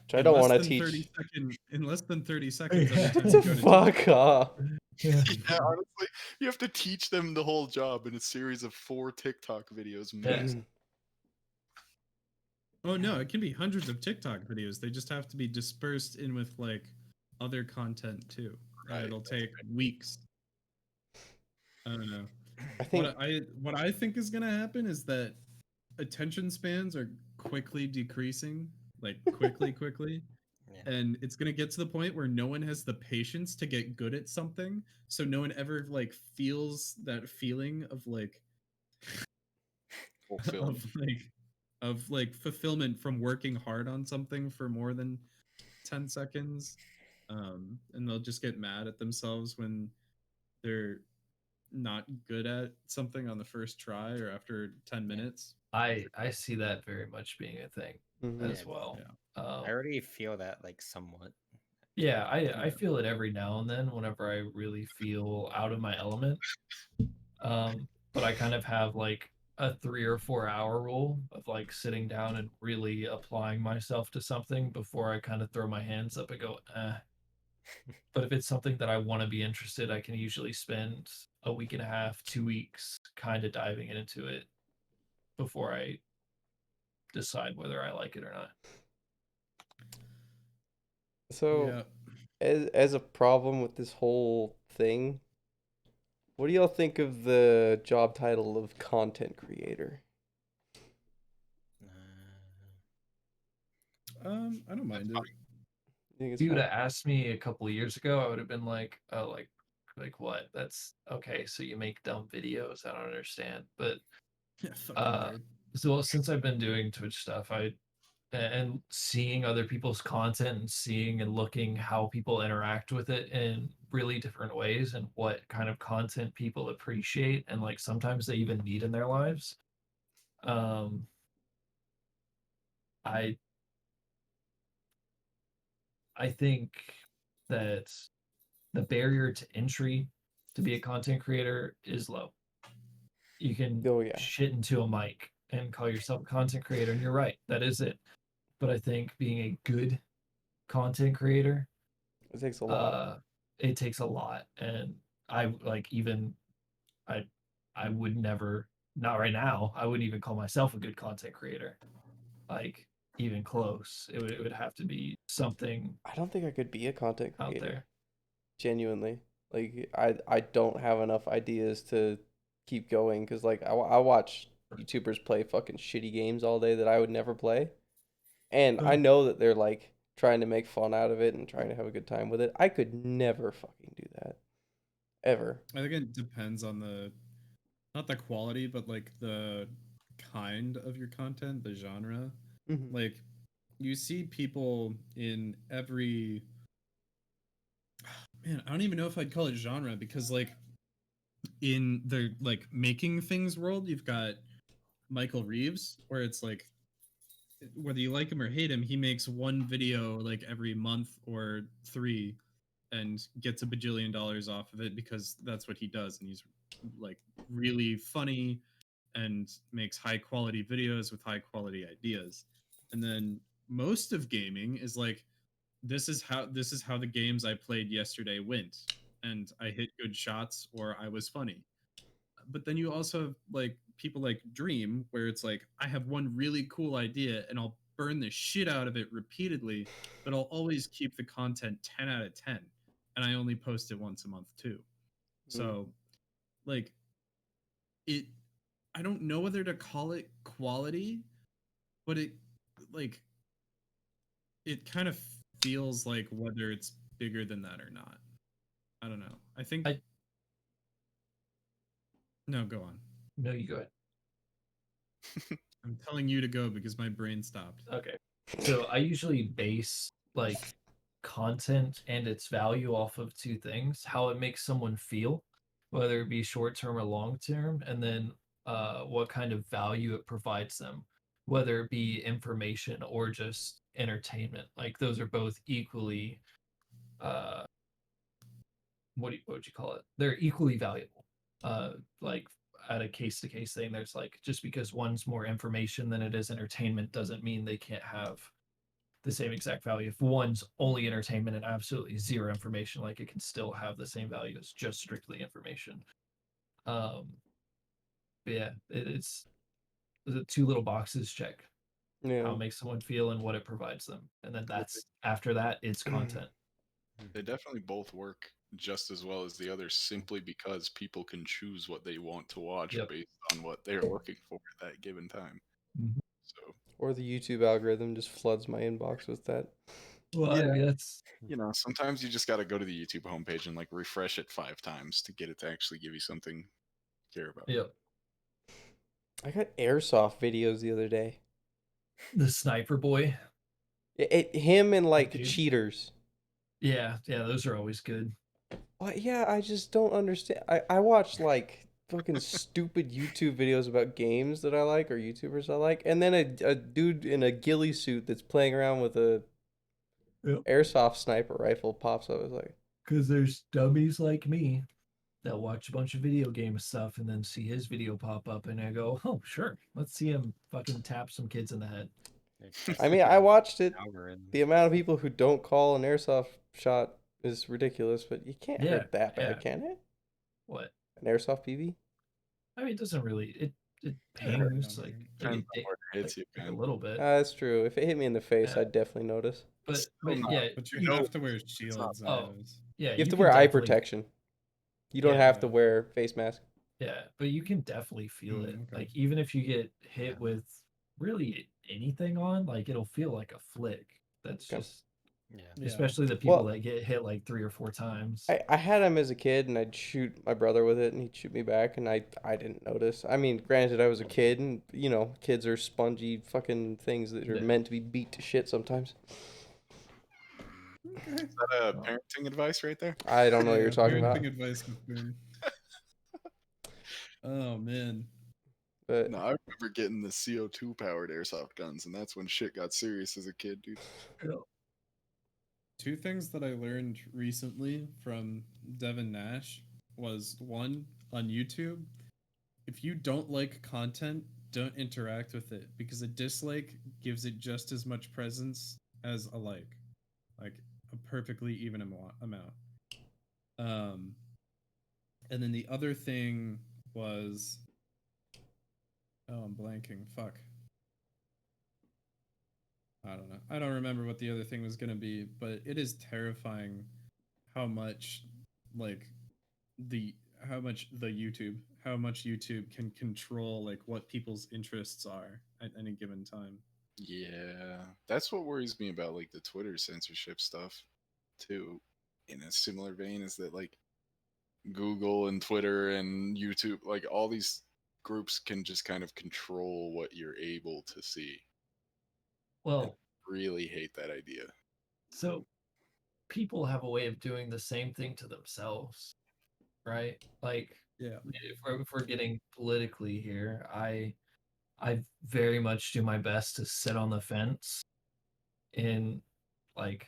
which I in don't less want to than teach. 30 in less than 30 seconds every time What you the go to fuck off? Yeah. Yeah, honestly, you have to teach them the whole job in a series of 4 TikTok videos. Max. Oh no, it can be hundreds of TikTok videos. They just have to be dispersed in with like other content too. And Right, it'll take weeks. I don't know. I think What I think is gonna happen is that attention spans are quickly decreasing. Like quickly. Yeah. And it's gonna get to the point where no one has the patience to get good at something. So no one ever like feels that feeling of like Fulfillment. of like fulfillment from working hard on something for more than 10 seconds. And they'll just get mad at themselves when they're not good at something on the first try or after 10 minutes. I see that very much being a thing as well. Yeah. I already feel that like somewhat. Yeah, I feel it every now and then whenever I really feel out of my element. But I kind of have like a 3 or 4 hour rule of like sitting down and really applying myself to something before I kind of throw my hands up and go, eh. But if it's something that I want to be interested, I can usually spend a week and a half, 2 weeks kind of diving into it before I decide whether I like it or not. so. As a problem with this whole thing, what do y'all think of the job title of content creator? I don't mind it. If you would have asked me a couple of years ago, I would have been like, oh, like what? That's okay. So you make dumb videos. I don't understand. But Yeah, fucking nerd. so since I've been doing Twitch stuff, and seeing other people's content and seeing and looking how people interact with it in really different ways and what kind of content people appreciate and like sometimes they even need in their lives. I think that the barrier to entry to be a content creator is low. You can shit into a mic and call yourself a content creator, and you're right, that is it. But I think being a good content creator, it takes a lot. It takes a lot, and I would never, not right now, I wouldn't even call myself a good content creator. Like even close. It would have to be something. I don't think I could be a content creator. Out there. Genuinely. Like I don't have enough ideas to keep going because like I watch YouTubers play fucking shitty games all day that I would never play. And I know that they're like trying to make fun out of it and trying to have a good time with it. I could never fucking do that. Ever. I think it depends on not the quality, but like the kind of your content, the genre. Mm-hmm. Like you see people in every man, I don't even know if I'd call it genre because like in the like making things world, you've got Michael Reeves, where it's like whether you like him or hate him, he makes one video like every month or 3 and gets $1 bajillion off of it because that's what he does, and he's like really funny and makes high quality videos with high quality ideas. And then most of gaming is like this is how the games I played yesterday went, and I hit good shots or I was funny. But then you also have like people like Dream, where it's like I have one really cool idea and I'll burn the shit out of it repeatedly, but I'll always keep the content 10 out of 10, and I only post it once a month too. So like it I don't know whether to call it quality, but it like it kind of feels like whether it's bigger than that or not. I don't know. I think No, go on. No, you go ahead. I'm telling you to go because my brain stopped. Okay. So I usually base like content and its value off of 2 things: how it makes someone feel, whether it be short term or long term, and then what kind of value it provides them, whether it be information or just entertainment. Like those are both equally uh what would you call it? They're equally valuable. Like at a case to case thing, there's like just because one's more information than it is entertainment doesn't mean they can't have the same exact value. If one's only entertainment and absolutely zero information, like it can still have the same value as just strictly information. But yeah, it's the 2 little boxes check how it makes someone feel and what it provides them, and then that's after that it's content. They definitely both work just as well as the others simply because people can choose what they want to watch based on what they're looking for at that given time. So, or the YouTube algorithm just floods my inbox with that. Well, yeah, I mean, that's sometimes you just got to go to the YouTube homepage and like refresh it 5 times to get it to actually give you something to care about. Yep. I got airsoft videos the other day. The sniper boy. Him and like cheaters. Yeah, those are always good. Yeah, I just don't understand. I watch like fucking stupid YouTube videos about games that I like or YouTubers I like, and then a dude in a ghillie suit that's playing around with a airsoft sniper rifle pops up. It's like, because there's dummies like me that watch a bunch of video game stuff and then see his video pop up, and I go, oh sure, let's see him fucking tap some kids in the head. I mean, I watched it. The amount of people who don't call an airsoft shot is ridiculous, but you can't hurt that bad, can it? What? An airsoft PV? I mean, it doesn't really. It pings like hits you, a little bit. That's true. If it hit me in the face, I'd definitely notice. But yeah, but you have to wear shields. Yeah, you have to wear eye protection. You don't have to wear face mask. Yeah, but you can definitely feel it. Okay. Like even if you get hit with really anything on, like it'll feel like a flick. That's just especially the people that get hit like 3 or 4 times. I had him as a kid, and I'd shoot my brother with it, and he'd shoot me back, and I didn't notice. I mean, granted, I was a kid, and kids are spongy fucking things that are meant to be beat to shit sometimes. Okay. Is that parenting advice right there? I don't know what you're talking about. Parenting advice. Oh man. But no, I remember getting the CO2 powered airsoft guns, and that's when shit got serious as a kid, dude. 2 things that I learned recently from Devin Nash was 1, on YouTube, if you don't like content, don't interact with it, because a dislike gives it just as much presence as a like a perfectly even amount. And then the other thing was, oh, I'm blanking. Fuck. I don't know. I don't remember what the other thing was going to be, but it is terrifying how much YouTube can control like what people's interests are at any given time. Yeah, that's what worries me about like the Twitter censorship stuff too. In a similar vein, is that like Google and Twitter and YouTube, like all these groups can just kind of control what you're able to see. Well, I really hate that idea. So people have a way of doing the same thing to themselves, right? Like, Yeah. if we're getting politically here, I very much do my best to sit on the fence in like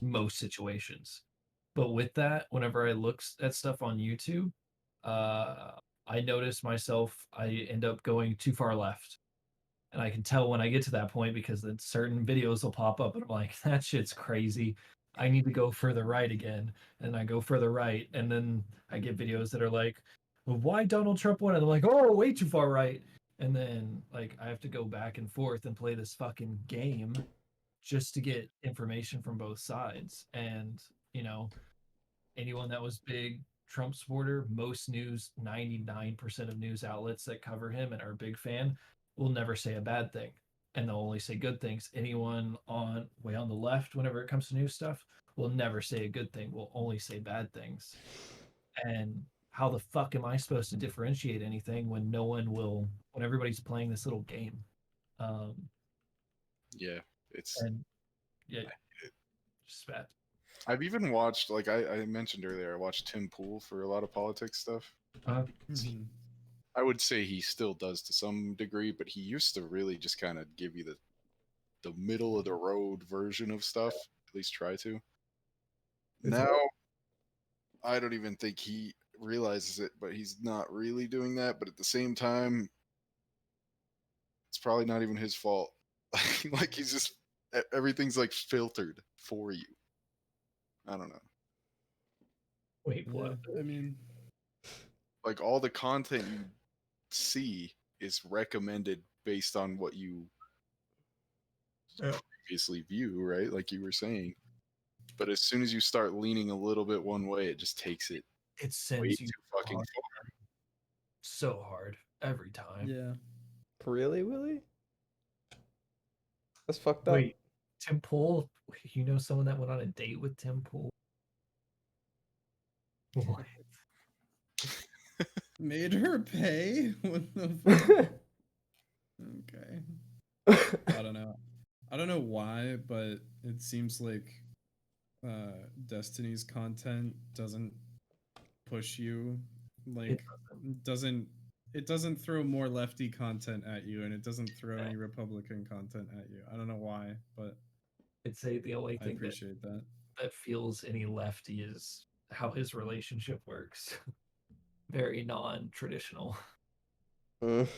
most situations. But with that, whenever I look at stuff on YouTube, I notice myself, I end up going too far left. And I can tell when I get to that point because then certain videos will pop up and I'm like, that shit's crazy. I need to go further right again. And I go further right. And then I get videos that are like, well, why Donald Trump won? And I'm like, oh, way too far right. And then like I have to go back and forth and play this fucking game just to get information from both sides. And, you know, anyone that was big Trump supporter, most news, 99% of news outlets that cover him and are a big fan will never say a bad thing. And they'll only say good things. Anyone on way on the left, whenever it comes to news stuff, will never say a good thing, will only say bad things. And how the fuck am I supposed to differentiate anything when no one will, when everybody's playing this little game? Yeah, it's. And yeah, just bad. I've even watched, like I mentioned earlier, I watched Tim Pool for a lot of politics stuff. Mhm. I would say he still does to some degree, but he used to really just kind of give you the middle of the road version of stuff. At least try to. Now, I don't even think he realizes it, but he's not really doing that. But at the same time, it's probably not even his fault. Like he's just everything's like filtered for you. I don't know. Wait, Yeah. what? I mean, Like all the content you see is recommended based on what you previously view, right? Like you were saying. But as soon as you start leaning a little bit one way, it just takes it It way sends you too fucking hard, far. so hard every time. yeah. Really, Willie? That's fucked up. Wait, Tim Pool? You know someone that went on a date with Tim Pool? What? Made her pay? What the fuck? Okay. I don't know. I don't know why, but it seems like Destiny's content doesn't push you, like doesn't it doesn't throw more lefty content at you, and it doesn't throw any Republican content at you. I don't know why, but I'd say the only I thing appreciate that. that feels any lefty is how his relationship works. Very non-traditional. Mm.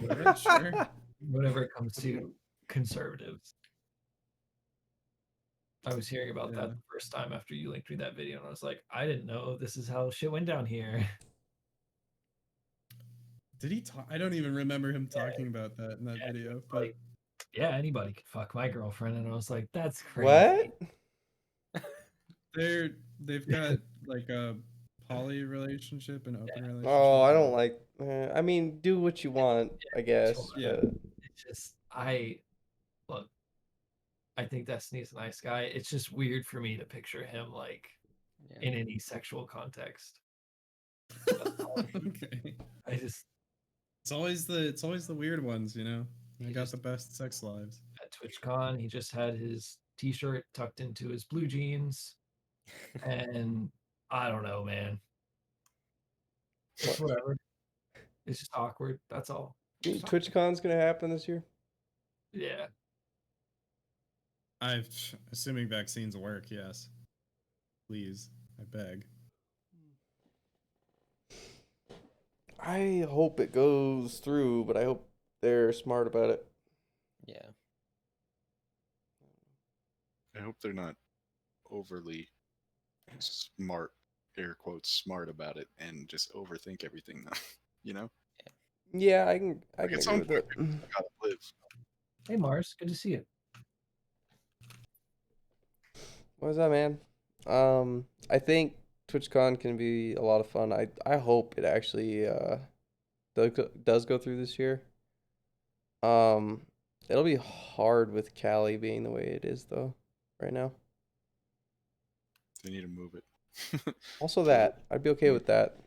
Yeah, sure. Whenever it comes to conservatives. I was hearing about that Yeah. the first time after you linked me that video, and I was like, I didn't know this is how shit went down here. Did he talk? I don't even remember him talking about that in that video. But Like, yeah, anybody could fuck my girlfriend, and I was like, that's crazy. What? they've got like a poly relationship and open relationship. Oh, I don't like. I mean, do what you want, I guess. Sure. Yeah. But It's just look. I think Destiny's a nice guy. It's just weird for me to picture him like in any sexual context. Okay. I just It's always the weird ones, you know. They got the best sex lives. at TwitchCon, he just had his t-shirt tucked into his blue jeans, and I don't know, man. It's whatever. It's just awkward. That's all. you think TwitchCon's gonna happen this year? Yeah. Assuming vaccines work, yes. Please, I beg. I hope it goes through, but I hope they're smart about it. Yeah. I hope they're not overly smart, air quotes, smart about it and just overthink everything though. You know? Yeah, I can At agree with it. Gotta live. Hey Mars, good to see you. What was that, man? I think TwitchCon can be a lot of fun. I hope it actually does go through this year. It'll be hard with Cali being the way it is though, right now. They need to move it. Also that I'd be okay with that.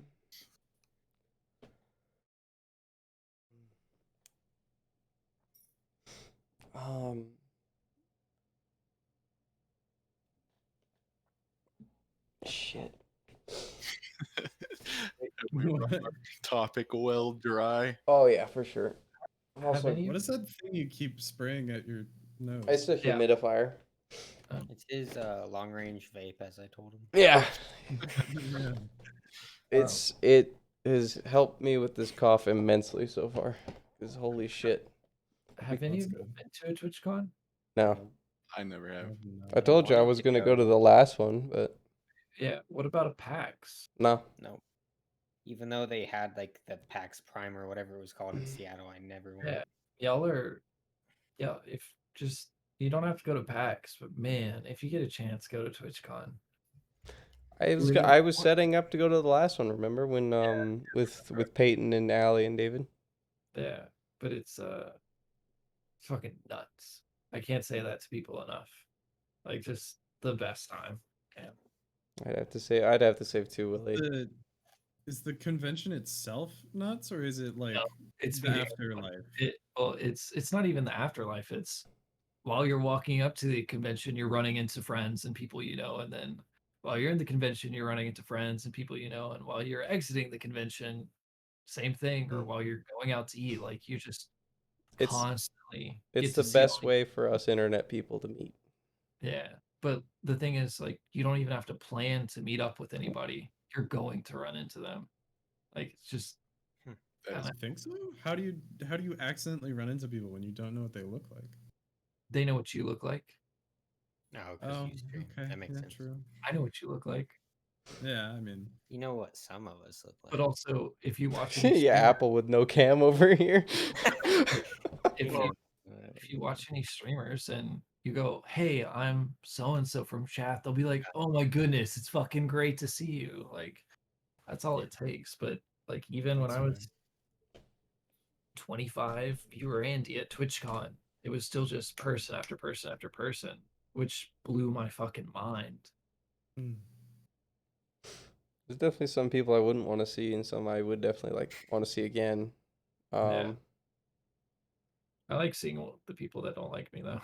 Shit. We run our topic well dry. Oh yeah, for sure. Also, any- What is that thing you keep spraying at your nose? it's a Yeah. humidifier. It's his long range vape, as I told him. Yeah. Yeah. It has helped me with this cough immensely so far. Cause holy shit. Have any That's of you good. been to a TwitchCon? No. I never have. I told you I was gonna go to the last one, but Yeah. What about a PAX? no. No. Even though they had like the PAX Prime or whatever it was called in Seattle, I never went. Yeah. Y'all are. Yeah. If just you don't have to go to PAX, but man, if you get a chance, go to TwitchCon. I was setting up to go to the last one, remember? When with Peyton and Allie and David? Yeah, but it's fucking nuts. I can't say that to people enough. Like just the best time. Yeah. I'd have to say too, Willie. Is the convention itself nuts, or is it like No, it's the meeting afterlife? Well, it's not even the afterlife. It's while you're walking up to the convention, you're running into friends and people you know, and then while you're in the convention, you're running into friends and people you know, and while you're exiting the convention, same thing. Or while you're going out to eat, like you just It's constantly it's get the to see all best way for us internet people to meet. Yeah. But the thing is, like, you don't even have to plan to meet up with anybody. You're going to run into them. Like, it's just I think so. How do you accidentally run into people when you don't know what they look like? they know what you look like. No, because Oh, you stream. okay, That makes yeah, sense. true. I know what you look like. Yeah, I mean, You know what some of us look like. But also, if you watch any Yeah, streamer, Apple with no cam over here. if you watch any streamers and you go, "Hey, I'm so and so from chat," they'll be like, "Oh my goodness, it's fucking great to see you." Like, that's all it takes. But like, even when I was 25, you were Andy at TwitchCon. It was still just person after person after person, which blew my fucking mind. There's definitely some people I wouldn't want to see, and some I would definitely like want to see again. Yeah. I like seeing the people that don't like me though.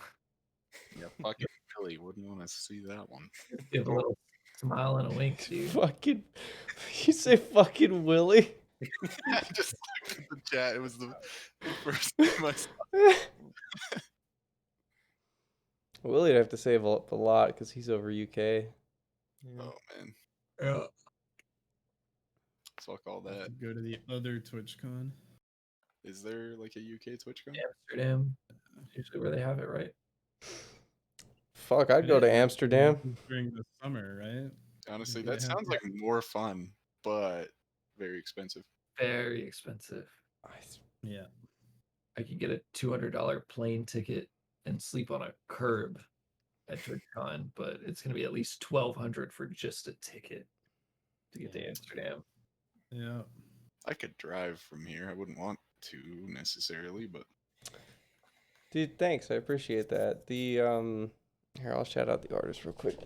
Yeah, fucking Billy wouldn't want to see that one. Give a little smile and a wink, dude. Fucking, you say fucking Willie? I just looked at the chat. It was the first time I saw. Willie'd have to save up a lot because he's over UK. Oh man, Yeah. fuck all that. go to the other TwitchCon. Is there like a UK TwitchCon? Amsterdam, usually where they have it, right? Fuck, I'd go to It is Amsterdam. during the summer, right? Honestly, They that have- sounds like more fun, but very expensive. Very expensive. Yeah. I could get a $200 plane ticket and sleep on a curb at TwitchCon, but it's gonna be at least $1,200 for just a ticket to get to Amsterdam. Yeah. I could drive from here. I wouldn't want to necessarily, but Dude, thanks. I appreciate that. The here, I'll shout out the artist real quick.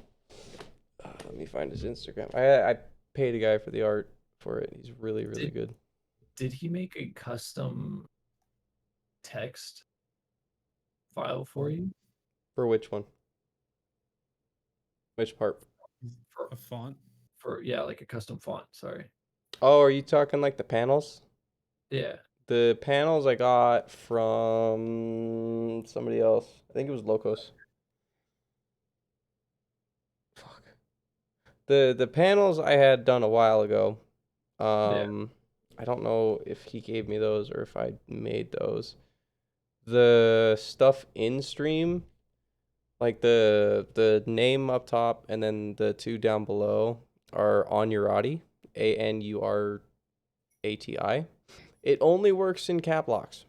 Let me find his Instagram. I paid a guy for the art for it. He's really good. Did he make a custom text file for you? For which one? Which part? For A font? yeah, like a custom font, sorry. Oh, are you talking like the panels? Yeah. The panels I got from somebody else. I think it was Locos. Fuck. The panels I had done a while ago. I don't know if he gave me those or if I made those. The stuff in stream, like the name up top and then the two down below are Anurati, Anurati. It only works in cap locks.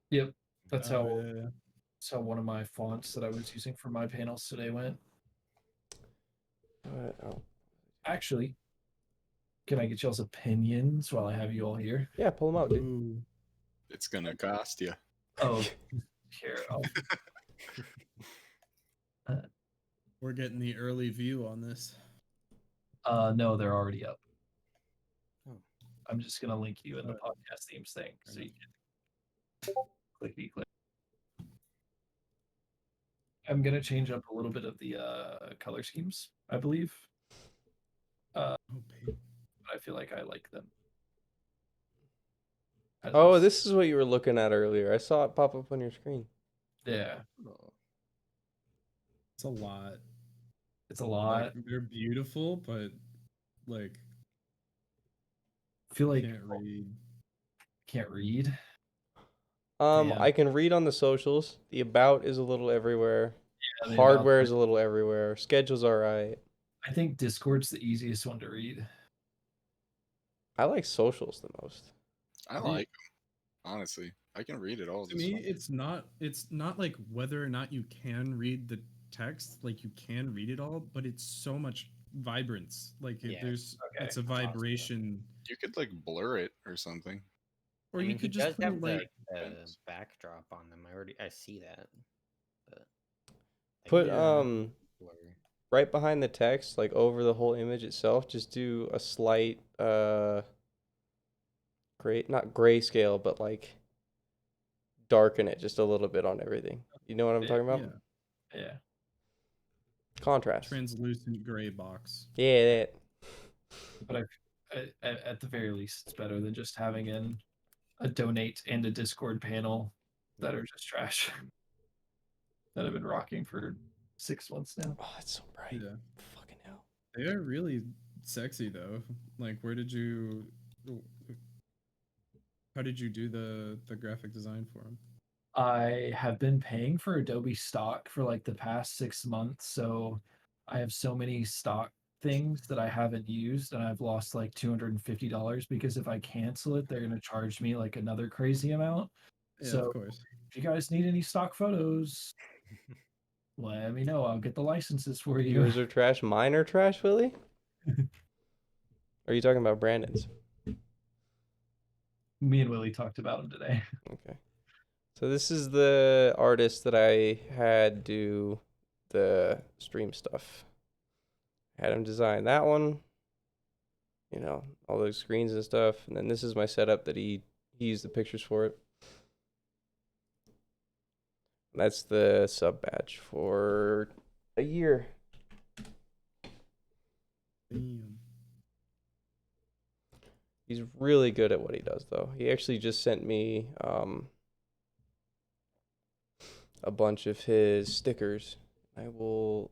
Yep. That's how yeah. that's how one of my fonts that I was using for my panels today went. Actually, can I get y'all's opinions while I have you all here? Yeah, pull them out, dude. Ooh. it's gonna cost you. Oh, here. We're getting the early view on this. No, they're already up. Oh. I'm just gonna link you in the podcast themes thing so you can clicky click. I'm gonna change up a little bit of the color schemes, I believe. Oh, babe. But I feel like I like them. At Oh, least. this is what you were looking at earlier. I saw it pop up on your screen. Yeah, It's a lot. it's a lot. Like, they're beautiful, but like I feel like can't read. can't read. I can read on the socials. The about is a little everywhere. Yeah, the Hardware about- is a little everywhere. Schedule's all right. I think Discord's the easiest one to read. I like socials the most. I like them, honestly. I can read it all. To me, it's not like whether or not you can read the text, like you can read it all, but it's so much vibrance. Like it's a vibration. You could like blur it or something. Or I mean, you could he just does have put like the backdrop on them. I see that. But Put blur. right behind the text, like over the whole image itself, just do a slight gray, not grayscale, but like darken it just a little bit on everything. You know what I'm talking about? Yeah. Contrast. Translucent gray box. Yeah, that. But at the very least, it's better than just having a donate and a Discord panel that are just trash that have been rocking for 6 months now. Oh, it's so bright. Yeah. Fucking hell. They are really sexy though. Like, how did you do the graphic design for them? I have been paying for Adobe stock for like the past 6 months, so I have so many stock things that I haven't used, and I've lost like $250 because if I cancel it, they're gonna charge me like another crazy amount. Yeah, So of course. if you guys need any stock photos, let me know. I'll get the licenses for you. Yours are trash. Mine are trash, Willie? Are you talking about Brandon's? Me and Willie talked about him today. Okay. So this is the artist that I had do the stream stuff. Had him design that one. You know, all those screens and stuff. And then this is my setup that he used the pictures for it. And that's the sub badge for a year. Damn. He's really good at what he does, though. He actually just sent me a bunch of his stickers. I will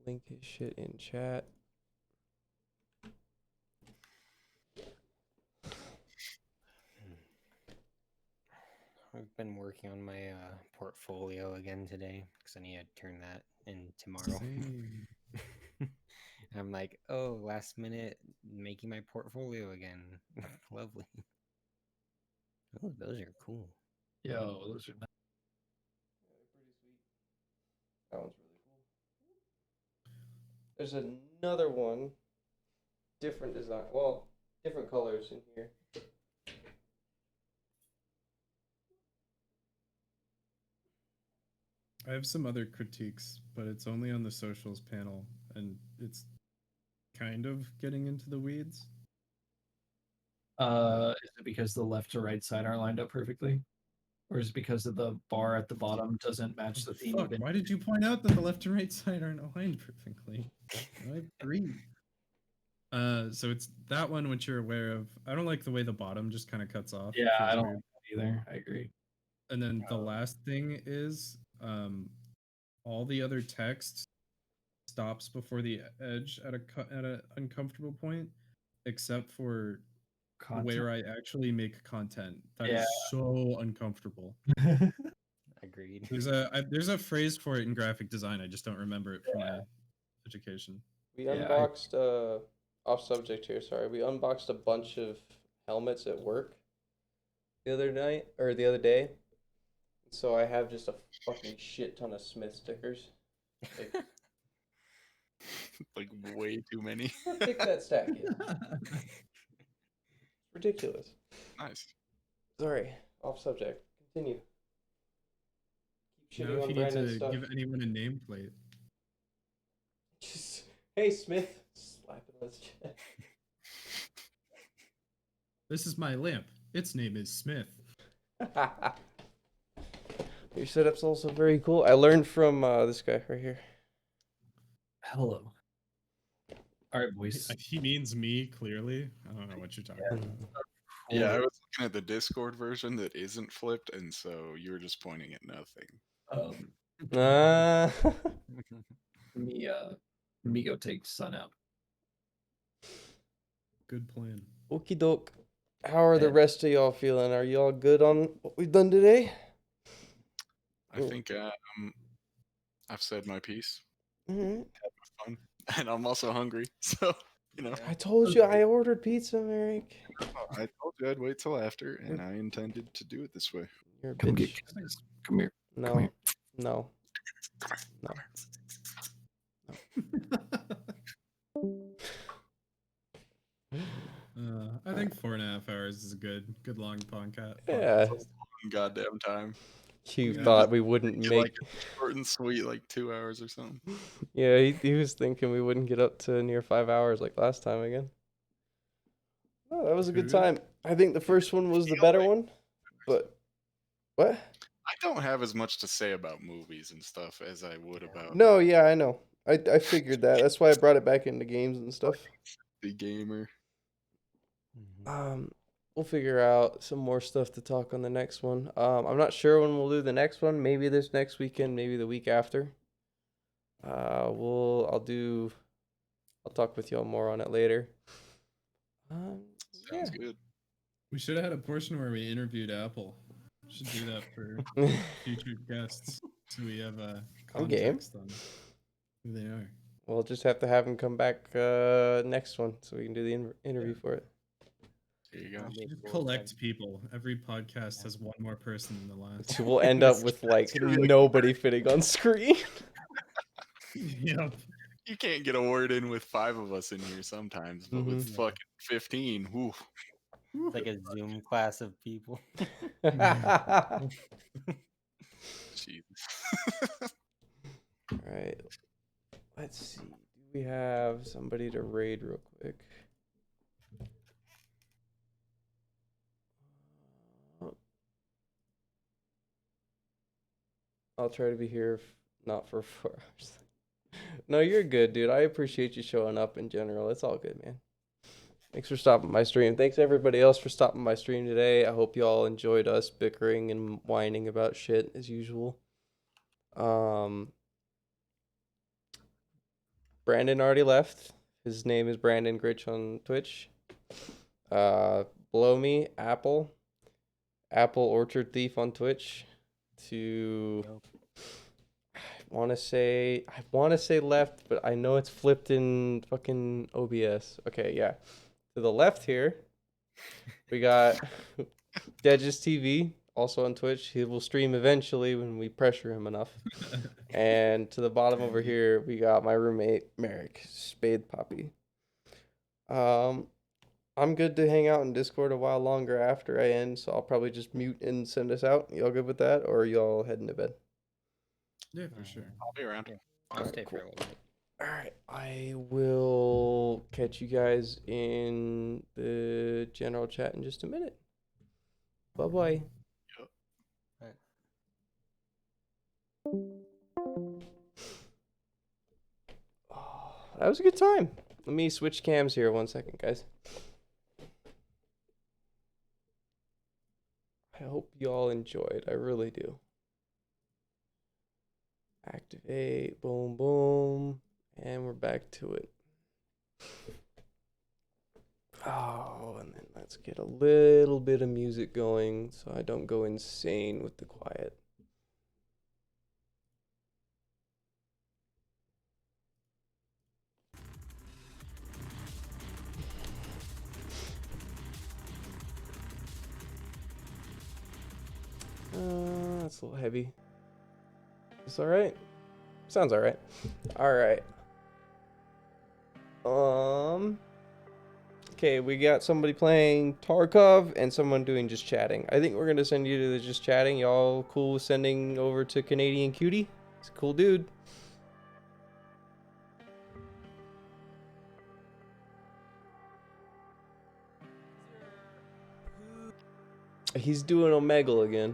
link his shit in chat. I've been working on my portfolio again today because I need to turn that in tomorrow. I'm like, oh, last minute making my portfolio again. Lovely. Oh, those are cool. Yo, those are nice. That one's really cool. There's another one. Different design. Well, different colors in here. I have some other critiques, but it's only on the socials panel, and it's kind of getting into the weeds. Is it because the left to right side aren't lined up perfectly? Or is it because of the bar at the bottom doesn't match the theme? Fuck, why did you point out that the left and right side aren't aligned perfectly? I agree. So it's that one which you're aware of. I don't like the way the bottom just kind of cuts off. Yeah, I don't weird. like that either. I agree. And then the last thing is all the other text stops before the edge at a uncomfortable point, except for where I actually make content. That is so uncomfortable. Agreed. There's a phrase for it in graphic design. I just don't remember it from my education. We unboxed off subject here, sorry. We unboxed a bunch of helmets at work the other day. So I have just a fucking shit ton of Smith stickers. Like way too many. How thick that stack is. Ridiculous. Nice. Sorry, off subject. Continue. Keep Now shitting if on you need Brandon's to stuff. give anyone a nameplate. Just, hey Smith, slap it on his chest. This is my lamp. Its name is Smith. Your setup's also very cool. I learned from this guy right here. Hello. All right, boys. He means me, clearly. I don't know what you're talking about. Yeah, I was looking at the Discord version that isn't flipped, and so you were just pointing at nothing. Me go take sun out. Good plan. Okie doke. How are the rest of y'all feeling? Are y'all good on what we've done today? I think I've said my piece. Mm-hmm. Had my fun, and I'm also hungry. So I told you I ordered pizza, Merrick. I told you I'd wait till after, and I intended to do it this way. You're a Come get bitch. kisses. Come here. No. Come here. No. No. I think 4.5 hours is a good long podcast. Yeah. Goddamn time. You Yeah. thought we wouldn't Get, make like short and sweet, like 2 hours or something. Yeah, he was thinking we wouldn't get up to near 5 hours like last time again. Oh, that was a good time. I think the first one was the better one, but what? I don't have as much to say about movies and stuff as I would about No, yeah, I know. I figured that. That's why I brought it back into games and stuff. the gamer. We'll figure out some more stuff to talk on the next one. I'm not sure when we'll do the next one. Maybe this next weekend, maybe the week after. I'll talk with y'all more on it later. Sounds good. We should have had a portion where we interviewed Apple. We should do that for future guests, so we have a I'm game. context on who they are. We'll just have to have him come back next one so we can do the interview for it. There you go. We should just collect people. Every podcast has one more person than the last. We'll end up with like nobody fitting on screen. Yep. You can't get a word in with 5 of us in here sometimes, but with fucking 15, whew. It's like a Zoom class of people. Jesus. All right. Let's see. Do we have somebody to raid real quick? I'll try to be here, not for 4 hours. No, you're good, dude. I appreciate you showing up in general. It's all good, man. Thanks for stopping my stream. Thanks everybody else for stopping my stream today. I hope you all enjoyed us bickering and whining about shit as usual. Brandon already left. His name is Brandon Gritch on Twitch. Below me, Apple Orchard Thief on Twitch. I want to say left, but I know it's flipped in fucking OBS. Okay, yeah. To the left here, we got Deges TV, also on Twitch. He will stream eventually when we pressure him enough. And to the bottom over here, we got my roommate, Merrick, Spade Poppy. I'm good to hang out in Discord a while longer after I end, so I'll probably just mute and send us out. Y'all good with that, or y'all heading to bed? Yeah, for sure. I'll be around. I'll stay for a little bit. Alright, I will catch you guys in the general chat in just a minute. Bye-bye. Yep. Oh, that was a good time. Let me switch cams here 1 second, guys. I hope y'all enjoyed. I really do. Activate, boom, boom, and we're back to it. Oh, and then let's get a little bit of music going so I don't go insane with the quiet. That's a little heavy. It's all right. Sounds all right. All right. Okay, we got somebody playing Tarkov and someone doing just chatting. I think we're gonna send you to the just chatting. Y'all cool with sending over to Canadian Cutie? He's a cool dude. He's doing Omegle again.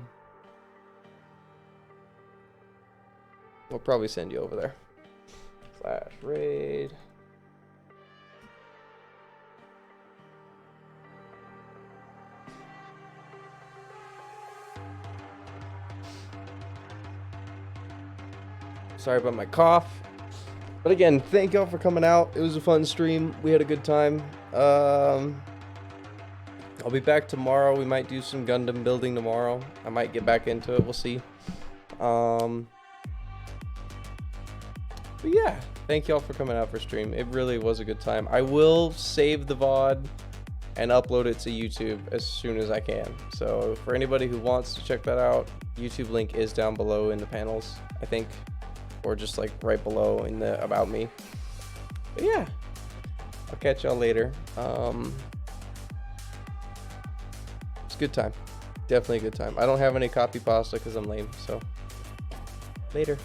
We'll probably send you over there. /raid. Sorry about my cough. But again, thank y'all for coming out. It was a fun stream. We had a good time. I'll be back tomorrow. We might do some Gundam building tomorrow. I might get back into it. We'll see. But yeah, thank y'all for coming out for stream. It really was a good time. I will save the VOD and upload it to YouTube as soon as I can. So for anybody who wants to check that out, YouTube link is down below in the panels, I think, or just like right below in the About Me. But yeah, I'll catch y'all later. It's a good time. Definitely a good time. I don't have any copy pasta because I'm lame, so later.